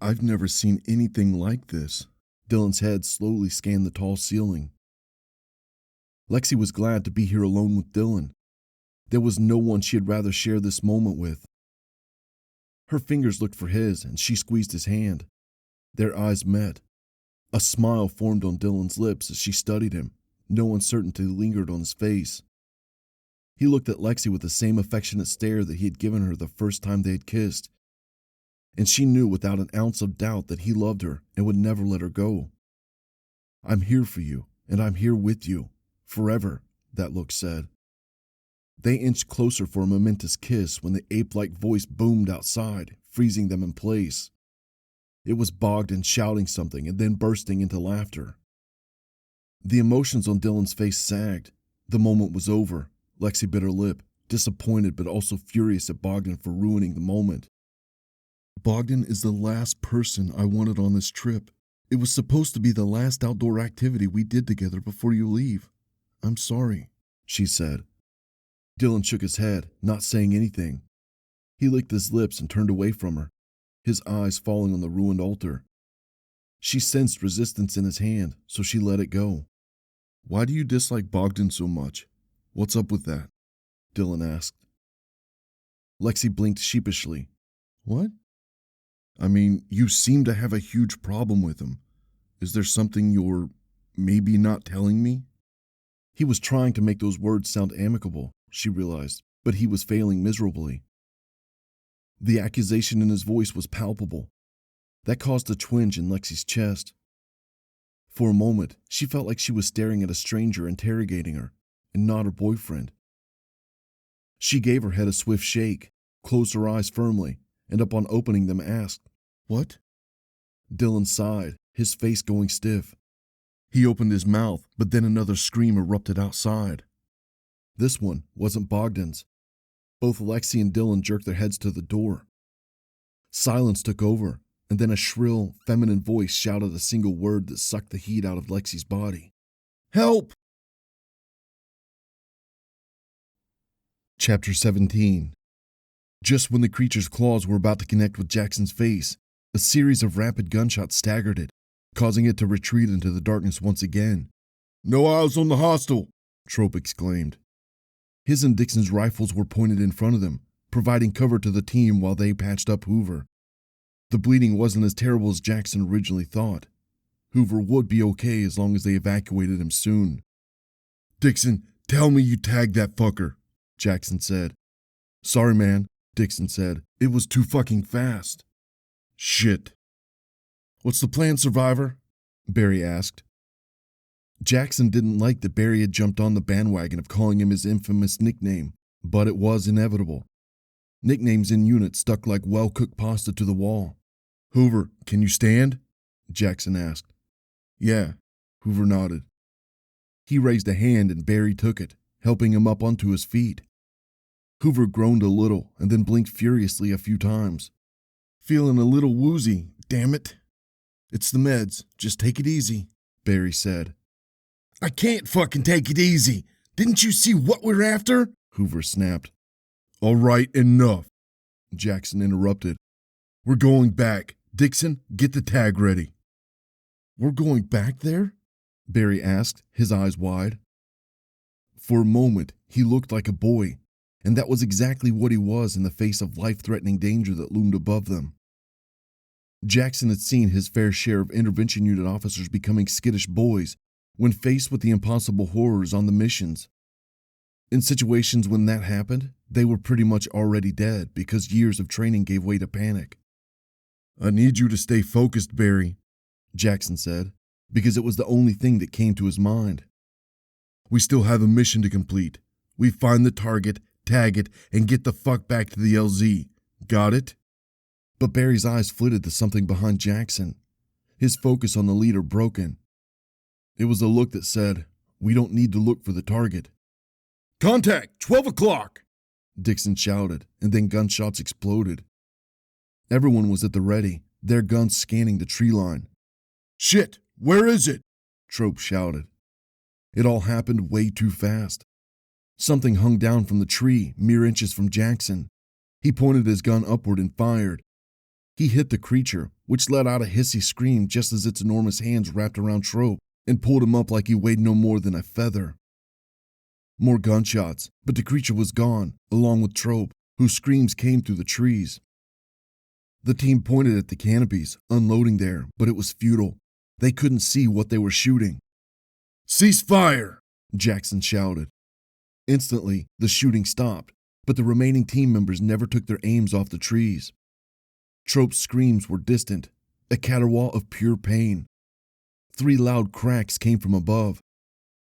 "I've never seen anything like this." Dylan's head slowly scanned the tall ceiling. Lexi was glad to be here alone with Dylan. There was no one she'd rather share this moment with. Her fingers looked for his, and she squeezed his hand. Their eyes met. A smile formed on Dylan's lips as she studied him. No uncertainty lingered on his face. He looked at Lexi with the same affectionate stare that he had given her the first time they had kissed. And she knew without an ounce of doubt that he loved her and would never let her go. "I'm here for you, and I'm here with you. Forever," that look said. They inched closer for a momentous kiss when the ape-like voice boomed outside, freezing them in place. It was Bogdan shouting something and then bursting into laughter. The emotions on Dylan's face sagged. The moment was over. Lexi bit her lip, disappointed but also furious at Bogdan for ruining the moment. "Bogdan is the last person I wanted on this trip. It was supposed to be the last outdoor activity we did together before you leave. I'm sorry," she said. Dylan shook his head, not saying anything. He licked his lips and turned away from her, his eyes falling on the ruined altar. She sensed resistance in his hand, so she let it go. "Why do you dislike Bogdan so much? What's up with that?" Dylan asked. Lexi blinked sheepishly. "What?" "I mean, you seem to have a huge problem with him. Is there something you're maybe not telling me?" He was trying to make those words sound amicable, she realized, but he was failing miserably. The accusation in his voice was palpable. That caused a twinge in Lexi's chest. For a moment, she felt like she was staring at a stranger interrogating her, and not her boyfriend. She gave her head a swift shake, closed her eyes firmly, and upon opening them asked, "What?" Dylan sighed, his face going stiff. He opened his mouth, but then another scream erupted outside. This one wasn't Bogdan's. Both Lexi and Dylan jerked their heads to the door. Silence took over, and then a shrill, feminine voice shouted a single word that sucked the heat out of Lexi's body. "Help!" Chapter 17. Just when the creature's claws were about to connect with Jackson's face, a series of rapid gunshots staggered it, causing it to retreat into the darkness once again. "No eyes on the hostile!" Trope exclaimed. His and Dixon's rifles were pointed in front of them, providing cover to the team while they patched up Hoover. The bleeding wasn't as terrible as Jackson originally thought. Hoover would be okay as long as they evacuated him soon. "Dixon, tell me you tagged that fucker," Jackson said. "Sorry, man," Dixon said. "It was too fucking fast." "Shit." "What's the plan, Survivor?" Barry asked. Jackson didn't like that Barry had jumped on the bandwagon of calling him his infamous nickname, but it was inevitable. Nicknames in unit stuck like well-cooked pasta to the wall. "Hoover, can you stand?" Jackson asked. "Yeah," Hoover nodded. He raised a hand and Barry took it, helping him up onto his feet. Hoover groaned a little and then blinked furiously a few times. "Feeling a little woozy, damn it." "It's the meds, just take it easy," Barry said. "I can't fucking take it easy. Didn't you see what we're after?" Hoover snapped. "All right, enough," Jackson interrupted. "We're going back. Dixon, get the tag ready. We're going back there? Barry asked, his eyes wide. For a moment, he looked like a boy, and that was exactly what he was in the face of life-threatening danger that loomed above them. Jackson had seen his fair share of intervention unit officers becoming skittish boys when faced with the impossible horrors on the missions. In situations when that happened, they were pretty much already dead because years of training gave way to panic. I need you to stay focused, Barry, Jackson said, because it was the only thing that came to his mind. We still have a mission to complete. We find the target, tag it, and get the fuck back to the LZ. Got it? But Barry's eyes flitted to something behind Jackson, his focus on the leader broken. It was a look that said, "We don't need to look for the target." "Contact! 12 o'clock!" Dixon shouted, and then gunshots exploded. Everyone was at the ready, their guns scanning the tree line. "Shit! Where is it?" Trope shouted. It all happened way too fast. Something hung down from the tree, mere inches from Jackson. He pointed his gun upward and fired. He hit the creature, which let out a hissy scream just as its enormous hands wrapped around Trope and pulled him up like he weighed no more than a feather. More gunshots, but the creature was gone, along with Trope, whose screams came through the trees. The team pointed at the canopies, unloading there, but it was futile. They couldn't see what they were shooting. "Cease fire!" Jackson shouted. Instantly, the shooting stopped, but the remaining team members never took their aims off the trees. Trope's screams were distant, a caterwaul of pure pain. 3 loud cracks came from above.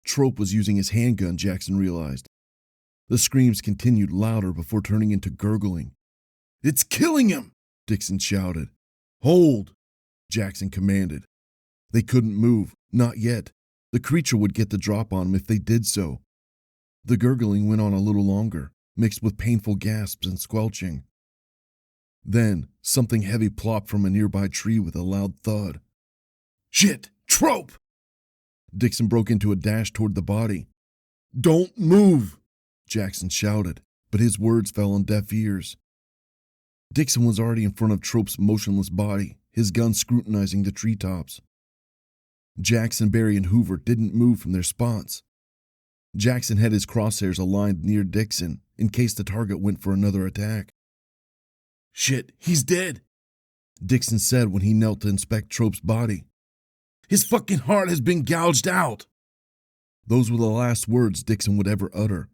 Trope was using his handgun, Jackson realized. The screams continued louder before turning into gurgling. "It's killing him!" Dixon shouted. "Hold!" Jackson commanded. They couldn't move, not yet. The creature would get the drop on them if they did so. The gurgling went on a little longer, mixed with painful gasps and squelching. Then, something heavy plopped from a nearby tree with a loud thud. "Shit! Trope!" Dixon broke into a dash toward the body. "Don't move!" Jackson shouted, but his words fell on deaf ears. Dixon was already in front of Trope's motionless body, his gun scrutinizing the treetops. Jackson, Barry, and Hoover didn't move from their spots. Jackson had his crosshairs aligned near Dixon in case the target went for another attack. "Shit, he's dead," Dixon said when he knelt to inspect Trope's body. "His fucking heart has been gouged out." Those were the last words Dixon would ever utter.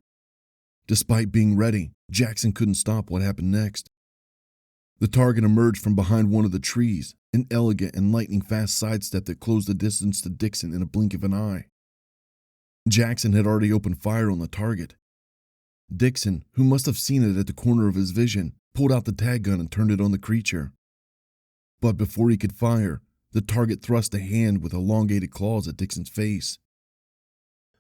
Despite being ready, Jackson couldn't stop what happened next. The target emerged from behind one of the trees, an elegant and lightning-fast sidestep that closed the distance to Dixon in a blink of an eye. Jackson had already opened fire on the target. Dixon, who must have seen it at the corner of his vision, pulled out the tag gun and turned it on the creature. But before he could fire, the target thrust a hand with elongated claws at Dixon's face.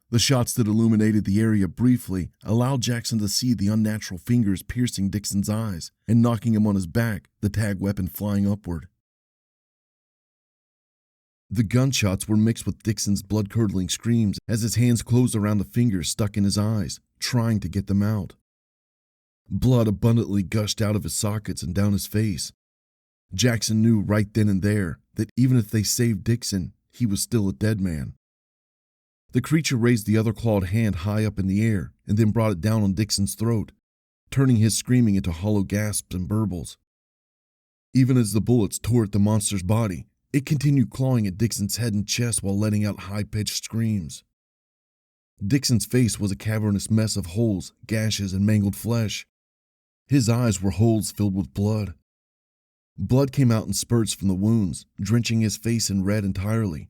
The shots that illuminated the area briefly allowed Jackson to see the unnatural fingers piercing Dixon's eyes and knocking him on his back, the tag weapon flying upward. The gunshots were mixed with Dixon's blood-curdling screams as his hands closed around the fingers stuck in his eyes, trying to get them out. Blood abundantly gushed out of his sockets and down his face. Jackson knew right then and there that even if they saved Dixon, he was still a dead man. The creature raised the other clawed hand high up in the air and then brought it down on Dixon's throat, turning his screaming into hollow gasps and burbles. Even as the bullets tore at the monster's body, it continued clawing at Dixon's head and chest while letting out high-pitched screams. Dixon's face was a cavernous mess of holes, gashes, and mangled flesh. His eyes were holes filled with blood. Blood came out in spurts from the wounds, drenching his face in red entirely.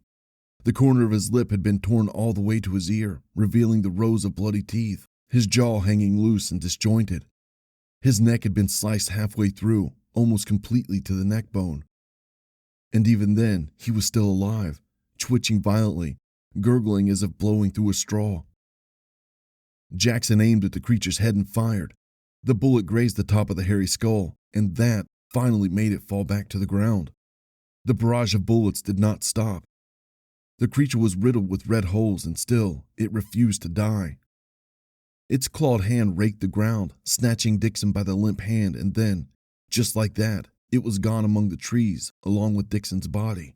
The corner of his lip had been torn all the way to his ear, revealing the rows of bloody teeth, his jaw hanging loose and disjointed. His neck had been sliced halfway through, almost completely to the neck bone. And even then, he was still alive, twitching violently, gurgling as if blowing through a straw. Jackson aimed at the creature's head and fired. The bullet grazed the top of the hairy skull, and that finally made it fall back to the ground. The barrage of bullets did not stop. The creature was riddled with red holes, and still, it refused to die. Its clawed hand raked the ground, snatching Dixon by the limp hand, and then, just like that, It was gone among the trees, along with Dixon's body.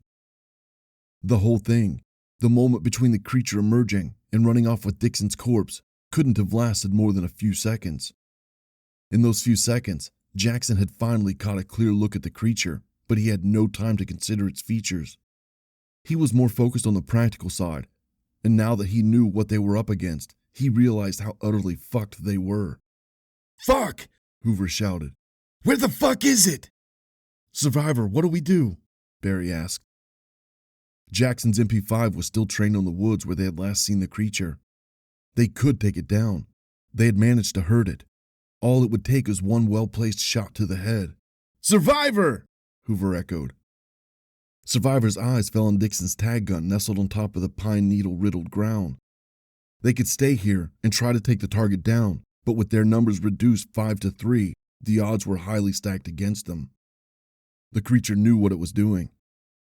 The whole thing, the moment between the creature emerging and running off with Dixon's corpse, couldn't have lasted more than a few seconds. In those few seconds, Jackson had finally caught a clear look at the creature, but he had no time to consider its features. He was more focused on the practical side, and now that he knew what they were up against, he realized how utterly fucked they were. Fuck! Hoover shouted. Where the fuck is it? Survivor, what do we do? Barry asked. Jackson's MP5 was still trained on the woods where they had last seen the creature. They could take it down. They had managed to hurt it. All it would take was one well-placed shot to the head. Survivor! Hoover echoed. Survivor's eyes fell on Dixon's tag gun nestled on top of the pine needle-riddled ground. They could stay here and try to take the target down, but with their numbers reduced 5-3, the odds were highly stacked against them. The creature knew what it was doing.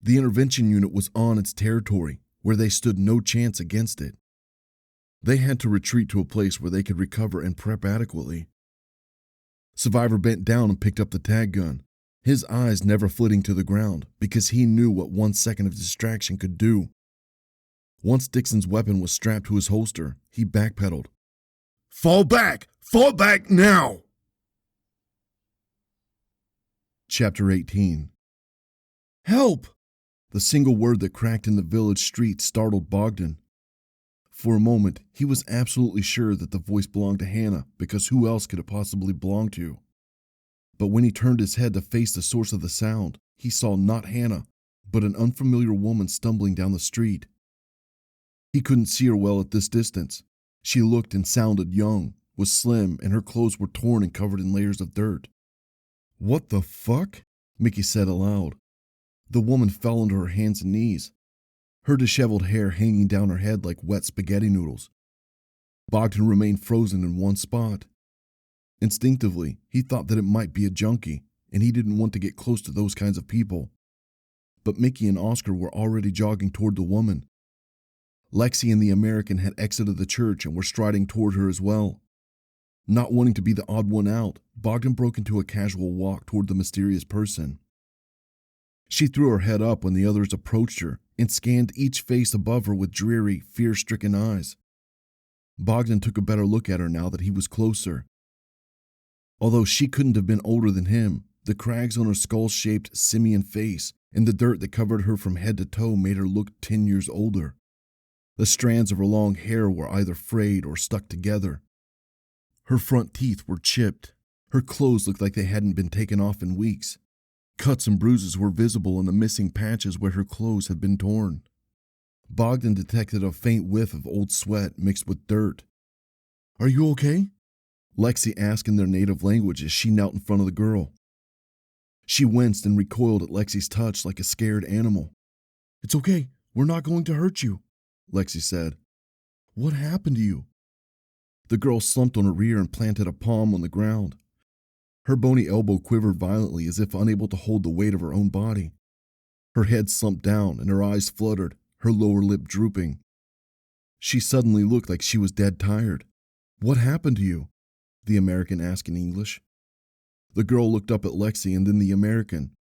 The intervention unit was on its territory, where they stood no chance against it. They had to retreat to a place where they could recover and prep adequately. Survivor bent down and picked up the tag gun, his eyes never flitting to the ground because he knew what 1 second of distraction could do. Once Dixon's weapon was strapped to his holster, he backpedaled. Fall back! Fall back now! Chapter 18. Help! The single word that cracked in the village street startled Bogdan. For a moment, he was absolutely sure that the voice belonged to Hannah, because who else could it possibly belong to? But when he turned his head to face the source of the sound, he saw not Hannah, but an unfamiliar woman stumbling down the street. He couldn't see her well at this distance. She looked and sounded young, was slim, and her clothes were torn and covered in layers of dirt. "What the fuck?" Mickey said aloud. The woman fell onto her hands and knees, her disheveled hair hanging down her head like wet spaghetti noodles. Bogdan remained frozen in one spot. Instinctively, he thought that it might be a junkie, and he didn't want to get close to those kinds of people. But Mickey and Oscar were already jogging toward the woman. Lexi and the American had exited the church and were striding toward her as well. Not wanting to be the odd one out, Bogdan broke into a casual walk toward the mysterious person. She threw her head up when the others approached her and scanned each face above her with dreary, fear-stricken eyes. Bogdan took a better look at her now that he was closer. Although she couldn't have been older than him, the crags on her skull-shaped simian face and the dirt that covered her from head to toe made her look 10 years older. The strands of her long hair were either frayed or stuck together. Her front teeth were chipped. Her clothes looked like they hadn't been taken off in weeks. Cuts and bruises were visible in the missing patches where her clothes had been torn. Bogdan detected a faint whiff of old sweat mixed with dirt. "Are you okay?" Lexi asked in their native language as she knelt in front of the girl. She winced and recoiled at Lexi's touch like a scared animal. "It's okay. We're not going to hurt you," Lexi said. "What happened to you?" The girl slumped on her rear and planted a palm on the ground. Her bony elbow quivered violently as if unable to hold the weight of her own body. Her head slumped down and her eyes fluttered, her lower lip drooping. She suddenly looked like she was dead tired. "What happened to you?" the American asked in English. The girl looked up at Lexi and then the American.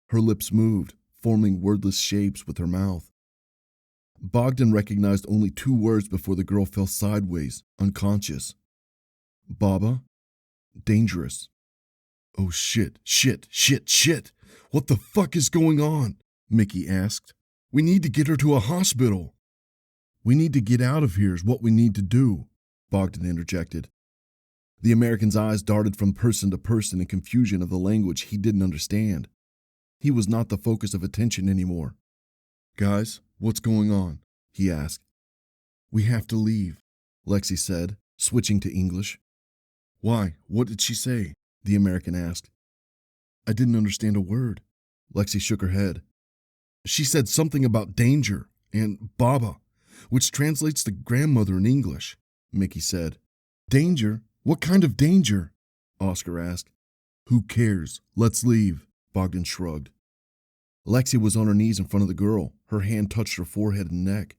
Her lips moved, forming wordless shapes with her mouth. Bogdan recognized only 2 words before the girl fell sideways, unconscious. "Baba? Dangerous." "Oh shit, shit, shit, shit! What the fuck is going on?" Mickey asked. "We need to get her to a hospital." "We need to get out of here is what we need to do," Bogdan interjected. The American's eyes darted from person to person in confusion of the language he didn't understand. He was not the focus of attention anymore. "Guys, what's going on?" he asked. "We have to leave," Lexi said, switching to English. "Why? What did she say?" the American asked. "I didn't understand a word." Lexi shook her head. "She said something about danger and Baba, which translates to grandmother in English," Mickey said. "Danger? What kind of danger?" Oscar asked. "Who cares? Let's leave," Bogdan shrugged. Lexi was on her knees in front of the girl. Her hand touched her forehead and neck.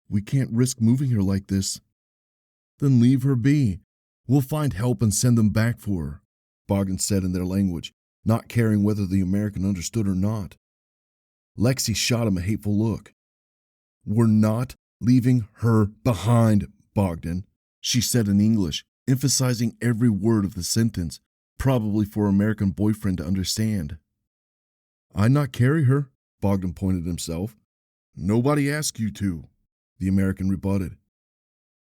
"We can't risk moving her like this." "Then leave her be. We'll find help and send them back for her," Bogdan said in their language. not caring whether the American understood or not. Lexi shot him a hateful look. "We're not leaving her behind, Bogdan," she said in English, emphasizing every word of the sentence, probably for her American boyfriend to understand. "I not carry her," Bogdan pointed himself. "Nobody asked you to," the American rebutted.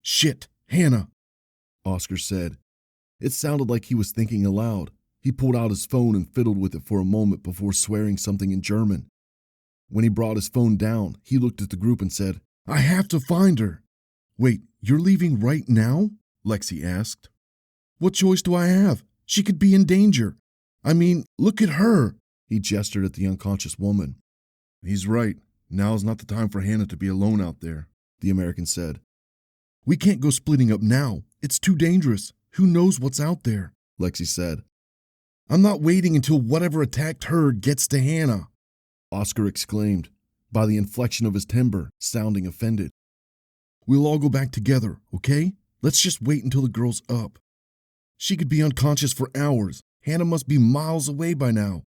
"Shit, Hannah," Oscar said. It sounded like he was thinking aloud. He pulled out his phone and fiddled with it for a moment before swearing something in German. When he brought his phone down, he looked at the group and said, "I have to find her." "Wait, you're leaving right now?" Lexi asked. "What choice do I have? She could be in danger. I mean, look at her." He gestured at the unconscious woman. "He's right. Now's not the time for Hannah to be alone out there," the American said. "We can't go splitting up now. It's too dangerous. Who knows what's out there?" Lexi said. "I'm not waiting until whatever attacked her gets to Hannah," Oscar exclaimed, by the inflection of his timbre, sounding offended. "We'll all go back together, okay? Let's just wait until the girl's up. She could be unconscious for hours. Hannah must be miles away by now.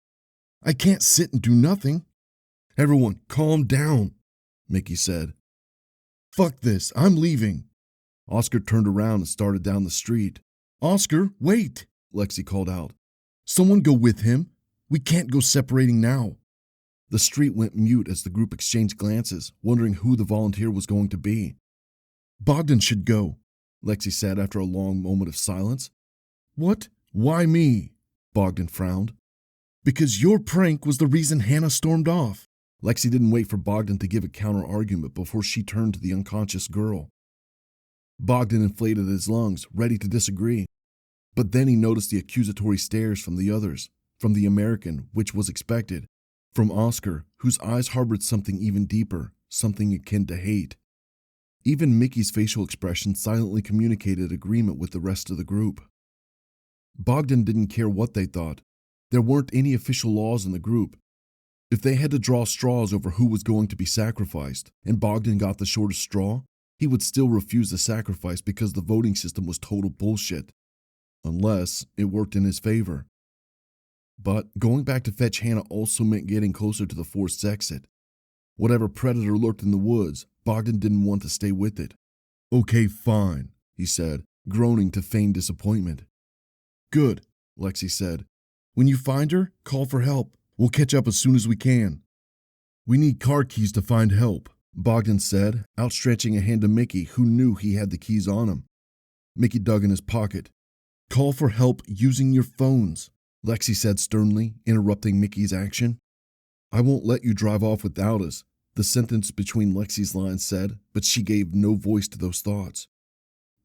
I can't sit and do nothing." "Everyone, calm down," Mickey said. "Fuck this, I'm leaving." Oscar turned around and started down the street. "Oscar, wait," Lexi called out. "Someone go with him. We can't go separating now." The street went mute as the group exchanged glances, wondering who the volunteer was going to be. "Bogdan should go," Lexi said after a long moment of silence. "What? Why me?" Bogdan frowned. "Because your prank was the reason Hannah stormed off." Lexi didn't wait for Bogdan to give a counter-argument before she turned to the unconscious girl. Bogdan inflated his lungs, ready to disagree. But then he noticed the accusatory stares from the others, from the American, which was expected, from Oscar, whose eyes harbored something even deeper, something akin to hate. Even Mickey's facial expression silently communicated agreement with the rest of the group. Bogdan didn't care what they thought. There weren't any official laws in the group. If they had to draw straws over who was going to be sacrificed, and Bogdan got the shortest straw, he would still refuse the sacrifice because the voting system was total bullshit. Unless it worked in his favor. But going back to fetch Hannah also meant getting closer to the forced exit. Whatever predator lurked in the woods, Bogdan didn't want to stay with it. "Okay, fine," he said, groaning to feign disappointment. "Good," Lexi said. "When you find her, call for help. We'll catch up as soon as we can." "We need car keys to find help," Bogdan said, outstretching a hand to Mickey, who knew he had the keys on him. Mickey dug in his pocket. "Call for help using your phones," Lexi said sternly, interrupting Mickey's action. "I won't let you drive off without us," the sentence between Lexi's lines said, but she gave no voice to those thoughts.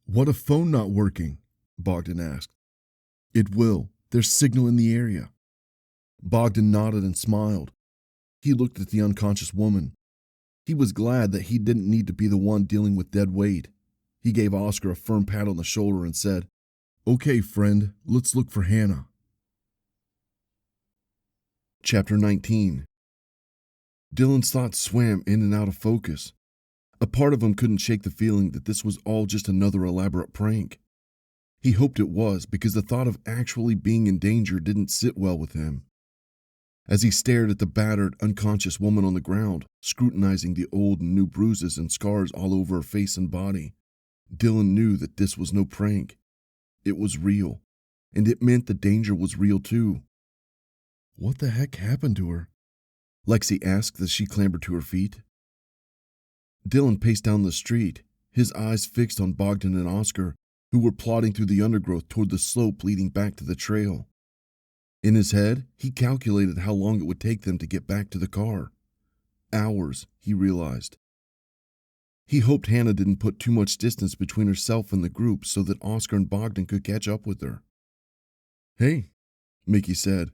"What if phone not working?" Bogdan asked. "It will. There's signal in the area." Bogdan nodded and smiled. He looked at the unconscious woman. He was glad that he didn't need to be the one dealing with dead weight. He gave Oscar a firm pat on the shoulder and said, "Okay, friend, let's look for Hannah." Chapter 19. Dylan's thoughts swam in and out of focus. A part of him couldn't shake the feeling that this was all just another elaborate prank. He hoped it was, because the thought of actually being in danger didn't sit well with him. As he stared at the battered, unconscious woman on the ground, scrutinizing the old and new bruises and scars all over her face and body, Dylan knew that this was no prank. It was real, and it meant the danger was real too. "What the heck happened to her?" Lexi asked as she clambered to her feet. Dylan paced down the street, his eyes fixed on Bogdan and Oscar, who were plodding through the undergrowth toward the slope leading back to the trail. In his head, he calculated how long it would take them to get back to the car. Hours, he realized. He hoped Hannah didn't put too much distance between herself and the group so that Oscar and Bogdan could catch up with her. "Hey," Mickey said.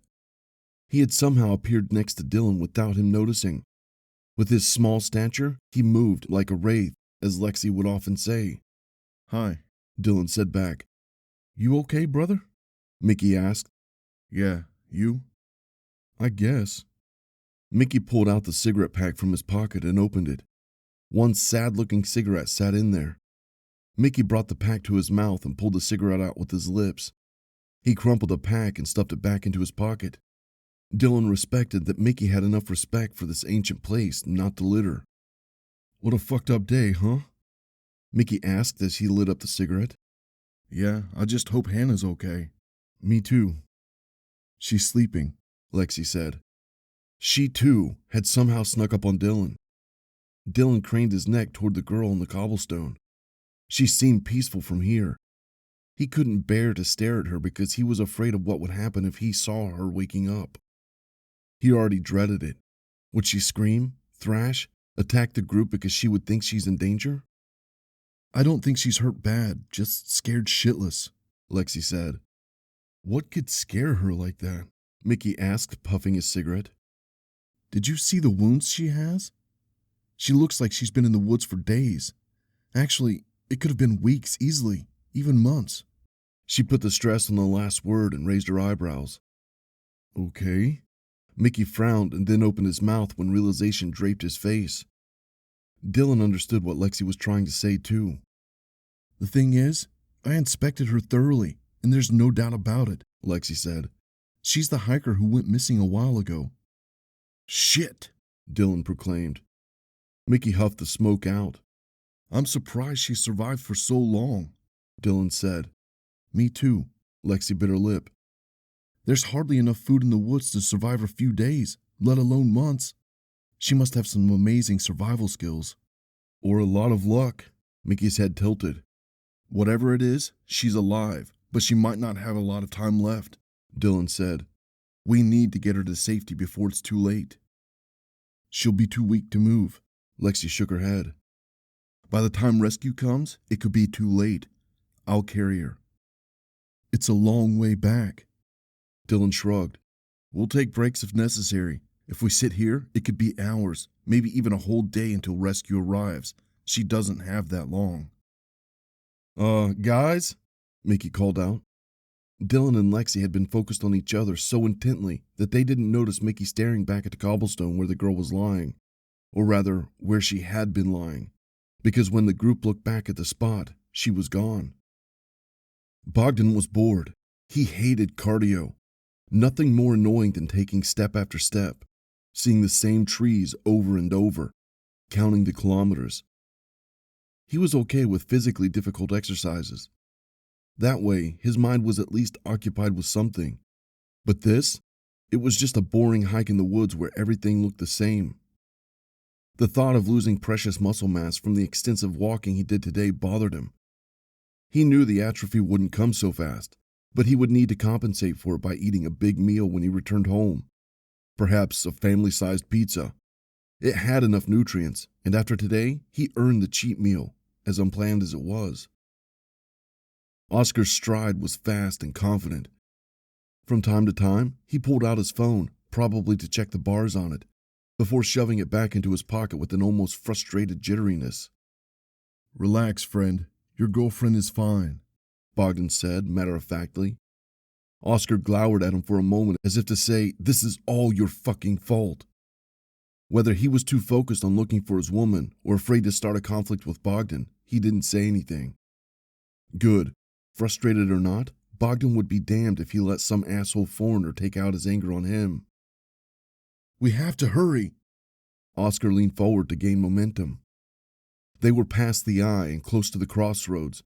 He had somehow appeared next to Dylan without him noticing. With his small stature, he moved like a wraith, as Lexi would often say. "Hi," Dylan said back. "You okay, brother?" Mickey asked. "Yeah, you?" "I guess." Mickey pulled out the cigarette pack from his pocket and opened it. One sad-looking cigarette sat in there. Mickey brought the pack to his mouth and pulled the cigarette out with his lips. He crumpled the pack and stuffed it back into his pocket. Dylan respected that Mickey had enough respect for this ancient place not to litter. "What a fucked up day, huh?" Mickey asked as he lit up the cigarette. "Yeah, I just hope Hannah's okay." "Me too." "She's sleeping," Lexi said. She, too, had somehow snuck up on Dylan. Dylan craned his neck toward the girl on the cobblestone. She seemed peaceful from here. He couldn't bear to stare at her because he was afraid of what would happen if he saw her waking up. He already dreaded it. Would she scream, thrash, attack the group because she would think she's in danger? "I don't think she's hurt bad, just scared shitless," Lexi said. "What could scare her like that?" Mickey asked, puffing his cigarette. "Did you see the wounds she has? She looks like she's been in the woods for days. Actually, it could have been weeks easily, even months." She put the stress on the last word and raised her eyebrows. "Okay." Mickey frowned and then opened his mouth when realization draped his face. Dylan understood what Lexi was trying to say, too. "The thing is, I inspected her thoroughly, and there's no doubt about it," Lexi said. "She's the hiker who went missing a while ago." "Shit," Dylan proclaimed. Mickey huffed the smoke out. "I'm surprised she survived for so long," Dylan said. "Me too." Lexi bit her lip. "There's hardly enough food in the woods to survive a few days, let alone months. She must have some amazing survival skills." "Or a lot of luck." Mickey's head tilted. "Whatever it is, she's alive, but she might not have a lot of time left," Dylan said. "We need to get her to safety before it's too late." "She'll be too weak to move." Lexi shook her head. "By the time rescue comes, it could be too late. I'll carry her." "It's a long way back." Dylan shrugged. "We'll take breaks if necessary. If we sit here, it could be hours, maybe even a whole day until rescue arrives. She doesn't have that long." Guys?" Mickey called out. Dylan and Lexi had been focused on each other so intently that they didn't notice Mickey staring back at the cobblestone where the girl was lying. Or rather, where she had been lying. Because when the group looked back at the spot, she was gone. Bogdan was bored. He hated cardio. Nothing more annoying than taking step after step, seeing the same trees over and over, counting the kilometers. He was okay with physically difficult exercises. That way, his mind was at least occupied with something. But this, it was just a boring hike in the woods where everything looked the same. The thought of losing precious muscle mass from the extensive walking he did today bothered him. He knew the atrophy wouldn't come so fast, but he would need to compensate for it by eating a big meal when he returned home. Perhaps a family-sized pizza. It had enough nutrients, and after today, he earned the cheap meal, as unplanned as it was. Oscar's stride was fast and confident. From time to time, he pulled out his phone, probably to check the bars on it, before shoving it back into his pocket with an almost frustrated jitteriness. "Relax, friend. Your girlfriend is fine," Bogdan said, matter-of-factly. Oscar glowered at him for a moment as if to say, "This is all your fucking fault." Whether he was too focused on looking for his woman or afraid to start a conflict with Bogdan, he didn't say anything. Good. Frustrated or not, Bogdan would be damned if he let some asshole foreigner take out his anger on him. "We have to hurry." Oscar leaned forward to gain momentum. They were past the eye and close to the crossroads.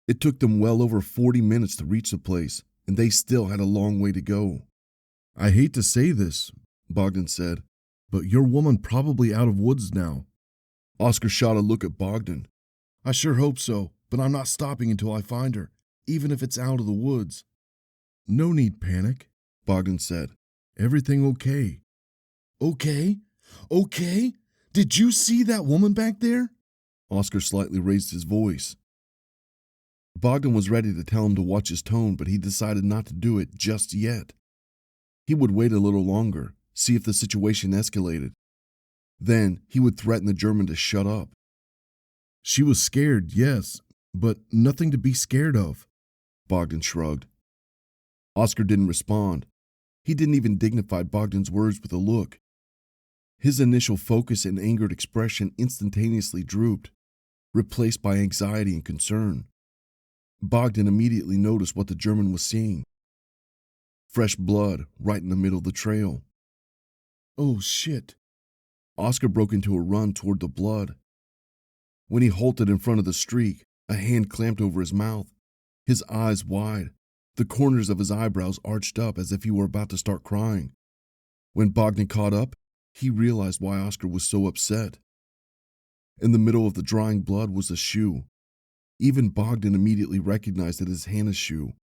It took them well over 40 minutes to reach the place, and they still had a long way to go. "I hate to say this," Bogdan said, "but your woman probably out of woods now." Oscar shot a look at Bogdan. "I sure hope so, but I'm not stopping until I find her, even if it's out of the woods." "No need panic," Bogdan said. "Everything okay." "Okay? Okay? Did you see that woman back there?" Oscar slightly raised his voice. Bogdan was ready to tell him to watch his tone, but he decided not to do it just yet. He would wait a little longer, see if the situation escalated. Then he would threaten the German to shut up. "She was scared, yes, but nothing to be scared of." Bogdan shrugged. Oscar didn't respond. He didn't even dignify Bogdan's words with a look. His initial focus and angered expression instantaneously drooped, replaced by anxiety and concern. Bogdan immediately noticed what the German was seeing. fresh blood right in the middle of the trail. Oh shit. Oscar broke into a run toward the blood. When he halted in front of the streak, a hand clamped over his mouth, his eyes wide, the corners of his eyebrows arched up as if he were about to start crying. When Bogdan caught up, he realized why Oscar was so upset. In the middle of the drying blood was a shoe. Even Bogdan immediately recognized it as Hannah's shoe.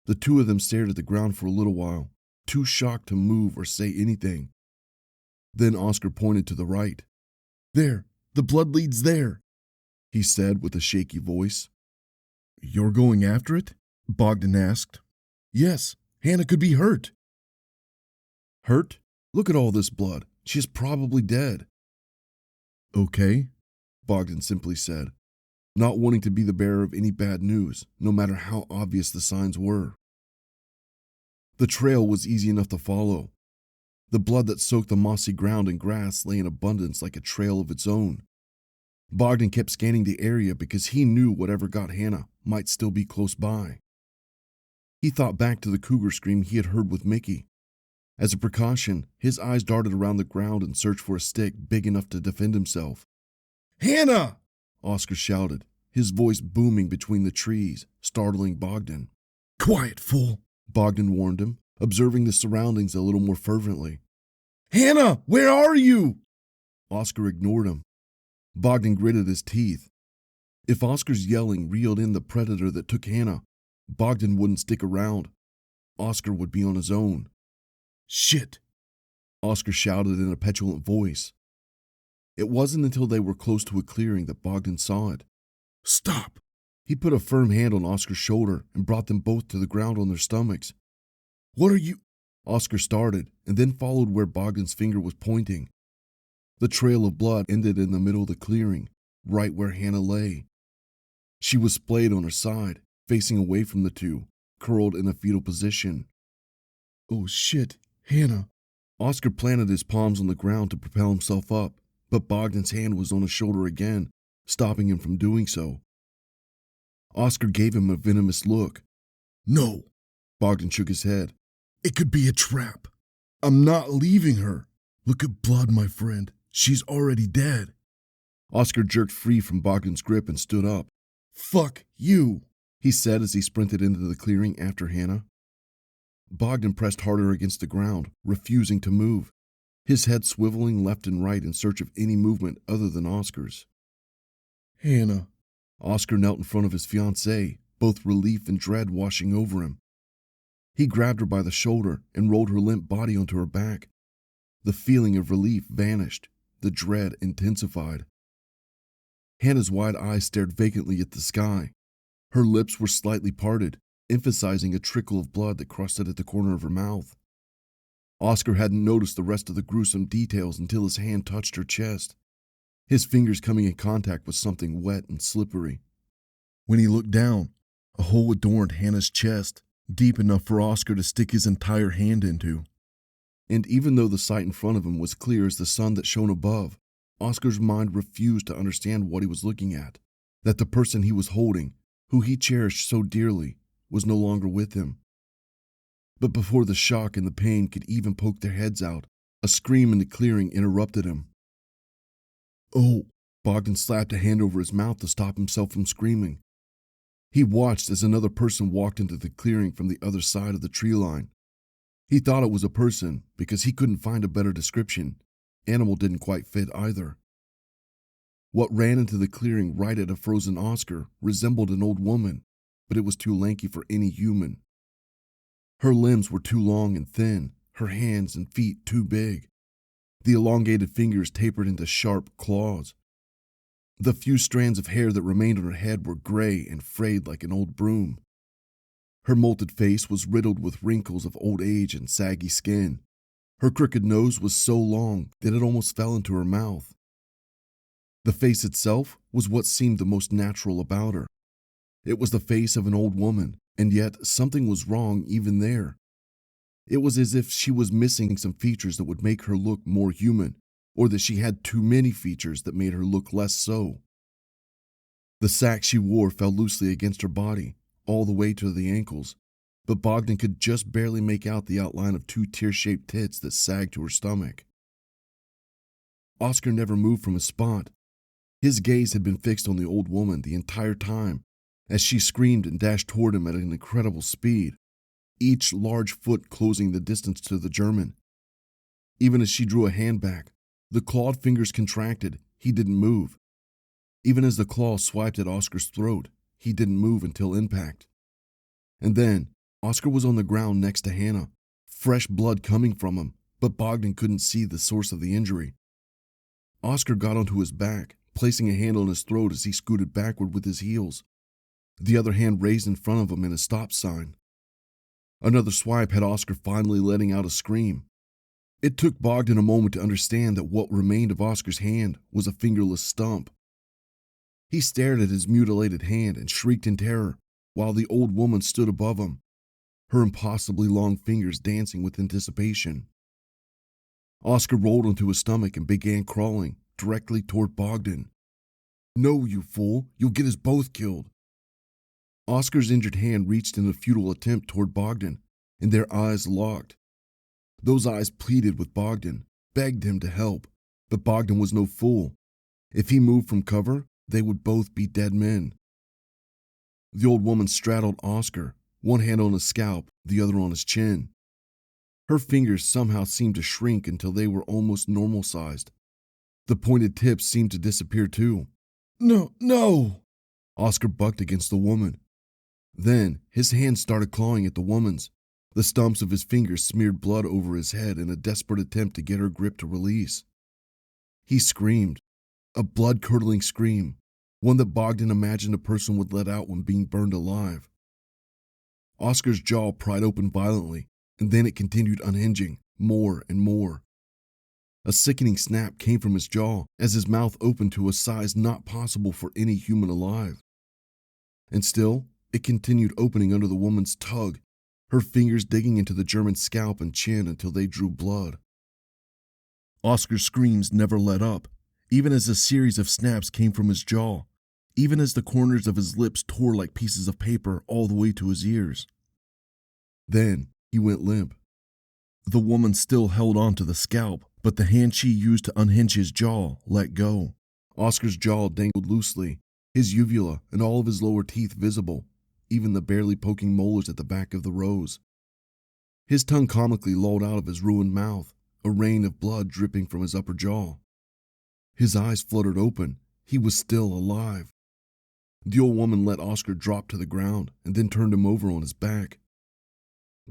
The two of them stared at the ground for a little while, too shocked to move or say anything. Then Oscar pointed to the right. There, the blood leads there, he said with a shaky voice. You're going after it? Bogdan asked. Yes, Hannah could be hurt. Hurt? Look at all this blood. She's probably dead. Okay, Bogdan simply said, not wanting to be the bearer of any bad news, no matter how obvious the signs were. The trail was easy enough to follow. The blood that soaked the mossy ground and grass lay in abundance like a trail of its own. Bogdan kept scanning the area because he knew whatever got Hannah might still be close by. He thought back to the cougar scream he had heard with Mickey. As a precaution, his eyes darted around the ground and searched for a stick big enough to defend himself. Hannah! Oscar shouted, his voice booming between the trees, startling Bogdan. Quiet, fool, Bogdan warned him, observing the surroundings a little more fervently. Hannah, where are you? Oscar ignored him. Bogdan gritted his teeth. If Oscar's yelling reeled in the predator that took Hannah, Bogdan wouldn't stick around. Oscar would be on his own. Shit, Oscar shouted in a petulant voice. It wasn't until they were close to a clearing that Bogdan saw it. Stop! He put a firm hand on Oscar's shoulder and brought them both to the ground on their stomachs. What are you? Oscar started and then followed where Bogdan's finger was pointing. The trail of blood ended in the middle of the clearing, right where Hannah lay. She was splayed on her side, facing away from the two, curled in a fetal position. Oh shit, Hannah. Oscar planted his palms on the ground to propel himself up, but Bogdan's hand was on his shoulder again, stopping him from doing so. Oscar gave him a venomous look. No, Bogdan shook his head. It could be a trap. I'm not leaving her. Look at blood, my friend. She's already dead. Oscar jerked free from Bogdan's grip and stood up. Fuck you, he said as he sprinted into the clearing after Hannah. Bogdan pressed harder against the ground, refusing to move, his head swiveling left and right in search of any movement other than Oscar's. Hannah. Oscar knelt in front of his fiancée, both relief and dread washing over him. He grabbed her by the shoulder and rolled her limp body onto her back. The feeling of relief vanished, the dread intensified. Hannah's wide eyes stared vacantly at the sky. Her lips were slightly parted, emphasizing a trickle of blood that crusted at the corner of her mouth. Oscar hadn't noticed the rest of the gruesome details until his hand touched her chest, his fingers coming in contact with something wet and slippery. When he looked down, a hole adorned Hannah's chest, deep enough for Oscar to stick his entire hand into. And even though the sight in front of him was clear as the sun that shone above, Oscar's mind refused to understand what he was looking at, that the person he was holding, who he cherished so dearly, was no longer with him. But before the shock and the pain could even poke their heads out, a scream in the clearing interrupted him. Oh, Bogdan slapped a hand over his mouth to stop himself from screaming. He watched as another person walked into the clearing from the other side of the tree line. He thought it was a person because he couldn't find a better description. Animal didn't quite fit either. What ran into the clearing right at a frozen Oscar resembled an old woman, but it was too lanky for any human. Her limbs were too long and thin, her hands and feet too big. The elongated fingers tapered into sharp claws. The few strands of hair that remained on her head were gray and frayed like an old broom. Her molted face was riddled with wrinkles of old age and saggy skin. Her crooked nose was so long that it almost fell into her mouth. The face itself was what seemed the most natural about her. It was the face of an old woman, and yet something was wrong even there. It was as if she was missing some features that would make her look more human, or that she had too many features that made her look less so. The sack she wore fell loosely against her body, all the way to the ankles, but Bogdan could just barely make out the outline of two tear-shaped tits that sagged to her stomach. Oscar never moved from his spot. His gaze had been fixed on the old woman the entire time as she screamed and dashed toward him at an incredible speed, each large foot closing the distance to the German. Even as she drew a hand back, the clawed fingers contracted. He didn't move. Even as the claw swiped at Oscar's throat, he didn't move until impact. And then, Oscar was on the ground next to Hannah, fresh blood coming from him, but Bogdan couldn't see the source of the injury. Oscar got onto his back, placing a hand on his throat as he scooted backward with his heels, the other hand raised in front of him in a stop sign. Another swipe had Oscar finally letting out a scream. It took Bogdan a moment to understand that what remained of Oscar's hand was a fingerless stump. He stared at his mutilated hand and shrieked in terror, while the old woman stood above him, her impossibly long fingers dancing with anticipation. Oscar rolled onto his stomach and began crawling directly toward Bogdan. "No, you fool, you'll get us both killed." Oscar's injured hand reached in a futile attempt toward Bogdan, and their eyes locked. Those eyes pleaded with Bogdan, begged him to help, but Bogdan was no fool. If he moved from cover, they would both be dead men. The old woman straddled Oscar, one hand on his scalp, the other on his chin. Her fingers somehow seemed to shrink until they were almost normal-sized. The pointed tips seemed to disappear too. "No, no!" Oscar bucked against the woman. Then, his hand started clawing at the woman's. The stumps of his fingers smeared blood over his head in a desperate attempt to get her grip to release. He screamed, a blood-curdling scream, one that Bogdan imagined a person would let out when being burned alive. Oscar's jaw pried open violently, and then it continued unhinging, more and more. A sickening snap came from his jaw as his mouth opened to a size not possible for any human alive. And still, it continued opening under the woman's tug, her fingers digging into the German's scalp and chin until they drew blood. Oscar's screams never let up, even as a series of snaps came from his jaw, even as the corners of his lips tore like pieces of paper all the way to his ears. Then he went limp. The woman still held on to the scalp, but the hand she used to unhinge his jaw let go. Oscar's jaw dangled loosely, his uvula and all of his lower teeth visible, even the barely poking molars at the back of the rows. His tongue comically lolled out of his ruined mouth, a rain of blood dripping from his upper jaw. His eyes fluttered open. He was still alive. The old woman let Oscar drop to the ground and then turned him over on his back.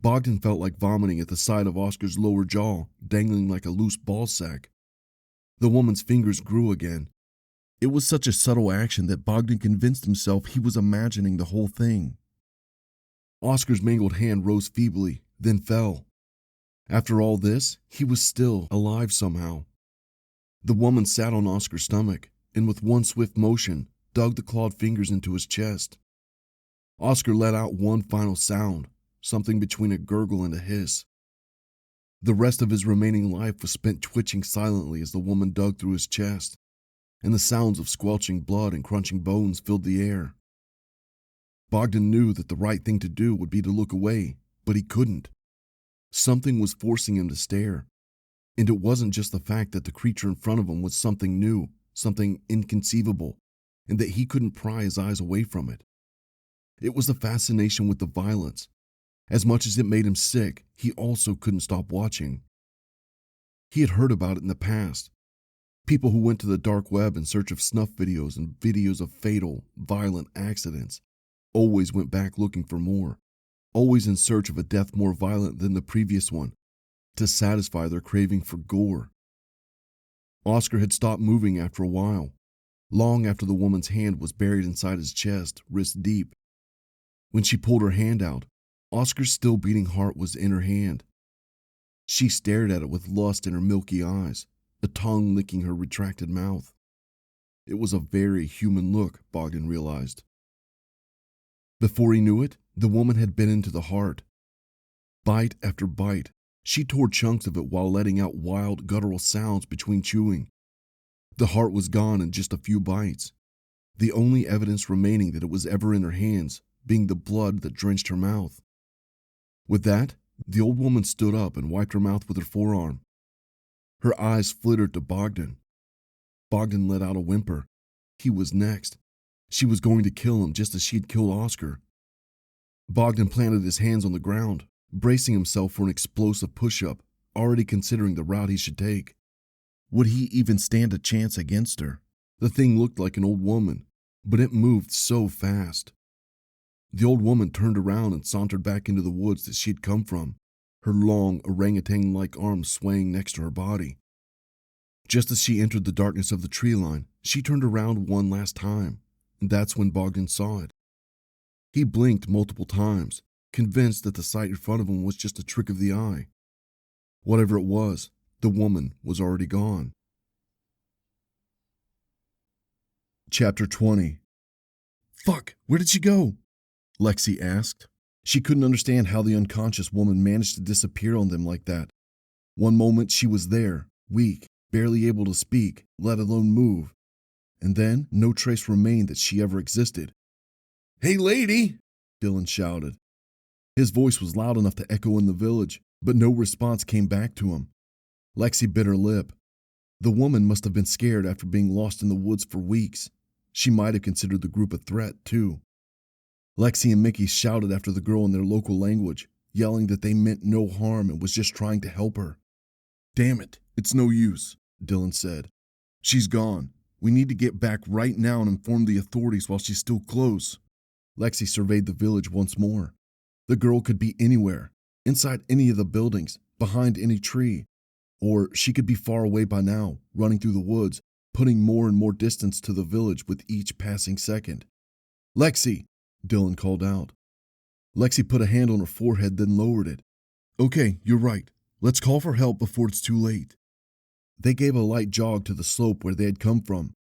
Bogdan felt like vomiting at the sight of Oscar's lower jaw dangling like a loose ball sack. The woman's fingers grew again. It was such a subtle action that Bogdan convinced himself he was imagining the whole thing. Oscar's mangled hand rose feebly, then fell. After all this, he was still alive somehow. The woman sat on Oscar's stomach and with one swift motion dug the clawed fingers into his chest. Oscar let out one final sound, something between a gurgle and a hiss. The rest of his remaining life was spent twitching silently as the woman dug through his chest, and the sounds of squelching blood and crunching bones filled the air. Bogdan knew that the right thing to do would be to look away, but he couldn't. Something was forcing him to stare, and it wasn't just the fact that the creature in front of him was something new, something inconceivable, and that he couldn't pry his eyes away from it. It was the fascination with the violence. As much as it made him sick, he also couldn't stop watching. He had heard about it in the past. People who went to the dark web in search of snuff videos and videos of fatal, violent accidents always went back looking for more, always in search of a death more violent than the previous one, to satisfy their craving for gore. Oscar had stopped moving after a while, long after the woman's hand was buried inside his chest, wrist deep. When she pulled her hand out, Oscar's still beating heart was in her hand. She stared at it with lust in her milky eyes, a tongue licking her retracted mouth. It was a very human look, Bogdan realized. Before he knew it, the woman had bit into the heart. Bite after bite, she tore chunks of it while letting out wild, guttural sounds between chewing. The heart was gone in just a few bites, the only evidence remaining that it was ever in her hands being the blood that drenched her mouth. With that, the old woman stood up and wiped her mouth with her forearm. Her eyes flittered to Bogdan. Bogdan let out a whimper. He was next. She was going to kill him just as she'd killed Oscar. Bogdan planted his hands on the ground, bracing himself for an explosive push-up, already considering the route he should take. Would he even stand a chance against her? The thing looked like an old woman, but it moved so fast. The old woman turned around and sauntered back into the woods that she'd come from, her long, orangutan-like arms swaying next to her body. Just as she entered the darkness of the tree line, she turned around one last time, and that's when Bogdan saw it. He blinked multiple times, convinced that the sight in front of him was just a trick of the eye. Whatever it was, the woman was already gone. Chapter 20. Fuck, where did she go? Lexi asked. She couldn't understand how the unconscious woman managed to disappear on them like that. One moment she was there, weak, barely able to speak, let alone move. And then no trace remained that she ever existed. Hey, lady! Dylan shouted. His voice was loud enough to echo in the village, but no response came back to him. Lexi bit her lip. The woman must have been scared after being lost in the woods for weeks. She might have considered the group a threat, too. Lexi and Mickey shouted after the girl in their local language, yelling that they meant no harm and was just trying to help her. Damn it, it's no use, Dylan said. She's gone. We need to get back right now and inform the authorities while she's still close. Lexi surveyed the village once more. The girl could be anywhere, inside any of the buildings, behind any tree. Or she could be far away by now, running through the woods, putting more and more distance to the village with each passing second. "Lexi!" Dylan called out. Lexi put a hand on her forehead, then lowered it. "Okay, you're right. Let's call for help before it's too late." They gave a light jog to the slope where they had come from.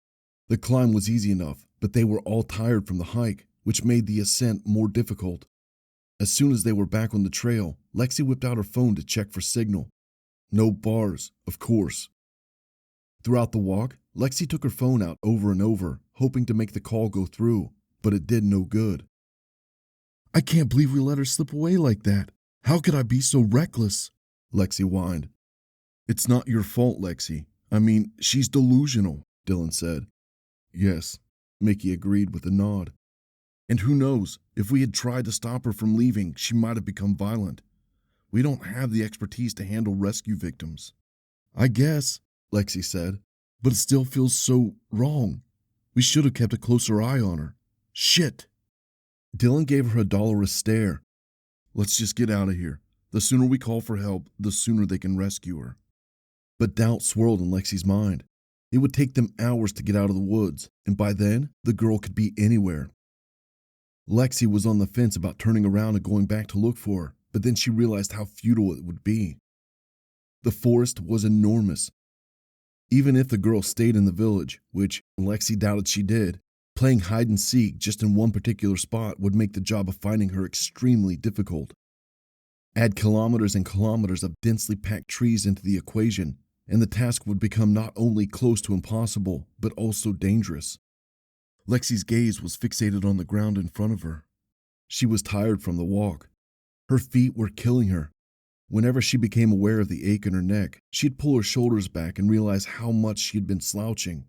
The climb was easy enough, but they were all tired from the hike, which made the ascent more difficult. As soon as they were back on the trail, Lexi whipped out her phone to check for signal. No bars, of course. Throughout the walk, Lexi took her phone out over and over, hoping to make the call go through, but it did no good. "I can't believe we let her slip away like that. How could I be so reckless?" Lexi whined. "It's not your fault, Lexi. I mean, she's delusional," Dylan said. "Yes," Mickey agreed with a nod. "And who knows, if we had tried to stop her from leaving, she might have become violent. We don't have the expertise to handle rescue victims." "I guess," Lexi said, "but it still feels so wrong. We should have kept a closer eye on her. Shit!" Dylan gave her a dolorous stare. "Let's just get out of here. The sooner we call for help, the sooner they can rescue her." But doubt swirled in Lexi's mind. It would take them hours to get out of the woods, and by then, the girl could be anywhere. Lexi was on the fence about turning around and going back to look for her, but then she realized how futile it would be. The forest was enormous. Even if the girl stayed in the village, which Lexi doubted she did, playing hide and seek just in one particular spot would make the job of finding her extremely difficult. Add kilometers and kilometers of densely packed trees into the equation, and the task would become not only close to impossible, but also dangerous. Lexi's gaze was fixated on the ground in front of her. She was tired from the walk. Her feet were killing her. Whenever she became aware of the ache in her neck, she'd pull her shoulders back and realize how much she had been slouching.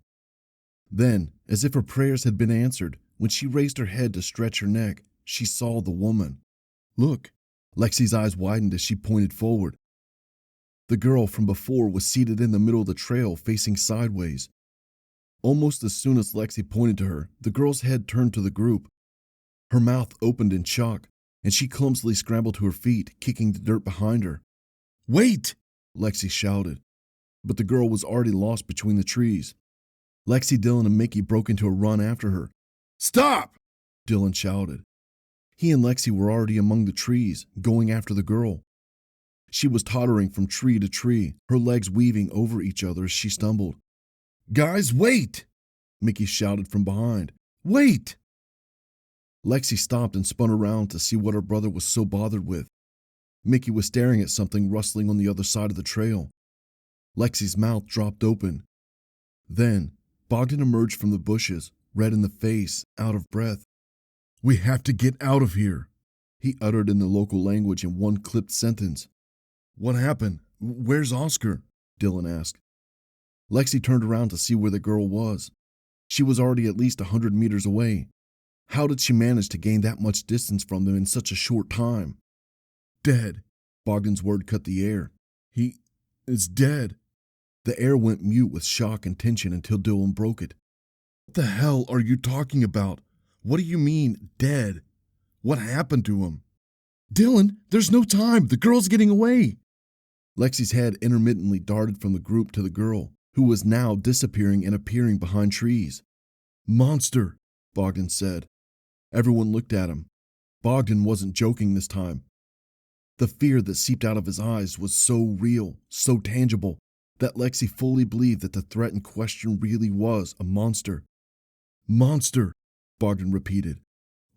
Then, as if her prayers had been answered, when she raised her head to stretch her neck, she saw the woman. "Look." Lexi's eyes widened as she pointed forward. The girl from before was seated in the middle of the trail, facing sideways. Almost as soon as Lexi pointed to her, the girl's head turned to the group. Her mouth opened in shock, and she clumsily scrambled to her feet, kicking the dirt behind her. "Wait!" Lexi shouted, but the girl was already lost between the trees. Lexi, Dylan, and Mickey broke into a run after her. "Stop!" Dylan shouted. He and Lexi were already among the trees, going after the girl. She was tottering from tree to tree, her legs weaving over each other as she stumbled. "Guys, wait!" Mickey shouted from behind. "Wait!" Lexi stopped and spun around to see what her brother was so bothered with. Mickey was staring at something rustling on the other side of the trail. Lexi's mouth dropped open. Then, Bogdan emerged from the bushes, red in the face, out of breath. "We have to get out of here." He uttered in the local language in one clipped sentence. "What happened? Where's Oscar?" Dylan asked. Lexi turned around to see where the girl was. She was already at least 100 meters away. How did she manage to gain that much distance from them in such a short time? "Dead." Bogdan's word cut the air. "He is dead." The air went mute with shock and tension until Dylan broke it. "What the hell are you talking about? What do you mean, dead? What happened to him?" "Dylan, there's no time. The girl's getting away." Lexi's head intermittently darted from the group to the girl, who was now disappearing and appearing behind trees. "Monster," Bogdan said. Everyone looked at him. Bogdan wasn't joking this time. The fear that seeped out of his eyes was so real, so tangible, that Lexi fully believed that the threat in question really was a monster. "Monster," Bogdan repeated.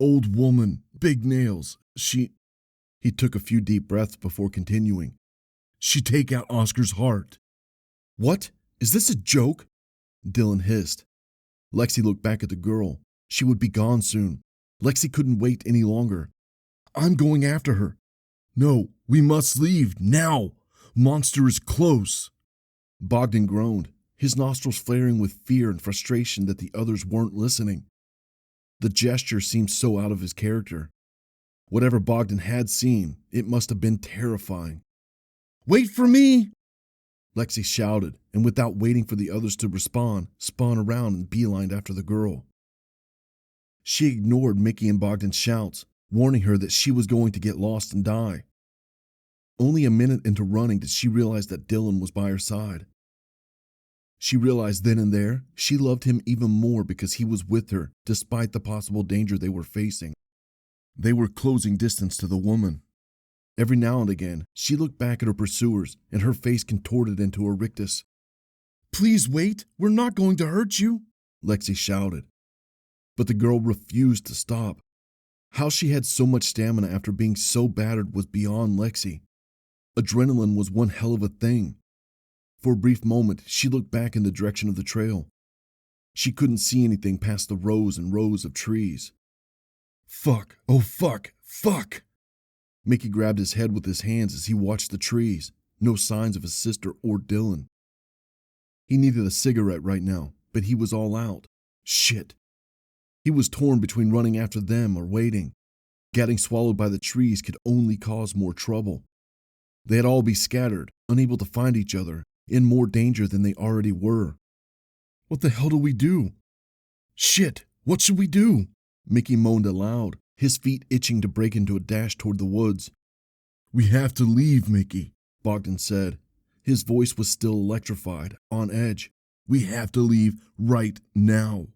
"Old woman, big nails. He took a few deep breaths before continuing. "She take out Oscar's heart." "What? Is this a joke?" Dylan hissed. Lexi looked back at the girl. She would be gone soon. Lexi couldn't wait any longer. "I'm going after her." "No, we must leave, now. Monster is close." Bogdan groaned, his nostrils flaring with fear and frustration that the others weren't listening. The gesture seemed so out of his character. Whatever Bogdan had seen, it must have been terrifying. "Wait for me!" Lexi shouted, and without waiting for the others to respond, spun around and beelined after the girl. She ignored Mickey and Bogdan's shouts, warning her that she was going to get lost and die. Only a minute into running did she realize that Dylan was by her side. She realized then and there she loved him even more because he was with her despite the possible danger they were facing. They were closing distance to the woman. Every now and again, she looked back at her pursuers and her face contorted into a rictus. "Please wait, we're not going to hurt you," Lexi shouted. But the girl refused to stop. How she had so much stamina after being so battered was beyond Lexi. Adrenaline was one hell of a thing. For a brief moment, she looked back in the direction of the trail. She couldn't see anything past the rows and rows of trees. "Fuck, oh fuck, fuck!" Mickey grabbed his head with his hands as he watched the trees. No signs of his sister or Dylan. He needed a cigarette right now, but he was all out. Shit. He was torn between running after them or waiting. Getting swallowed by the trees could only cause more trouble. They'd all be scattered, unable to find each other, in more danger than they already were. "What the hell do we do? Shit, what should we do?" Mickey moaned aloud, his feet itching to break into a dash toward the woods. "We have to leave, Mickey," Bogdan said. His voice was still electrified, on edge. "We have to leave right now."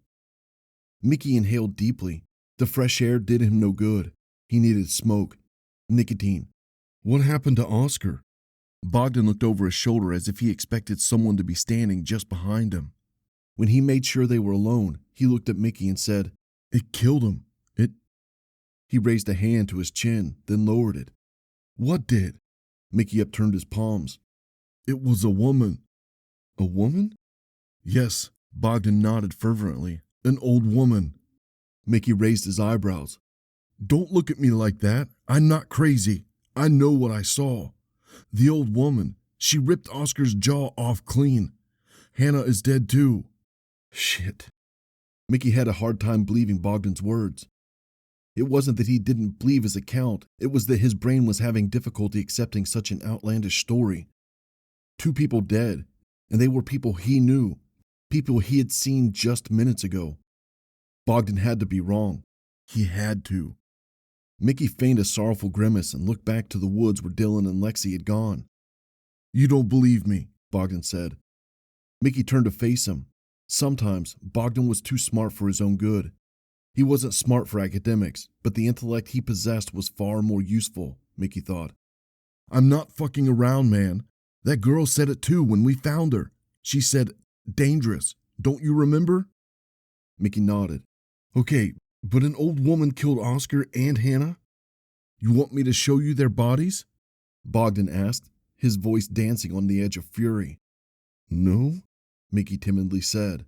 Mickey inhaled deeply. The fresh air did him no good. He needed smoke. Nicotine. "What happened to Oscar?" Bogdan looked over his shoulder as if he expected someone to be standing just behind him. When he made sure they were alone, he looked at Mickey and said, "It killed him. He raised a hand to his chin, then lowered it. "What did?" Mickey upturned his palms. "It was a woman." "A woman?" "Yes," Bogdan nodded fervently. "An old woman." Mickey raised his eyebrows. "Don't look at me like that. I'm not crazy. I know what I saw. The old woman, she ripped Oscar's jaw off clean. Hannah is dead too." Shit. Mickey had a hard time believing Bogdan's words. It wasn't that he didn't believe his account, it was that his brain was having difficulty accepting such an outlandish story. 2 people dead, and they were people he knew, people he had seen just minutes ago. Bogdan had to be wrong. He had to. Mickey feigned a sorrowful grimace and looked back to the woods where Dylan and Lexi had gone. "You don't believe me," Bogdan said. Mickey turned to face him. Sometimes Bogdan was too smart for his own good. He wasn't smart for academics, but the intellect he possessed was far more useful, Mickey thought. "I'm not fucking around, man. That girl said it too when we found her. She said, 'dangerous.' Don't you remember?" Mickey nodded. "Okay, but an old woman killed Oscar and Hannah? You want me to show you their bodies?" Bogdan asked, his voice dancing on the edge of fury. "No," Mickey timidly said.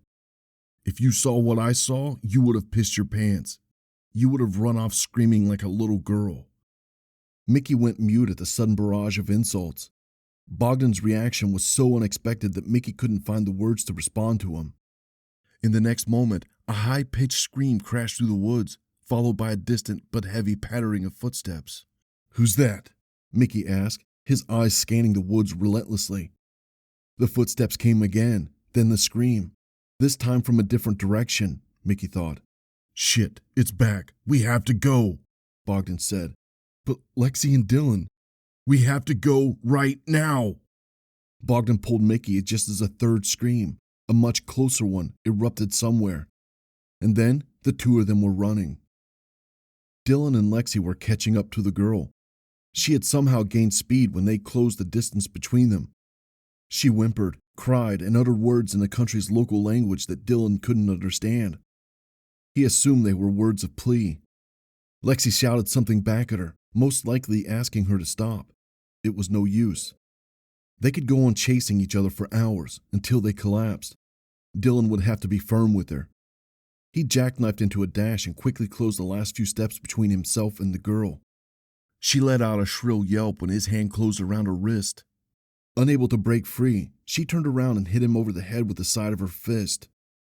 "If you saw what I saw, you would have pissed your pants. You would have run off screaming like a little girl. Mickey went mute at the sudden barrage of insults. Bogdan's reaction was so unexpected that Mickey couldn't find the words to respond to him. In the next moment, a high-pitched scream crashed through the woods, followed by a distant but heavy pattering of footsteps. "Who's that?" Mickey asked, his eyes scanning the woods relentlessly. The footsteps came again, then the scream. This time from a different direction, Mickey thought. "Shit, it's back. We have to go," Bogdan said. "But Lexi and Dylan, we have to go right now." Bogdan pulled Mickey just as a third scream, a much closer one, erupted somewhere. And then the two of them were running. Dylan and Lexi were catching up to the girl. She had somehow gained speed when they closed the distance between them. She whimpered, cried, and uttered words in the country's local language that Dylan couldn't understand. He assumed they were words of plea. Lexi shouted something back at her, most likely asking her to stop. It was no use. They could go on chasing each other for hours until they collapsed. Dylan would have to be firm with her. He jackknifed into a dash and quickly closed the last few steps between himself and the girl. She let out a shrill yelp when his hand closed around her wrist. Unable to break free, she turned around and hit him over the head with the side of her fist.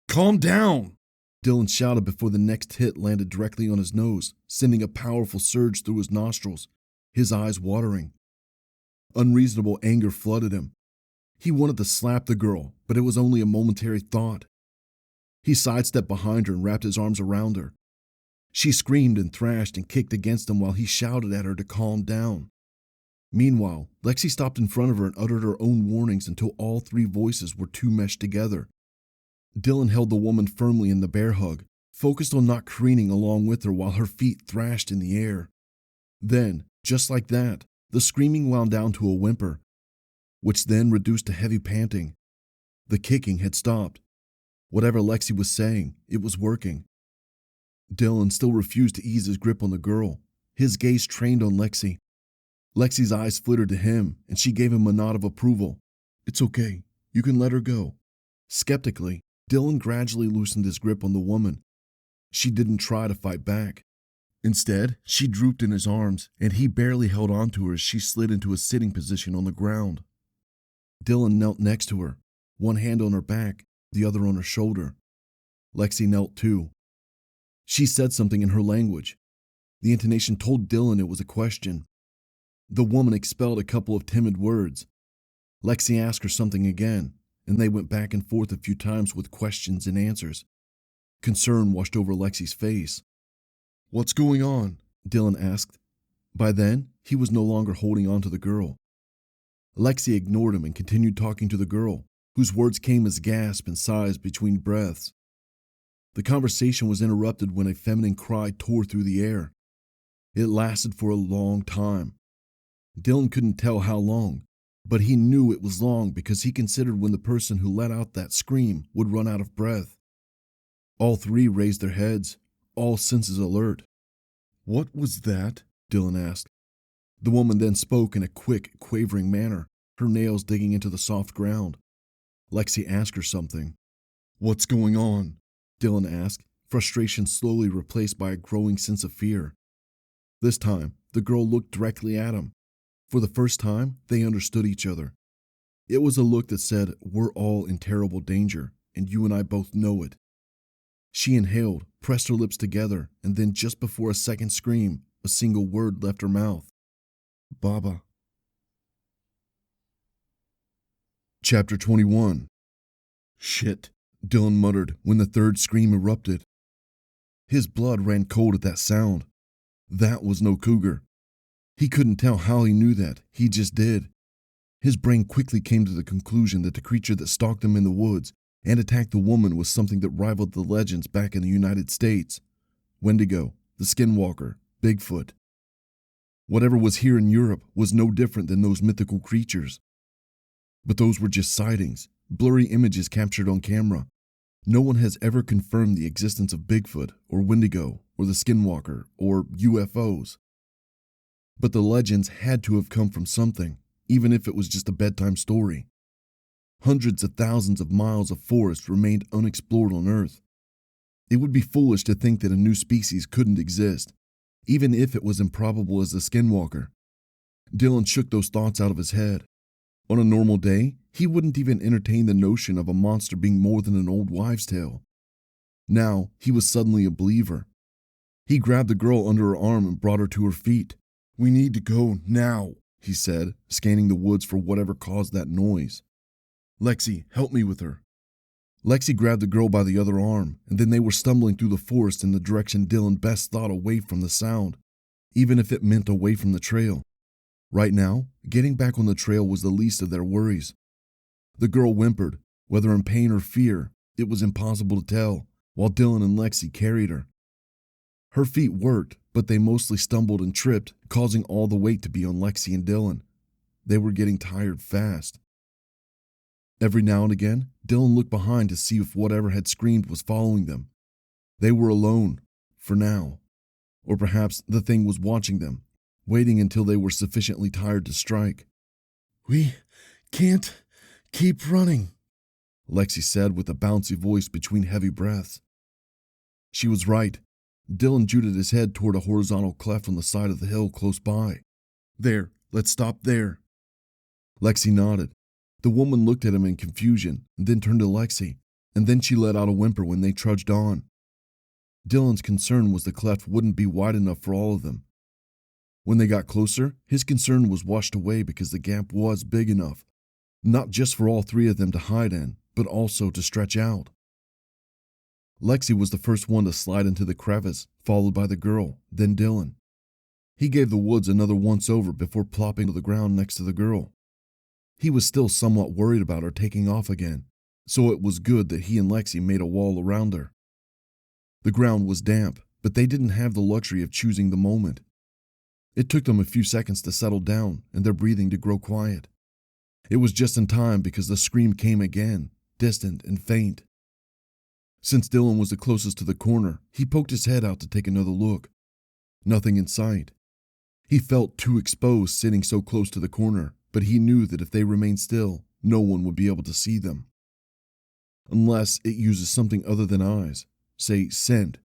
"Calm down!" Dylan shouted before the next hit landed directly on his nose, sending a powerful surge through his nostrils, his eyes watering. Unreasonable anger flooded him. He wanted to slap the girl, but it was only a momentary thought. He sidestepped behind her and wrapped his arms around her. She screamed and thrashed and kicked against him while he shouted at her to calm down. Meanwhile, Lexi stopped in front of her and uttered her own warnings until all three voices were too meshed together. Dylan held the woman firmly in the bear hug, focused on not careening along with her while her feet thrashed in the air. Then, just like that, the screaming wound down to a whimper, which then reduced to heavy panting. The kicking had stopped. Whatever Lexi was saying, it was working. Dylan still refused to ease his grip on the girl, his gaze trained on Lexi. Lexi's eyes flittered to him, and she gave him a nod of approval. "It's okay. You can let her go." Skeptically, Dylan gradually loosened his grip on the woman. She didn't try to fight back. Instead, she drooped in his arms, and he barely held on to her as she slid into a sitting position on the ground. Dylan knelt next to her, one hand on her back, the other on her shoulder. Lexi knelt too. She said something in her language. The intonation told Dylan it was a question. The woman expelled a couple of timid words. Lexi asked her something again, and they went back and forth a few times with questions and answers. Concern washed over Lexi's face. "What's going on?" Dylan asked. By then, he was no longer holding on to the girl. Lexi ignored him and continued talking to the girl, whose words came as gasps and sighs between breaths. The conversation was interrupted when a feminine cry tore through the air. It lasted for a long time. Dylan couldn't tell how long, but he knew it was long because he considered when the person who let out that scream would run out of breath. All three raised their heads, all senses alert. "What was that?" Dylan asked. The woman then spoke in a quick, quavering manner, her nails digging into the soft ground. Lexi asked her something. "What's going on?" Dylan asked, frustration slowly replaced by a growing sense of fear. This time, the girl looked directly at him. For the first time, they understood each other. It was a look that said, "We're all in terrible danger, and you and I both know it." She inhaled, pressed her lips together, and then just before a second scream, a single word left her mouth. "Baba." Chapter 21. "Shit," Dylan muttered when the third scream erupted. His blood ran cold at that sound. That was no cougar. He couldn't tell how he knew that, he just did. His brain quickly came to the conclusion that the creature that stalked him in the woods and attacked the woman was something that rivaled the legends back in the United States. Wendigo, the Skinwalker, Bigfoot. Whatever was here in Europe was no different than those mythical creatures. But those were just sightings, blurry images captured on camera. No one has ever confirmed the existence of Bigfoot or Wendigo or the Skinwalker or UFOs. But the legends had to have come from something, even if it was just a bedtime story. Hundreds of thousands of miles of forest remained unexplored on Earth. It would be foolish to think that a new species couldn't exist, even if it was improbable as the Skinwalker. Dylan shook those thoughts out of his head. On a normal day, he wouldn't even entertain the notion of a monster being more than an old wives' tale. Now, he was suddenly a believer. He grabbed the girl under her arm and brought her to her feet. "We need to go now," he said, scanning the woods for whatever caused that noise. "Lexi, help me with her." Lexi grabbed the girl by the other arm, and then they were stumbling through the forest in the direction Dylan best thought, away from the sound, even if it meant away from the trail. Right now, getting back on the trail was the least of their worries. The girl whimpered, whether in pain or fear, it was impossible to tell, while Dylan and Lexi carried her. Her feet worked, but they mostly stumbled and tripped, causing all the weight to be on Lexi and Dylan. They were getting tired fast. Every now and again, Dylan looked behind to see if whatever had screamed was following them. They were alone, for now. Or perhaps the thing was watching them, waiting until they were sufficiently tired to strike. "We can't keep running," Lexi said with a bouncy voice between heavy breaths. She was right. Dylan juked his head toward a horizontal cleft on the side of the hill close by. "There, let's stop there." Lexi nodded. The woman looked at him in confusion, and then turned to Lexi, and then she let out a whimper when they trudged on. Dylan's concern was the cleft wouldn't be wide enough for all of them. When they got closer, his concern was washed away because the gap was big enough, not just for all three of them to hide in, but also to stretch out. Lexi was the first one to slide into the crevice, followed by the girl, then Dylan. He gave the woods another once-over before plopping to the ground next to the girl. He was still somewhat worried about her taking off again, so it was good that he and Lexi made a wall around her. The ground was damp, but they didn't have the luxury of choosing the moment. It took them a few seconds to settle down and their breathing to grow quiet. It was just in time because the scream came again, distant and faint. Since Dylan was the closest to the corner, he poked his head out to take another look. Nothing in sight. He felt too exposed sitting so close to the corner, but he knew that if they remained still, no one would be able to see them. Unless it uses something other than eyes, say scent.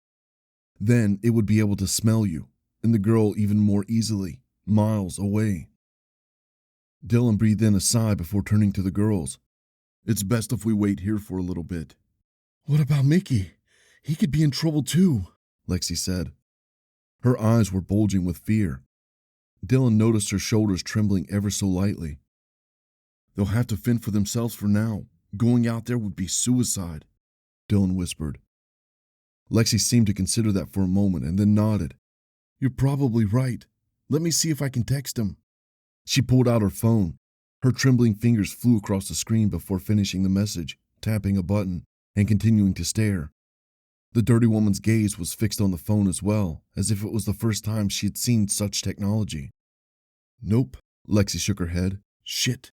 Then it would be able to smell you, and the girl even more easily, miles away. Dylan breathed in a sigh before turning to the girls. "It's best if we wait here for a little bit." "What about Mickey? He could be in trouble too," Lexi said. Her eyes were bulging with fear. Dylan noticed her shoulders trembling ever so lightly. "They'll have to fend for themselves for now. Going out there would be suicide," Dylan whispered. Lexi seemed to consider that for a moment and then nodded. "You're probably right. Let me see if I can text him." She pulled out her phone. Her trembling fingers flew across the screen before finishing the message, tapping a button, and continuing to stare. The dirty woman's gaze was fixed on the phone as well, as if it was the first time she had seen such technology. "Nope," Lexi shook her head. "Shit.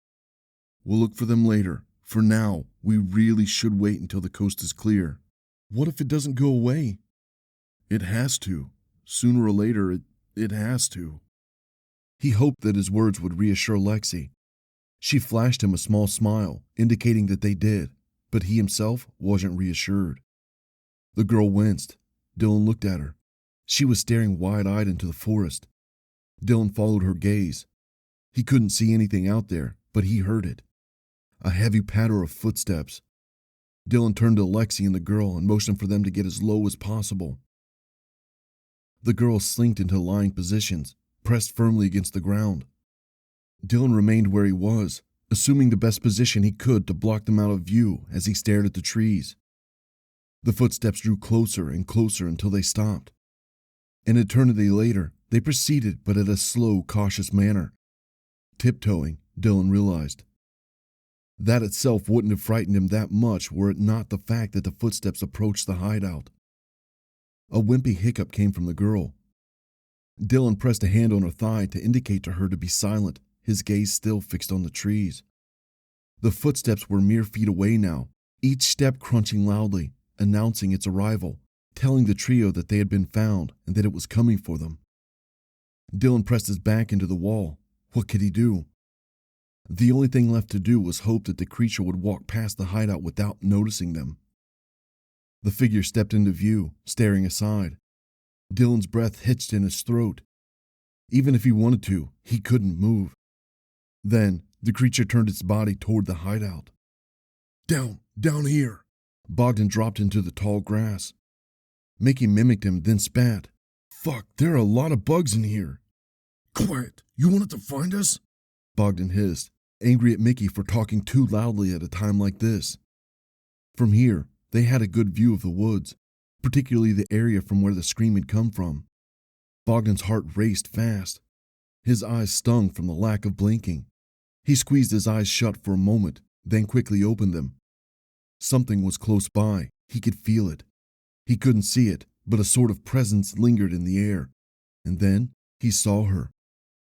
We'll look for them later. For now, we really should wait until the coast is clear." "What if it doesn't go away?" "It has to. Sooner or later, it has to." He hoped that his words would reassure Lexi. She flashed him a small smile, indicating that they did, but he himself wasn't reassured. The girl winced. Dylan looked at her. She was staring wide-eyed into the forest. Dylan followed her gaze. He couldn't see anything out there, but he heard it. A heavy patter of footsteps. Dylan turned to Lexi and the girl and motioned for them to get as low as possible. The girls slinked into lying positions, pressed firmly against the ground. Dylan remained where he was, assuming the best position he could to block them out of view as he stared at the trees. The footsteps drew closer and closer until they stopped. An eternity later, they proceeded, but in a slow, cautious manner. Tiptoeing, Dylan realized. That itself wouldn't have frightened him that much were it not the fact that the footsteps approached the hideout. A wimpy hiccup came from the girl. Dylan pressed a hand on her thigh to indicate to her to be silent, his gaze still fixed on the trees. The footsteps were mere feet away now, each step crunching loudly, announcing its arrival, telling the trio that they had been found and that it was coming for them. Dylan pressed his back into the wall. What could he do? The only thing left to do was hope that the creature would walk past the hideout without noticing them. The figure stepped into view, staring aside. Dylan's breath hitched in his throat. Even if he wanted to, he couldn't move. Then, the creature turned its body toward the hideout. Down here. Bogdan dropped into the tall grass. Mickey mimicked him, then spat. Fuck, there are a lot of bugs in here. Quiet, you wanted to find us? Bogdan hissed, angry at Mickey for talking too loudly at a time like this. From here, they had a good view of the woods, particularly the area from where the scream had come from. Bogdan's heart raced fast. His eyes stung from the lack of blinking. He squeezed his eyes shut for a moment, then quickly opened them. Something was close by. He could feel it. He couldn't see it, but a sort of presence lingered in the air. And then he saw her.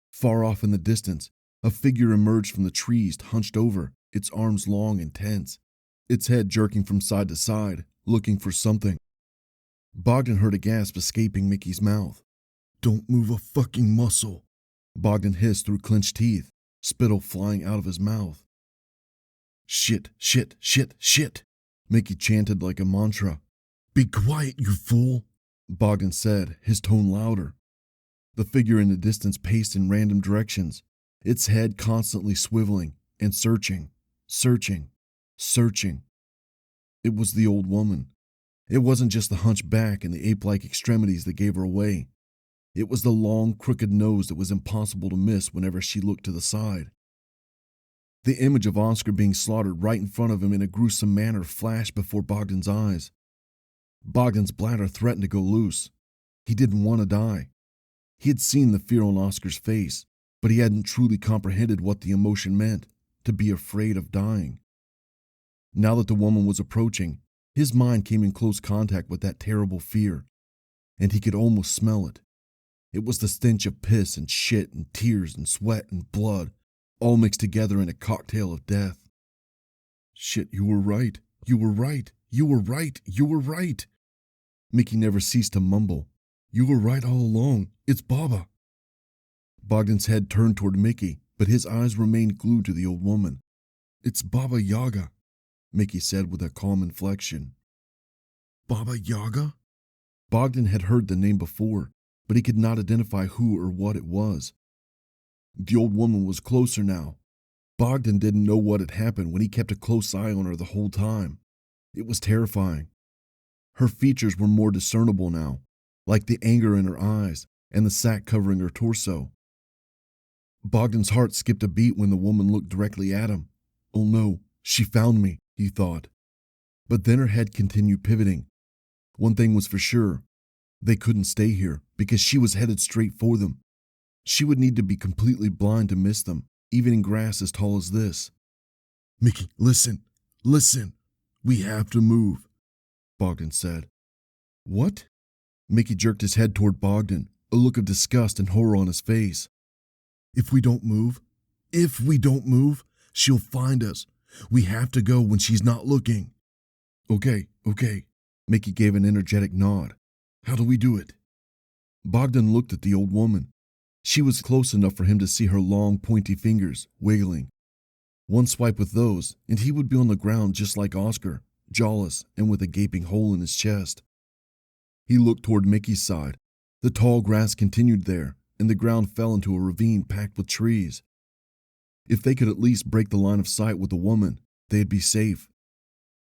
Far off in the distance, a figure emerged from the trees, hunched over, its arms long and tense, its head jerking from side to side, looking for something. Bogdan heard a gasp escaping Mickey's mouth. Don't move a fucking muscle, Bogdan hissed through clenched teeth, spittle flying out of his mouth. Shit, shit, shit, shit, Mickey chanted like a mantra. Be quiet, you fool, Bogdan said, his tone louder. The figure in the distance paced in random directions, its head constantly swiveling and searching. It was the old woman. It wasn't just the hunched back and the ape-like extremities that gave her away. It was the long, crooked nose that was impossible to miss whenever she looked to the side. The image of Oscar being slaughtered right in front of him in a gruesome manner flashed before Bogdan's eyes. Bogdan's bladder threatened to go loose. He didn't want to die. He had seen the fear on Oscar's face, but he hadn't truly comprehended what the emotion meant, to be afraid of dying. Now that the woman was approaching, his mind came in close contact with that terrible fear, and he could almost smell it. It was the stench of piss and shit and tears and sweat and blood, all mixed together in a cocktail of death. Shit, you were right. Mickey never ceased to mumble. You were right all along. It's Baba. Bogdan's head turned toward Mickey, but his eyes remained glued to the old woman. It's Baba Yaga, Mickey said with a calm inflection. Baba Yaga? Bogdan had heard the name before, but he could not identify who or what it was. The old woman was closer now. Bogdan didn't know what had happened when he kept a close eye on her the whole time. It was terrifying. Her features were more discernible now, like the anger in her eyes and the sack covering her torso. Bogdan's heart skipped a beat when the woman looked directly at him. Oh no, she found me, he thought. But then her head continued pivoting. One thing was for sure. They couldn't stay here because she was headed straight for them. She would need to be completely blind to miss them, even in grass as tall as this. Mickey, listen. We have to move, Bogdan said. What? Mickey jerked his head toward Bogdan, a look of disgust and horror on his face. If we don't move, she'll find us. We have to go when she's not looking. Okay. Mickey gave an energetic nod. How do we do it? Bogdan looked at the old woman. She was close enough for him to see her long, pointy fingers, wiggling. One swipe with those, and he would be on the ground just like Oscar, jawless and with a gaping hole in his chest. He looked toward Mickey's side. The tall grass continued there, and the ground fell into a ravine packed with trees. If they could at least break the line of sight with the woman, they'd be safe.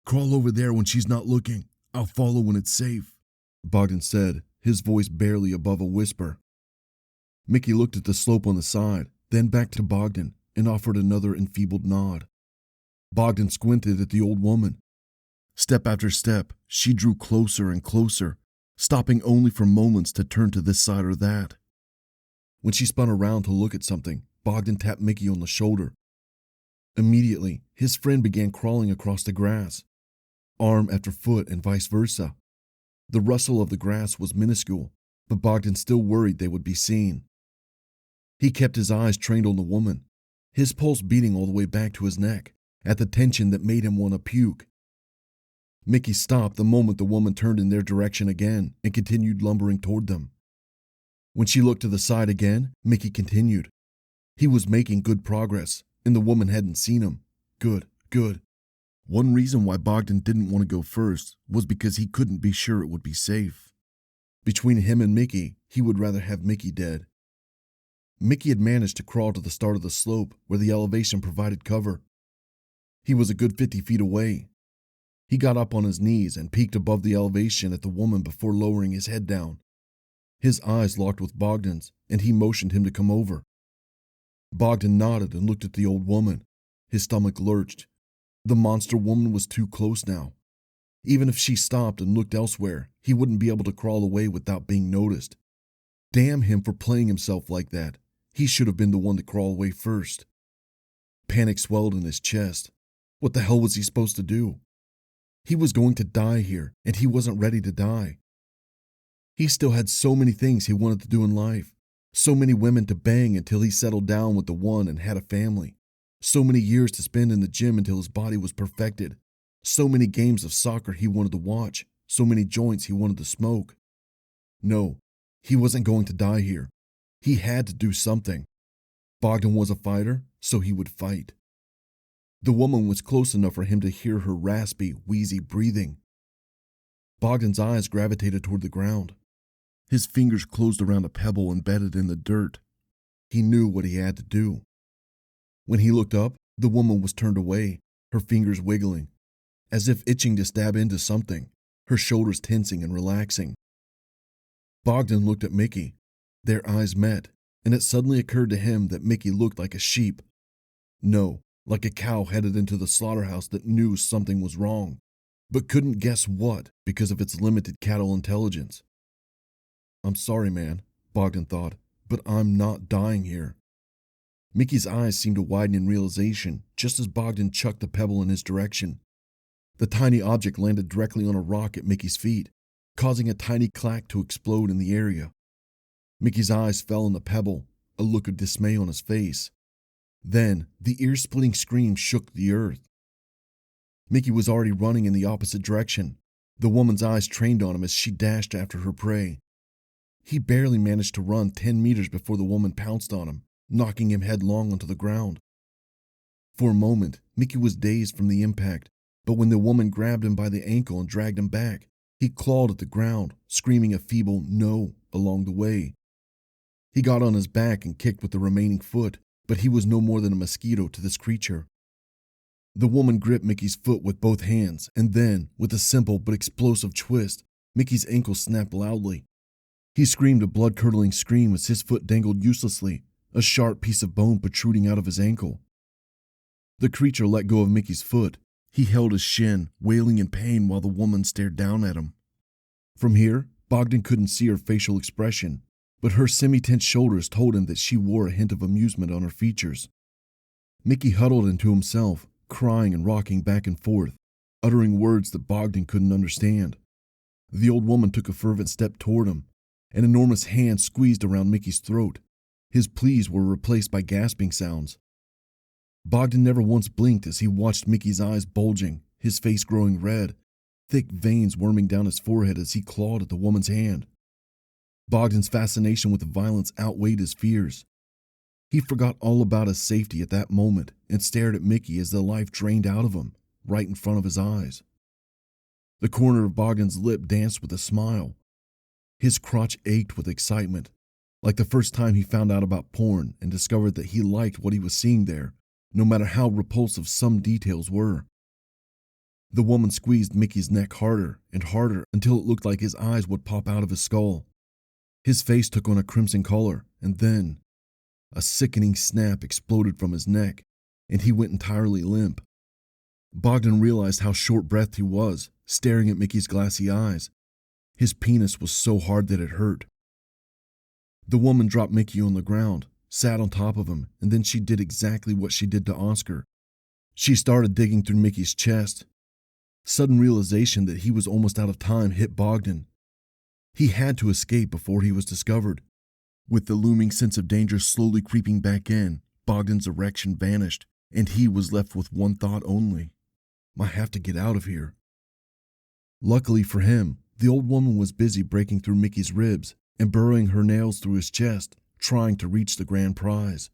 Crawl over there when she's not looking. I'll follow when it's safe, Bogdan said, his voice barely above a whisper. Mickey looked at the slope on the side, then back to Bogdan, and offered another enfeebled nod. Bogdan squinted at the old woman. Step after step, she drew closer and closer, stopping only for moments to turn to this side or that. When she spun around to look at something, Bogdan tapped Mickey on the shoulder. Immediately, his friend began crawling across the grass, arm after foot and vice versa. The rustle of the grass was minuscule, but Bogdan still worried they would be seen. He kept his eyes trained on the woman, his pulse beating all the way back to his neck, at the tension that made him want to puke. Mickey stopped the moment the woman turned in their direction again and continued lumbering toward them. When she looked to the side again, Mickey continued. He was making good progress, and the woman hadn't seen him. Good. One reason why Bogdan didn't want to go first was because he couldn't be sure it would be safe. Between him and Mickey, he would rather have Mickey dead. Mickey had managed to crawl to the start of the slope where the elevation provided cover. He was a good 50 feet away. He got up on his knees and peeked above the elevation at the woman before lowering his head down. His eyes locked with Bogdan's, and he motioned him to come over. Bogdan nodded and looked at the old woman. His stomach lurched. The monster woman was too close now. Even if she stopped and looked elsewhere, he wouldn't be able to crawl away without being noticed. Damn him for playing himself like that. He should have been the one to crawl away first. Panic swelled in his chest. What the hell was he supposed to do? He was going to die here, and he wasn't ready to die. He still had so many things he wanted to do in life. So many women to bang until he settled down with the one and had a family. So many years to spend in the gym until his body was perfected. So many games of soccer he wanted to watch. So many joints he wanted to smoke. No, he wasn't going to die here. He had to do something. Bogdan was a fighter, so he would fight. The woman was close enough for him to hear her raspy, wheezy breathing. Bogdan's eyes gravitated toward the ground. His fingers closed around a pebble embedded in the dirt. He knew what he had to do. When he looked up, the woman was turned away, her fingers wiggling, as if itching to stab into something, her shoulders tensing and relaxing. Bogdan looked at Mickey. Their eyes met, and it suddenly occurred to him that Mickey looked like a sheep. No, like a cow headed into the slaughterhouse that knew something was wrong, but couldn't guess what because of its limited cattle intelligence. I'm sorry, man, Bogdan thought, but I'm not dying here. Mickey's eyes seemed to widen in realization just as Bogdan chucked the pebble in his direction. The tiny object landed directly on a rock at Mickey's feet, causing a tiny clack to explode in the area. Mickey's eyes fell on the pebble, a look of dismay on his face. Then, the ear-splitting scream shook the earth. Mickey was already running in the opposite direction. The woman's eyes trained on him as she dashed after her prey. He barely managed to run 10 meters before the woman pounced on him, knocking him headlong onto the ground. For a moment, Mickey was dazed from the impact, but when the woman grabbed him by the ankle and dragged him back, he clawed at the ground, screaming a feeble no along the way. He got on his back and kicked with the remaining foot, but he was no more than a mosquito to this creature. The woman gripped Mickey's foot with both hands, and then, with a simple but explosive twist, Mickey's ankle snapped loudly. He screamed a blood-curdling scream as his foot dangled uselessly, a sharp piece of bone protruding out of his ankle. The creature let go of Mickey's foot. He held his shin, wailing in pain while the woman stared down at him. From here, Bogdan couldn't see her facial expression, but her semi-tense shoulders told him that she wore a hint of amusement on her features. Mickey huddled into himself, crying and rocking back and forth, uttering words that Bogdan couldn't understand. The old woman took a fervent step toward him. An enormous hand squeezed around Mickey's throat. His pleas were replaced by gasping sounds. Bogdan never once blinked as he watched Mickey's eyes bulging, his face growing red, thick veins worming down his forehead as he clawed at the woman's hand. Bogdan's fascination with the violence outweighed his fears. He forgot all about his safety at that moment and stared at Mickey as the life drained out of him, right in front of his eyes. The corner of Bogdan's lip danced with a smile. His crotch ached with excitement, like the first time he found out about porn and discovered that he liked what he was seeing there, no matter how repulsive some details were. The woman squeezed Mickey's neck harder and harder until it looked like his eyes would pop out of his skull. His face took on a crimson color, and then a sickening snap exploded from his neck, and he went entirely limp. Bogdan realized how short-breathed he was, staring at Mickey's glassy eyes. His penis was so hard that it hurt. The woman dropped Mickey on the ground, sat on top of him, and then she did exactly what she did to Oscar. She started digging through Mickey's chest. Sudden realization that he was almost out of time hit Bogdan. He had to escape before he was discovered. With the looming sense of danger slowly creeping back in, Bogdan's erection vanished, and he was left with one thought only. I have to get out of here. Luckily for him, the old woman was busy breaking through Mickey's ribs and burrowing her nails through his chest, trying to reach the grand prize.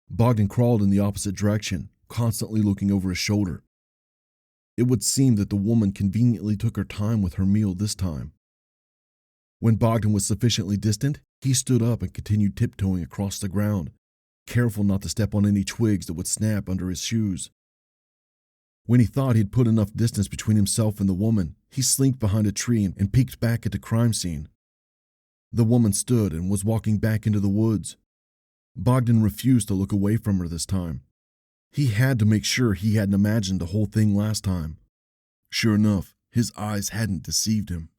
Bogdan crawled in the opposite direction, constantly looking over his shoulder. It would seem that the woman conveniently took her time with her meal this time. When Bogdan was sufficiently distant, He stood up and continued tiptoeing across the ground, careful not to step on any twigs that would snap under his shoes. When he thought he'd put enough distance between himself and the woman, he slinked behind a tree and peeked back at the crime scene. The woman stood and was walking back into the woods. Bogdan refused to look away from her this time. He had to make sure he hadn't imagined the whole thing last time. Sure enough, his eyes hadn't deceived him.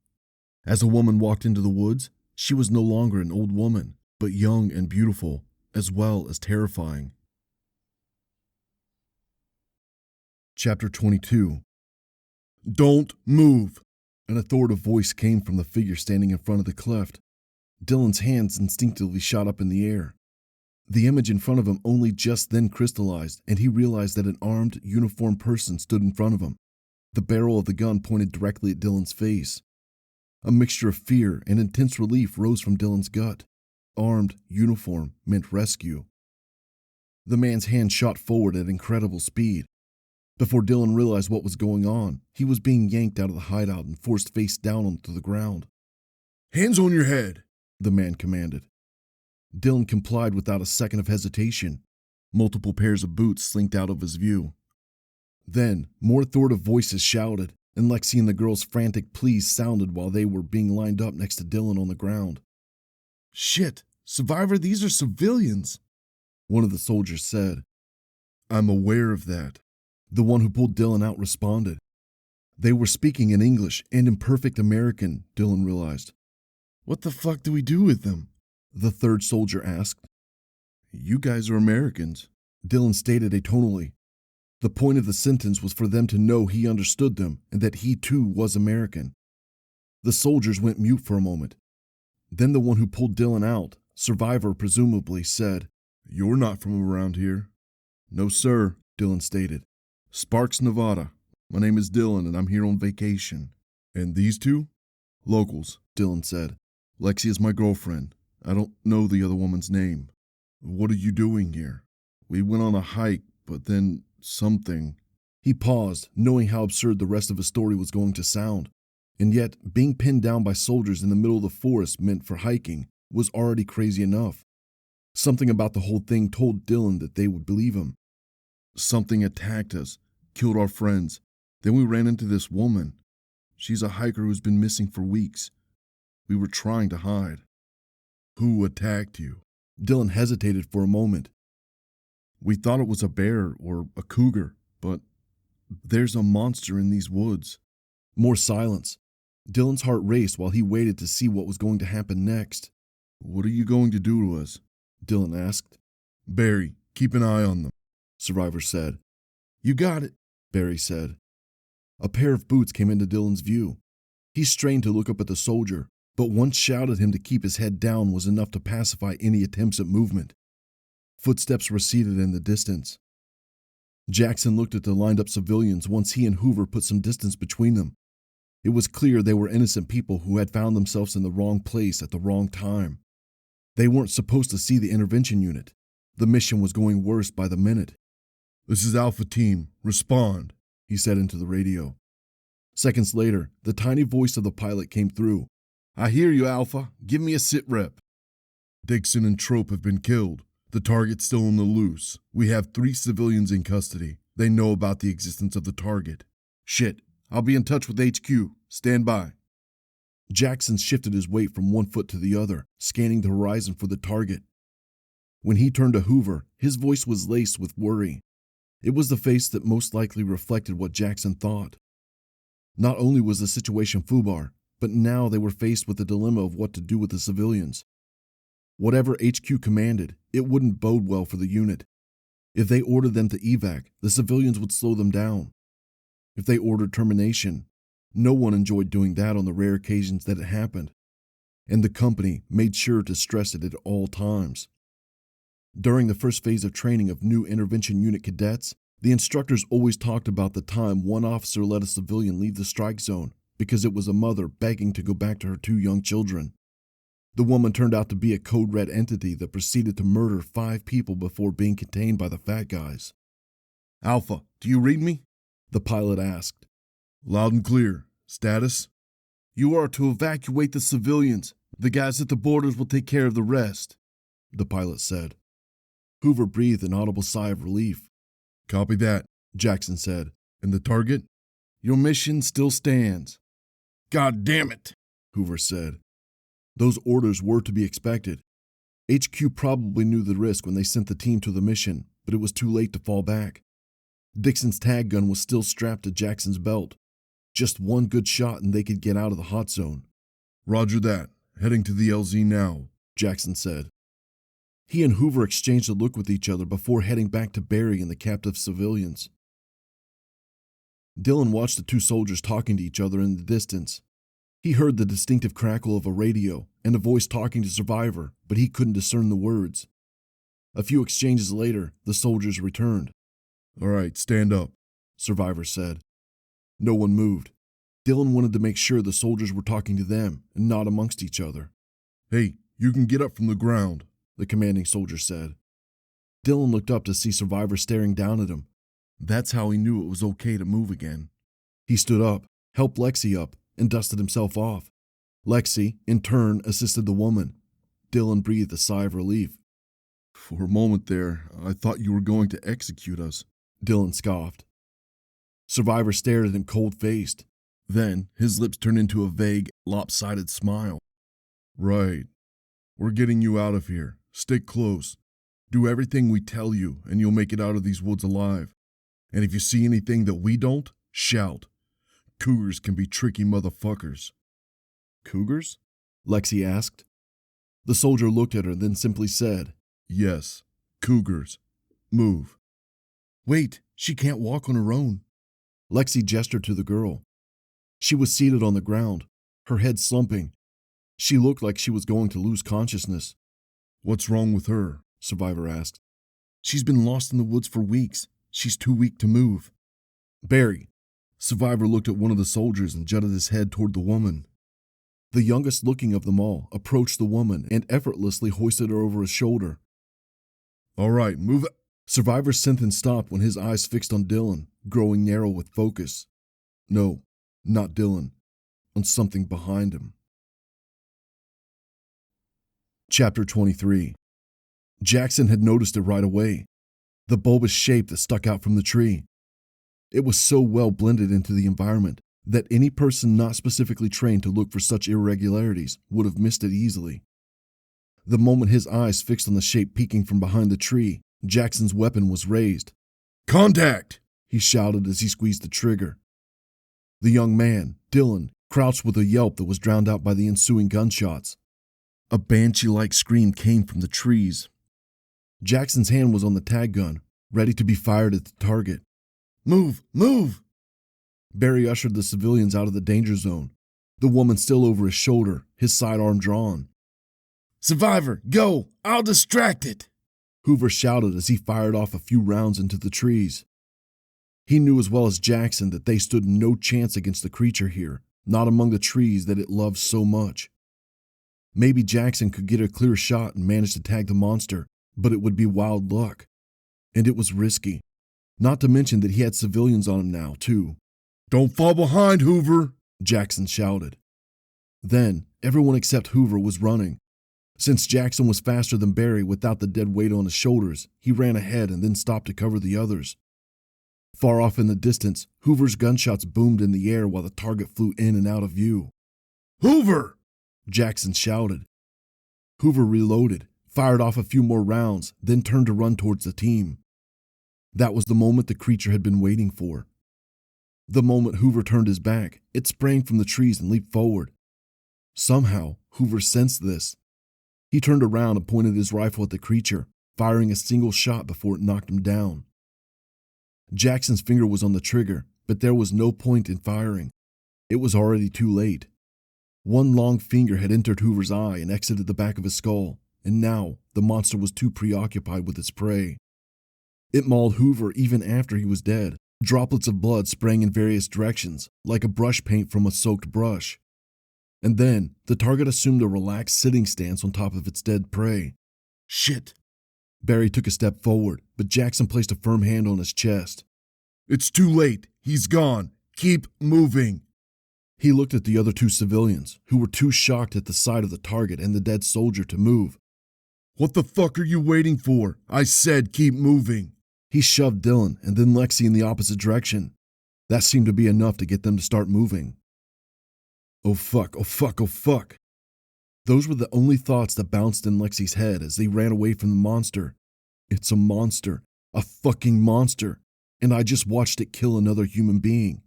As the woman walked into the woods, she was no longer an old woman, but young and beautiful, as well as terrifying. Chapter 22. Don't move! An authoritative voice came from the figure standing in front of the cleft. Dylan's hands instinctively shot up in the air. The image in front of him only just then crystallized, and he realized that an armed, uniformed person stood in front of him. The barrel of the gun pointed directly at Dylan's face. A mixture of fear and intense relief rose from Dylan's gut. Armed, uniform meant rescue. The man's hand shot forward at incredible speed. Before Dylan realized what was going on, he was being yanked out of the hideout and forced face down onto the ground. "Hands on your head," the man commanded. Dylan complied without a second of hesitation. Multiple pairs of boots slinked out of his view. Then, more authoritative voices shouted, and Lexi and the girl's frantic pleas sounded while they were being lined up next to Dylan on the ground. "Shit, Survivor, these are civilians," one of the soldiers said. "I'm aware of that," the one who pulled Dylan out responded. They were speaking in English and in perfect American, Dylan realized. "What the fuck do we do with them?" the third soldier asked. "You guys are Americans," Dylan stated atonally. The point of the sentence was for them to know he understood them and that he too was American. The soldiers went mute for a moment. Then the one who pulled Dylan out, Survivor presumably, said, "You're not from around here." "No, sir," Dylan stated. "Sparks, Nevada. My name is Dylan and I'm here on vacation." "And these two?" "Locals," Dylan said. "Lexi is my girlfriend. I don't know the other woman's name." "What are you doing here?" "We went on a hike, but then something." He paused, knowing how absurd the rest of his story was going to sound. And yet, being pinned down by soldiers in the middle of the forest meant for hiking was already crazy enough. Something about the whole thing told Dylan that they would believe him. "Something attacked us, killed our friends. Then we ran into this woman. She's a hiker who's been missing for weeks. We were trying to hide." "Who attacked you?" Dylan hesitated for a moment. "We thought it was a bear or a cougar, but there's a monster in these woods." More silence. Dylan's heart raced while he waited to see what was going to happen next. "What are you going to do to us?" Dylan asked. "Barry, keep an eye on them," Survivor said. "You got it," Barry said. A pair of boots came into Dylan's view. He strained to look up at the soldier, but one shout at him to keep his head down was enough to pacify any attempts at movement. Footsteps receded in the distance. Jackson looked at the lined-up civilians once he and Hoover put some distance between them. It was clear they were innocent people who had found themselves in the wrong place at the wrong time. They weren't supposed to see the intervention unit. The mission was going worse by the minute. "This is Alpha Team. Respond," he said into the radio. Seconds later, the tiny voice of the pilot came through. "I hear you, Alpha. Give me a sit rep." "Dixon and Trope have been killed. The target's still on the loose. We have 3 civilians in custody. They know about the existence of the target." "Shit. I'll be in touch with HQ. Stand by." Jackson shifted his weight from one foot to the other, scanning the horizon for the target. When he turned to Hoover, his voice was laced with worry. It was the face that most likely reflected what Jackson thought. Not only was the situation foobar, but now they were faced with the dilemma of what to do with the civilians. Whatever HQ commanded, it wouldn't bode well for the unit. If they ordered them to evac, the civilians would slow them down. If they ordered termination, no one enjoyed doing that on the rare occasions that it happened, and the company made sure to stress it at all times. During the first phase of training of new intervention unit cadets, the instructors always talked about the time one officer let a civilian leave the strike zone because it was a mother begging to go back to her 2 young children. The woman turned out to be a code red entity that proceeded to murder 5 people before being contained by the fat guys. "Alpha, do you read me?" the pilot asked. "Loud and clear. Status?" "You are to evacuate the civilians. The guys at the borders will take care of the rest, the pilot said. Hoover breathed an audible sigh of relief. Copy that, Jackson said. And the target? Your mission still stands. God damn it, Hoover said. Those orders were to be expected. HQ probably knew the risk when they sent the team to the mission, but it was too late to fall back. Dixon's tag gun was still strapped to Jackson's belt. Just one good shot and they could get out of the hot zone. Roger that. Heading to the LZ now, Jackson said. He and Hoover exchanged a look with each other before heading back to Barry and the captive civilians. Dylan watched the two soldiers talking to each other in the distance. He heard the distinctive crackle of a radio and a voice talking to Survivor, but he couldn't discern the words. A few exchanges later, the soldiers returned. All right, stand up, Survivor said. No one moved. Dylan wanted to make sure the soldiers were talking to them and not amongst each other. Hey, you can get up from the ground, the commanding soldier said. Dylan looked up to see Survivor staring down at him. That's how he knew it was okay to move again. He stood up, helped Lexi up, and dusted himself off. Lexi, in turn, assisted the woman. Dylan breathed a sigh of relief. For a moment there, I thought you were going to execute us, Dylan scoffed. Survivor stared at him cold-faced. Then, his lips turned into a vague, lopsided smile. Right. We're getting you out of here. Stick close. Do everything we tell you, and you'll make it out of these woods alive. And if you see anything that we don't, shout. Cougars can be tricky motherfuckers. Cougars? Lexi asked. The soldier looked at her, then simply said, Yes, cougars. Move. Wait, she can't walk on her own. Lexi gestured to the girl. She was seated on the ground, her head slumping. She looked like she was going to lose consciousness. What's wrong with her? Survivor asked. She's been lost in the woods for weeks. She's too weak to move. Barry. Survivor looked at one of the soldiers and jutted his head toward the woman. The youngest looking of them all approached the woman and effortlessly hoisted her over his shoulder. All right, move it. Survivor's sentence stopped when his eyes fixed on Dylan, growing narrow with focus. No, not Dylan. On something behind him. Chapter 23. Jackson had noticed it right away. The bulbous shape that stuck out from the tree. It was so well blended into the environment that any person not specifically trained to look for such irregularities would have missed it easily. The moment his eyes fixed on the shape peeking from behind the tree, Jackson's weapon was raised. Contact! He shouted as he squeezed the trigger. The young man, Dylan, crouched with a yelp that was drowned out by the ensuing gunshots. A banshee-like scream came from the trees. Jackson's hand was on the tag gun, ready to be fired at the target. Move! Move! Barry ushered the civilians out of the danger zone, the woman still over his shoulder, his sidearm drawn. Survivor, go! I'll distract it! Hoover shouted as he fired off a few rounds into the trees. He knew as well as Jackson that they stood no chance against the creature here, not among the trees that it loved so much. Maybe Jackson could get a clear shot and manage to tag the monster, but it would be wild luck. And it was risky. Not to mention that he had civilians on him now, too. Don't fall behind, Hoover, Jackson shouted. Then, everyone except Hoover was running. Since Jackson was faster than Barry without the dead weight on his shoulders, he ran ahead and then stopped to cover the others. Far off in the distance, Hoover's gunshots boomed in the air while the target flew in and out of view. Hoover! Jackson shouted. Hoover reloaded, fired off a few more rounds, then turned to run towards the team. That was the moment the creature had been waiting for. The moment Hoover turned his back, it sprang from the trees and leaped forward. Somehow, Hoover sensed this. He turned around and pointed his rifle at the creature, firing a single shot before it knocked him down. Jackson's finger was on the trigger, but there was no point in firing. It was already too late. One long finger had entered Hoover's eye and exited the back of his skull, and now the monster was too preoccupied with its prey. It mauled Hoover even after he was dead. Droplets of blood sprang in various directions, like a brush paint from a soaked brush. And then, the target assumed a relaxed sitting stance on top of its dead prey. Shit! Barry took a step forward, but Jackson placed a firm hand on his chest. It's too late. He's gone. Keep moving. He looked at the other two civilians, who were too shocked at the sight of the target and the dead soldier to move. What the fuck are you waiting for? I said keep moving. He shoved Dylan and then Lexi in the opposite direction. That seemed to be enough to get them to start moving. Oh fuck, oh fuck, oh fuck. Those were the only thoughts that bounced in Lexi's head as they ran away from the monster. It's a monster, a fucking monster, and I just watched it kill another human being.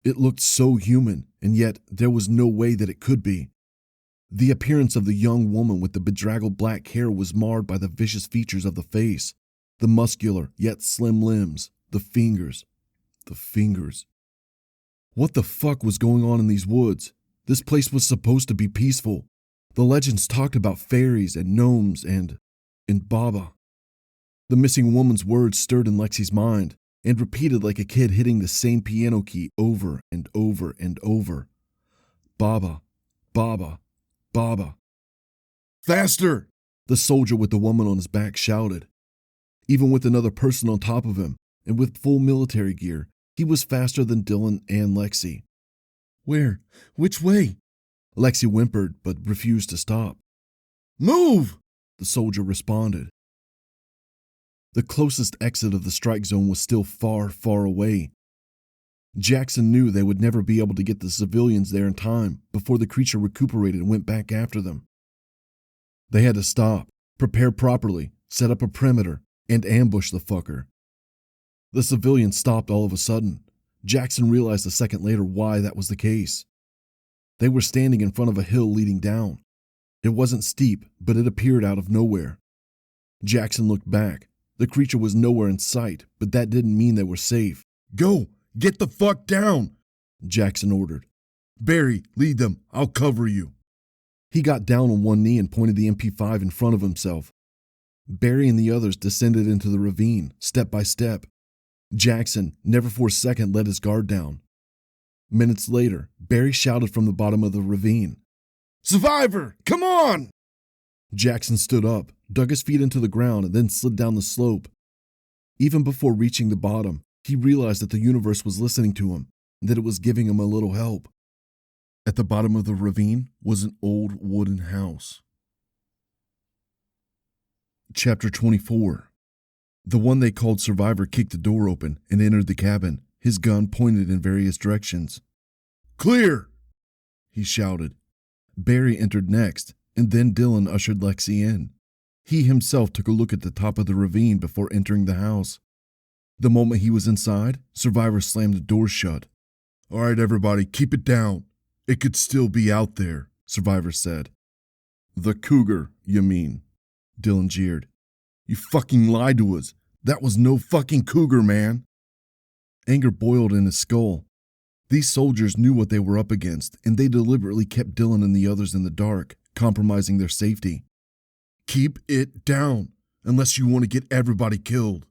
It looked so human, and yet there was no way that it could be. The appearance of the young woman with the bedraggled black hair was marred by the vicious features of the face, the muscular yet slim limbs, the fingers. What the fuck was going on in these woods? This place was supposed to be peaceful. The legends talked about fairies and gnomes and Baba. The missing woman's words stirred in Lexi's mind and repeated like a kid hitting the same piano key over and over and over. Baba, Baba, Baba. Faster! The soldier with the woman on his back shouted. Even with another person on top of him and with full military gear, he was faster than Dylan and Lexi. Where? Which way? Lexi whimpered but refused to stop. Move! The soldier responded. The closest exit of the strike zone was still far, far away. Jackson knew they would never be able to get the civilians there in time before the creature recuperated and went back after them. They had to stop, prepare properly, set up a perimeter, and ambush the fucker. The civilians stopped all of a sudden. Jackson realized a second later why that was the case. They were standing in front of a hill leading down. It wasn't steep, but it appeared out of nowhere. Jackson looked back. The creature was nowhere in sight, but that didn't mean they were safe. Go! Get the fuck down! Jackson ordered. Barry, lead them. I'll cover you. He got down on one knee and pointed the MP5 in front of himself. Barry and the others descended into the ravine, step by step. Jackson, never for a second, let his guard down. Minutes later, Barry shouted from the bottom of the ravine. Survivor! Come on! Jackson stood up, dug his feet into the ground, and then slid down the slope. Even before reaching the bottom, he realized that the universe was listening to him, and that it was giving him a little help. At the bottom of the ravine was an old wooden house. Chapter 24. The one they called Survivor kicked the door open and entered the cabin, his gun pointed in various directions. Clear! He shouted. Barry entered next, and then Dylan ushered Lexi in. He himself took a look at the top of the ravine before entering the house. The moment he was inside, Survivor slammed the door shut. All right, everybody, keep it down. It could still be out there, Survivor said. The cougar, you mean? Dylan jeered. You fucking lied to us. That was no fucking cougar, man. Anger boiled in his skull. These soldiers knew what they were up against, and they deliberately kept Dylan and the others in the dark, compromising their safety. Keep it down, unless you want to get everybody killed,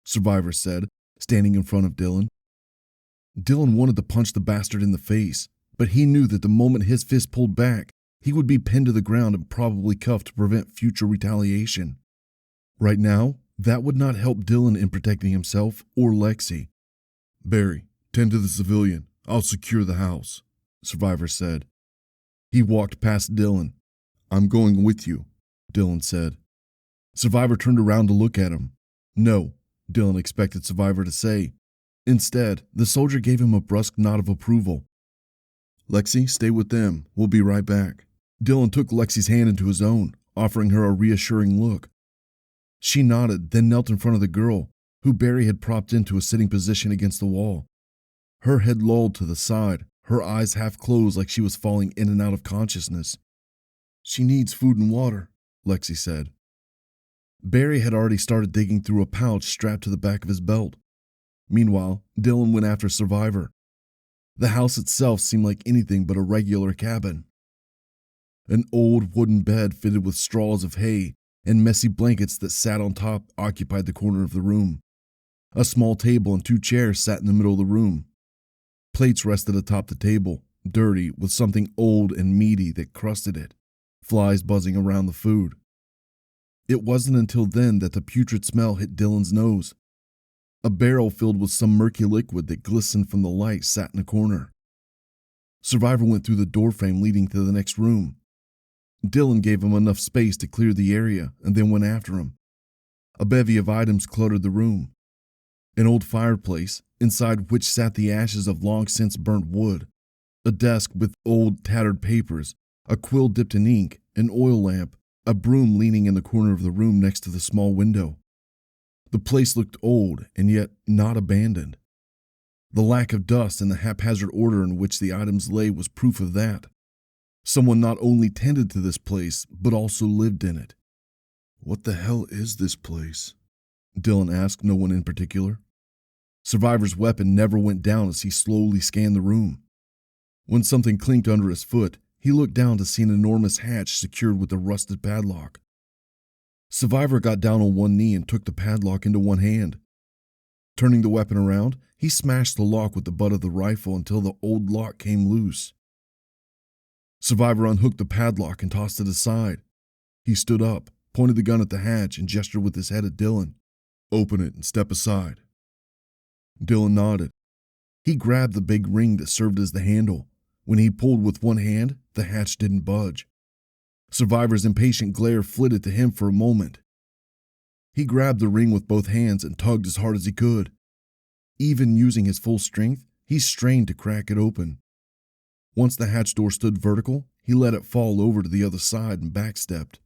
Survivor said, standing in front of Dylan. Dylan wanted to punch the bastard in the face, but he knew that the moment his fist pulled back, he would be pinned to the ground and probably cuffed to prevent future retaliation. Right now, that would not help Dylan in protecting himself or Lexi. Barry, tend to the civilian. I'll secure the house, Survivor said. He walked past Dylan. I'm going with you, Dylan said. Survivor turned around to look at him. No, Dylan expected Survivor to say. Instead, the soldier gave him a brusque nod of approval. Lexi, stay with them. We'll be right back. Dylan took Lexi's hand into his own, offering her a reassuring look. She nodded, then knelt in front of the girl, who Barry had propped into a sitting position against the wall. Her head lolled to the side, her eyes half closed like she was falling in and out of consciousness. She needs food and water, Lexi said. Barry had already started digging through a pouch strapped to the back of his belt. Meanwhile, Dylan went after Survivor. The house itself seemed like anything but a regular cabin. An old wooden bed fitted with straws of hay and messy blankets that sat on top occupied the corner of the room. A small table and 2 chairs sat in the middle of the room. Plates rested atop the table, dirty with something old and meaty that crusted it, flies buzzing around the food. It wasn't until then that the putrid smell hit Dylan's nose. A barrel filled with some murky liquid that glistened from the light sat in a corner. Survivor went through the doorframe leading to the next room. Dylan gave him enough space to clear the area and then went after him. A bevy of items cluttered the room. An old fireplace, inside which sat the ashes of long since burnt wood. A desk with old, tattered papers, a quill dipped in ink, an oil lamp, a broom leaning in the corner of the room next to the small window. The place looked old and yet not abandoned. The lack of dust and the haphazard order in which the items lay was proof of that. Someone not only tended to this place, but also lived in it. "What the hell is this place?" Dylan asked no one in particular. Survivor's weapon never went down as he slowly scanned the room. When something clinked under his foot, he looked down to see an enormous hatch secured with a rusted padlock. Survivor got down on one knee and took the padlock into one hand. Turning the weapon around, he smashed the lock with the butt of the rifle until the old lock came loose. Survivor unhooked the padlock and tossed it aside. He stood up, pointed the gun at the hatch, and gestured with his head at Dylan. "Open it and step aside." Dylan nodded. He grabbed the big ring that served as the handle. When he pulled with one hand, the hatch didn't budge. Survivor's impatient glare flitted to him for a moment. He grabbed the ring with both hands and tugged as hard as he could. Even using his full strength, he strained to crack it open. Once the hatch door stood vertical, he let it fall over to the other side and backstepped.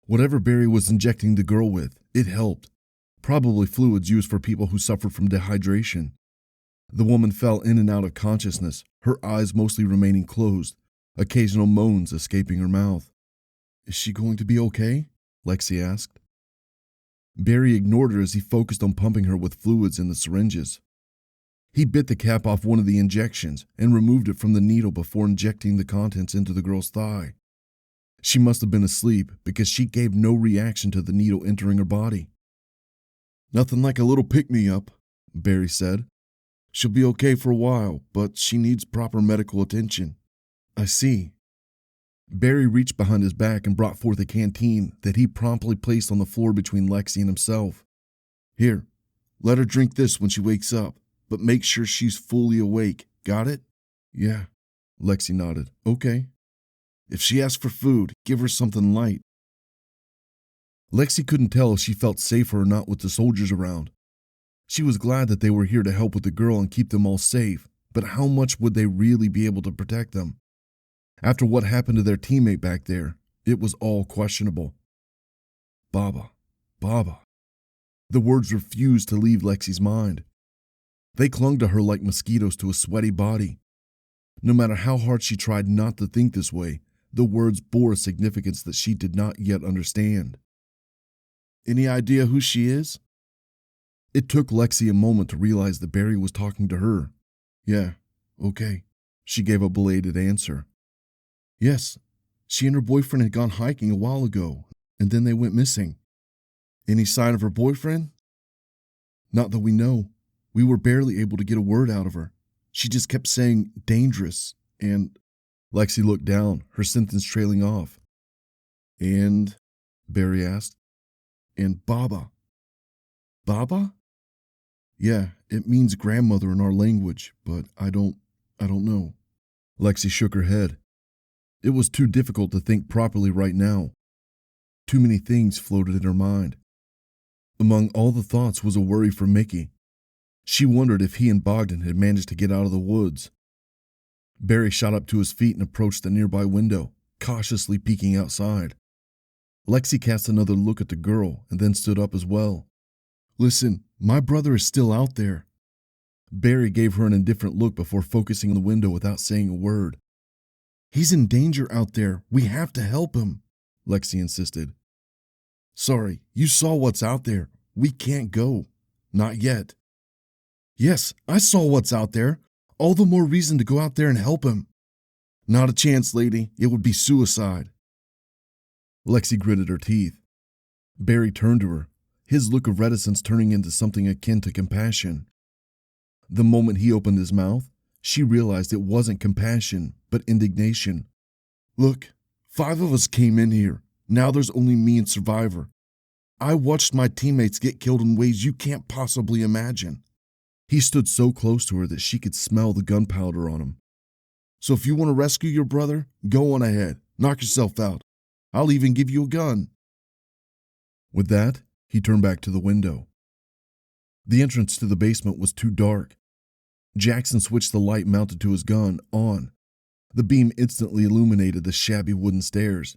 Whatever Barry was injecting the girl with, it helped. Probably fluids used for people who suffered from dehydration. The woman fell in and out of consciousness, her eyes mostly remaining closed, occasional moans escaping her mouth. "Is she going to be okay?" Lexi asked. Barry ignored her as he focused on pumping her with fluids in the syringes. He bit the cap off one of the injections and removed it from the needle before injecting the contents into the girl's thigh. She must have been asleep because she gave no reaction to the needle entering her body. "Nothing like a little pick-me-up," Barry said. "She'll be okay for a while, but she needs proper medical attention." "I see." Barry reached behind his back and brought forth a canteen that he promptly placed on the floor between Lexi and himself. "Here, let her drink this when she wakes up, but make sure she's fully awake. Got it?" "Yeah," Lexi nodded. "Okay. If she asks for food, give her something light." Lexi couldn't tell if she felt safer or not with the soldiers around. She was glad that they were here to help with the girl and keep them all safe, but how much would they really be able to protect them? After what happened to their teammate back there, it was all questionable. Baba, Baba. The words refused to leave Lexi's mind. They clung to her like mosquitoes to a sweaty body. No matter how hard she tried not to think this way, the words bore a significance that she did not yet understand. "Any idea who she is?" It took Lexi a moment to realize that Barry was talking to her. "Yeah, okay," she gave a belated answer. "Yes, she and her boyfriend had gone hiking a while ago, and then they went missing." "Any sign of her boyfriend?" "Not that we know. We were barely able to get a word out of her. She just kept saying dangerous, and..." Lexi looked down, her sentence trailing off. "And?" Barry asked. "And Baba." "Baba?" "Yeah, it means grandmother in our language, but I don't know." Lexi shook her head. It was too difficult to think properly right now. Too many things floated in her mind. Among all the thoughts was a worry for Mickey. She wondered if he and Bogdan had managed to get out of the woods. Barry shot up to his feet and approached the nearby window, cautiously peeking outside. Lexi cast another look at the girl and then stood up as well. "Listen, my brother is still out there." Barry gave her an indifferent look before focusing on the window without saying a word. "He's in danger out there. We have to help him," Lexi insisted. "Sorry, you saw what's out there. We can't go. Not yet." "Yes, I saw what's out there. All the more reason to go out there and help him." "Not a chance, lady. It would be suicide." Lexi gritted her teeth. Barry turned to her, his look of reticence turning into something akin to compassion. The moment he opened his mouth, she realized it wasn't compassion, but indignation. "Look, 5 of us came in here. Now there's only me and Survivor. I watched my teammates get killed in ways you can't possibly imagine." He stood so close to her that she could smell the gunpowder on him. So if you want to rescue your brother, go on ahead. Knock yourself out. I'll even give you a gun." With that, he turned back to the window. The entrance to the basement was too dark. Jackson switched the light mounted to his gun on. The beam instantly illuminated the shabby wooden stairs.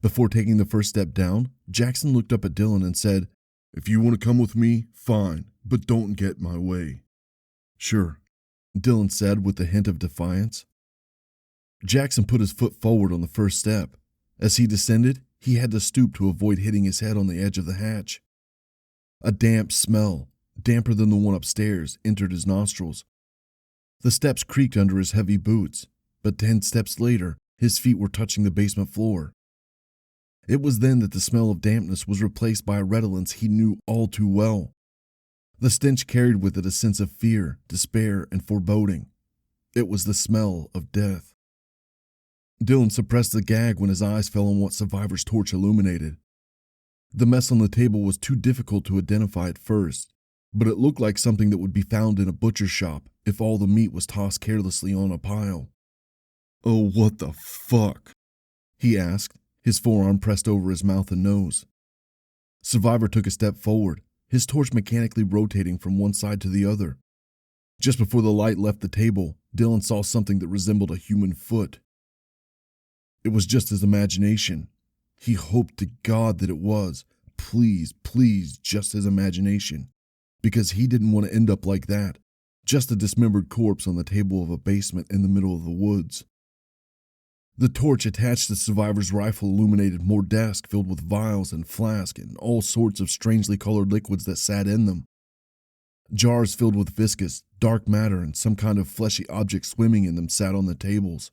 Before taking the first step down, Jackson looked up at Dylan and said, "If you want to come with me, fine, but don't get in my way." "Sure," Dylan said with a hint of defiance. Jackson put his foot forward on the first step. As he descended, he had to stoop to avoid hitting his head on the edge of the hatch. A damp smell, damper than the one upstairs, entered his nostrils. The steps creaked under his heavy boots, but 10 steps later, his feet were touching the basement floor. It was then that the smell of dampness was replaced by a redolence he knew all too well. The stench carried with it a sense of fear, despair, and foreboding. It was the smell of death. Dylan suppressed the gag when his eyes fell on what Survivor's torch illuminated. The mess on the table was too difficult to identify at first, but it looked like something that would be found in a butcher's shop if all the meat was tossed carelessly on a pile. "Oh, what the fuck?" he asked, his forearm pressed over his mouth and nose. Survivor took a step forward, his torch mechanically rotating from one side to the other. Just before the light left the table, Dylan saw something that resembled a human foot. It was just his imagination. He hoped to God that it was. Please, please, just his imagination. Because he didn't want to end up like that. Just a dismembered corpse on the table of a basement in the middle of the woods. The torch attached to Survivor's rifle illuminated more desk filled with vials and flasks and all sorts of strangely colored liquids that sat in them. Jars filled with viscous, dark matter and some kind of fleshy object swimming in them sat on the tables.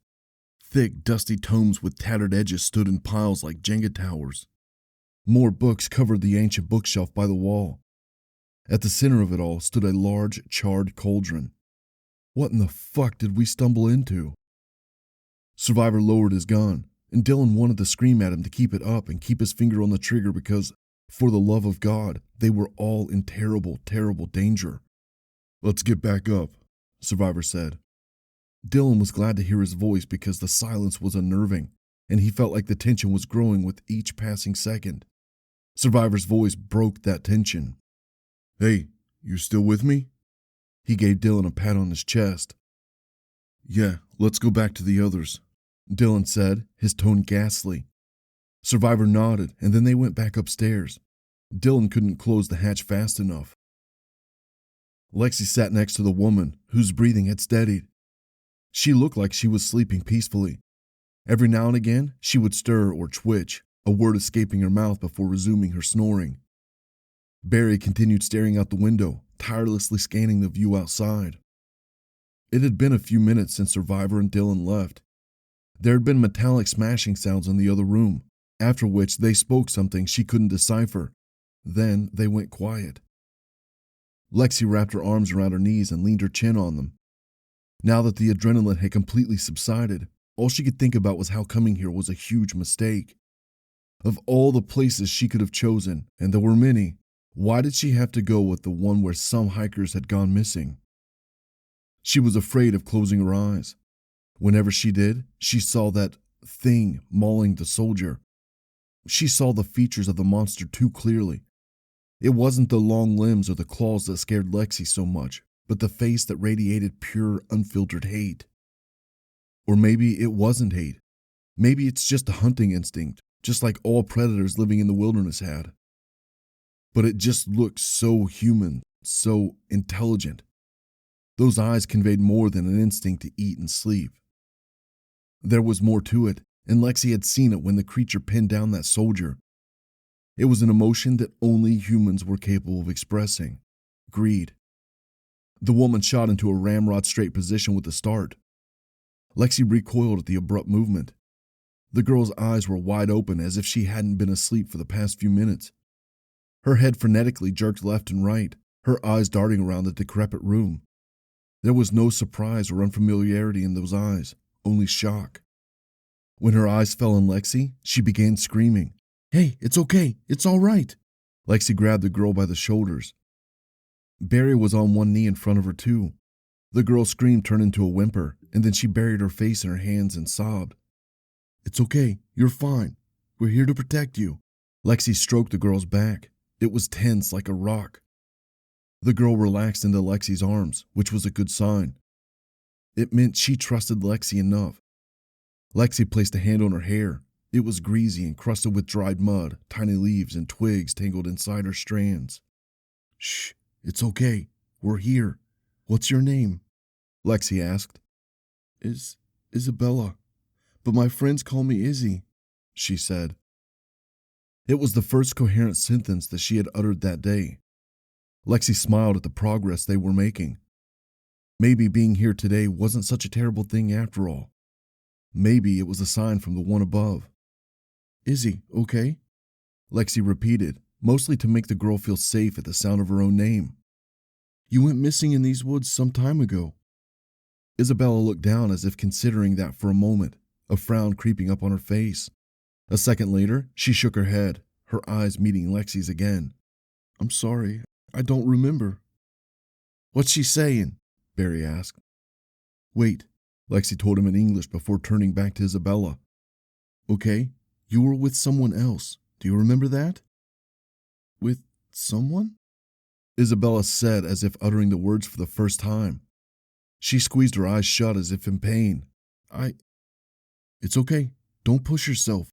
Thick, dusty tomes with tattered edges stood in piles like Jenga towers. More books covered the ancient bookshelf by the wall. At the center of it all stood a large, charred cauldron. What in the fuck did we stumble into? Survivor lowered his gun, and Dylan wanted to scream at him to keep it up and keep his finger on the trigger because, for the love of God, they were all in terrible, terrible danger. "Let's get back up," Survivor said. Dylan was glad to hear his voice because the silence was unnerving, and he felt like the tension was growing with each passing second. Survivor's voice broke that tension. "Hey, you still with me?" He gave Dylan a pat on his chest. "Yeah, let's go back to the others," Dylan said, his tone ghastly. Survivor nodded, and then they went back upstairs. Dylan couldn't close the hatch fast enough. Lexi sat next to the woman, whose breathing had steadied. She looked like she was sleeping peacefully. Every now and again, she would stir or twitch, a word escaping her mouth before resuming her snoring. Barry continued staring out the window, tirelessly scanning the view outside. It had been a few minutes since Survivor and Dylan left. There had been metallic smashing sounds in the other room, after which they spoke something she couldn't decipher. Then they went quiet. Lexi wrapped her arms around her knees and leaned her chin on them. Now that the adrenaline had completely subsided, all she could think about was how coming here was a huge mistake. Of all the places she could have chosen, and there were many, why did she have to go with the one where some hikers had gone missing? She was afraid of closing her eyes. Whenever she did, she saw that thing mauling the soldier. She saw the features of the monster too clearly. It wasn't the long limbs or the claws that scared Lexi so much, but the face that radiated pure, unfiltered hate. Or maybe it wasn't hate. Maybe it's just a hunting instinct, just like all predators living in the wilderness had. But it just looked so human, so intelligent. Those eyes conveyed more than an instinct to eat and sleep. There was more to it, and Lexi had seen it when the creature pinned down that soldier. It was an emotion that only humans were capable of expressing: greed. The woman shot into a ramrod straight position with a start. Lexi recoiled at the abrupt movement. The girl's eyes were wide open as if she hadn't been asleep for the past few minutes. Her head frenetically jerked left and right, her eyes darting around the decrepit room. There was no surprise or unfamiliarity in those eyes, only shock. When her eyes fell on Lexi, she began screaming. "Hey, it's okay, it's all right." Lexi grabbed the girl by the shoulders. Barry was on one knee in front of her too. The girl's scream turned into a whimper, and then she buried her face in her hands and sobbed. "It's okay. You're fine. We're here to protect you." Lexi stroked the girl's back. It was tense like a rock. The girl relaxed into Lexi's arms, which was a good sign. It meant she trusted Lexi enough. Lexi placed a hand on her hair. It was greasy and crusted with dried mud, tiny leaves, and twigs tangled inside her strands. "Shh, it's okay. We're here. What's your name?" Lexi asked. Isabella, but my friends call me Izzy," she said. It was the first coherent sentence that she had uttered that day. Lexi smiled at the progress they were making. Maybe being here today wasn't such a terrible thing after all. Maybe it was a sign from the one above. "Izzy, okay?" Lexi repeated, mostly to make the girl feel safe at the sound of her own name. "You went missing in these woods some time ago." Isabella looked down as if considering that for a moment, a frown creeping up on her face. A second later, she shook her head, her eyes meeting Lexi's again. "I'm sorry, I don't remember." "What's she saying?" Barry asked. "Wait," Lexi told him in English before turning back to Isabella. "Okay, you were with someone else. Do you remember that?" "With someone?" Isabella said as if uttering the words for the first time. She squeezed her eyes shut as if in pain. It's okay. Don't push yourself.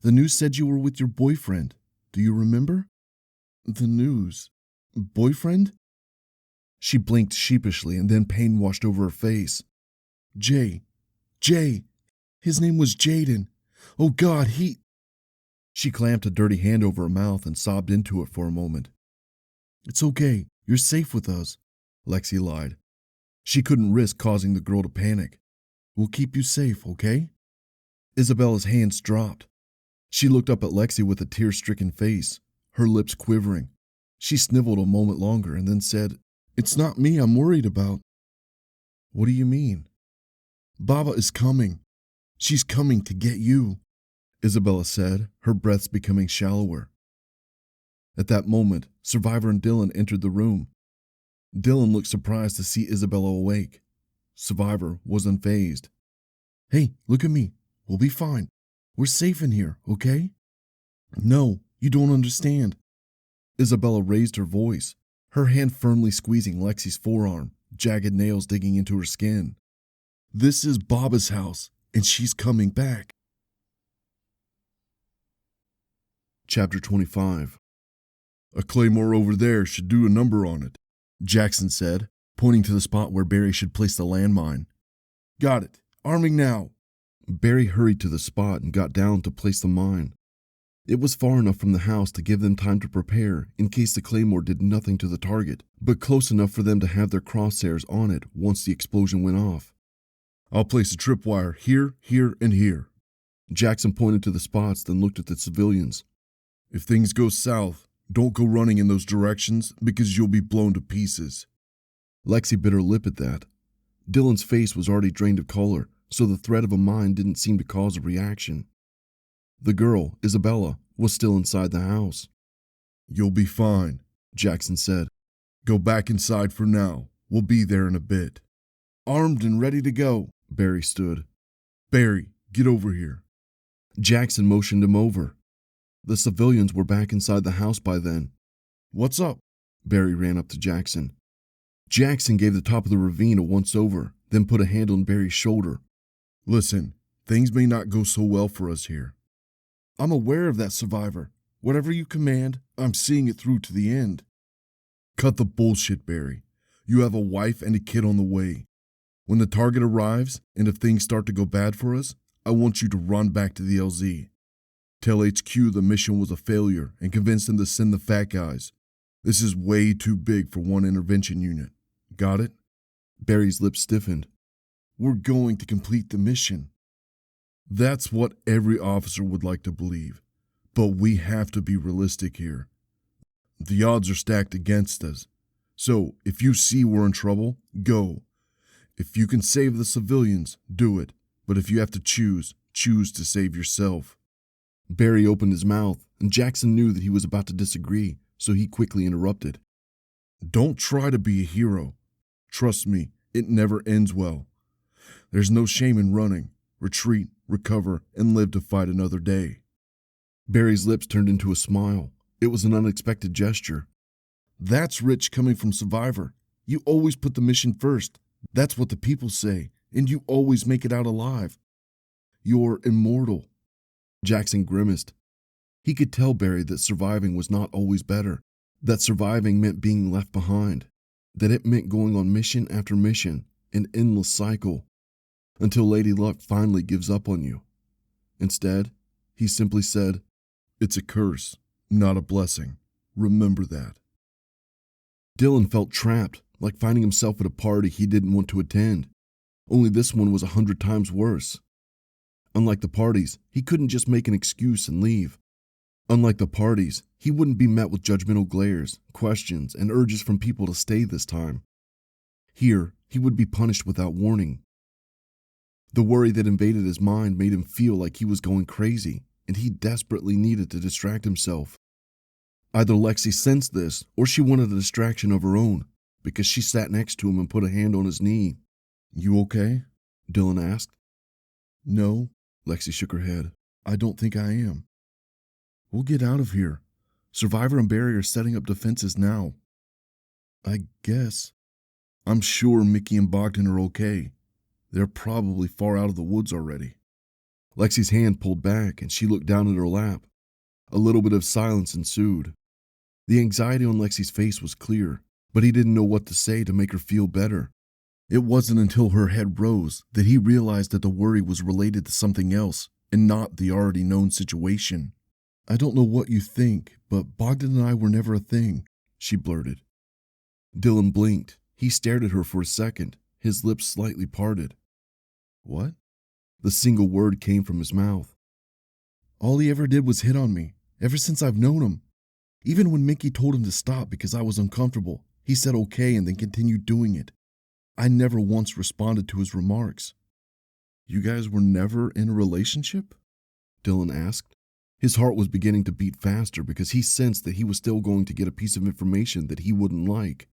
The news said you were with your boyfriend. Do you remember?" "The news? Boyfriend?" She blinked sheepishly and then pain washed over her face. Jay. His name was Jaden. Oh God, She clamped a dirty hand over her mouth and sobbed into it for a moment. "It's okay. You're safe with us," Lexi lied. She couldn't risk causing the girl to panic. "We'll keep you safe, okay?" Isabella's hands dropped. She looked up at Lexi with a tear-stricken face, her lips quivering. She sniveled a moment longer and then said, "It's not me I'm worried about." "What do you mean?" "Baba is coming. She's coming to get you," Isabella said, her breaths becoming shallower. At that moment, Survivor and Dylan entered the room. Dylan looked surprised to see Isabella awake. Survivor was unfazed. "Hey, look at me. We'll be fine. We're safe in here, okay?" "No, you don't understand." Isabella raised her voice, her hand firmly squeezing Lexi's forearm, jagged nails digging into her skin. "This is Baba's house, and she's coming back." Chapter 25. "A claymore over there should do a number on it," Jackson said, pointing to the spot where Barry should place the landmine. "Got it. Arming now." Barry hurried to the spot and got down to place the mine. It was far enough from the house to give them time to prepare in case the claymore did nothing to the target, but close enough for them to have their crosshairs on it once the explosion went off. "I'll place a tripwire here, here, and here." Jackson pointed to the spots, then looked at the civilians. "If things go south, don't go running in those directions because you'll be blown to pieces." Lexi bit her lip at that. Dylan's face was already drained of color, so the threat of a mine didn't seem to cause a reaction. The girl, Isabella, was still inside the house. "You'll be fine," Jackson said. "Go back inside for now. We'll be there in a bit." "Armed and ready to go," Barry stood. "Barry, get over here." Jackson motioned him over. The civilians were back inside the house by then. "What's up?" Barry ran up to Jackson. Jackson gave the top of the ravine a once-over, then put a hand on Barry's shoulder. "Listen, things may not go so well for us here." "I'm aware of that, Survivor. Whatever you command, I'm seeing it through to the end." "Cut the bullshit, Barry. You have a wife and a kid on the way. When the target arrives, and if things start to go bad for us, I want you to run back to the LZ. Tell HQ the mission was a failure and convince them to send the fat guys. This is way too big for one intervention unit. Got it?" Barry's lips stiffened. "We're going to complete the mission." "That's what every officer would like to believe. But we have to be realistic here. The odds are stacked against us. So if you see we're in trouble, go. If you can save the civilians, do it. But if you have to choose to save yourself." Barry opened his mouth, and Jackson knew that he was about to disagree, so he quickly interrupted. "Don't try to be a hero. Trust me, it never ends well. There's no shame in running. Retreat, recover, and live to fight another day. Barry's lips turned into a smile. It was an unexpected gesture. That's rich coming from Survivor. You always put the mission first. That's what the people say, and you always make it out alive. You're immortal. Jackson grimaced. He could tell Barry that surviving was not always better, that surviving meant being left behind, that it meant going on mission after mission, an endless cycle, until Lady Luck finally gives up on you. Instead, he simply said, "It's a curse, not a blessing. Remember that." Dylan felt trapped, like finding himself at a party he didn't want to attend. Only this one was 100 times worse. Unlike the parties, he couldn't just make an excuse and leave. Unlike the parties, he wouldn't be met with judgmental glares, questions, and urges from people to stay this time. Here, he would be punished without warning. The worry that invaded his mind made him feel like he was going crazy, and he desperately needed to distract himself. Either Lexi sensed this, or she wanted a distraction of her own, because she sat next to him and put a hand on his knee. "You okay?" Dylan asked. "No," Lexi shook her head. "I don't think I am. We'll get out of here. Survivor and Barry are setting up defenses now." "I guess. I'm sure Mickey and Bogdan are okay. They're probably far out of the woods already." Lexi's hand pulled back and she looked down at her lap. A little bit of silence ensued. The anxiety on Lexi's face was clear, but he didn't know what to say to make her feel better. It wasn't until her head rose that he realized that the worry was related to something else and not the already known situation. "I don't know what you think, but Bogdan and I were never a thing," she blurted. Dylan blinked. He stared at her for a second, his lips slightly parted. "What?" The single word came from his mouth. "All he ever did was hit on me, ever since I've known him. Even when Mickey told him to stop because I was uncomfortable, he said okay and then continued doing it. I never once responded to his remarks." "You guys were never in a relationship?" Dylan asked. His heart was beginning to beat faster because he sensed that he was still going to get a piece of information that he wouldn't like,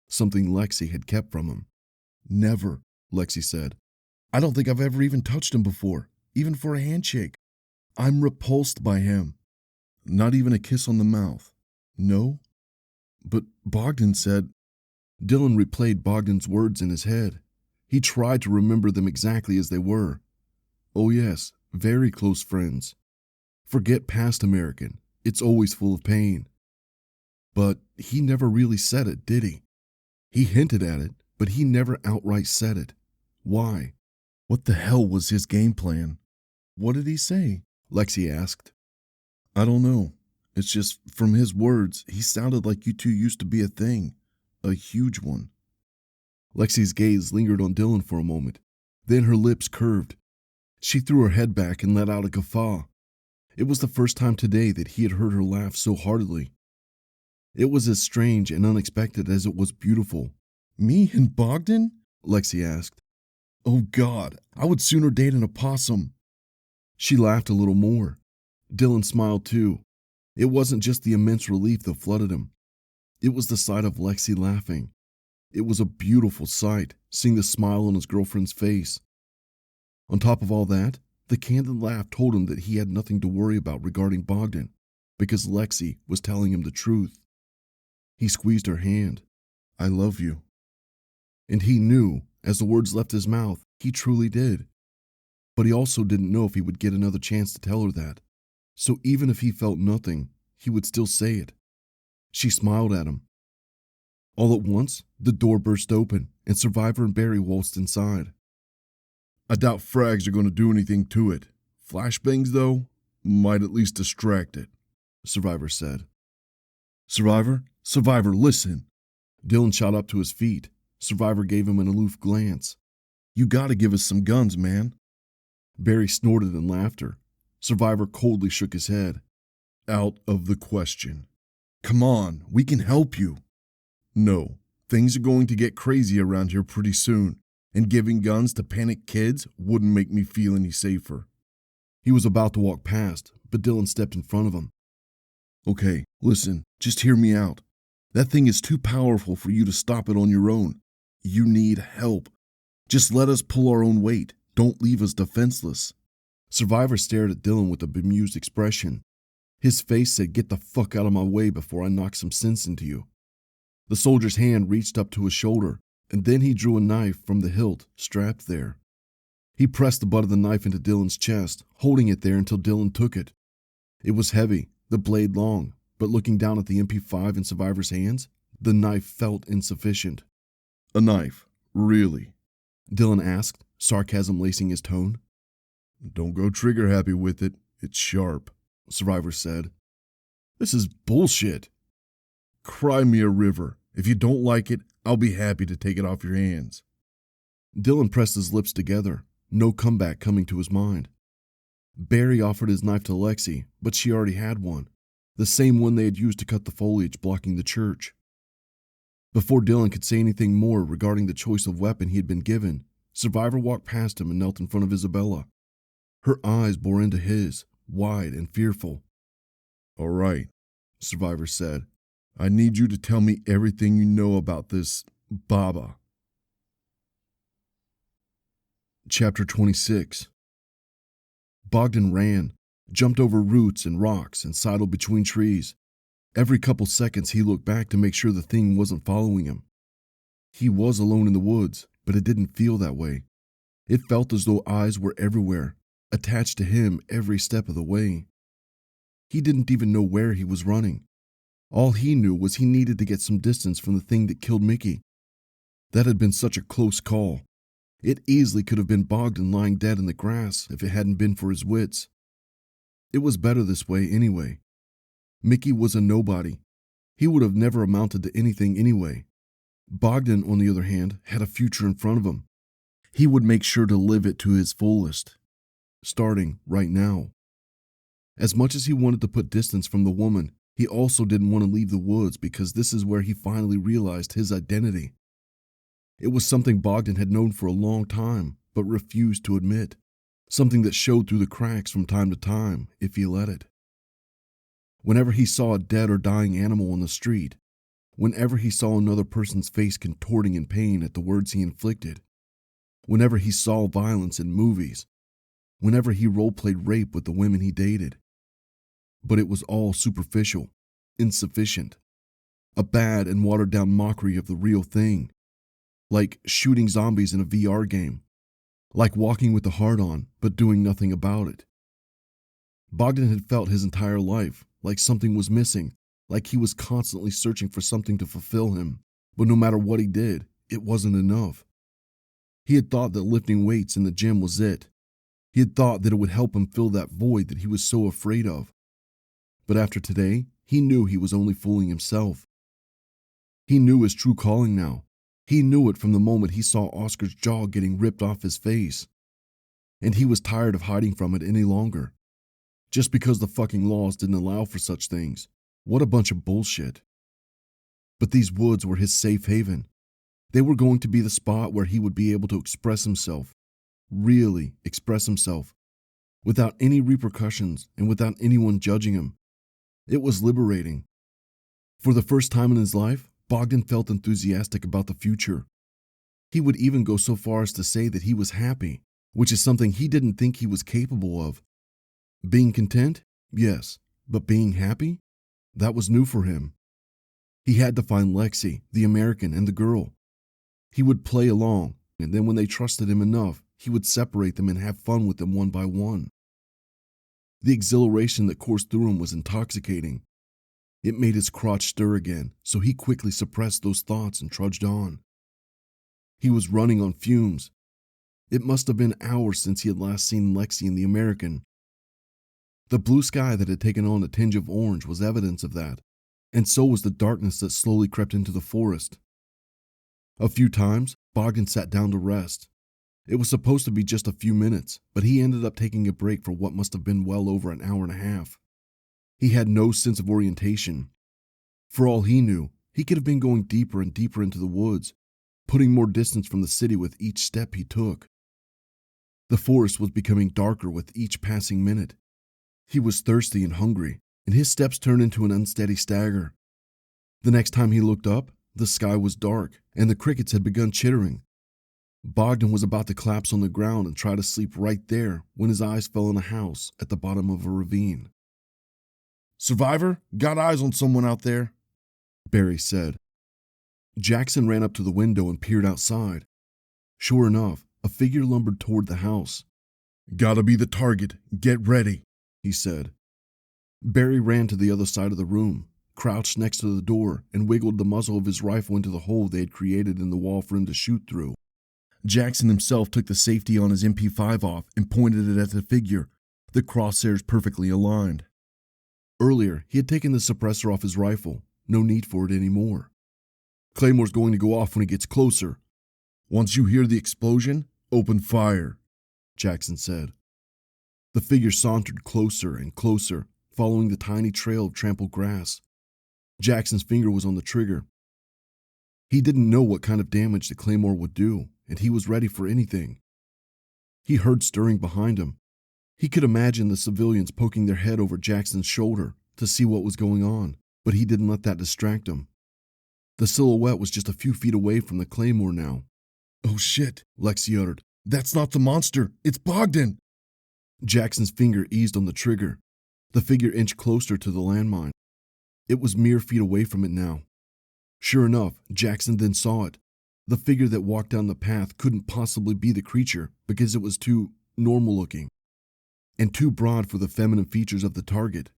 something Lexi had kept from him. "Never," Lexi said. "I don't think I've ever even touched him before, even for a handshake. I'm repulsed by him. Not even a kiss on the mouth. No?" "But Bogdan said—" Dylan replayed Bogdan's words in his head. He tried to remember them exactly as they were. Oh yes, very close friends. Forget past American. It's always full of pain. But he never really said it, did he? He hinted at it, but he never outright said it. Why? What the hell was his game plan? "What did he say?" Lexi asked. "I don't know. It's just, from his words, he sounded like you two used to be a thing. A huge one." Lexi's gaze lingered on Dylan for a moment. Then her lips curved. She threw her head back and let out a guffaw. It was the first time today that he had heard her laugh so heartily. It was as strange and unexpected as it was beautiful. "Me and Bogdan?" Lexi asked. "Oh God, I would sooner date an opossum." She laughed a little more. Dylan smiled too. It wasn't just the immense relief that flooded him. It was the sight of Lexi laughing. It was a beautiful sight, seeing the smile on his girlfriend's face. On top of all that, the candid laugh told him that he had nothing to worry about regarding Bogdan, because Lexi was telling him the truth. He squeezed her hand. "I love you." And he knew, as the words left his mouth, he truly did. But he also didn't know if he would get another chance to tell her that. So even if he felt nothing, he would still say it. She smiled at him. All at once, the door burst open, and Survivor and Barry waltzed inside. "I doubt frags are going to do anything to it. Flashbangs, though, might at least distract it," Survivor said. "Survivor? Survivor, listen!" Dylan shot up to his feet. Survivor gave him an aloof glance. "You gotta give us some guns, man." Barry snorted in laughter. Survivor coldly shook his head. "Out of the question. Come on, we can help you." "No, things are going to get crazy around here pretty soon, and giving guns to panicked kids wouldn't make me feel any safer." He was about to walk past, but Dylan stepped in front of him. "Okay, listen, just hear me out. That thing is too powerful for you to stop it on your own. You need help. Just let us pull our own weight. Don't leave us defenseless. Survivor stared at Dylan with a bemused expression. His face said, "Get the fuck out of my way before I knock some sense into you." The soldier's hand reached up to his shoulder, and then he drew a knife from the hilt strapped there. He pressed the butt of the knife into Dylan's chest, holding it there until Dylan took it. It was heavy, the blade long, but looking down at the MP5 in Survivor's hands, the knife felt insufficient. A knife, really? Dylan asked, sarcasm lacing his tone. Don't go trigger happy with it. It's sharp, Survivor said. This is bullshit. Cry me a river. If you don't like it, I'll be happy to take it off your hands. Dylan pressed his lips together, no comeback coming to his mind. Barry offered his knife to Lexi, but she already had one, the same one they had used to cut the foliage blocking the church. Before Dylan could say anything more regarding the choice of weapon he had been given, Survivor walked past him and knelt in front of Isabella. Her eyes bore into his, wide and fearful. All right, Survivor said. I need you to tell me everything you know about this Baba. Chapter 26. Bogdan ran, jumped over roots and rocks, and sidled between trees. Every couple seconds he looked back to make sure the thing wasn't following him. He was alone in the woods, but it didn't feel that way. It felt as though eyes were everywhere, attached to him every step of the way. He didn't even know where he was running. All he knew was he needed to get some distance from the thing that killed Mickey. That had been such a close call. It easily could have been Bogdan lying dead in the grass if it hadn't been for his wits. It was better this way anyway. Mickey was a nobody. He would have never amounted to anything anyway. Bogdan, on the other hand, had a future in front of him. He would make sure to live it to his fullest, starting right now. As much as he wanted to put distance from the woman, he also didn't want to leave the woods because this is where he finally realized his identity. It was something Bogdan had known for a long time, but refused to admit. Something that showed through the cracks from time to time, if he let it. Whenever he saw a dead or dying animal on the street, whenever he saw another person's face contorting in pain at the words he inflicted, whenever he saw violence in movies, whenever he role-played rape with the women he dated. But it was all superficial, insufficient, a bad and watered-down mockery of the real thing, like shooting zombies in a VR game, like walking with a heart on but doing nothing about it. Bogdan had felt his entire life like something was missing, like he was constantly searching for something to fulfill him, but no matter what he did, it wasn't enough. He had thought that lifting weights in the gym was it. He had thought that it would help him fill that void that he was so afraid of. But after today, he knew he was only fooling himself. He knew his true calling now. He knew it from the moment he saw Oscar's jaw getting ripped off his face. And he was tired of hiding from it any longer. Just because the fucking laws didn't allow for such things. What a bunch of bullshit. But these woods were his safe haven. They were going to be the spot where he would be able to express himself. Really express himself. Without any repercussions and without anyone judging him. It was liberating. For the first time in his life, Bogdan felt enthusiastic about the future. He would even go so far as to say that he was happy, which is something he didn't think he was capable of. Being content? Yes. But being happy? That was new for him. He had to find Lexi, the American, and the girl. He would play along, and then when they trusted him enough, he would separate them and have fun with them one by one. The exhilaration that coursed through him was intoxicating. It made his crotch stir again, so he quickly suppressed those thoughts and trudged on. He was running on fumes. It must have been hours since he had last seen Lexi and the American. The blue sky that had taken on a tinge of orange was evidence of that, and so was the darkness that slowly crept into the forest. A few times, Bogdan sat down to rest. It was supposed to be just a few minutes, but he ended up taking a break for what must have been well over an hour and a half. He had no sense of orientation. For all he knew, he could have been going deeper and deeper into the woods, putting more distance from the city with each step he took. The forest was becoming darker with each passing minute. He was thirsty and hungry, and his steps turned into an unsteady stagger. The next time he looked up, the sky was dark, and the crickets had begun chittering. Bogdan was about to collapse on the ground and try to sleep right there when his eyes fell on a house at the bottom of a ravine. "Survivor, got eyes on someone out there," Barry said. Jackson ran up to the window and peered outside. Sure enough, a figure lumbered toward the house. "Gotta be the target. Get ready," he said. Barry ran to the other side of the room, crouched next to the door, and wiggled the muzzle of his rifle into the hole they had created in the wall for him to shoot through. Jackson himself took the safety on his MP5 off and pointed it at the figure, the crosshairs perfectly aligned. Earlier, he had taken the suppressor off his rifle. No need for it anymore. "Claymore's going to go off when he gets closer. Once you hear the explosion, open fire," Jackson said. The figure sauntered closer and closer, following the tiny trail of trampled grass. Jackson's finger was on the trigger. He didn't know what kind of damage the claymore would do, and he was ready for anything. He heard stirring behind him. He could imagine the civilians poking their head over Jackson's shoulder to see what was going on, but he didn't let that distract him. The silhouette was just a few feet away from the claymore now. "Oh shit," Lexi uttered. "That's not the monster. It's Bogdan." Jackson's finger eased on the trigger. The figure inched closer to the landmine. It was mere feet away from it now. Sure enough, Jackson then saw it. The figure that walked down the path couldn't possibly be the creature because it was too normal looking and too broad for the feminine features of the target.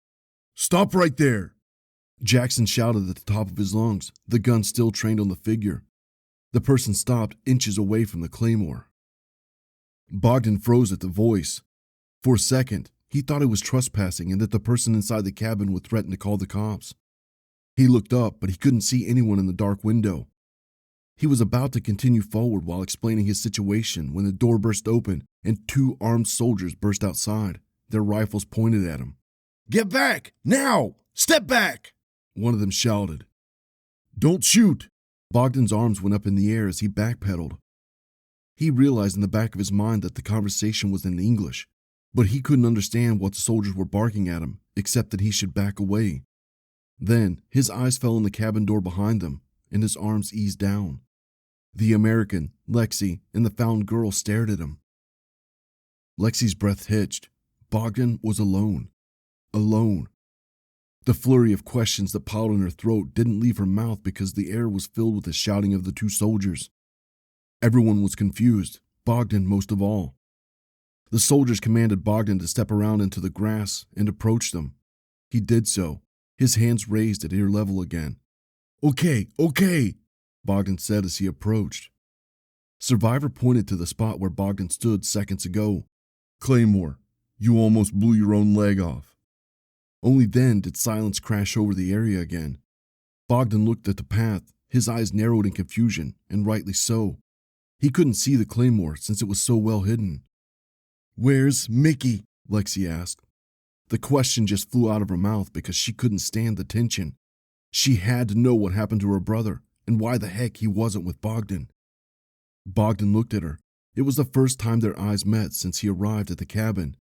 "Stop right there!" Jackson shouted at the top of his lungs, the gun still trained on the figure. The person stopped inches away from the claymore. Bogdan froze at the voice. For a second, he thought it was trespassing and that the person inside the cabin would threaten to call the cops. He looked up, but he couldn't see anyone in the dark window. He was about to continue forward while explaining his situation when the door burst open and two armed soldiers burst outside, their rifles pointed at him. "Get back! Now! Step back!" one of them shouted. "Don't shoot!" Bogdan's arms went up in the air as he backpedaled. He realized in the back of his mind that the conversation was in English, but he couldn't understand what the soldiers were barking at him, except that he should back away. Then, his eyes fell on the cabin door behind them, and his arms eased down. The American, Lexi, and the found girl stared at him. Lexi's breath hitched. Bogdan was alone. Alone. The flurry of questions that piled in her throat didn't leave her mouth because the air was filled with the shouting of the two soldiers. Everyone was confused, Bogdan most of all. The soldiers commanded Bogdan to step around into the grass and approach them. He did so, his hands raised at ear level again. Okay, Bogdan said as he approached. Survivor pointed to the spot where Bogdan stood seconds ago. "Claymore, you almost blew your own leg off." Only then did silence crash over the area again. Bogdan looked at the path, his eyes narrowed in confusion, and rightly so. He couldn't see the claymore since it was so well hidden. "Where's Mickey?" Lexi asked. The question just flew out of her mouth because she couldn't stand the tension. She had to know what happened to her brother and why the heck he wasn't with Bogdan. Bogdan looked at her. It was the first time their eyes met since he arrived at the cabin.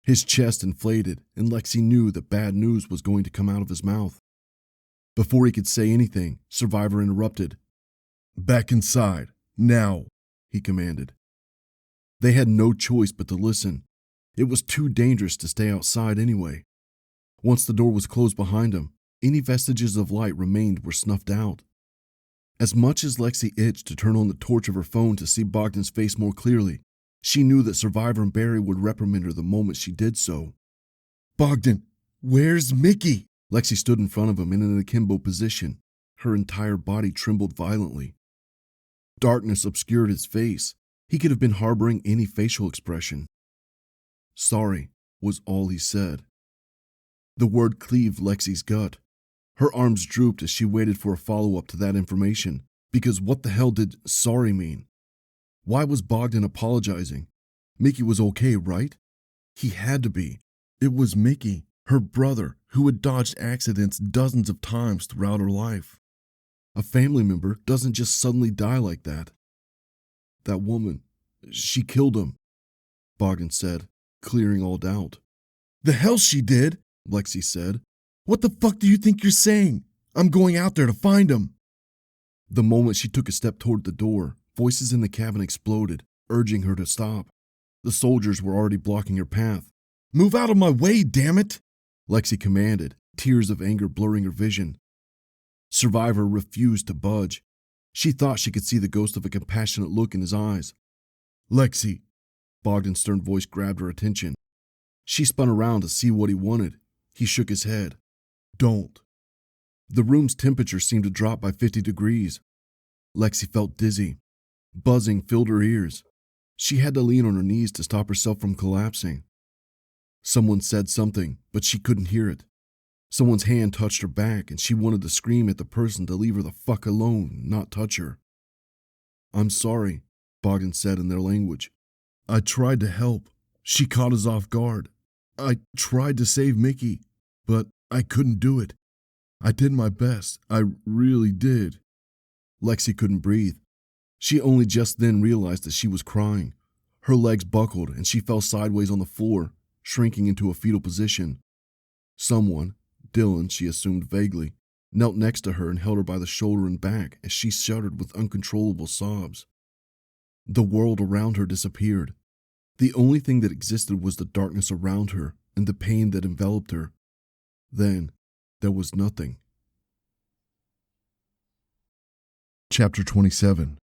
His chest inflated, and Lexi knew that bad news was going to come out of his mouth. Before he could say anything, Survivor interrupted. "Back inside, now," he commanded. They had no choice but to listen. It was too dangerous to stay outside anyway. Once the door was closed behind him, any vestiges of light remained were snuffed out. As much as Lexi itched to turn on the torch of her phone to see Bogdan's face more clearly, she knew that Survivor and Barry would reprimand her the moment she did so. "Bogdan, where's Mickey?" Lexi stood in front of him in an akimbo position. Her entire body trembled violently. Darkness obscured his face. He could have been harboring any facial expression. "Sorry," was all he said. The word cleaved Lexi's gut. Her arms drooped as she waited for a follow-up to that information, because what the hell did sorry mean? Why was Bogdan apologizing? Mickey was okay, right? He had to be. It was Mickey, her brother, who had dodged accidents dozens of times throughout her life. A family member doesn't just suddenly die like that. That woman, she killed him, Bogdan said, clearing all doubt. "The hell she did," Lexi said. "What the fuck do you think you're saying? I'm going out there to find him." The moment she took a step toward the door, Voices in the cabin exploded, urging her to stop. The soldiers were already blocking her path. "Move out of my way, damn it!" Lexi commanded, tears of anger blurring her vision. Survivor refused to budge. She thought she could see the ghost of a compassionate look in his eyes. "Lexi!" Bogdan's stern voice grabbed her attention. She spun around to see what he wanted. He shook his head. "Don't." The room's temperature seemed to drop by 50 degrees. Lexi felt dizzy. Buzzing filled her ears. She had to lean on her knees to stop herself from collapsing. Someone said something, but she couldn't hear it. Someone's hand touched her back, and she wanted to scream at the person to leave her the fuck alone, not touch her. "I'm sorry," Bogdan said in their language. "I tried to help. She caught us off guard. I tried to save Mickey, but I couldn't do it. I did my best. I really did." Lexi couldn't breathe. She only just then realized that she was crying. Her legs buckled and she fell sideways on the floor, shrinking into a fetal position. Someone, Dylan she assumed vaguely, knelt next to her and held her by the shoulder and back as she shuddered with uncontrollable sobs. The world around her disappeared. The only thing that existed was the darkness around her and the pain that enveloped her. Then, there was nothing. Chapter 27.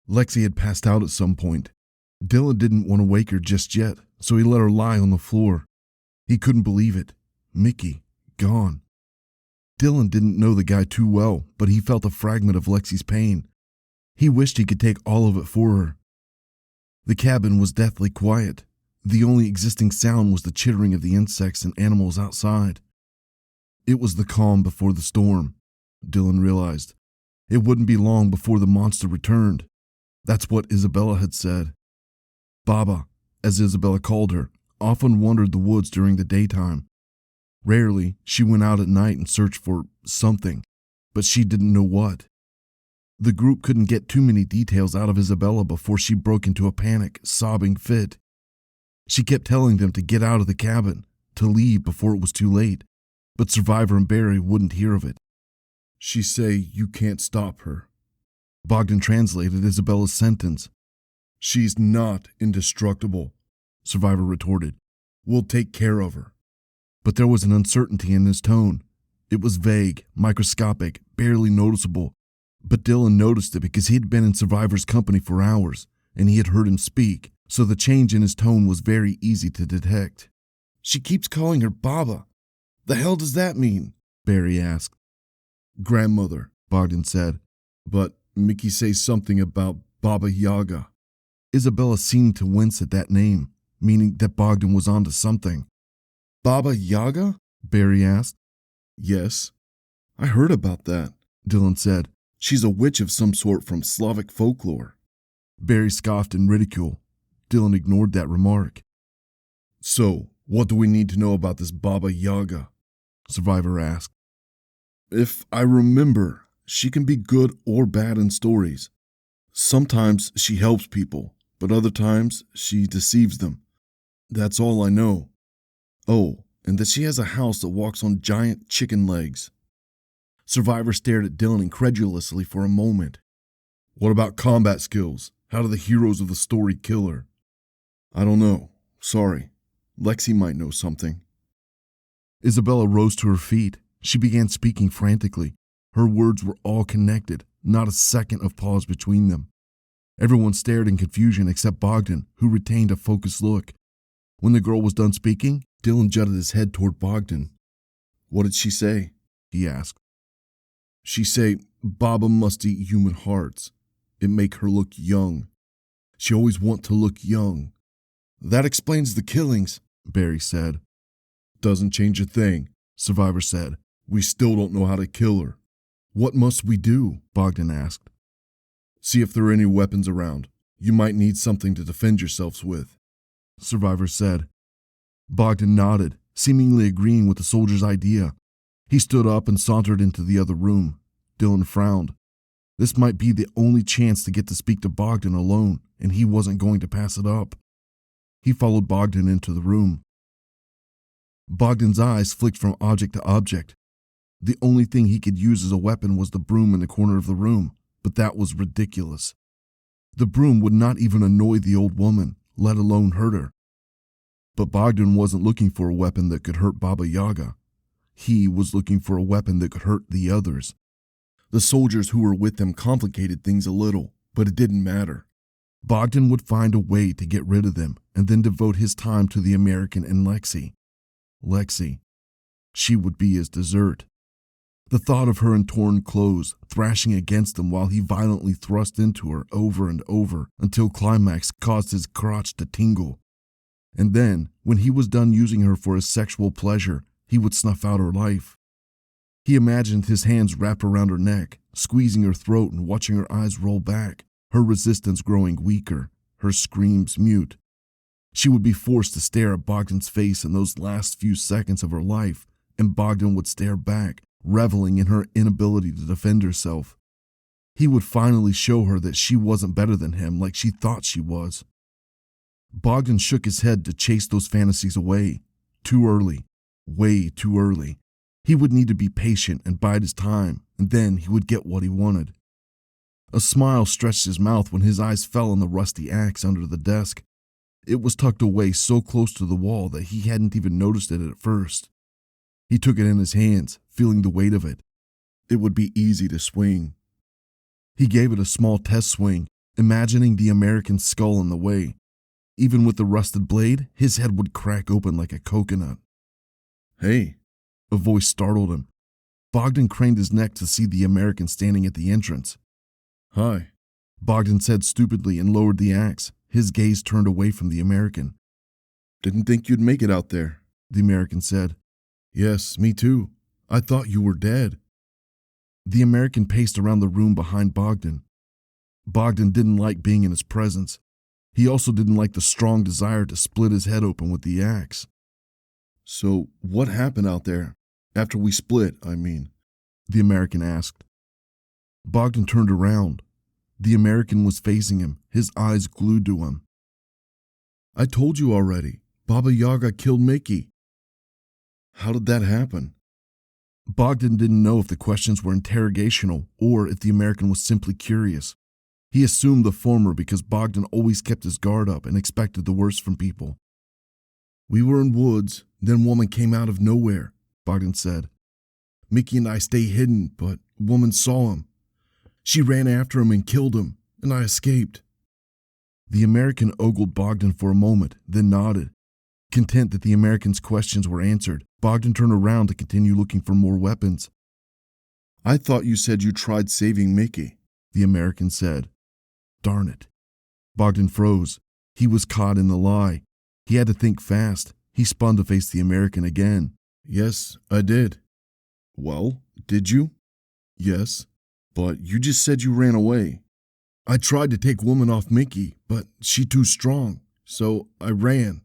Lexi had passed out at some point. Dylan didn't want to wake her just yet, so he let her lie on the floor. He couldn't believe it. Mickey, gone. Dylan didn't know the guy too well, but he felt a fragment of Lexi's pain. He wished he could take all of it for her. The cabin was deathly quiet. The only existing sound was the chittering of the insects and animals outside. It was the calm before the storm, Dylan realized. It wouldn't be long before the monster returned. That's what Isabella had said. Baba, as Isabella called her, often wandered the woods during the daytime. Rarely, she went out at night and searched for something, but she didn't know what. The group couldn't get too many details out of Isabella before she broke into a panic, sobbing fit. She kept telling them to get out of the cabin, to leave before it was too late, but Survivor and Barry wouldn't hear of it. "She say you can't stop her." Bogdan translated Isabella's sentence. "She's not indestructible," Survivor retorted. "We'll take care of her." But there was an uncertainty in his tone. It was vague, microscopic, barely noticeable. But Dylan noticed it because he'd been in Survivor's company for hours, and he had heard him speak, so the change in his tone was very easy to detect. "She keeps calling her Baba. The hell does that mean?" Barry asked. "Grandmother," Bogdan said. "But Mickey says something about Baba Yaga." Isabella seemed to wince at that name, meaning that Bogdan was onto something. "Baba Yaga?" Barry asked. "Yes. I heard about that," Dylan said. "She's a witch of some sort from Slavic folklore." Barry scoffed in ridicule. Dylan ignored that remark. "So, what do we need to know about this Baba Yaga?" Survivor asked. "If I remember, she can be good or bad in stories. Sometimes she helps people, but other times she deceives them. That's all I know. Oh, and that she has a house that walks on giant chicken legs." Survivor stared at Dylan incredulously for a moment. "What about combat skills? How do the heroes of the story kill her?" "I don't know. Sorry. Lexi might know something." Isabella rose to her feet. She began speaking frantically. Her words were all connected, not a second of pause between them. Everyone stared in confusion except Bogdan, who retained a focused look. When the girl was done speaking, Dylan jutted his head toward Bogdan. "What did she say?" he asked. "She say Baba must eat human hearts. It make her look young. She always want to look young." "That explains the killings," Barry said. "Doesn't change a thing," Survivor said. "We still don't know how to kill her." "What must we do?" Bogdan asked. "See if there are any weapons around. You might need something to defend yourselves with," Survivor said. Bogdan nodded, seemingly agreeing with the soldier's idea. He stood up and sauntered into the other room. Dylan frowned. This might be the only chance to get to speak to Bogdan alone, and he wasn't going to pass it up. He followed Bogdan into the room. Bogdan's eyes flicked from object to object. The only thing he could use as a weapon was the broom in the corner of the room, but that was ridiculous. The broom would not even annoy the old woman, let alone hurt her. But Bogdan wasn't looking for a weapon that could hurt Baba Yaga. He was looking for a weapon that could hurt the others. The soldiers who were with them complicated things a little, but it didn't matter. Bogdan would find a way to get rid of them and then devote his time to the American and Lexi. Lexi. She would be his dessert. The thought of her in torn clothes, thrashing against him while he violently thrust into her over and over until climax caused his crotch to tingle. And then, when he was done using her for his sexual pleasure, he would snuff out her life. He imagined his hands wrapped around her neck, squeezing her throat and watching her eyes roll back, her resistance growing weaker, her screams mute. She would be forced to stare at Bogdan's face in those last few seconds of her life, and Bogdan would stare back, reveling in her inability to defend herself. He would finally show her that she wasn't better than him like she thought she was. Bogdan shook his head to chase those fantasies away. Too early. Way too early. He would need to be patient and bide his time, and then he would get what he wanted. A smile stretched his mouth when his eyes fell on the rusty axe under the desk. It was tucked away so close to the wall that he hadn't even noticed it at first. He took it in his hands, feeling the weight of it. It would be easy to swing. He gave it a small test swing, imagining the American's skull in the way. Even with the rusted blade, his head would crack open like a coconut. "Hey," a voice startled him. Bogdan craned his neck to see the American standing at the entrance. "Hi," Bogdan said stupidly and lowered the axe, his gaze turned away from the American. "Didn't think you'd make it out there," the American said. "Yes, me too. I thought you were dead." The American paced around the room behind Bogdan. Bogdan didn't like being in his presence. He also didn't like the strong desire to split his head open with the axe. "So, what happened out there? After we split, I mean," the American asked. Bogdan turned around. The American was facing him, his eyes glued to him. "I told you already. Baba Yaga killed Mickey." "How did that happen?" Bogdan didn't know if the questions were interrogational or if the American was simply curious. He assumed the former because Bogdan always kept his guard up and expected the worst from people. "We were in woods, then woman came out of nowhere," Bogdan said. "Mickey and I stay hidden, but woman saw him. She ran after him and killed him, and I escaped." The American ogled Bogdan for a moment, then nodded. Content that the American's questions were answered, Bogdan turned around to continue looking for more weapons. "I thought you said you tried saving Mickey," the American said. Darn it. Bogdan froze. He was caught in the lie. He had to think fast. He spun to face the American again. "Yes, I did." "Well, did you?" "Yes, but you just said you ran away." "I tried to take woman off Mickey, but she too strong, so I ran."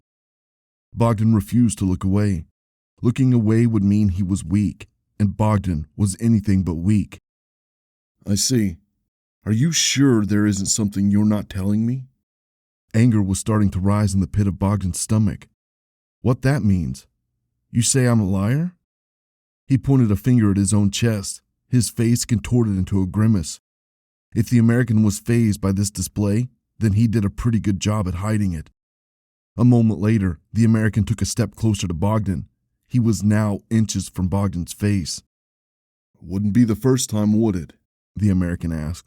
Bogdan refused to look away. Looking away would mean he was weak, and Bogdan was anything but weak. "I see. Are you sure there isn't something you're not telling me?" Anger was starting to rise in the pit of Bogdan's stomach. "What that means? You say I'm a liar?" He pointed a finger at his own chest, his face contorted into a grimace. If the American was fazed by this display, then he did a pretty good job at hiding it. A moment later, the American took a step closer to Bogdan. He was now inches from Bogdan's face. "Wouldn't be the first time, would it?" the American asked.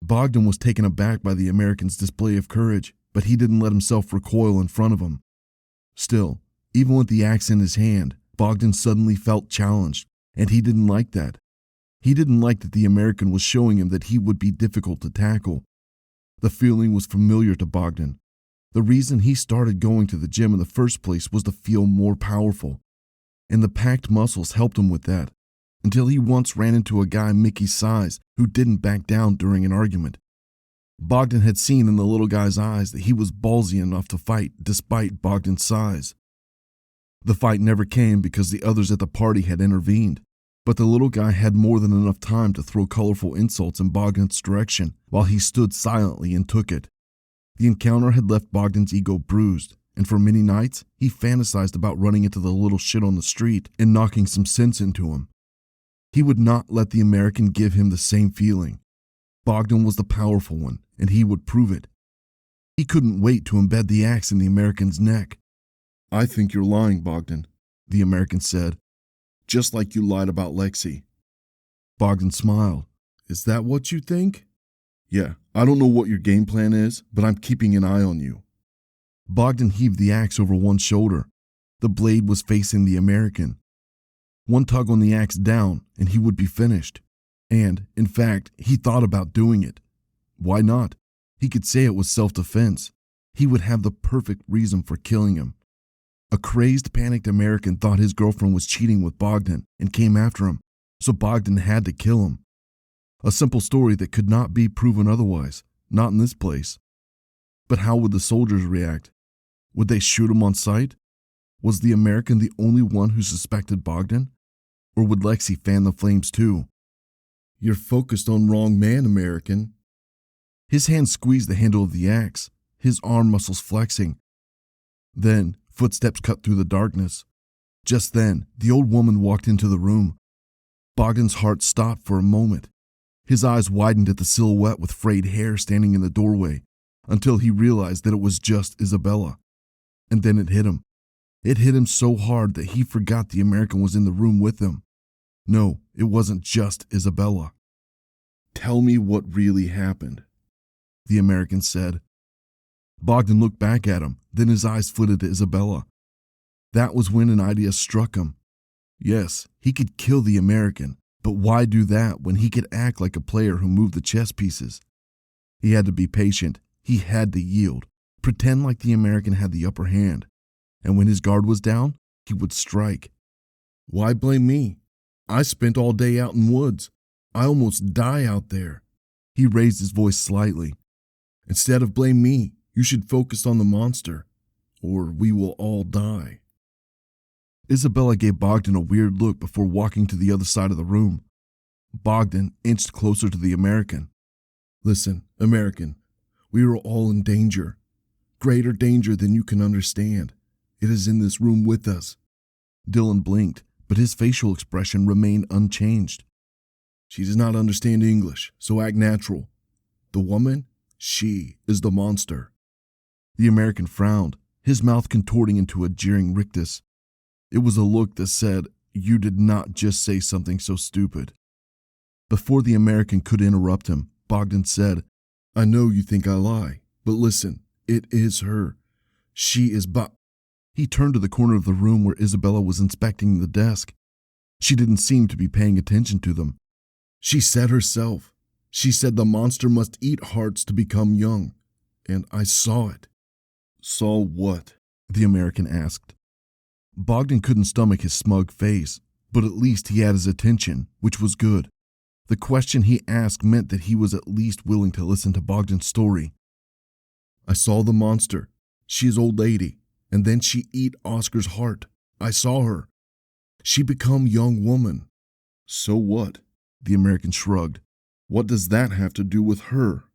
Bogdan was taken aback by the American's display of courage, but he didn't let himself recoil in front of him. Still, even with the axe in his hand, Bogdan suddenly felt challenged, and he didn't like that. He didn't like that the American was showing him that he would be difficult to tackle. The feeling was familiar to Bogdan. The reason he started going to the gym in the first place was to feel more powerful, and the packed muscles helped him with that, until he once ran into a guy Mickey's size who didn't back down during an argument. Bogdan had seen in the little guy's eyes that he was ballsy enough to fight despite Bogdan's size. The fight never came because the others at the party had intervened, but the little guy had more than enough time to throw colorful insults in Bogdan's direction while he stood silently and took it. The encounter had left Bogdan's ego bruised, and for many nights, he fantasized about running into the little shit on the street and knocking some sense into him. He would not let the American give him the same feeling. Bogdan was the powerful one, and he would prove it. He couldn't wait to embed the axe in the American's neck. I think you're lying, Bogdan, the American said, just like you lied about Lexi. Bogdan smiled. Is that what you think? Yeah, I don't know what your game plan is, but I'm keeping an eye on you. Bogdan heaved the axe over one shoulder. The blade was facing the American. One tug on the axe down, and he would be finished. And, in fact, he thought about doing it. Why not? He could say it was self-defense. He would have the perfect reason for killing him. A crazed, panicked American thought his girlfriend was cheating with Bogdan and came after him, so Bogdan had to kill him. A simple story that could not be proven otherwise, not in this place. But how would the soldiers react? Would they shoot him on sight? Was the American the only one who suspected Bogdan? Or would Lexi fan the flames too? You're focused on wrong man, American. His hand squeezed the handle of the axe, his arm muscles flexing. Then, footsteps cut through the darkness. Just then, the old woman walked into the room. Bogdan's heart stopped for a moment. His eyes widened at the silhouette with frayed hair standing in the doorway, until he realized that it was just Isabella. And then it hit him. It hit him so hard that he forgot the American was in the room with him. No, it wasn't just Isabella. Tell me what really happened, the American said. Bogdan looked back at him, then his eyes flitted to Isabella. That was when an idea struck him. Yes, he could kill the American, but why do that when he could act like a player who moved the chess pieces? He had to be patient. He had to yield, pretend like the American had the upper hand. And when his guard was down, he would strike. Why blame me? I spent all day out in woods. I almost die out there. He raised his voice slightly. Instead of blame me, you should focus on the monster, or we will all die. Isabella gave Bogdan a weird look before walking to the other side of the room. Bogdan inched closer to the American. Listen, American, we are all in danger. Greater danger than you can understand. It is in this room with us. Dylan blinked, but his facial expression remained unchanged. She does not understand English, so act natural. The woman, she is the monster. The American frowned, his mouth contorting into a jeering rictus. It was a look that said, "You did not just say something so stupid." Before the American could interrupt him, Bogdan said, I know you think I lie, but listen, it is her. She is He turned to the corner of the room where Isabella was inspecting the desk. She didn't seem to be paying attention to them. She said herself. She said the monster must eat hearts to become young, and I saw it. Saw what? The American asked. Bogdan couldn't stomach his smug face, but at least he had his attention, which was good. The question he asked meant that he was at least willing to listen to Bogdan's story. I saw the monster. She is old lady, and then she eat Oscar's heart. I saw her. She become young woman. So what? The American shrugged. What does that have to do with her?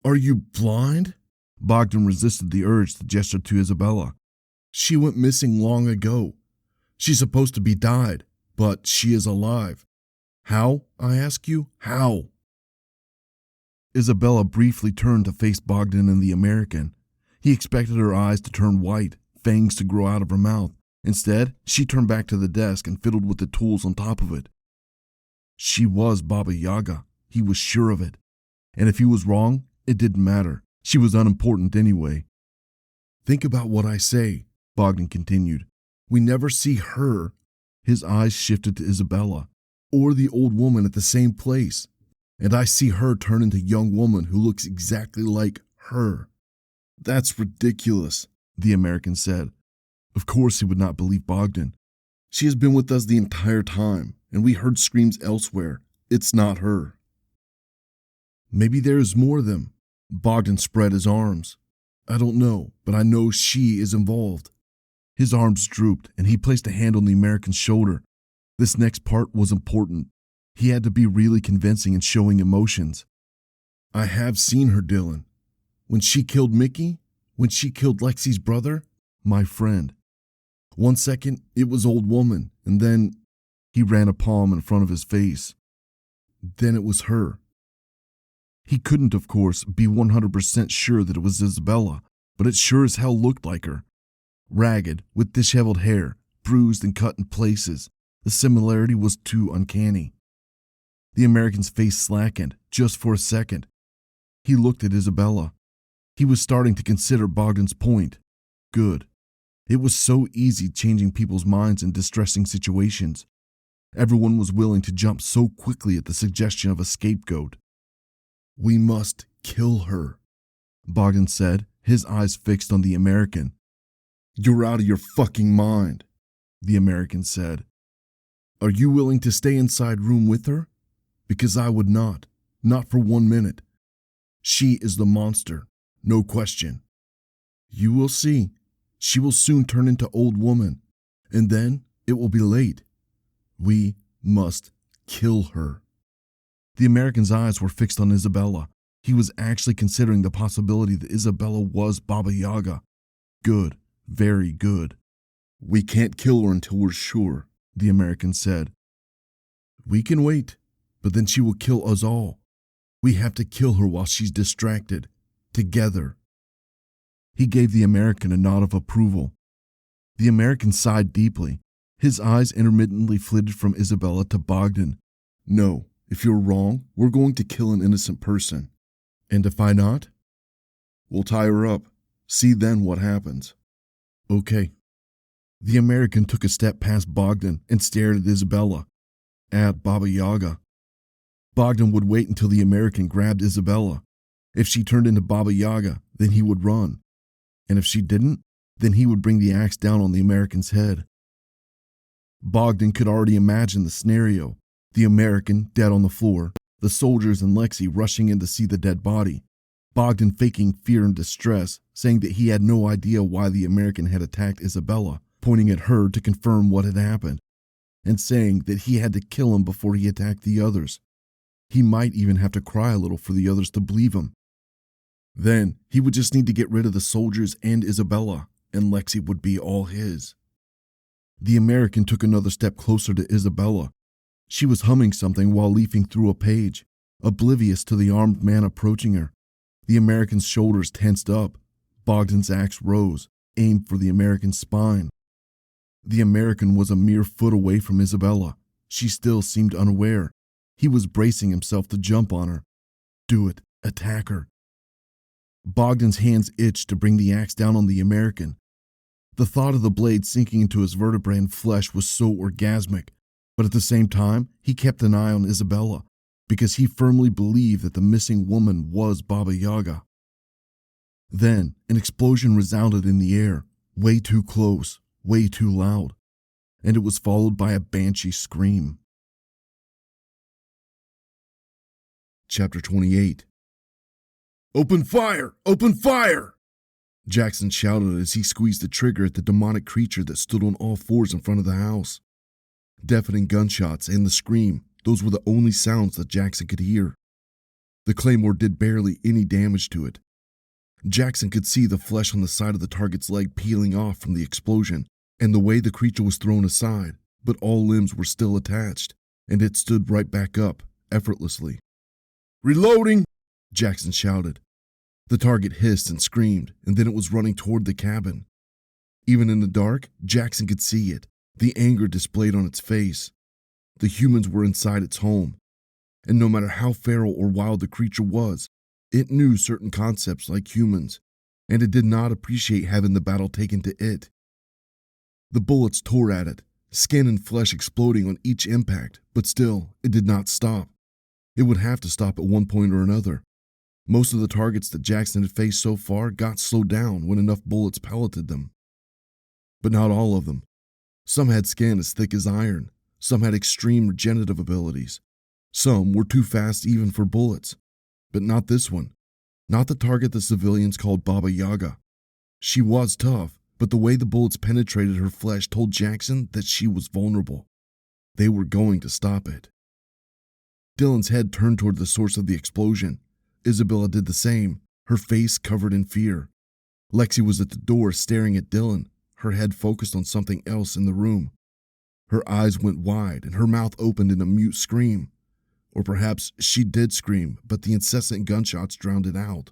Are you blind? Bogdan resisted the urge to gesture to Isabella. She went missing long ago. She's supposed to be died, but she is alive. How, I ask you, how? Isabella briefly turned to face Bogdan and the American. He expected her eyes to turn white, fangs to grow out of her mouth. Instead, she turned back to the desk and fiddled with the tools on top of it. She was Baba Yaga. He was sure of it. And if he was wrong, it didn't matter. She was unimportant anyway. Think about what I say, Bogdan continued. We never see her. His eyes shifted to Isabella. Or the old woman at the same place. And I see her turn into a young woman who looks exactly like her. That's ridiculous, the American said. Of course he would not believe Bogdan. She has been with us the entire time, and we heard screams elsewhere. It's not her. Maybe there is more of them. Bogdan spread his arms. I don't know, but I know she is involved. His arms drooped, and he placed a hand on the American's shoulder. This next part was important. He had to be really convincing in showing emotions. I have seen her, Dylan. When she killed Mickey, when she killed Lexi's brother, my friend. 1 second, it was old woman, and then he ran a palm in front of his face. Then it was her. He couldn't, of course, be 100% sure that it was Isabella, but it sure as hell looked like her. Ragged, with disheveled hair, bruised and cut in places, the similarity was too uncanny. The American's face slackened, just for a second. He looked at Isabella. He was starting to consider Bogdan's point. Good. It was so easy changing people's minds in distressing situations. Everyone was willing to jump so quickly at the suggestion of a scapegoat. "We must kill her," Bogdan said, his eyes fixed on the American. "You're out of your fucking mind," the American said. "Are you willing to stay inside room with her? Because I would not for 1 minute. She is the monster, no question. You will see. She will soon turn into old woman, and then it will be late. We must kill her." The American's eyes were fixed on Isabella. He was actually considering the possibility that Isabella was Baba Yaga. Good, very good. "We can't kill her until we're sure," the American said. "We can wait, but then she will kill us all. We have to kill her while she's distracted. Together." He gave the American a nod of approval. The American sighed deeply. His eyes intermittently flitted from Isabella to Bogdan. "No, if you're wrong, we're going to kill an innocent person. And if I not? We'll tie her up. See then what happens." "Okay." The American took a step past Bogdan and stared at Isabella. At Baba Yaga. Bogdan would wait until the American grabbed Isabella. If she turned into Baba Yaga, then he would run. And if she didn't, then he would bring the axe down on the American's head. Bogdan could already imagine the scenario. The American dead on the floor, the soldiers and Lexi rushing in to see the dead body. Bogdan faking fear and distress, saying that he had no idea why the American had attacked Isabella, pointing at her to confirm what had happened, and saying that he had to kill him before he attacked the others. He might even have to cry a little for the others to believe him. Then he would just need to get rid of the soldiers and Isabella, and Lexi would be all his. The American took another step closer to Isabella. She was humming something while leafing through a page, oblivious to the armed man approaching her. The American's shoulders tensed up. Bogdan's axe rose, aimed for the American's spine. The American was a mere foot away from Isabella. She still seemed unaware. He was bracing himself to jump on her. Do it. Attack her. Bogdan's hands itched to bring the axe down on the American. The thought of the blade sinking into his vertebrae and flesh was so orgasmic, but at the same time, he kept an eye on Isabella, because he firmly believed that the missing woman was Baba Yaga. Then, an explosion resounded in the air, way too close, way too loud, and it was followed by a banshee scream. Chapter 28. "Open fire! Open fire!" Jackson shouted as he squeezed the trigger at the demonic creature that stood on all fours in front of the house. Deafening gunshots and the scream, those were the only sounds that Jackson could hear. The claymore did barely any damage to it. Jackson could see the flesh on the side of the target's leg peeling off from the explosion, and the way the creature was thrown aside, but all limbs were still attached, and it stood right back up, effortlessly. "Reloading!" Jackson shouted. The target hissed and screamed, and then it was running toward the cabin. Even in the dark, Jackson could see it, the anger displayed on its face. The humans were inside its home, and no matter how feral or wild the creature was, it knew certain concepts like humans, and it did not appreciate having the battle taken to it. The bullets tore at it, skin and flesh exploding on each impact, but still, it did not stop. It would have to stop at one point or another. Most of the targets that Jackson had faced so far got slowed down when enough bullets pelleted them. But not all of them. Some had skin as thick as iron. Some had extreme regenerative abilities. Some were too fast even for bullets. But not this one. Not the target the civilians called Baba Yaga. She was tough, but the way the bullets penetrated her flesh told Jackson that she was vulnerable. They were going to stop it. Dylan's head turned toward the source of the explosion. Isabella did the same, her face covered in fear. Lexi was at the door staring at Dylan, her head focused on something else in the room. Her eyes went wide and her mouth opened in a mute scream. or perhaps she did scream, but the incessant gunshots drowned it out.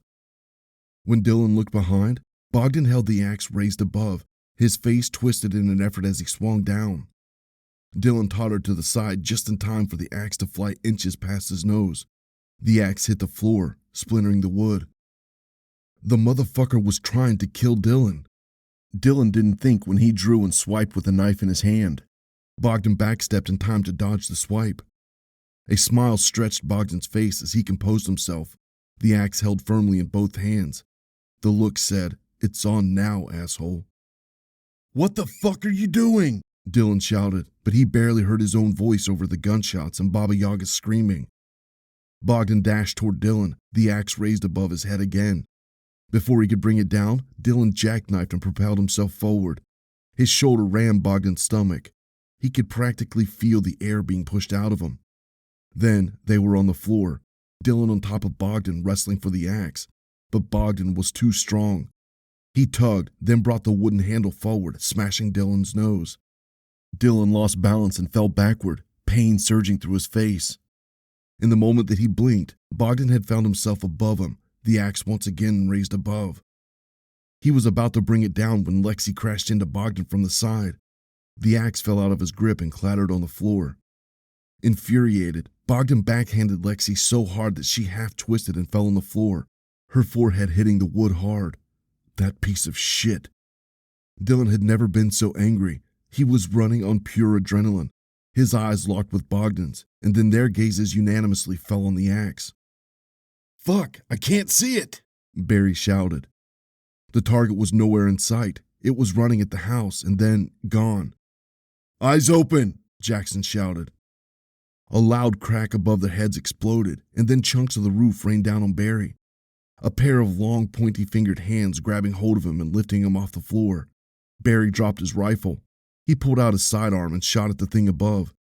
When Dylan looked behind, Bogdan held the axe raised above, his face twisted in an effort as he swung down. Dylan tottered to the side just in time for the axe to fly inches past his nose. The axe hit the floor, splintering the wood. The motherfucker was trying to kill Dylan. Dylan didn't think when he drew and swiped with a knife in his hand. Bogdan backstepped in time to dodge the swipe. A smile stretched Bogdan's face as he composed himself, the axe held firmly in both hands. The look said, "It's on now, asshole." "What the fuck are you doing?" Dylan shouted, but he barely heard his own voice over the gunshots and Baba Yaga's screaming. Bogdan dashed toward Dylan, the axe raised above his head again. Before he could bring it down, Dylan jackknifed and propelled himself forward. His shoulder rammed Bogdan's stomach. He could practically feel the air being pushed out of him. Then they were on the floor, Dylan on top of Bogdan wrestling for the axe, but Bogdan was too strong. He tugged, then brought the wooden handle forward, smashing Dylan's nose. Dylan lost balance and fell backward, pain surging through his face. In the moment that he blinked, Bogdan had found himself above him, the axe once again raised above. He was about to bring it down when Lexi crashed into Bogdan from the side. The axe fell out of his grip and clattered on the floor. Infuriated, Bogdan backhanded Lexi so hard that she half twisted and fell on the floor, her forehead hitting the wood hard. That piece of shit. Dylan had never been so angry. He was running on pure adrenaline. His eyes locked with Bogdan's, and then their gazes unanimously fell on the axe. "Fuck, I can't see it!" Barry shouted. The target was nowhere in sight. It was running at the house and then gone. "Eyes open!" Jackson shouted. A loud crack above their heads exploded, and then chunks of the roof rained down on Barry. A pair of long, pointy-fingered hands grabbing hold of him and lifting him off the floor. Barry dropped his rifle. He pulled out his sidearm and shot at the thing above.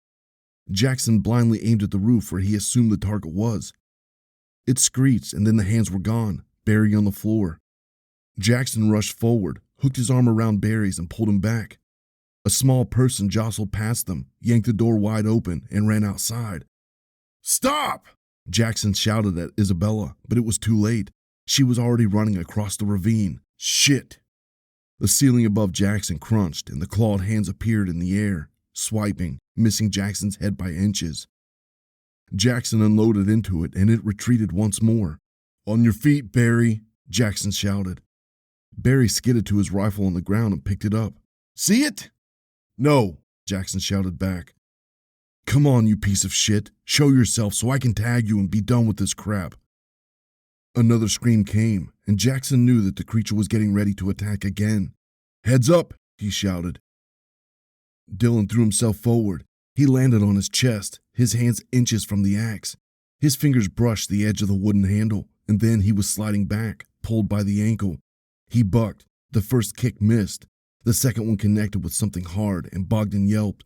Jackson blindly aimed at the roof where he assumed the target was. It screeched, and then the hands were gone, Barry on the floor. Jackson rushed forward, hooked his arm around Barry's and pulled him back. A small person jostled past them, yanked the door wide open, and ran outside. "Stop!" Jackson shouted at Isabella, but it was too late. She was already running across the ravine. Shit! The ceiling above Jackson crunched, and the clawed hands appeared in the air, swiping, missing Jackson's head by inches. Jackson unloaded into it, and it retreated once more. "On your feet, Barry!" Jackson shouted. Barry skidded to his rifle on the ground and picked it up. "See it?" "No," Jackson shouted back. "Come on, you piece of shit. Show yourself so I can tag you and be done with this crap." Another scream came, and Jackson knew that the creature was getting ready to attack again. "Heads up," he shouted. Dylan threw himself forward. He landed on his chest, his hands inches from the axe. His fingers brushed the edge of the wooden handle, and then he was sliding back, pulled by the ankle. He bucked. The first kick missed. The second one connected with something hard, and Bogdan yelped.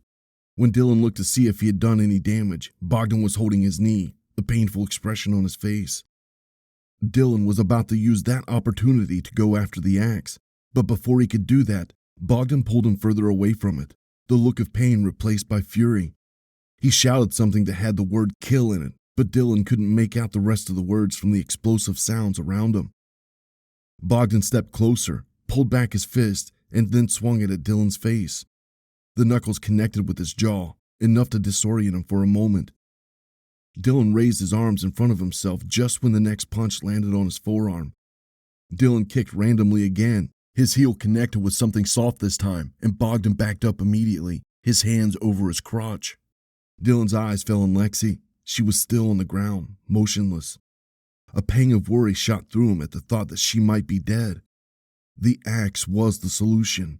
When Dylan looked to see if he had done any damage, Bogdan was holding his knee, a painful expression on his face. Dylan was about to use that opportunity to go after the axe, but before he could do that, Bogdan pulled him further away from it, the look of pain replaced by fury. He shouted something that had the word "kill" in it, but Dylan couldn't make out the rest of the words from the explosive sounds around him. Bogdan stepped closer, pulled back his fist, and then swung it at Dylan's face. The knuckles connected with his jaw, enough to disorient him for a moment. Dylan raised his arms in front of himself just when the next punch landed on his forearm. Dylan kicked randomly again. His heel connected with something soft this time, and Bogdan backed up immediately, his hands over his crotch. Dylan's eyes fell on Lexi. She was still on the ground, motionless. A pang of worry shot through him at the thought that she might be dead. The axe was the solution.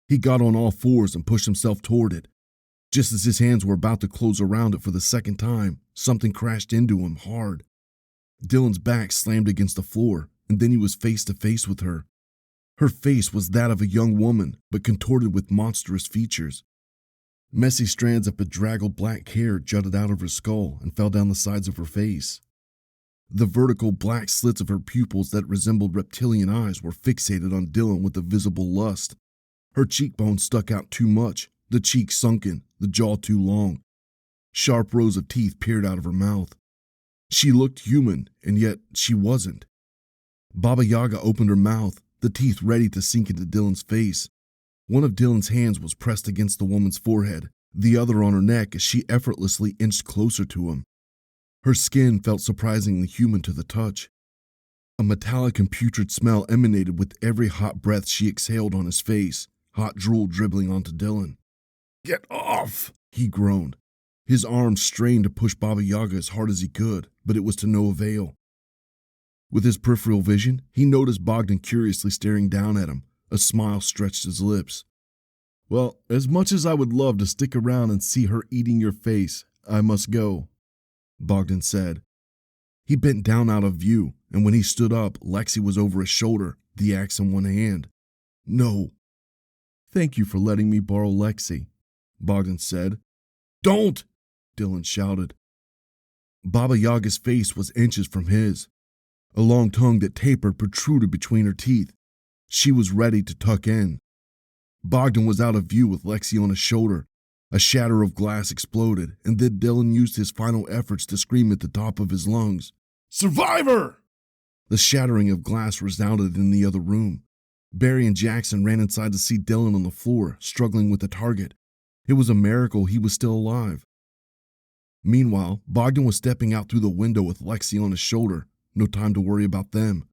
He got on all fours and pushed himself toward it. Just as his hands were about to close around it for the second time, something crashed into him hard. Dylan's back slammed against the floor, and then he was face to face with her. Her face was that of a young woman, but contorted with monstrous features. Messy strands of bedraggled black hair jutted out of her skull and fell down the sides of her face. The vertical black slits of her pupils that resembled reptilian eyes were fixated on Dylan with a visible lust. Her cheekbones stuck out too much, the cheeks sunken, the jaw too long. Sharp rows of teeth peered out of her mouth. She looked human, and yet she wasn't. Baba Yaga opened her mouth, the teeth ready to sink into Dylan's face. One of Dylan's hands was pressed against the woman's forehead, the other on her neck as she effortlessly inched closer to him. Her skin felt surprisingly human to the touch. A metallic and putrid smell emanated with every hot breath she exhaled on his face, hot drool dribbling onto Dylan. "Get off!" he groaned. His arms strained to push Baba Yaga as hard as he could, but it was to no avail. With his peripheral vision, he noticed Bogdan curiously staring down at him. A smile stretched his lips. "Well, as much as I would love to stick around and see her eating your face, I must go," Bogdan said. He bent down out of view, and when he stood up, Lexi was over his shoulder, the axe in one hand. "No." "Thank you for letting me borrow Lexi," Bogdan said. "Don't!" Dylan shouted. Baba Yaga's face was inches from his. A long tongue that tapered protruded between her teeth. She was ready to tuck in. Bogdan was out of view with Lexi on his shoulder. A shatter of glass exploded, and then Dylan used his final efforts to scream at the top of his lungs. "Survivor!" The shattering of glass resounded in the other room. Barry and Jackson ran inside to see Dylan on the floor, struggling with the target. It was a miracle he was still alive. Meanwhile, Bogdan was stepping out through the window with Lexi on his shoulder. No time to worry about them.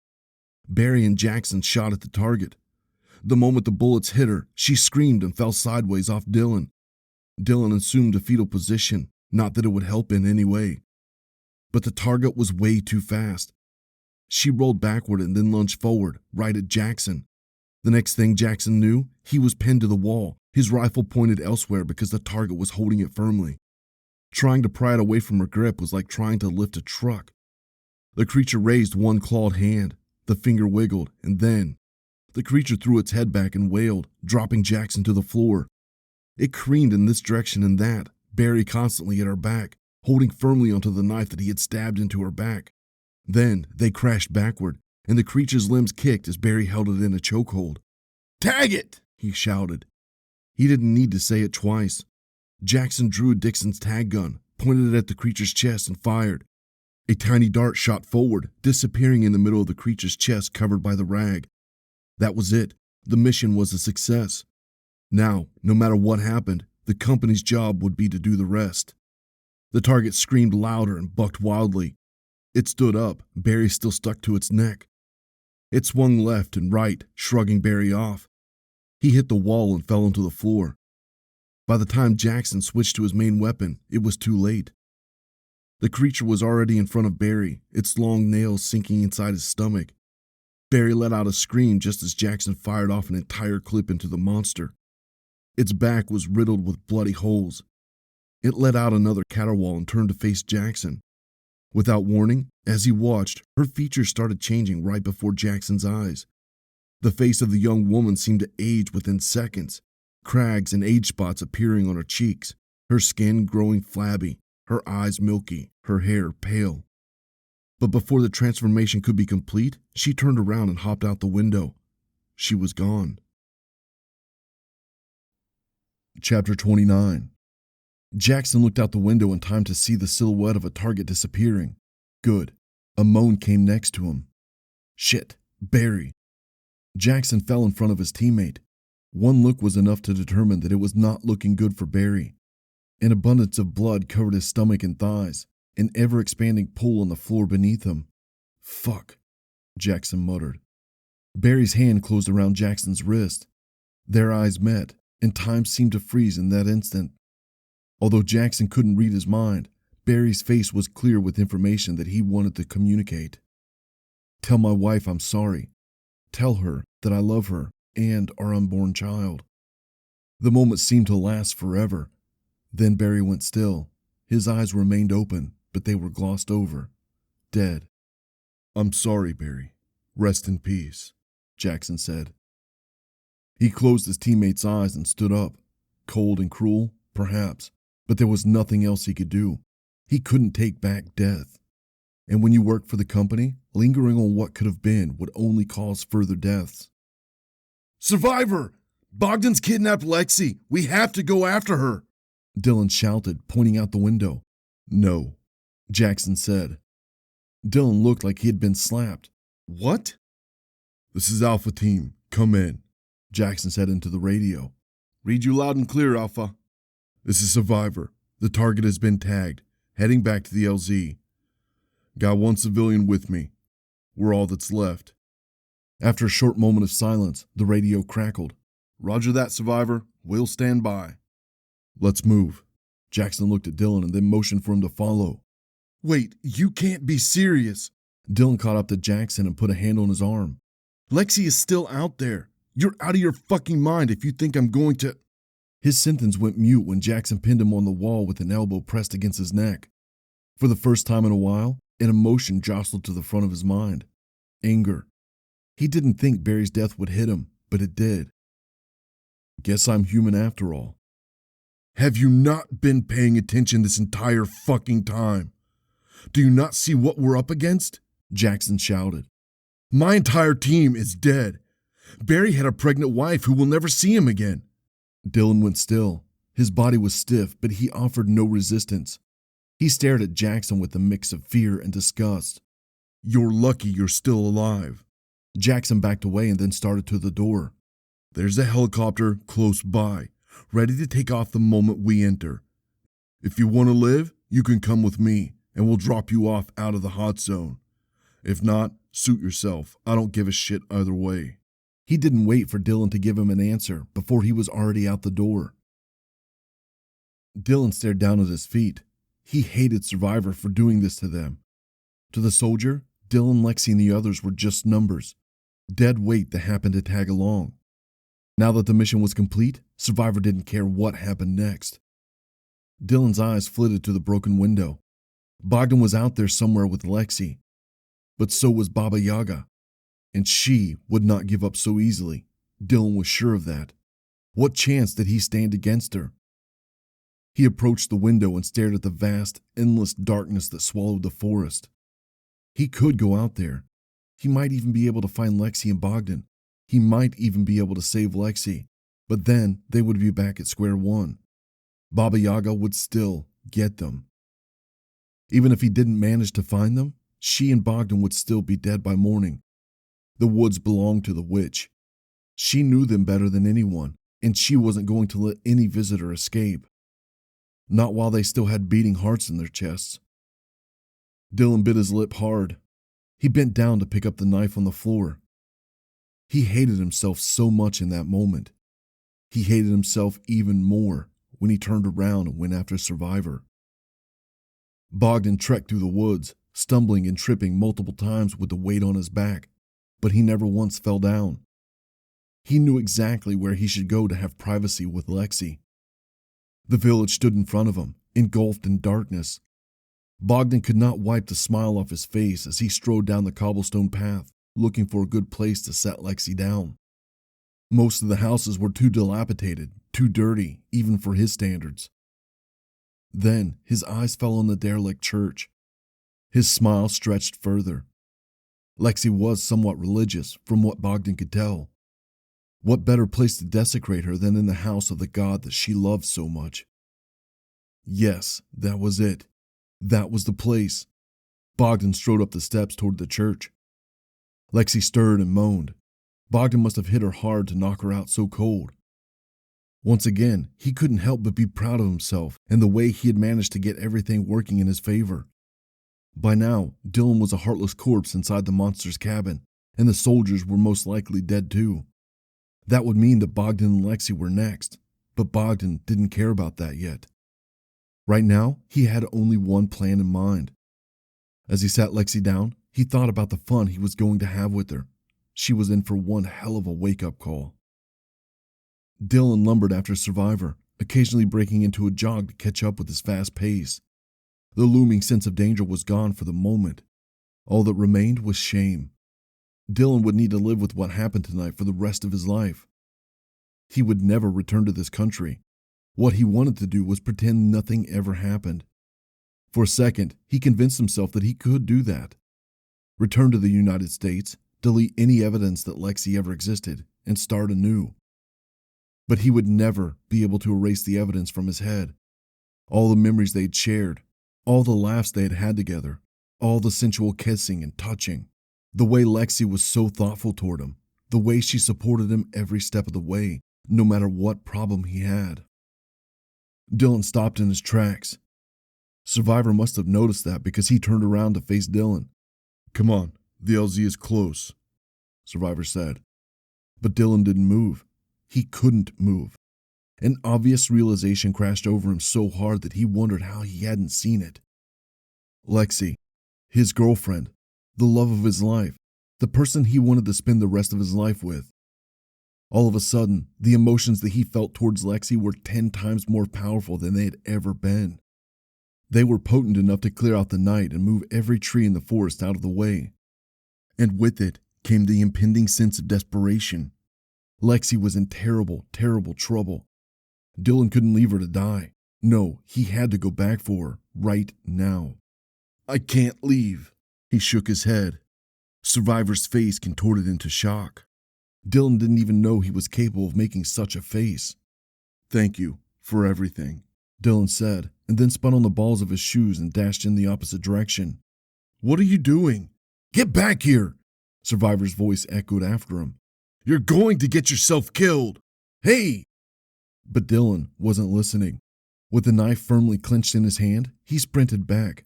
Barry and Jackson shot at the target. The moment the bullets hit her, she screamed and fell sideways off Dylan. Dylan assumed a fetal position, not that it would help in any way. But the target was way too fast. She rolled backward and then lunged forward, right at Jackson. The next thing Jackson knew, he was pinned to the wall, his rifle pointed elsewhere because the target was holding it firmly. Trying to pry it away from her grip was like trying to lift a truck. The creature raised one clawed hand. The finger wiggled, and then the creature threw its head back and wailed, dropping Jackson to the floor. It careened in this direction and that, Barry constantly at her back, holding firmly onto the knife that he had stabbed into her back. Then they crashed backward, and the creature's limbs kicked as Barry held it in a chokehold. "Tag it!" he shouted. He didn't need to say it twice. Jackson drew Dixon's tag gun, pointed it at the creature's chest, and fired. A tiny dart shot forward, disappearing in the middle of the creature's chest covered by the rag. That was it. The mission was a success. Now, no matter what happened, the company's job would be to do the rest. The target screamed louder and bucked wildly. It stood up, Barry still stuck to its neck. It swung left and right, shrugging Barry off. He hit the wall and fell onto the floor. By the time Jackson switched to his main weapon, it was too late. The creature was already in front of Barry, its long nails sinking inside his stomach. Barry let out a scream just as Jackson fired off an entire clip into the monster. Its back was riddled with bloody holes. It let out another caterwaul and turned to face Jackson. Without warning, as he watched, her features started changing right before Jackson's eyes. The face of the young woman seemed to age within seconds, crags and age spots appearing on her cheeks, her skin growing flabby, her eyes milky, her hair pale. But before the transformation could be complete, she turned around and hopped out the window. She was gone. Chapter 29. Jackson looked out the window in time to see the silhouette of a target disappearing. Good. A moan came next to him. Shit. Barry. Jackson fell in front of his teammate. One look was enough to determine that it was not looking good for Barry. An abundance of blood covered his stomach and thighs, an ever-expanding pool on the floor beneath him. Fuck, Jackson muttered. Barry's hand closed around Jackson's wrist. Their eyes met, and time seemed to freeze in that instant. Although Jackson couldn't read his mind, Barry's face was clear with information that he wanted to communicate. Tell my wife I'm sorry. Tell her that I love her and our unborn child. The moment seemed to last forever. Then Barry went still. His eyes remained open, but they were glossed over. Dead. I'm sorry, Barry. Rest in peace, Jackson said. He closed his teammate's eyes and stood up. Cold and cruel, perhaps, but there was nothing else he could do. He couldn't take back death. And when you work for the company, lingering on what could have been would only cause further deaths. Survivor! Bogdan's kidnapped Lexi. We have to go after her, Dylan shouted, pointing out the window. No, Jackson said. Dylan looked like he had been slapped. What? This is Alpha Team. Come in, Jackson said into the radio. Read you loud and clear, Alpha. This is Survivor. The target has been tagged. Heading back to the LZ. Got one civilian with me. We're all that's left. After a short moment of silence, the radio crackled. Roger that, Survivor. We'll stand by. Let's move. Jackson looked at Dylan and then motioned for him to follow. Wait, you can't be serious. Dylan caught up to Jackson and put a hand on his arm. Lexi is still out there. You're out of your fucking mind if you think I'm going to... His sentence went mute when Jackson pinned him on the wall with an elbow pressed against his neck. For the first time in a while, an emotion jostled to the front of his mind. Anger. He didn't think Barry's death would hit him, but it did. Guess I'm human after all. Have you not been paying attention this entire fucking time? Do you not see what we're up against? Jackson shouted. My entire team is dead. Barry had a pregnant wife who will never see him again. Dylan went still. His body was stiff, but he offered no resistance. He stared at Jackson with a mix of fear and disgust. You're lucky you're still alive. Jackson backed away and then started to the door. There's a helicopter close by, ready to take off the moment we enter. If you want to live, you can come with me, and we'll drop you off out of the hot zone. If not, suit yourself. I don't give a shit either way. He didn't wait for Dylan to give him an answer before he was already out the door. Dylan stared down at his feet. He hated Survivor for doing this to them. To the soldier, Dylan, Lexi, and the others were just numbers. Dead weight that happened to tag along. Now that the mission was complete, Survivor didn't care what happened next. Dylan's eyes flitted to the broken window. Bogdan was out there somewhere with Lexi. But so was Baba Yaga. And she would not give up so easily. Dylan was sure of that. What chance did he stand against her? He approached the window and stared at the vast, endless darkness that swallowed the forest. He could go out there. He might even be able to find Lexi and Bogdan. He might even be able to save Lexi. But then they would be back at square one. Baba Yaga would still get them. Even if he didn't manage to find them, she and Bogdan would still be dead by morning. The woods belonged to the witch. She knew them better than anyone, and she wasn't going to let any visitor escape. Not while they still had beating hearts in their chests. Dylan bit his lip hard. He bent down to pick up the knife on the floor. He hated himself so much in that moment. He hated himself even more when he turned around and went after Survivor. Bogdan trekked through the woods, stumbling and tripping multiple times with the weight on his back, but he never once fell down. He knew exactly where he should go to have privacy with Lexi. The village stood in front of him, engulfed in darkness. Bogdan could not wipe the smile off his face as he strode down the cobblestone path, looking for a good place to set Lexi down. Most of the houses were too dilapidated, too dirty, even for his standards. Then his eyes fell on the derelict church. His smile stretched further. Lexi was somewhat religious, from what Bogdan could tell. What better place to desecrate her than in the house of the god that she loved so much? Yes, that was it. That was the place. Bogdan strode up the steps toward the church. Lexi stirred and moaned. Bogdan must have hit her hard to knock her out so cold. Once again, he couldn't help but be proud of himself and the way he had managed to get everything working in his favor. By now, Dylan was a heartless corpse inside the monster's cabin, and the soldiers were most likely dead too. That would mean that Bogdan and Lexi were next, but Bogdan didn't care about that yet. Right now, he had only one plan in mind. As he sat Lexi down, he thought about the fun he was going to have with her. She was in for one hell of a wake-up call. Dylan lumbered after Survivor, occasionally breaking into a jog to catch up with his fast pace. The looming sense of danger was gone for the moment. All that remained was shame. Dylan would need to live with what happened tonight for the rest of his life. He would never return to this country. What he wanted to do was pretend nothing ever happened. For a second, he convinced himself that he could do that. Return to the United States, delete any evidence that Lexi ever existed, and start anew. But he would never be able to erase the evidence from his head. All the memories they'd shared, all the laughs they had had together, all the sensual kissing and touching, the way Lexi was so thoughtful toward him, the way she supported him every step of the way, no matter what problem he had. Dylan stopped in his tracks. Survivor must have noticed that because he turned around to face Dylan. "Come on, the LZ is close," Survivor said. But Dylan didn't move. He couldn't move. An obvious realization crashed over him so hard that he wondered how he hadn't seen it. Lexi, his girlfriend, the love of his life, the person he wanted to spend the rest of his life with. All of a sudden, the emotions that he felt towards Lexi were 10 times more powerful than they had ever been. They were potent enough to clear out the night and move every tree in the forest out of the way. And with it came the impending sense of desperation. Lexi was in terrible, terrible trouble. Dylan couldn't leave her to die. No, he had to go back for her, right now. "I can't leave." He shook his head. Survivor's face contorted into shock. Dylan didn't even know he was capable of making such a face. "Thank you for everything," Dylan said, and then spun on the balls of his shoes and dashed in the opposite direction. "What are you doing?" "Get back here!" Survivor's voice echoed after him. "You're going to get yourself killed! Hey!" But Dylan wasn't listening. With the knife firmly clenched in his hand, he sprinted back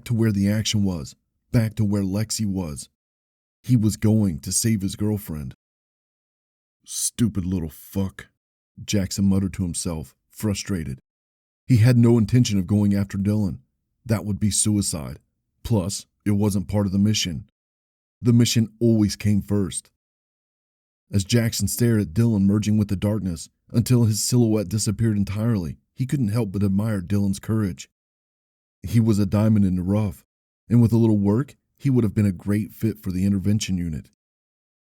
to where the action was, back to where Lexi was. He was going to save his girlfriend. "Stupid little fuck," Jackson muttered to himself, frustrated. He had no intention of going after Dylan. That would be suicide. Plus, it wasn't part of the mission. The mission always came first. As Jackson stared at Dylan merging with the darkness until his silhouette disappeared entirely, he couldn't help but admire Dylan's courage. He was a diamond in the rough, and with a little work, he would have been a great fit for the intervention unit.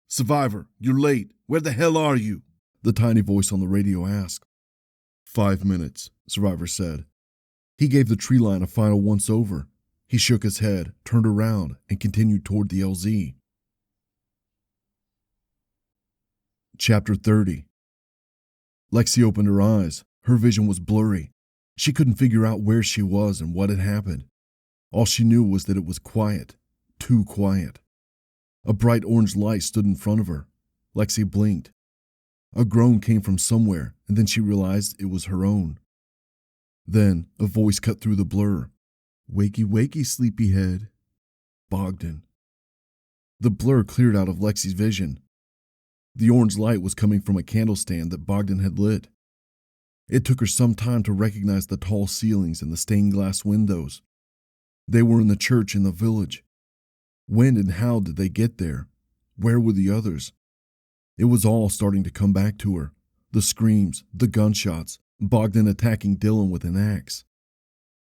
"Survivor, you're late. Where the hell are you?" the tiny voice on the radio asked. 5 minutes, Survivor said. He gave the tree line a final once-over. He shook his head, turned around, and continued toward the LZ. Chapter 30. Lexi opened her eyes. Her vision was blurry. She couldn't figure out where she was and what had happened. All she knew was that it was quiet. Too quiet. A bright orange light stood in front of her. Lexi blinked. A groan came from somewhere, and then she realized it was her own. Then a voice cut through the blur. "Wakey, wakey, sleepyhead." Bogdan. The blur cleared out of Lexi's vision. The orange light was coming from a candle stand that Bogdan had lit. It took her some time to recognize the tall ceilings and the stained glass windows. They were in the church in the village. When and how did they get there? Where were the others? It was all starting to come back to her. The screams, the gunshots, Bogdan attacking Dylan with an axe.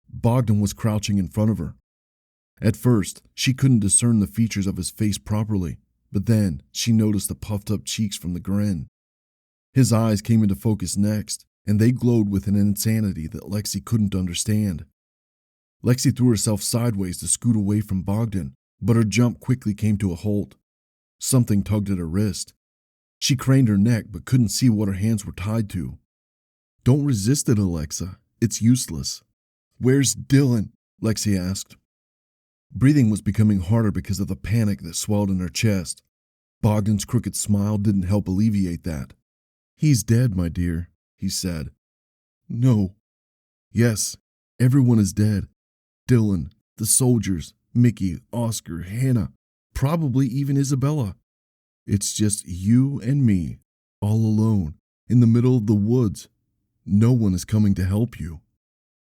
Bogdan was crouching in front of her. At first, she couldn't discern the features of his face properly, but then she noticed the puffed-up cheeks from the grin. His eyes came into focus next, and they glowed with an insanity that Lexi couldn't understand. Lexi threw herself sideways to scoot away from Bogdan, but her jump quickly came to a halt. Something tugged at her wrist. She craned her neck but couldn't see what her hands were tied to. "Don't resist it, Alexa. It's useless." "Where's Dylan?" Lexi asked. Breathing was becoming harder because of the panic that swelled in her chest. Bogdan's crooked smile didn't help alleviate that. "He's dead, my dear," he said. "No." "Yes, everyone is dead. Dylan, the soldiers, Mickey, Oscar, Hannah, probably even Isabella. It's just you and me, all alone, in the middle of the woods. No one is coming to help you."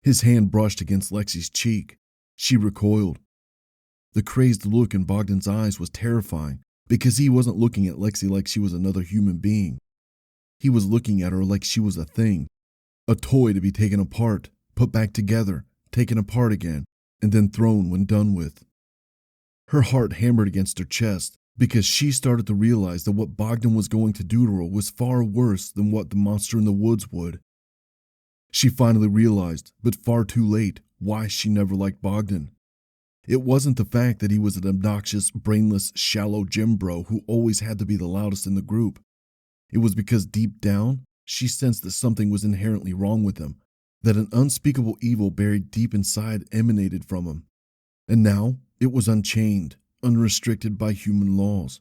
His hand brushed against Lexi's cheek. She recoiled. The crazed look in Bogdan's eyes was terrifying because he wasn't looking at Lexi like she was another human being. He was looking at her like she was a thing, a toy to be taken apart, put back together, taken apart again, and then thrown when done with. Her heart hammered against her chest because she started to realize that what Bogdan was going to do to her was far worse than what the monster in the woods would. She finally realized, but far too late, why she never liked Bogdan. It wasn't the fact that he was an obnoxious, brainless, shallow gym bro who always had to be the loudest in the group. It was because deep down, she sensed that something was inherently wrong with him, that an unspeakable evil buried deep inside emanated from him. And now it was unchained, unrestricted by human laws.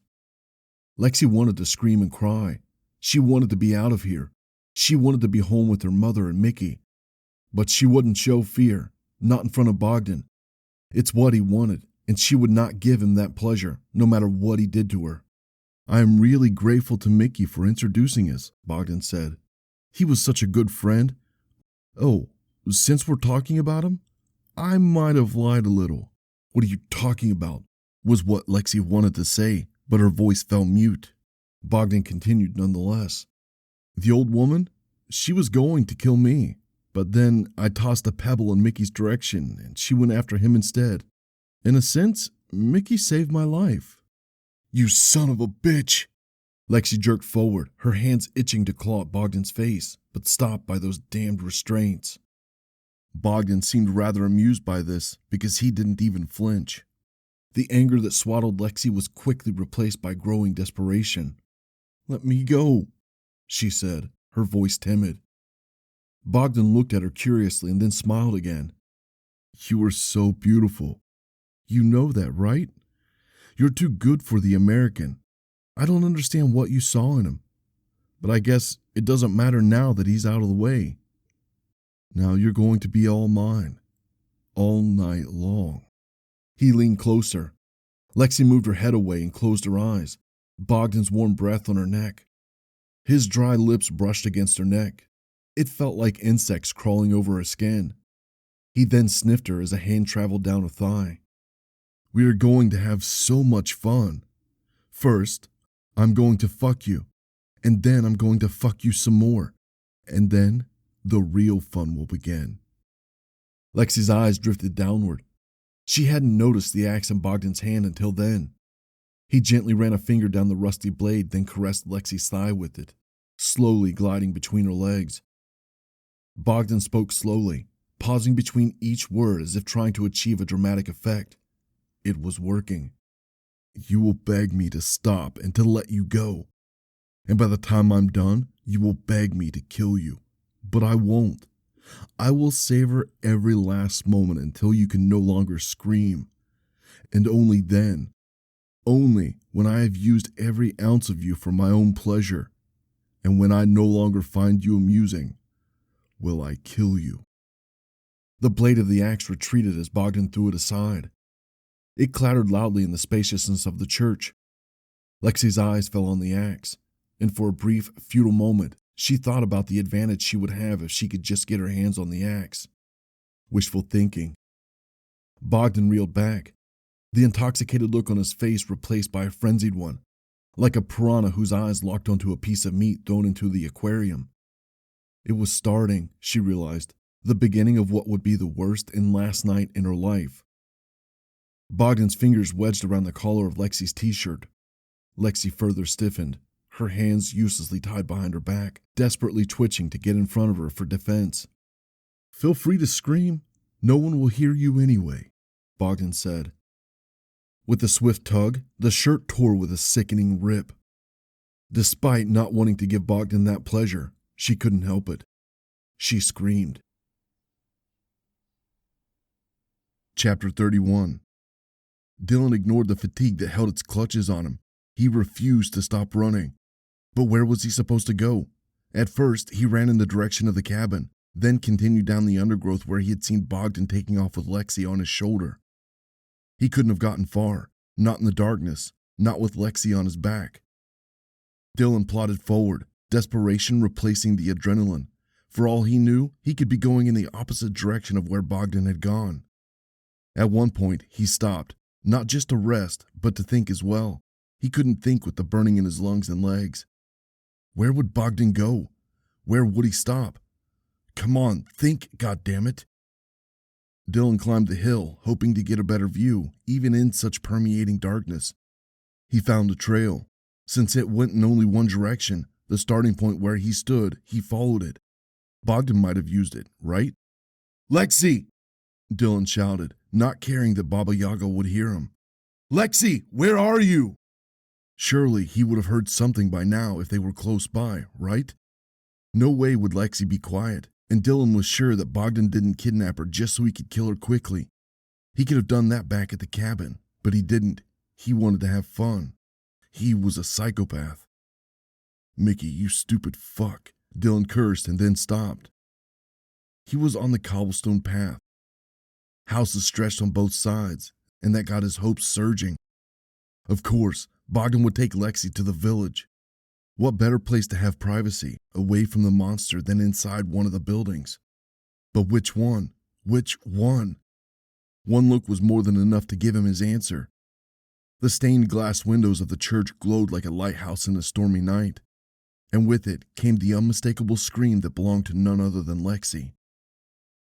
Lexi wanted to scream and cry. She wanted to be out of here. She wanted to be home with her mother and Mickey. But she wouldn't show fear, not in front of Bogdan. It's what he wanted, and she would not give him that pleasure, no matter what he did to her. "I am really grateful to Mickey for introducing us," Bogdan said. "He was such a good friend. Oh, since we're talking about him, I might have lied a little." "What are you talking about?" was what Lexi wanted to say, but her voice fell mute. Bogdan continued nonetheless. "The old woman, she was going to kill me, but then I tossed a pebble in Mickey's direction and she went after him instead. In a sense, Mickey saved my life." "You son of a bitch!" Lexi jerked forward, her hands itching to claw at Bogdan's face, but stopped by those damned restraints. Bogdan seemed rather amused by this because he didn't even flinch. The anger that swaddled Lexi was quickly replaced by growing desperation. "Let me go," she said, her voice timid. Bogdan looked at her curiously and then smiled again. "You are so beautiful. You know that, right? You're too good for the American. I don't understand what you saw in him, but I guess it doesn't matter now that he's out of the way. Now you're going to be all mine, all night long." He leaned closer. Lexi moved her head away and closed her eyes, Bogdan's warm breath on her neck. His dry lips brushed against her neck. It felt like insects crawling over her skin. He then sniffed her as a hand traveled down her thigh. "We are going to have so much fun. First, I'm going to fuck you, and then I'm going to fuck you some more, and then the real fun will begin." Lexi's eyes drifted downward. She hadn't noticed the axe in Bogdan's hand until then. He gently ran a finger down the rusty blade, then caressed Lexi's thigh with it, slowly gliding between her legs. Bogdan spoke slowly, pausing between each word as if trying to achieve a dramatic effect. It was working. "You will beg me to stop and to let you go. And by the time I'm done, you will beg me to kill you. But I won't. I will savor every last moment until you can no longer scream. And only then, only when I have used every ounce of you for my own pleasure, and when I no longer find you amusing, will I kill you." The blade of the axe retreated as Bogdan threw it aside. It clattered loudly in the spaciousness of the church. Lexi's eyes fell on the axe, and for a brief, futile moment, she thought about the advantage she would have if she could just get her hands on the axe. Wishful thinking. Bogdan reeled back, the intoxicated look on his face replaced by a frenzied one, like a piranha whose eyes locked onto a piece of meat thrown into the aquarium. It was starting, she realized, the beginning of what would be the worst and last night in her life. Bogdan's fingers wedged around the collar of Lexi's t-shirt. Lexi further stiffened, her hands uselessly tied behind her back, desperately twitching to get in front of her for defense. "Feel free to scream. No one will hear you anyway," Bogdan said. With a swift tug, the shirt tore with a sickening rip. Despite not wanting to give Bogdan that pleasure, she couldn't help it. She screamed. Chapter 31. Dylan ignored the fatigue that held its clutches on him. He refused to stop running. But where was he supposed to go? At first, he ran in the direction of the cabin, then continued down the undergrowth where he had seen Bogdan taking off with Lexi on his shoulder. He couldn't have gotten far, not in the darkness, not with Lexi on his back. Dylan plodded forward, desperation replacing the adrenaline. For all he knew, he could be going in the opposite direction of where Bogdan had gone. At one point, he stopped, not just to rest, but to think as well. He couldn't think with the burning in his lungs and legs. Where would Bogdan go? Where would he stop? Come on, think, goddammit. Dylan climbed the hill, hoping to get a better view, even in such permeating darkness. He found a trail. Since it went in only one direction, the starting point where he stood, he followed it. Bogdan might have used it, right? "Lexi!" Dylan shouted, not caring that Baba Yaga would hear him. "Lexi, where are you?" Surely he would have heard something by now if they were close by, right? No way would Lexi be quiet. And Dylan was sure that Bogdan didn't kidnap her just so he could kill her quickly. He could have done that back at the cabin, but he didn't. He wanted to have fun. He was a psychopath. "Mickey, you stupid fuck," Dylan cursed and then stopped. He was on the cobblestone path. Houses stretched on both sides, and that got his hopes surging. Of course, Bogdan would take Lexi to the village. What better place to have privacy, away from the monster, than inside one of the buildings? But which one? Which one? One look was more than enough to give him his answer. The stained glass windows of the church glowed like a lighthouse in a stormy night, and with it came the unmistakable scream that belonged to none other than Lexi.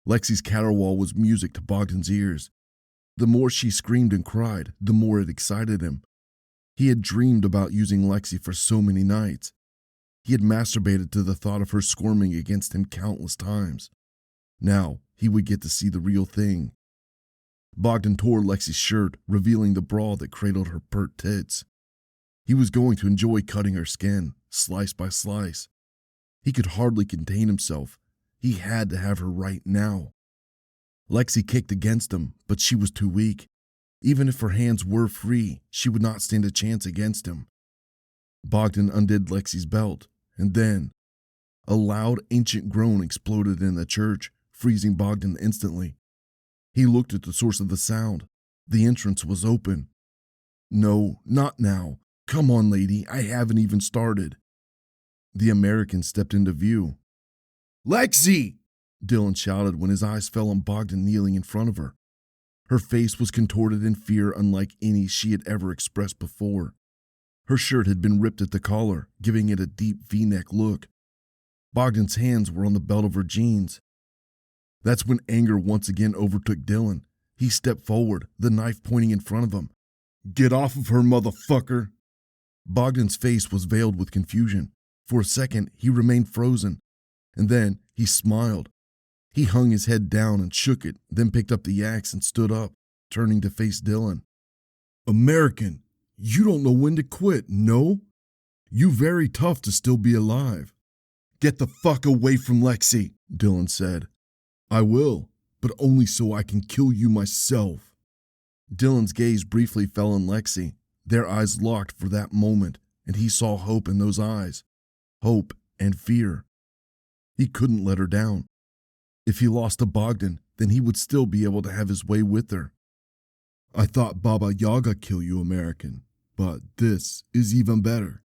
Lexi's caterwaul was music to Bogdan's ears. The more she screamed and cried, the more it excited him. He had dreamed about using Lexi for so many nights. He had masturbated to the thought of her squirming against him countless times. Now he would get to see the real thing. Bogdan tore Lexi's shirt, revealing the bra that cradled her pert tits. He was going to enjoy cutting her skin, slice by slice. He could hardly contain himself. He had to have her right now. Lexi kicked against him, but she was too weak. Even if her hands were free, she would not stand a chance against him. Bogdan undid Lexi's belt, and then a loud, ancient groan exploded in the church, freezing Bogdan instantly. He looked at the source of the sound. The entrance was open. "No, not now. Come on, lady, I haven't even started." The American stepped into view. "Lexi!" Dylan shouted when his eyes fell on Bogdan kneeling in front of her. Her face was contorted in fear unlike any she had ever expressed before. Her shirt had been ripped at the collar, giving it a deep V-neck look. Bogdan's hands were on the belt of her jeans. That's when anger once again overtook Dylan. He stepped forward, the knife pointing in front of him. "Get off of her, motherfucker!" Bogdan's face was veiled with confusion. For a second, he remained frozen, and then he smiled. He hung his head down and shook it, then picked up the axe and stood up, turning to face Dylan. "American, you don't know when to quit, no? You very tough to still be alive." "Get the fuck away from Lexi," Dylan said. "I will, but only so I can kill you myself." Dylan's gaze briefly fell on Lexi. Their eyes locked for that moment, and he saw hope in those eyes. Hope and fear. He couldn't let her down. If he lost to Bogdan, then he would still be able to have his way with her. "I thought Baba Yaga kill you, American, but this is even better.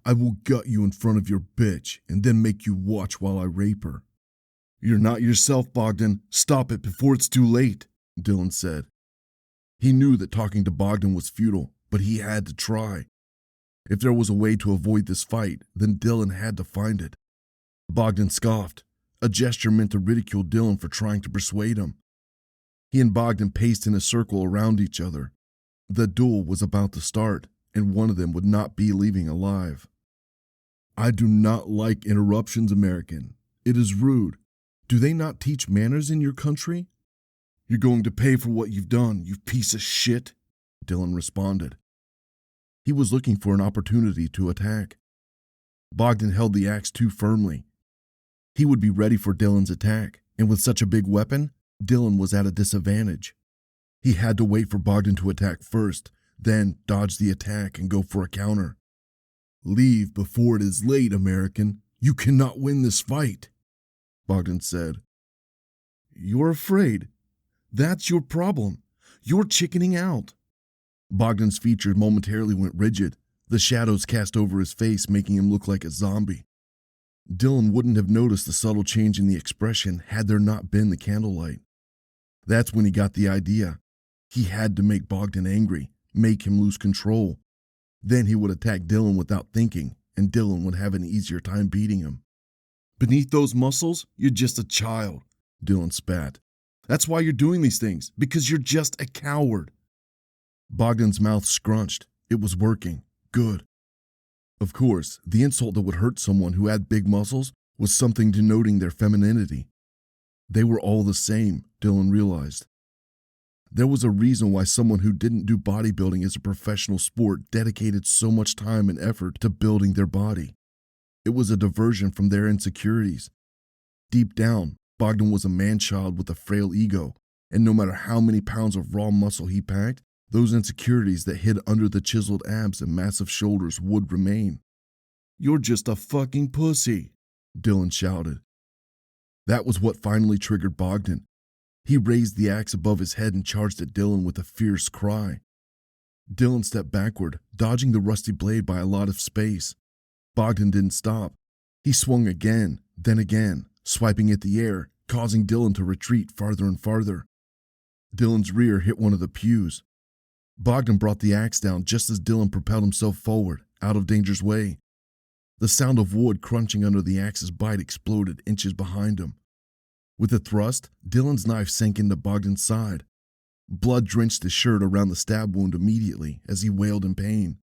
I will gut you in front of your bitch and then make you watch while I rape her." "You're not yourself, Bogdan. Stop it before it's too late," Dylan said. He knew that talking to Bogdan was futile, but he had to try. If there was a way to avoid this fight, then Dylan had to find it. Bogdan scoffed, a gesture meant to ridicule Dylan for trying to persuade him. He and Bogdan paced in a circle around each other. The duel was about to start, and one of them would not be leaving alive. "I do not like interruptions, American. It is rude. Do they not teach manners in your country?" "You're going to pay for what you've done, you piece of shit," Dylan responded. He was looking for an opportunity to attack. Bogdan held the axe too firmly. He would be ready for Dylan's attack, and with such a big weapon, Dylan was at a disadvantage. He had to wait for Bogdan to attack first, then dodge the attack and go for a counter. "Leave before it is late, American. You cannot win this fight," Bogdan said. "You're afraid. That's your problem. You're chickening out." Bogdan's features momentarily went rigid. The shadows cast over his face, making him look like a zombie. Dylan wouldn't have noticed the subtle change in the expression had there not been the candlelight. That's when he got the idea. He had to make Bogdan angry, make him lose control. Then he would attack Dylan without thinking, and Dylan would have an easier time beating him. "Beneath those muscles, you're just a child," Dylan spat. "That's why you're doing these things, because you're just a coward." Bogdan's mouth scrunched. It was working. Good. Of course, the insult that would hurt someone who had big muscles was something denoting their femininity. They were all the same, Dylan realized. There was a reason why someone who didn't do bodybuilding as a professional sport dedicated so much time and effort to building their body. It was a diversion from their insecurities. Deep down, Bogdan was a man-child with a frail ego, and no matter how many pounds of raw muscle he packed, those insecurities that hid under the chiseled abs and massive shoulders would remain. "You're just a fucking pussy," Dylan shouted. That was what finally triggered Bogdan. He raised the axe above his head and charged at Dylan with a fierce cry. Dylan stepped backward, dodging the rusty blade by a lot of space. Bogdan didn't stop. He swung again, then again, swiping at the air, causing Dylan to retreat farther and farther. Dylan's rear hit one of the pews. Bogdan brought the axe down just as Dylan propelled himself forward, out of danger's way. The sound of wood crunching under the axe's bite exploded inches behind him. With a thrust, Dylan's knife sank into Bogdan's side. Blood drenched his shirt around the stab wound immediately as he wailed in pain.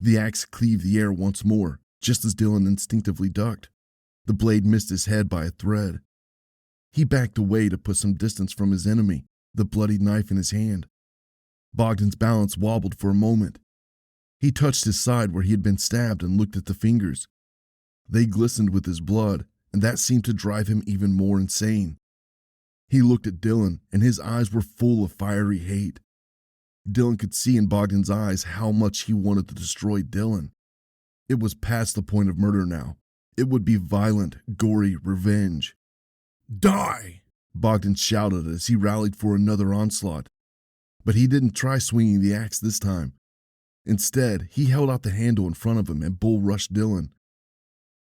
The axe cleaved the air once more, just as Dylan instinctively ducked. The blade missed his head by a thread. He backed away to put some distance from his enemy, the bloodied knife in his hand. Bogdan's balance wobbled for a moment. He touched his side where he had been stabbed and looked at the fingers. They glistened with his blood, and that seemed to drive him even more insane. He looked at Dylan, and his eyes were full of fiery hate. Dylan could see in Bogdan's eyes how much he wanted to destroy Dylan. It was past the point of murder now. It would be violent, gory revenge. "Die!" Bogdan shouted as he rallied for another onslaught. But he didn't try swinging the axe this time. Instead, he held out the handle in front of him and bull rushed Dylan.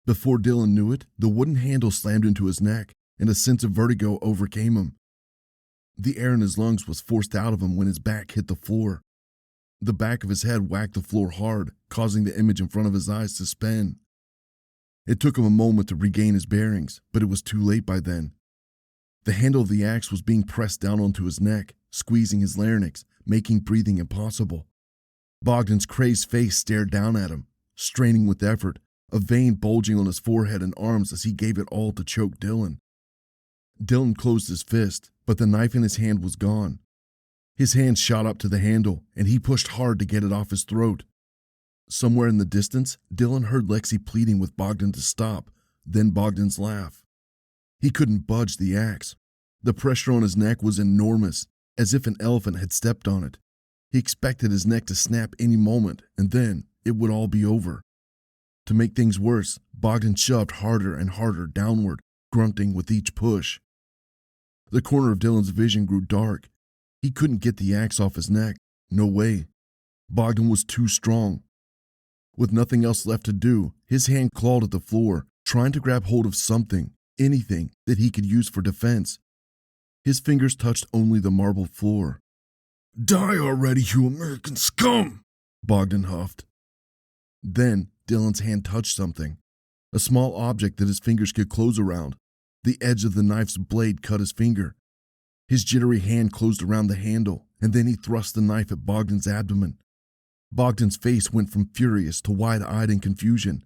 Before Dylan knew it, the wooden handle slammed into his neck, and a sense of vertigo overcame him. The air in his lungs was forced out of him when his back hit the floor. The back of his head whacked the floor hard, causing the image in front of his eyes to spin. It took him a moment to regain his bearings, but it was too late by then. The handle of the axe was being pressed down onto his neck, squeezing his larynx, making breathing impossible. Bogdan's crazed face stared down at him, straining with effort, a vein bulging on his forehead and arms as he gave it all to choke Dylan. Dylan closed his fist, but the knife in his hand was gone. His hand shot up to the handle, and he pushed hard to get it off his throat. Somewhere in the distance, Dylan heard Lexi pleading with Bogdan to stop, then Bogdan's laugh. He couldn't budge the axe. The pressure on his neck was enormous, as if an elephant had stepped on it. He expected his neck to snap any moment, and then it would all be over. To make things worse, Bogdan shoved harder and harder downward, grunting with each push. The corner of Dylan's vision grew dark. He couldn't get the axe off his neck. No way. Bogdan was too strong. With nothing else left to do, his hand clawed at the floor, trying to grab hold of something, anything that he could use for defense. His fingers touched only the marble floor. "Die already, you American scum!" Bogdan huffed. Then Dylan's hand touched something, a small object that his fingers could close around. The edge of the knife's blade cut his finger. His jittery hand closed around the handle, and then he thrust the knife at Bogdan's abdomen. Bogdan's face went from furious to wide-eyed in confusion,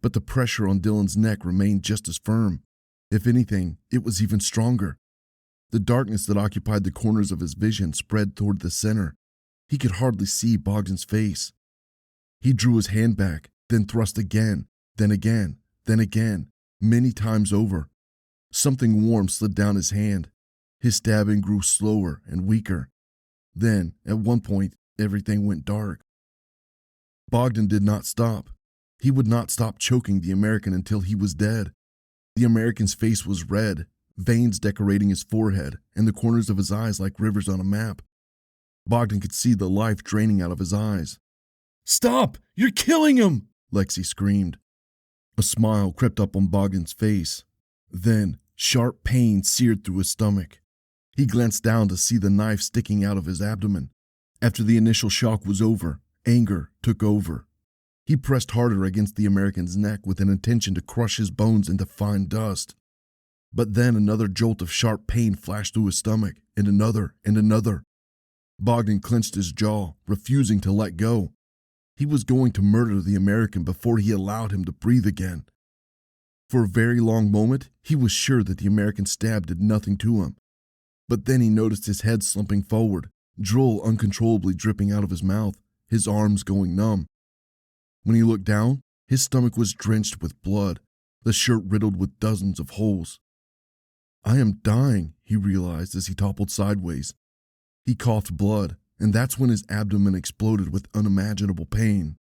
but the pressure on Dylan's neck remained just as firm. If anything, it was even stronger. The darkness that occupied the corners of his vision spread toward the center. He could hardly see Bogdan's face. He drew his hand back, then thrust again, then again, then again, many times over. Something warm slid down his hand. His stabbing grew slower and weaker. Then, at one point, everything went dark. Bogdan did not stop. He would not stop choking the American until he was dead. The American's face was red, veins decorating his forehead, and the corners of his eyes like rivers on a map. Bogdan could see the life draining out of his eyes. "Stop! You're killing him!" Lexi screamed. A smile crept up on Bogdan's face. Then, sharp pain seared through his stomach. He glanced down to see the knife sticking out of his abdomen. After the initial shock was over, anger took over. He pressed harder against the American's neck with an intention to crush his bones into fine dust. But then another jolt of sharp pain flashed through his stomach, and another and another. Bogdan clenched his jaw, refusing to let go. He was going to murder the American before he allowed him to breathe again. For a very long moment, he was sure that the American's stab did nothing to him. But then he noticed his head slumping forward, drool uncontrollably dripping out of his mouth, his arms going numb. When he looked down, his stomach was drenched with blood, the shirt riddled with dozens of holes. I am dying, he realized as he toppled sideways. He coughed blood, and that's when his abdomen exploded with unimaginable pain.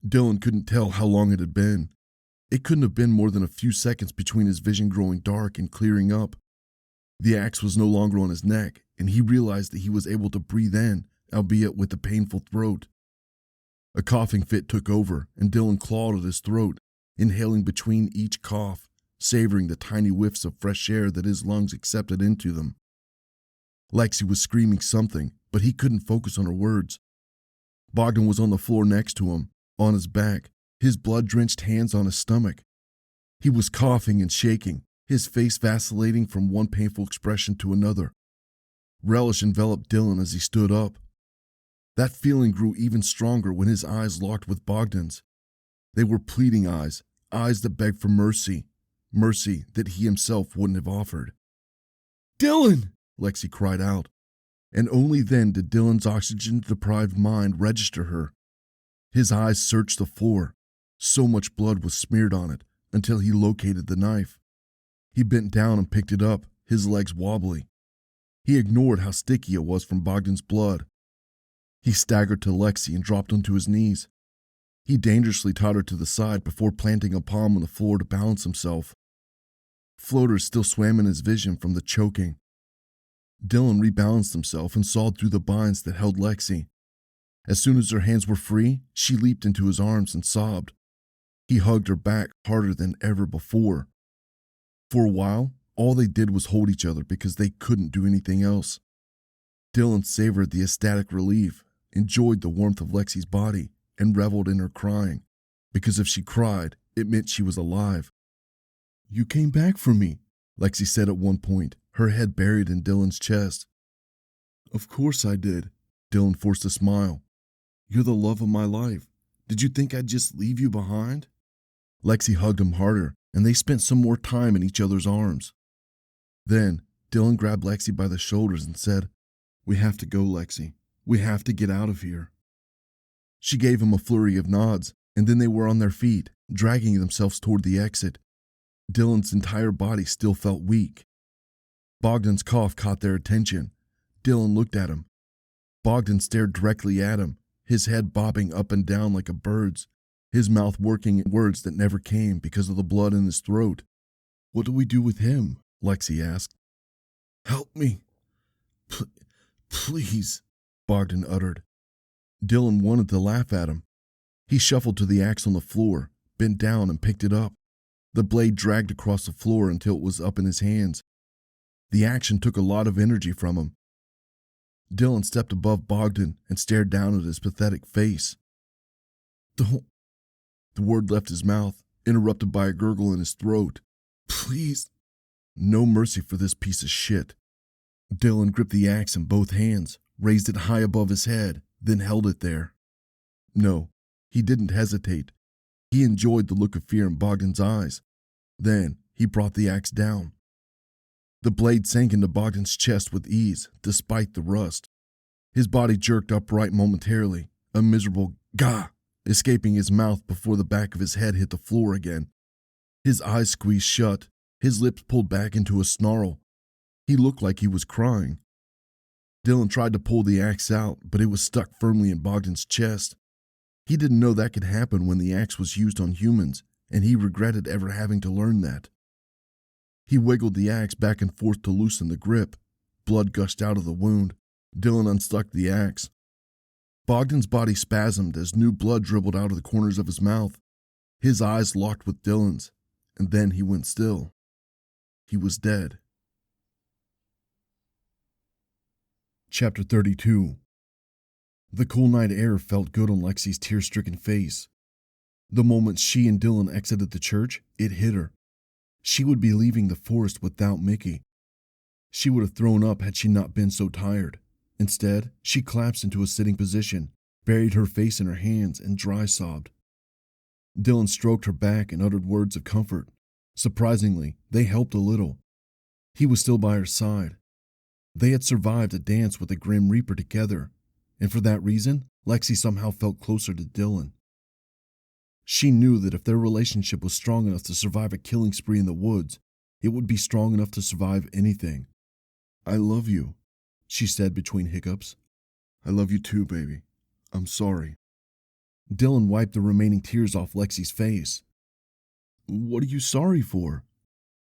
Dylan couldn't tell how long it had been. It couldn't have been more than a few seconds between his vision growing dark and clearing up. The axe was no longer on his neck, and he realized that he was able to breathe in, albeit with a painful throat. A coughing fit took over, and Dylan clawed at his throat, inhaling between each cough, savoring the tiny whiffs of fresh air that his lungs accepted into them. Lexi was screaming something, but he couldn't focus on her words. Bogdan was on the floor next to him, on his back, his blood-drenched hands on his stomach. He was coughing and shaking, his face vacillating from one painful expression to another. Relish enveloped Dylan as he stood up. That feeling grew even stronger when his eyes locked with Bogdan's. They were pleading eyes, eyes that begged for mercy, mercy that he himself wouldn't have offered. "Dylan!" Lexi cried out, and only then did Dylan's oxygen-deprived mind register her. His eyes searched the floor. So much blood was smeared on it until he located the knife. He bent down and picked it up, his legs wobbly. He ignored how sticky it was from Bogdan's blood. He staggered to Lexi and dropped onto his knees. He dangerously tottered to the side before planting a palm on the floor to balance himself. Floaters still swam in his vision from the choking. Dylan rebalanced himself and sawed through the binds that held Lexi. As soon as her hands were free, she leaped into his arms and sobbed. He hugged her back harder than ever before. For a while, all they did was hold each other because they couldn't do anything else. Dylan savored the ecstatic relief, enjoyed the warmth of Lexi's body, and reveled in her crying, because if she cried, it meant she was alive. "You came back for me," Lexi said at one point, her head buried in Dylan's chest. "Of course I did." Dylan forced a smile. "You're the love of my life. Did you think I'd just leave you behind?" Lexi hugged him harder, and they spent some more time in each other's arms. Then, Dylan grabbed Lexi by the shoulders and said, "We have to go, Lexi. We have to get out of here." She gave him a flurry of nods, and then they were on their feet, dragging themselves toward the exit. Dylan's entire body still felt weak. Bogdan's cough caught their attention. Dylan looked at him. Bogdan stared directly at him, his head bobbing up and down like a bird's, his mouth working in words that never came because of the blood in his throat. "What do we do with him?" Lexi asked. "Help me. Please," Bogdan uttered. Dylan wanted to laugh at him. He shuffled to the axe on the floor, bent down and picked it up. The blade dragged across the floor until it was up in his hands. The action took a lot of energy from him. Dylan stepped above Bogdan and stared down at his pathetic face. "Don't." The word left his mouth, interrupted by a gurgle in his throat. "Please." No mercy for this piece of shit. Dylan gripped the axe in both hands, raised it high above his head, then held it there. No, he didn't hesitate. He enjoyed the look of fear in Bogdan's eyes. Then he brought the axe down. The blade sank into Bogdan's chest with ease, despite the rust. His body jerked upright momentarily, a miserable "gah" escaping his mouth before the back of his head hit the floor again. His eyes squeezed shut, his lips pulled back into a snarl. He looked like he was crying. Dylan tried to pull the axe out, but it was stuck firmly in Bogdan's chest. He didn't know that could happen when the axe was used on humans, and he regretted ever having to learn that. He wiggled the axe back and forth to loosen the grip. Blood gushed out of the wound. Dylan unstuck the axe. Bogdan's body spasmed as new blood dribbled out of the corners of his mouth. His eyes locked with Dylan's, and then he went still. He was dead. Chapter 32. The cool night air felt good on Lexi's tear-stricken face. The moment she and Dylan exited the church, it hit her. She would be leaving the forest without Mickey. She would have thrown up had she not been so tired. Instead, she collapsed into a sitting position, buried her face in her hands, and dry-sobbed. Dylan stroked her back and uttered words of comfort. Surprisingly, they helped a little. He was still by her side. They had survived a dance with the Grim Reaper together, and for that reason, Lexi somehow felt closer to Dylan. She knew that if their relationship was strong enough to survive a killing spree in the woods, It would be strong enough to survive anything. I love you, she said between hiccups. I love you too, baby. I'm sorry. Dylan wiped the remaining tears off Lexi's face. What are you sorry for?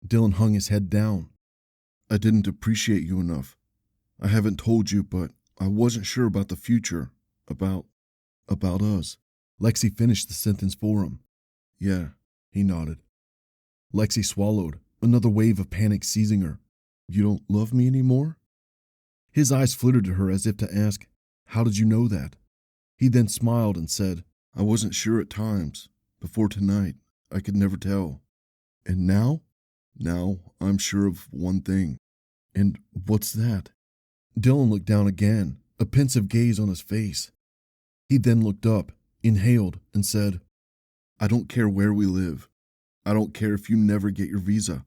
Dylan hung his head down. I didn't appreciate you enough. I haven't told you, but I wasn't sure about the future. About us. Lexi finished the sentence for him. Yeah, he nodded. Lexi swallowed, another wave of panic seizing her. You don't love me anymore? His eyes flitted at her as if to ask, how did you know that? He then smiled and said, I wasn't sure at times. Before tonight, I could never tell. And now? Now I'm sure of one thing. And what's that? Dylan looked down again, a pensive gaze on his face. He then looked up, inhaled, and said, I don't care where we live. I don't care if you never get your visa.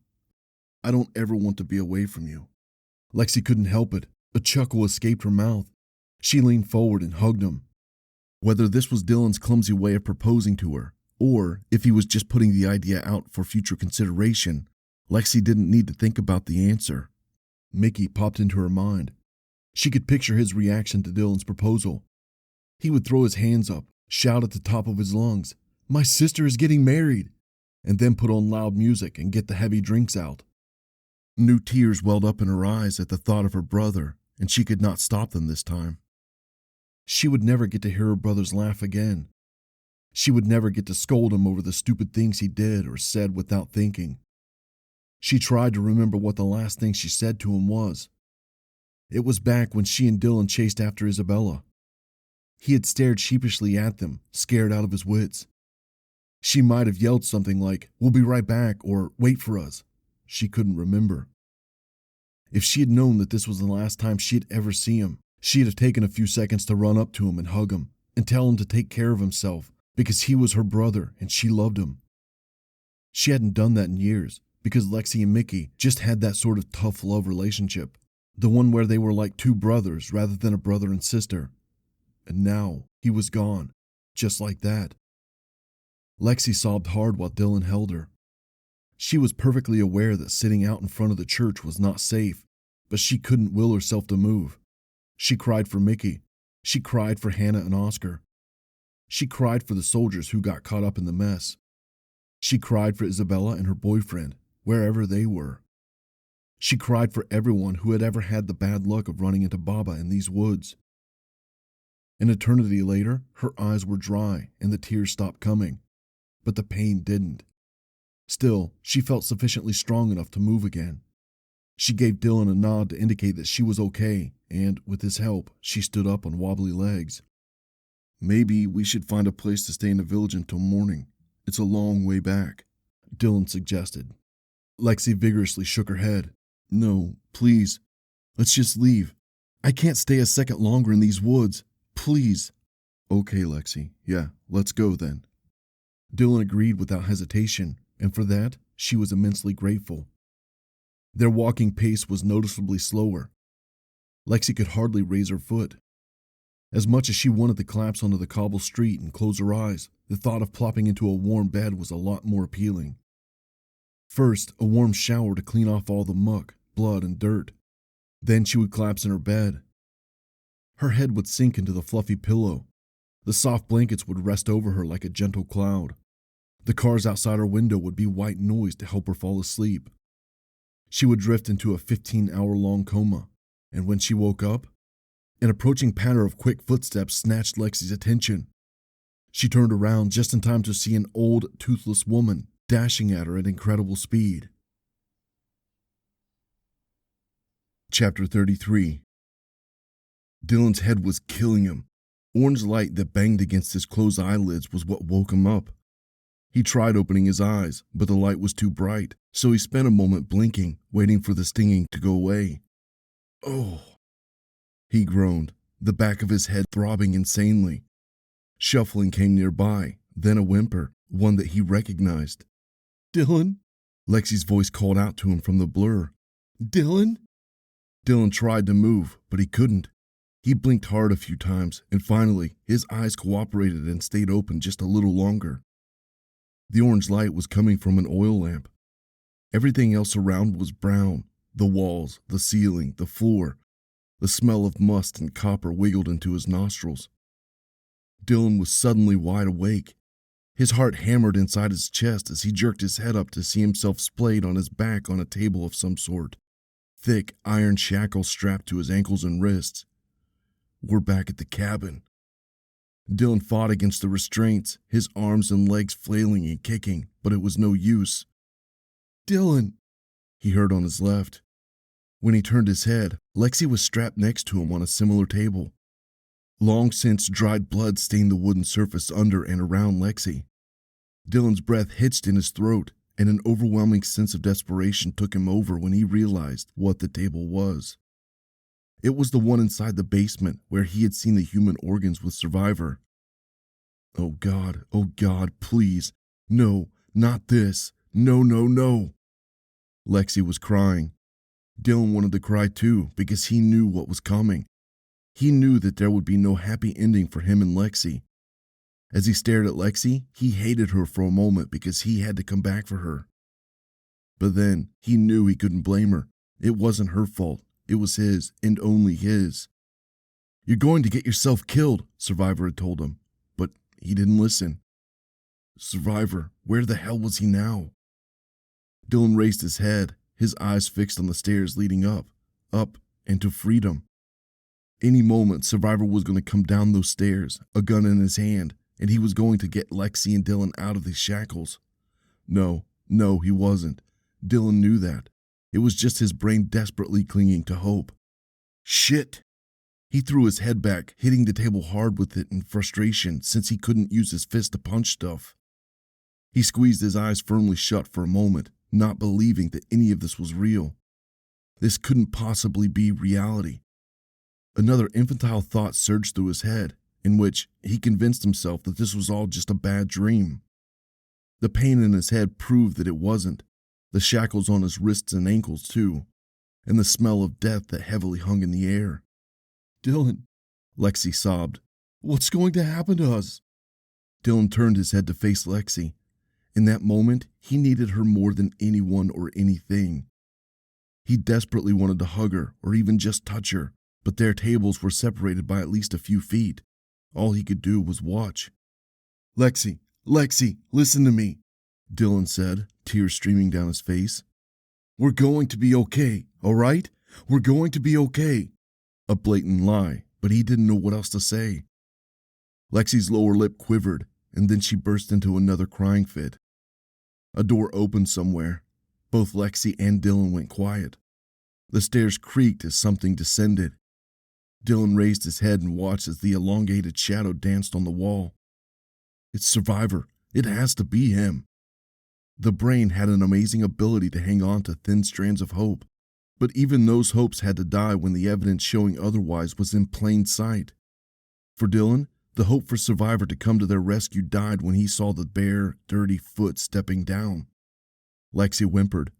I don't ever want to be away from you. Lexi couldn't help it. A chuckle escaped her mouth. She leaned forward and hugged him. Whether this was Dylan's clumsy way of proposing to her, or if he was just putting the idea out for future consideration, Lexi didn't need to think about the answer. Mickey popped into her mind. She could picture his reaction to Dylan's proposal. He would throw his hands up, shout at the top of his lungs, My sister is getting married, and then put on loud music and get the heavy drinks out. New tears welled up in her eyes at the thought of her brother, and she could not stop them this time. She would never get to hear her brother's laugh again. She would never get to scold him over the stupid things he did or said without thinking. She tried to remember what the last thing she said to him was. It was back when she and Dylan chased after Isabella. He had stared sheepishly at them, scared out of his wits. She might have yelled something like, "We'll be right back," or "Wait for us." She couldn't remember. If she had known that this was the last time she'd ever see him, she'd have taken a few seconds to run up to him and hug him and tell him to take care of himself because he was her brother and she loved him. She hadn't done that in years because Lexi and Mickey just had that sort of tough love relationship, the one where they were like two brothers rather than a brother and sister. And now he was gone, just like that. Lexi sobbed hard while Dylan held her. She was perfectly aware that sitting out in front of the church was not safe, but she couldn't will herself to move. She cried for Mickey. She cried for Hannah and Oscar. She cried for the soldiers who got caught up in the mess. She cried for Isabella and her boyfriend, wherever they were. She cried for everyone who had ever had the bad luck of running into Baba in these woods. An eternity later, her eyes were dry and the tears stopped coming, but the pain didn't. Still, she felt sufficiently strong enough to move again. She gave Dylan a nod to indicate that she was okay, and with his help, she stood up on wobbly legs. Maybe we should find a place to stay in the village until morning. It's a long way back, Dylan suggested. Lexi vigorously shook her head. No, please. Let's just leave. I can't stay a second longer in these woods. Please. Okay, Lexi. Yeah, let's go then. Dylan agreed without hesitation, and for that, she was immensely grateful. Their walking pace was noticeably slower. Lexi could hardly raise her foot. As much as she wanted to collapse onto the cobble street and close her eyes, the thought of plopping into a warm bed was a lot more appealing. First, a warm shower to clean off all the muck, blood, and dirt. Then she would collapse in her bed. Her head would sink into the fluffy pillow. The soft blankets would rest over her like a gentle cloud. The cars outside her window would be white noise to help her fall asleep. She would drift into a 15-hour-long coma, and when she woke up, an approaching patter of quick footsteps snatched Lexi's attention. She turned around just in time to see an old, toothless woman dashing at her at incredible speed. Chapter 33. Dylan's head was killing him. Orange light that banged against his closed eyelids was what woke him up. He tried opening his eyes, but the light was too bright, so he spent a moment blinking, waiting for the stinging to go away. Oh! He groaned, the back of his head throbbing insanely. Shuffling came nearby, then a whimper, one that he recognized. Dylan? Lexi's voice called out to him from the blur. Dylan? Dylan tried to move, but he couldn't. He blinked hard a few times, and finally, his eyes cooperated and stayed open just a little longer. The orange light was coming from an oil lamp. Everything else around was brown. The walls, the ceiling, the floor. The smell of must and copper wiggled into his nostrils. Dylan was suddenly wide awake. His heart hammered inside his chest as he jerked his head up to see himself splayed on his back on a table of some sort. Thick iron shackles strapped to his ankles and wrists. We're back at the cabin. Dylan fought against the restraints, his arms and legs flailing and kicking, but it was no use. "Dylan," he heard on his left. When he turned his head, Lexi was strapped next to him on a similar table. Long since dried blood stained the wooden surface under and around Lexi. Dylan's breath hitched in his throat, and an overwhelming sense of desperation took him over when he realized what the table was. It was the one inside the basement where he had seen the human organs with Survivor. Oh God, please. No, not this. No, no, no. Lexi was crying. Dylan wanted to cry too because he knew what was coming. He knew that there would be no happy ending for him and Lexi. As he stared at Lexi, he hated her for a moment because he had to come back for her. But then he knew he couldn't blame her. It wasn't her fault. It was his, and only his. "You're going to get yourself killed," Survivor had told him, but he didn't listen. Survivor, where the hell was he now? Dylan raised his head, his eyes fixed on the stairs leading up, and to freedom. Any moment, Survivor was going to come down those stairs, a gun in his hand, and he was going to get Lexi and Dylan out of these shackles. No, he wasn't. Dylan knew that. It was just his brain desperately clinging to hope. Shit! He threw his head back, hitting the table hard with it in frustration since he couldn't use his fist to punch stuff. He squeezed his eyes firmly shut for a moment, not believing that any of this was real. This couldn't possibly be reality. Another infantile thought surged through his head, in which he convinced himself that this was all just a bad dream. The pain in his head proved that it wasn't. The shackles on his wrists and ankles, too, and the smell of death that heavily hung in the air. "Dylan," Lexi sobbed. "What's going to happen to us?" Dylan turned his head to face Lexi. In that moment, he needed her more than anyone or anything. He desperately wanted to hug her or even just touch her, but their tables were separated by at least a few feet. All he could do was watch. Lexi, listen to me," Dylan said, tears streaming down his face. "We're going to be okay, all right? We're going to be okay." A blatant lie, but he didn't know what else to say. Lexi's lower lip quivered, and then she burst into another crying fit. A door opened somewhere. Both Lexi and Dylan went quiet. The stairs creaked as something descended. Dylan raised his head and watched as the elongated shadow danced on the wall. It's Survivor. It has to be him. The brain had an amazing ability to hang on to thin strands of hope, but even those hopes had to die when the evidence showing otherwise was in plain sight. For Dylan, the hope for Survivor to come to their rescue died when he saw the bare, dirty foot stepping down. Lexi whimpered.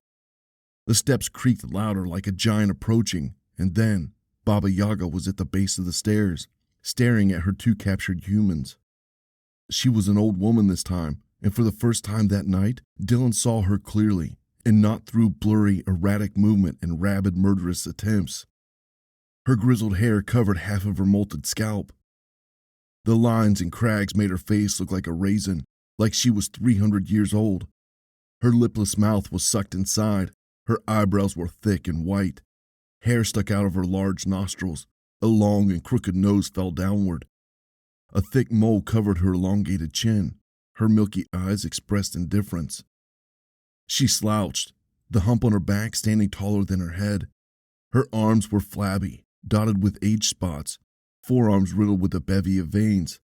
The steps creaked louder like a giant approaching, and then Baba Yaga was at the base of the stairs, staring at her two captured humans. She was an old woman this time, and for the first time that night, Dylan saw her clearly, and not through blurry, erratic movement and rabid, murderous attempts. Her grizzled hair covered half of her molted scalp. The lines and crags made her face look like a raisin, like she was 300 years old. Her lipless mouth was sucked inside. Her eyebrows were thick and white. Hair stuck out of her large nostrils. A long and crooked nose fell downward. A thick mole covered her elongated chin. Her milky eyes expressed indifference. She slouched, the hump on her back standing taller than her head. Her arms were flabby, dotted with age spots, forearms riddled with a bevy of veins.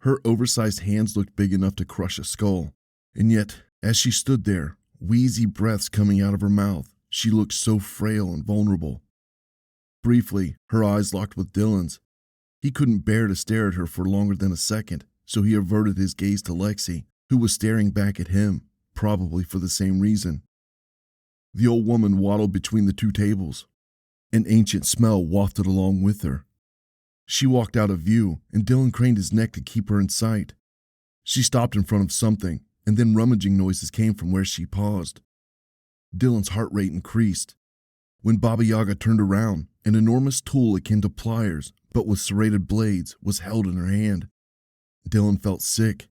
Her oversized hands looked big enough to crush a skull, and yet, as she stood there, wheezy breaths coming out of her mouth, she looked so frail and vulnerable. Briefly, her eyes locked with Dylan's. He couldn't bear to stare at her for longer than a second, so he averted his gaze to Lexi, who was staring back at him, probably for the same reason. The old woman waddled between the two tables. An ancient smell wafted along with her. She walked out of view, and Dylan craned his neck to keep her in sight. She stopped in front of something, and then rummaging noises came from where she paused. Dylan's heart rate increased. When Baba Yaga turned around, an enormous tool akin to pliers, but with serrated blades, was held in her hand. Dylan felt sick.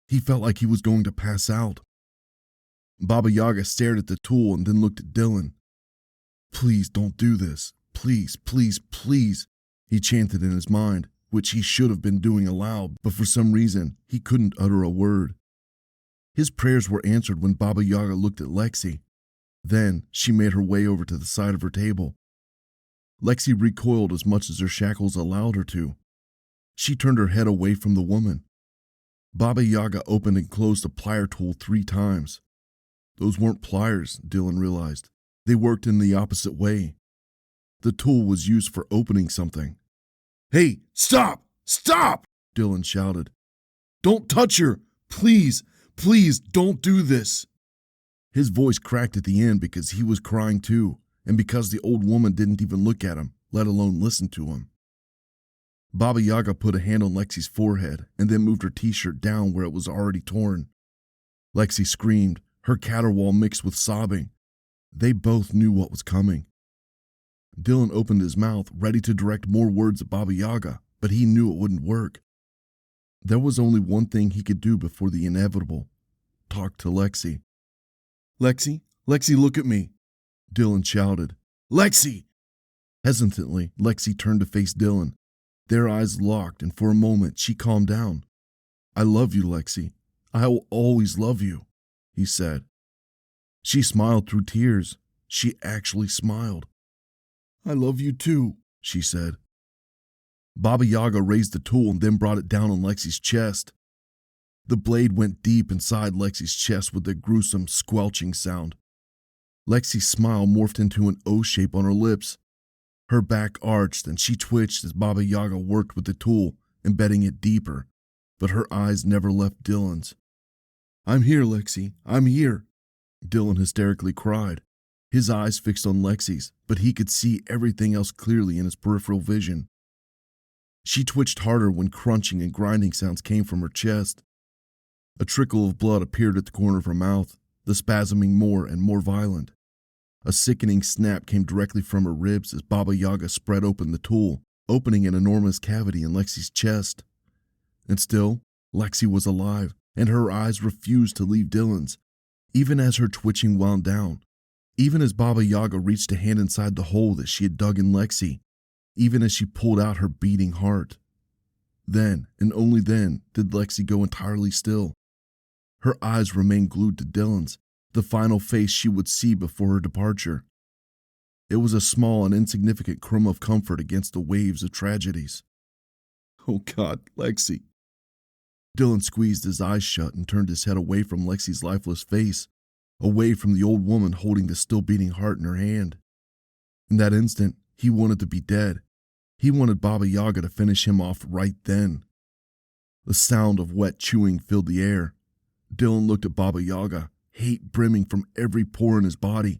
He felt like he was going to pass out. Baba Yaga stared at the tool and then looked at Dylan. "Please don't do this. Please, please, please," he chanted in his mind, which he should have been doing aloud, but for some reason, he couldn't utter a word. His prayers were answered when Baba Yaga looked at Lexi. Then she made her way over to the side of her table. Lexi recoiled as much as her shackles allowed her to. She turned her head away from the woman. Baba Yaga opened and closed the plier tool 3 times. Those weren't pliers, Dylan realized. They worked in the opposite way. The tool was used for opening something. "Hey, stop! Stop!" Dylan shouted. "Don't touch her! Please, please don't do this!" His voice cracked at the end because he was crying too, and because the old woman didn't even look at him, let alone listen to him. Baba Yaga put a hand on Lexi's forehead and then moved her t-shirt down where it was already torn. Lexi screamed, her caterwaul mixed with sobbing. They both knew what was coming. Dylan opened his mouth, ready to direct more words at Baba Yaga, but he knew it wouldn't work. There was only one thing he could do before the inevitable: talk to Lexi. "Lexi, Lexi, look at me," Dylan shouted. "Lexi!" Hesitantly, Lexi turned to face Dylan. Their eyes locked, and for a moment she calmed down. "I love you, Lexi. I will always love you," he said. She smiled through tears. She actually smiled. "I love you too," she said. Baba Yaga raised the tool and then brought it down on Lexi's chest. The blade went deep inside Lexi's chest with a gruesome squelching sound. Lexi's smile morphed into an O shape on her lips. Her back arched and she twitched as Baba Yaga worked with the tool, embedding it deeper, but her eyes never left Dylan's. "I'm here, Lexi. I'm here," Dylan hysterically cried, his eyes fixed on Lexi's, but he could see everything else clearly in his peripheral vision. She twitched harder when crunching and grinding sounds came from her chest. A trickle of blood appeared at the corner of her mouth, the spasming more and more violent. A sickening snap came directly from her ribs as Baba Yaga spread open the tool, opening an enormous cavity in Lexi's chest. And still, Lexi was alive, and her eyes refused to leave Dylan's, even as her twitching wound down, even as Baba Yaga reached a hand inside the hole that she had dug in Lexi, even as she pulled out her beating heart. Then, and only then, did Lexi go entirely still. Her eyes remained glued to Dylan's, the final face she would see before her departure. It was a small and insignificant crumb of comfort against the waves of tragedies. "Oh God, Lexi." Dylan squeezed his eyes shut and turned his head away from Lexi's lifeless face, away from the old woman holding the still beating heart in her hand. In that instant, he wanted to be dead. He wanted Baba Yaga to finish him off right then. The sound of wet chewing filled the air. Dylan looked at Baba Yaga, hate brimming from every pore in his body.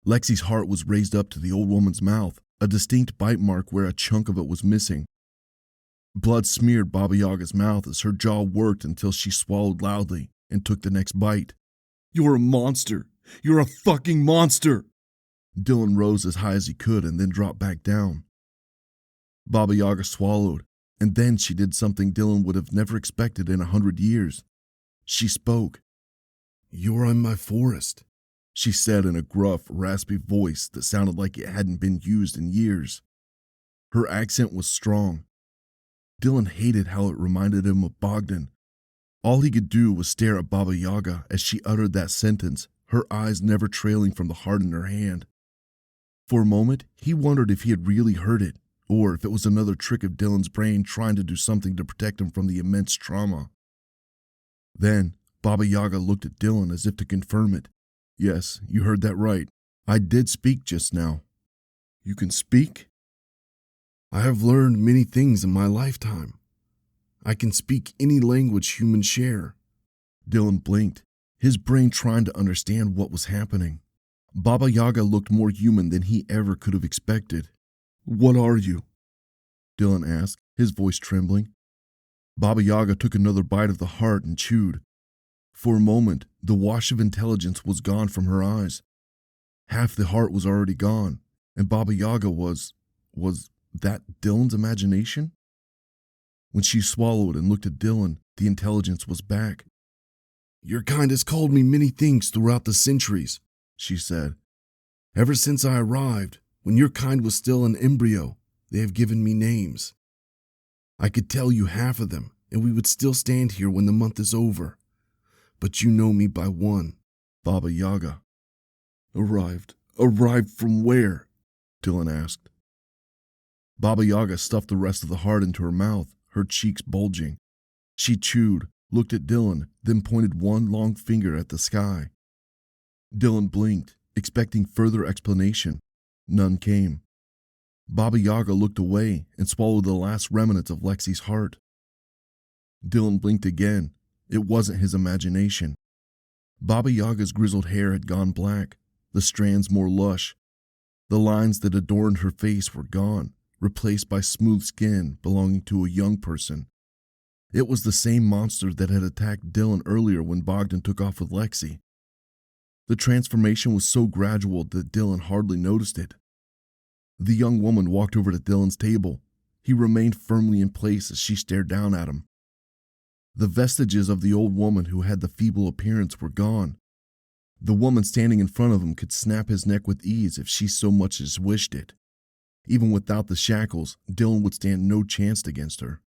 Lexi's heart was raised up to the old woman's mouth, a distinct bite mark where a chunk of it was missing. Blood smeared Baba Yaga's mouth as her jaw worked until she swallowed loudly and took the next bite. "You're a monster! You're a fucking monster!" Dylan rose as high as he could and then dropped back down. Baba Yaga swallowed, and then she did something Dylan would have never expected in 100 years. She spoke. "You're in my forest," she said in a gruff, raspy voice that sounded like it hadn't been used in years. Her accent was strong. Dylan hated how it reminded him of Bogdan. All he could do was stare at Baba Yaga as she uttered that sentence, her eyes never trailing from the heart in her hand. For a moment, he wondered if he had really heard it, or if it was another trick of Dylan's brain trying to do something to protect him from the immense trauma. Then, Baba Yaga looked at Dylan as if to confirm it. "Yes, you heard that right. I did speak just now." "You can speak?" "I have learned many things in my lifetime. I can speak any language humans share." Dylan blinked, his brain trying to understand what was happening. Baba Yaga looked more human than he ever could have expected. "What are you?" Dylan asked, his voice trembling. Baba Yaga took another bite of the heart and chewed. For a moment, the wash of intelligence was gone from her eyes. Half the heart was already gone, and Baba Yaga was that Dylan's imagination? When she swallowed and looked at Dylan, the intelligence was back. Your kind has called me many things throughout the centuries, she said. Ever since I arrived, when your kind was still an embryo, they have given me names. I could tell you half of them, and we would still stand here when the month is over. But you know me by one, Baba Yaga. Arrived from where? Dylan asked. Baba Yaga stuffed the rest of the heart into her mouth, her cheeks bulging. She chewed, looked at Dylan, then pointed one long finger at the sky. Dylan blinked, expecting further explanation. None came. Baba Yaga looked away and swallowed the last remnants of Lexi's heart. Dylan blinked again. It wasn't his imagination. Baba Yaga's grizzled hair had gone black, the strands more lush. The lines that adorned her face were gone, replaced by smooth skin belonging to a young person. It was the same monster that had attacked Dylan earlier when Bogdan took off with Lexi. The transformation was so gradual that Dylan hardly noticed it. The young woman walked over to Dylan's table. He remained firmly in place as she stared down at him. The vestiges of the old woman who had the feeble appearance were gone. The woman standing in front of him could snap his neck with ease if she so much as wished it. Even without the shackles, Dylan would stand no chance against her.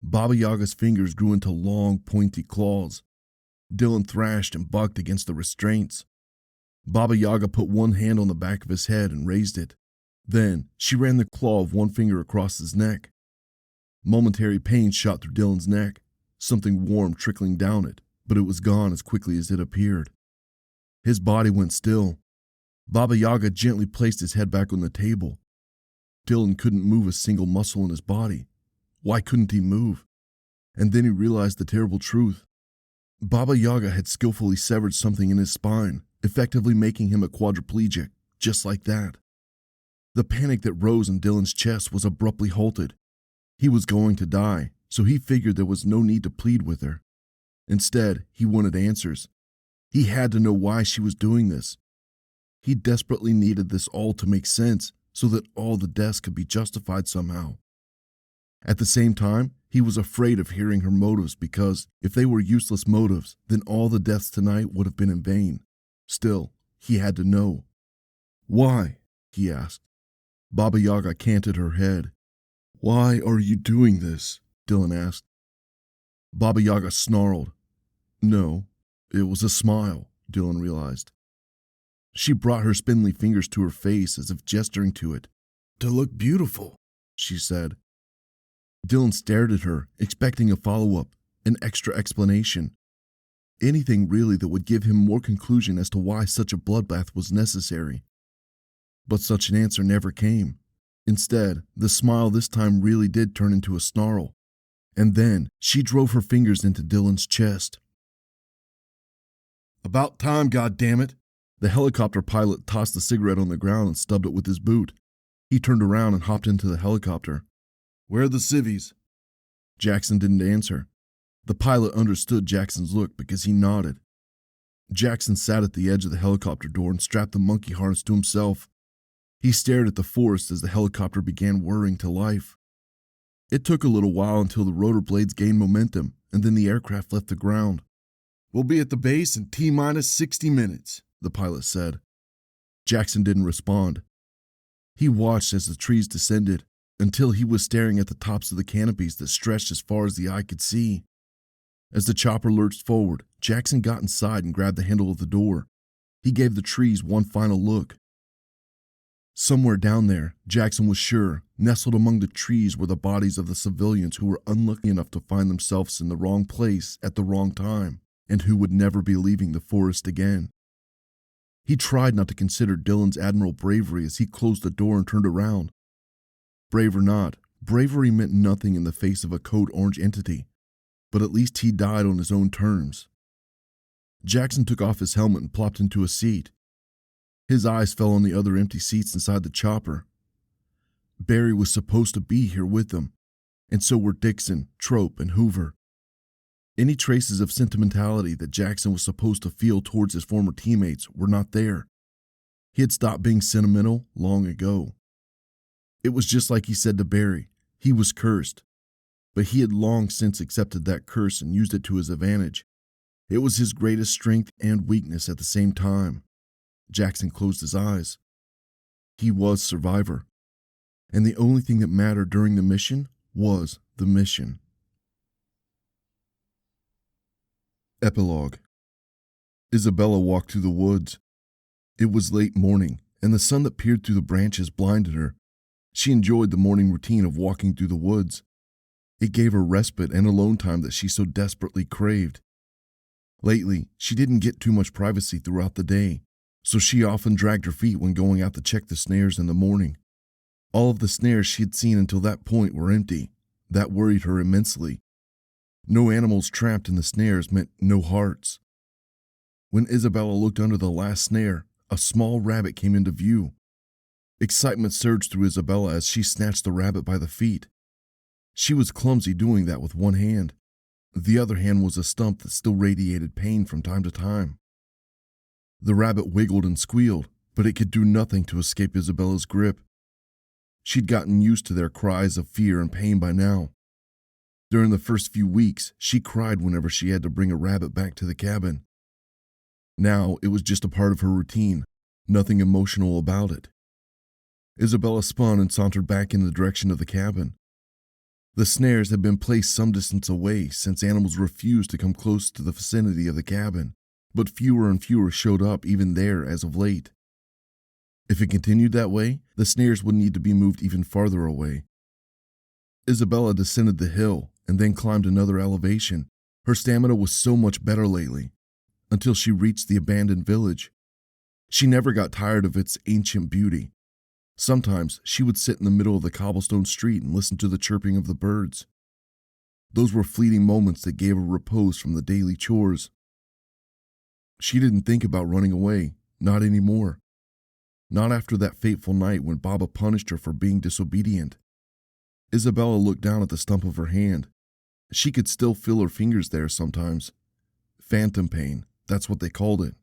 Baba Yaga's fingers grew into long, pointy claws. Dylan thrashed and bucked against the restraints. Baba Yaga put one hand on the back of his head and raised it. Then she ran the claw of one finger across his neck. Momentary pain shot through Dylan's neck, something warm trickling down it, but it was gone as quickly as it appeared. His body went still. Baba Yaga gently placed his head back on the table. Dylan couldn't move a single muscle in his body. Why couldn't he move? And then he realized the terrible truth. Baba Yaga had skillfully severed something in his spine, effectively making him a quadriplegic, just like that. The panic that rose in Dylan's chest was abruptly halted. He was going to die, so he figured there was no need to plead with her. Instead, he wanted answers. He had to know why she was doing this. He desperately needed this all to make sense so that all the deaths could be justified somehow. At the same time, he was afraid of hearing her motives because if they were useless motives, then all the deaths tonight would have been in vain. Still, he had to know. Why? He asked. Baba Yaga canted her head. Why are you doing this? Dylan asked. Baba Yaga snarled. No, it was a smile, Dylan realized. She brought her spindly fingers to her face as if gesturing to it. To look beautiful, she said. Dylan stared at her, expecting a follow-up, an extra explanation. Anything really that would give him more conclusion as to why such a bloodbath was necessary. But such an answer never came. Instead, the smile this time really did turn into a snarl. And then she drove her fingers into Dylan's chest. About time, goddammit! The helicopter pilot tossed the cigarette on the ground and stubbed it with his boot. He turned around and hopped into the helicopter. Where are the civvies? Jackson didn't answer. The pilot understood Jackson's look because he nodded. Jackson sat at the edge of the helicopter door and strapped the monkey harness to himself. He stared at the forest as the helicopter began whirring to life. It took a little while until the rotor blades gained momentum, and then the aircraft left the ground. We'll be at the base in T-minus 60 minutes, the pilot said. Jackson didn't respond. He watched as the trees descended, until he was staring at the tops of the canopies that stretched as far as the eye could see. As the chopper lurched forward, Jackson got inside and grabbed the handle of the door. He gave the trees one final look. Somewhere down there, Jackson was sure, nestled among the trees were the bodies of the civilians who were unlucky enough to find themselves in the wrong place at the wrong time, and who would never be leaving the forest again. He tried not to consider Dylan's admirable bravery as he closed the door and turned around. Brave or not, bravery meant nothing in the face of a code orange entity, but at least he died on his own terms. Jackson took off his helmet and plopped into a seat. His eyes fell on the other empty seats inside the chopper. Barry was supposed to be here with them, and so were Dixon, Trope, and Hoover. Any traces of sentimentality that Jackson was supposed to feel towards his former teammates were not there. He had stopped being sentimental long ago. It was just like he said to Barry, he was cursed. But he had long since accepted that curse and used it to his advantage. It was his greatest strength and weakness at the same time. Jackson closed his eyes. He was survivor. And the only thing that mattered during the mission was the mission. Epilogue. Isabella walked through the woods. It was late morning, and the sun that peered through the branches blinded her. She enjoyed the morning routine of walking through the woods. It gave her respite and alone time that she so desperately craved. Lately, she didn't get too much privacy throughout the day, so she often dragged her feet when going out to check the snares in the morning. All of the snares she had seen until that point were empty. That worried her immensely. No animals trapped in the snares meant no hearts. When Isabella looked under the last snare, a small rabbit came into view. Excitement surged through Isabella as she snatched the rabbit by the feet. She was clumsy doing that with one hand. The other hand was a stump that still radiated pain from time to time. The rabbit wiggled and squealed, but it could do nothing to escape Isabella's grip. She'd gotten used to their cries of fear and pain by now. During the first few weeks, she cried whenever she had to bring a rabbit back to the cabin. Now it was just a part of her routine, nothing emotional about it. Isabella spun and sauntered back in the direction of the cabin. The snares had been placed some distance away since animals refused to come close to the vicinity of the cabin, but fewer and fewer showed up even there as of late. If it continued that way, the snares would need to be moved even farther away. Isabella descended the hill and then climbed another elevation. Her stamina was so much better lately, until she reached the abandoned village. She never got tired of its ancient beauty. Sometimes she would sit in the middle of the cobblestone street and listen to the chirping of the birds. Those were fleeting moments that gave her repose from the daily chores. She didn't think about running away, not anymore. Not after that fateful night when Baba punished her for being disobedient. Isabella looked down at the stump of her hand. She could still feel her fingers there sometimes. Phantom pain, that's what they called it.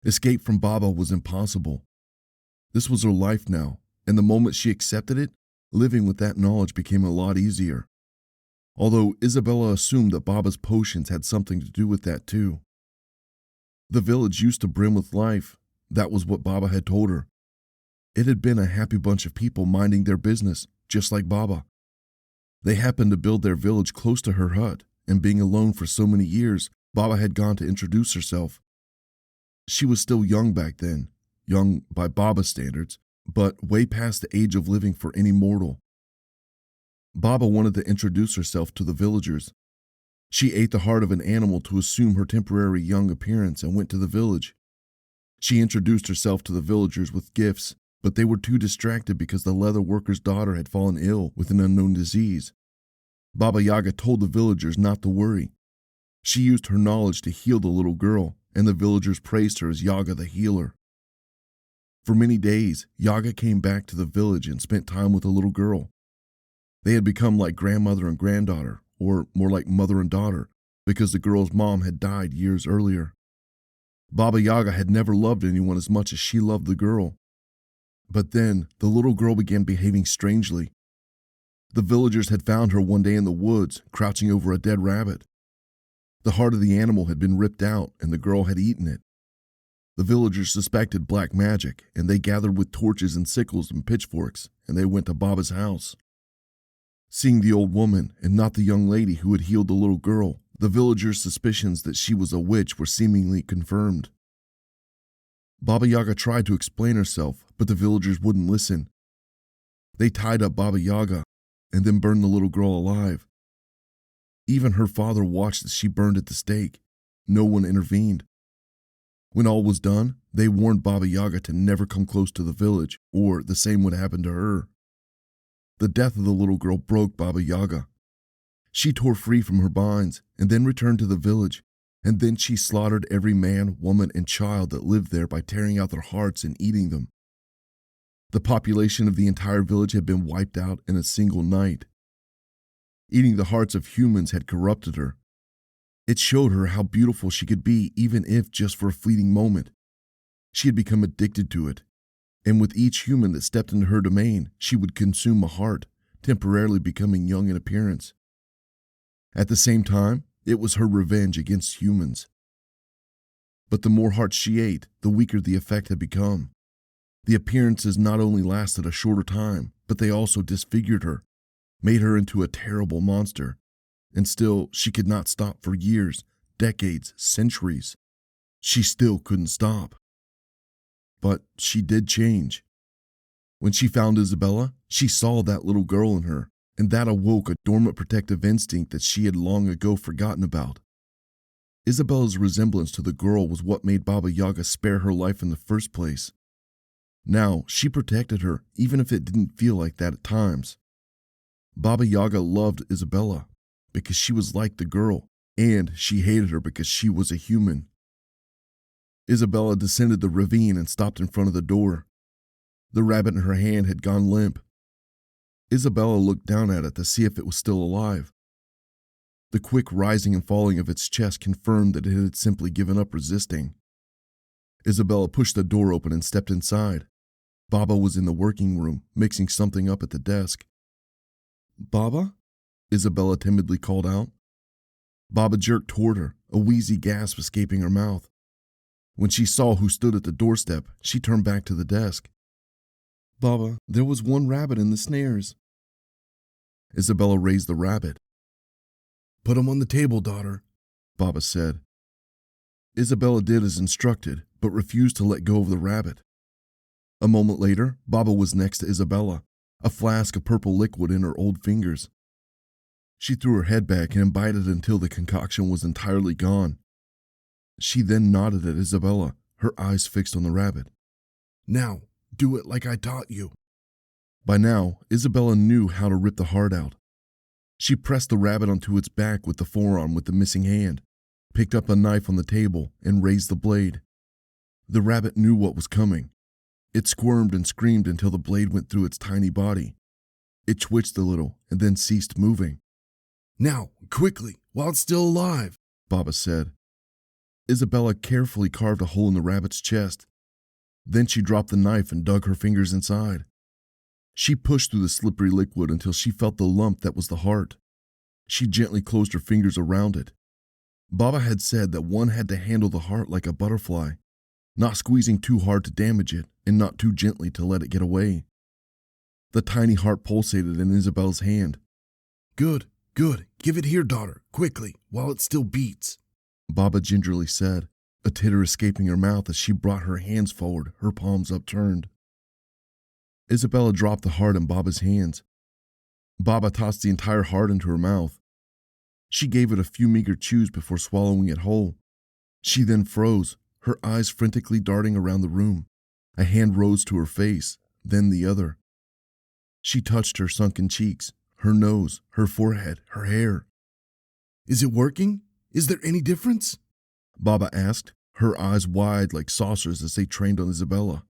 Escape from Baba was impossible. This was her life now, and the moment she accepted it, living with that knowledge became a lot easier. Although Isabella assumed that Baba's potions had something to do with that too. The village used to brim with life. That was what Baba had told her. It had been a happy bunch of people minding their business, just like Baba. They happened to build their village close to her hut, and being alone for so many years, Baba had gone to introduce herself. She was still young back then, young by Baba's standards, but way past the age of living for any mortal. Baba wanted to introduce herself to the villagers. She ate the heart of an animal to assume her temporary young appearance and went to the village. She introduced herself to the villagers with gifts, but they were too distracted because the leather worker's daughter had fallen ill with an unknown disease. Baba Yaga told the villagers not to worry. She used her knowledge to heal the little girl, and the villagers praised her as Yaga the healer. For many days, Yaga came back to the village and spent time with the little girl. They had become like grandmother and granddaughter, or more like mother and daughter, because the girl's mom had died years earlier. Baba Yaga had never loved anyone as much as she loved the girl. But then, the little girl began behaving strangely. The villagers had found her one day in the woods, crouching over a dead rabbit. The heart of the animal had been ripped out, and the girl had eaten it. The villagers suspected black magic, and they gathered with torches and sickles and pitchforks, and they went to Baba's house. Seeing the old woman, and not the young lady who had healed the little girl, the villagers' suspicions that she was a witch were seemingly confirmed. Baba Yaga tried to explain herself, but the villagers wouldn't listen. They tied up Baba Yaga, and then burned the little girl alive. Even her father watched as she burned at the stake. No one intervened. When all was done, they warned Baba Yaga to never come close to the village, or the same would happen to her. The death of the little girl broke Baba Yaga. She tore free from her binds, and then returned to the village, and then she slaughtered every man, woman, and child that lived there by tearing out their hearts and eating them. The population of the entire village had been wiped out in a single night. Eating the hearts of humans had corrupted her. It showed her how beautiful she could be even if just for a fleeting moment. She had become addicted to it, and with each human that stepped into her domain, she would consume a heart, temporarily becoming young in appearance. At the same time, it was her revenge against humans. But the more hearts she ate, the weaker the effect had become. The appearances not only lasted a shorter time, but they also disfigured her, made her into a terrible monster. And still, she could not stop for years, decades, centuries. She still couldn't stop. But she did change. When she found Isabella, she saw that little girl in her, and that awoke a dormant protective instinct that she had long ago forgotten about. Isabella's resemblance to the girl was what made Baba Yaga spare her life in the first place. Now, she protected her, even if it didn't feel like that at times. Baba Yaga loved Isabella because she was like the girl, and she hated her because she was a human. Isabella descended the ravine and stopped in front of the door. The rabbit in her hand had gone limp. Isabella looked down at it to see if it was still alive. The quick rising and falling of its chest confirmed that it had simply given up resisting. Isabella pushed the door open and stepped inside. Baba was in the working room, mixing something up at the desk. "Baba?" Isabella timidly called out. Baba jerked toward her, a wheezy gasp escaping her mouth. When she saw who stood at the doorstep, she turned back to the desk. "Baba, there was one rabbit in the snares." Isabella raised the rabbit. "Put him on the table, daughter," Baba said. Isabella did as instructed, but refused to let go of the rabbit. A moment later, Baba was next to Isabella, a flask of purple liquid in her old fingers. She threw her head back and imbibed it until the concoction was entirely gone. She then nodded at Isabella, her eyes fixed on the rabbit. "Now, do it like I taught you." By now, Isabella knew how to rip the heart out. She pressed the rabbit onto its back with the forearm with the missing hand, picked up a knife on the table, and raised the blade. The rabbit knew what was coming. It squirmed and screamed until the blade went through its tiny body. It twitched a little and then ceased moving. "Now, quickly, while it's still alive," Baba said. Isabella carefully carved a hole in the rabbit's chest. Then she dropped the knife and dug her fingers inside. She pushed through the slippery liquid until she felt the lump that was the heart. She gently closed her fingers around it. Baba had said that one had to handle the heart like a butterfly, not squeezing too hard to damage it and not too gently to let it get away. The tiny heart pulsated in Isabella's hand. Good. Give it here, daughter, quickly, while it still beats," Baba gingerly said, a titter escaping her mouth as she brought her hands forward, her palms upturned. Isabella dropped the heart in Baba's hands. Baba tossed the entire heart into her mouth. She gave it a few meager chews before swallowing it whole. She then froze, her eyes frantically darting around the room. A hand rose to her face, then the other. She touched her sunken cheeks, her nose, her forehead, her hair. "Is it working? Is there any difference?" Baba asked, her eyes wide like saucers as they trained on Isabella.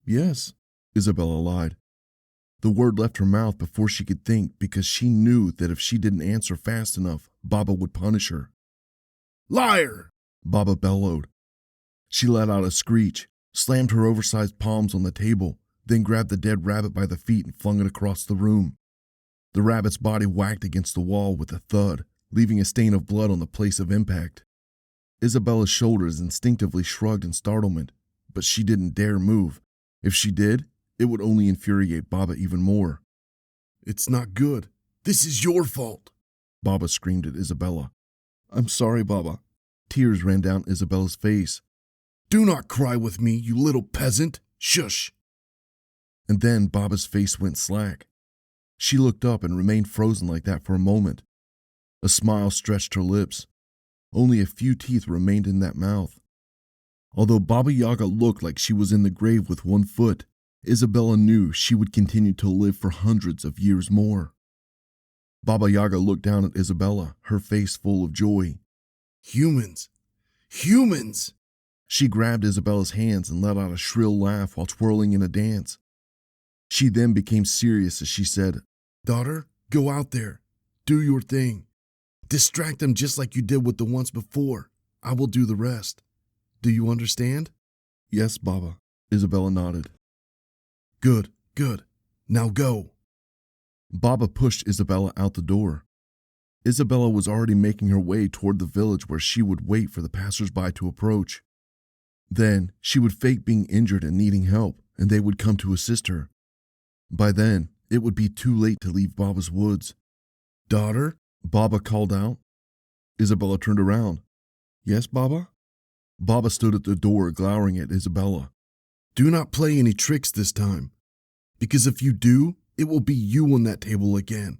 "Yes," Isabella lied. The word left her mouth before she could think because she knew that if she didn't answer fast enough, Baba would punish her. "Liar!" Baba bellowed. She let out a screech, slammed her oversized palms on the table, then grabbed the dead rabbit by the feet and flung it across the room. The rabbit's body whacked against the wall with a thud, leaving a stain of blood on the place of impact. Isabella's shoulders instinctively shrugged in startlement, but she didn't dare move. If she did, it would only infuriate Baba even more. "It's not good. This is your fault," Baba screamed at Isabella. "I'm sorry, Baba." Tears ran down Isabella's face. "Do not cry with me, you little peasant. Shush." And then Baba's face went slack. She looked up and remained frozen like that for a moment. A smile stretched her lips. Only a few teeth remained in that mouth. Although Baba Yaga looked like she was in the grave with one foot, Isabella knew she would continue to live for hundreds of years more. Baba Yaga looked down at Isabella, her face full of joy. Humans! Humans! She grabbed Isabella's hands and let out a shrill laugh while twirling in a dance. She then became serious as she said, "Daughter, go out there. Do your thing. Distract them just like you did with the ones before. I will do the rest. Do you understand?" Yes, Baba. Isabella nodded. Good, good. Now go. Baba pushed Isabella out the door. Isabella was already making her way toward the village where she would wait for the passersby to approach. Then she would fake being injured and needing help, and they would come to assist her. By then, it would be too late to leave Baba's woods. Daughter? Baba called out. Isabella turned around. Yes, Baba? Baba stood at the door glowering at Isabella. Do not play any tricks this time, because if you do, it will be you on that table again,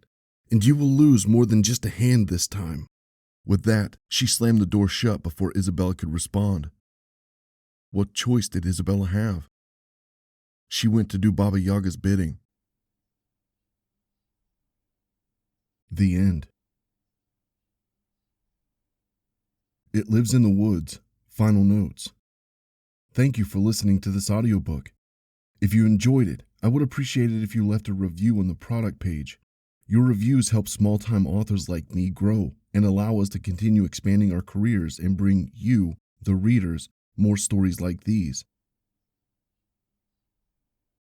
and you will lose more than just a hand this time. With that, she slammed the door shut before Isabella could respond. What choice did Isabella have? She went to do Baba Yaga's bidding. The end. It Lives in the Woods. Final notes. Thank you for listening to this audiobook. If you enjoyed it, I would appreciate it if you left a review on the product page. Your reviews help small-time authors like me grow and allow us to continue expanding our careers and bring you, the readers, more stories like these.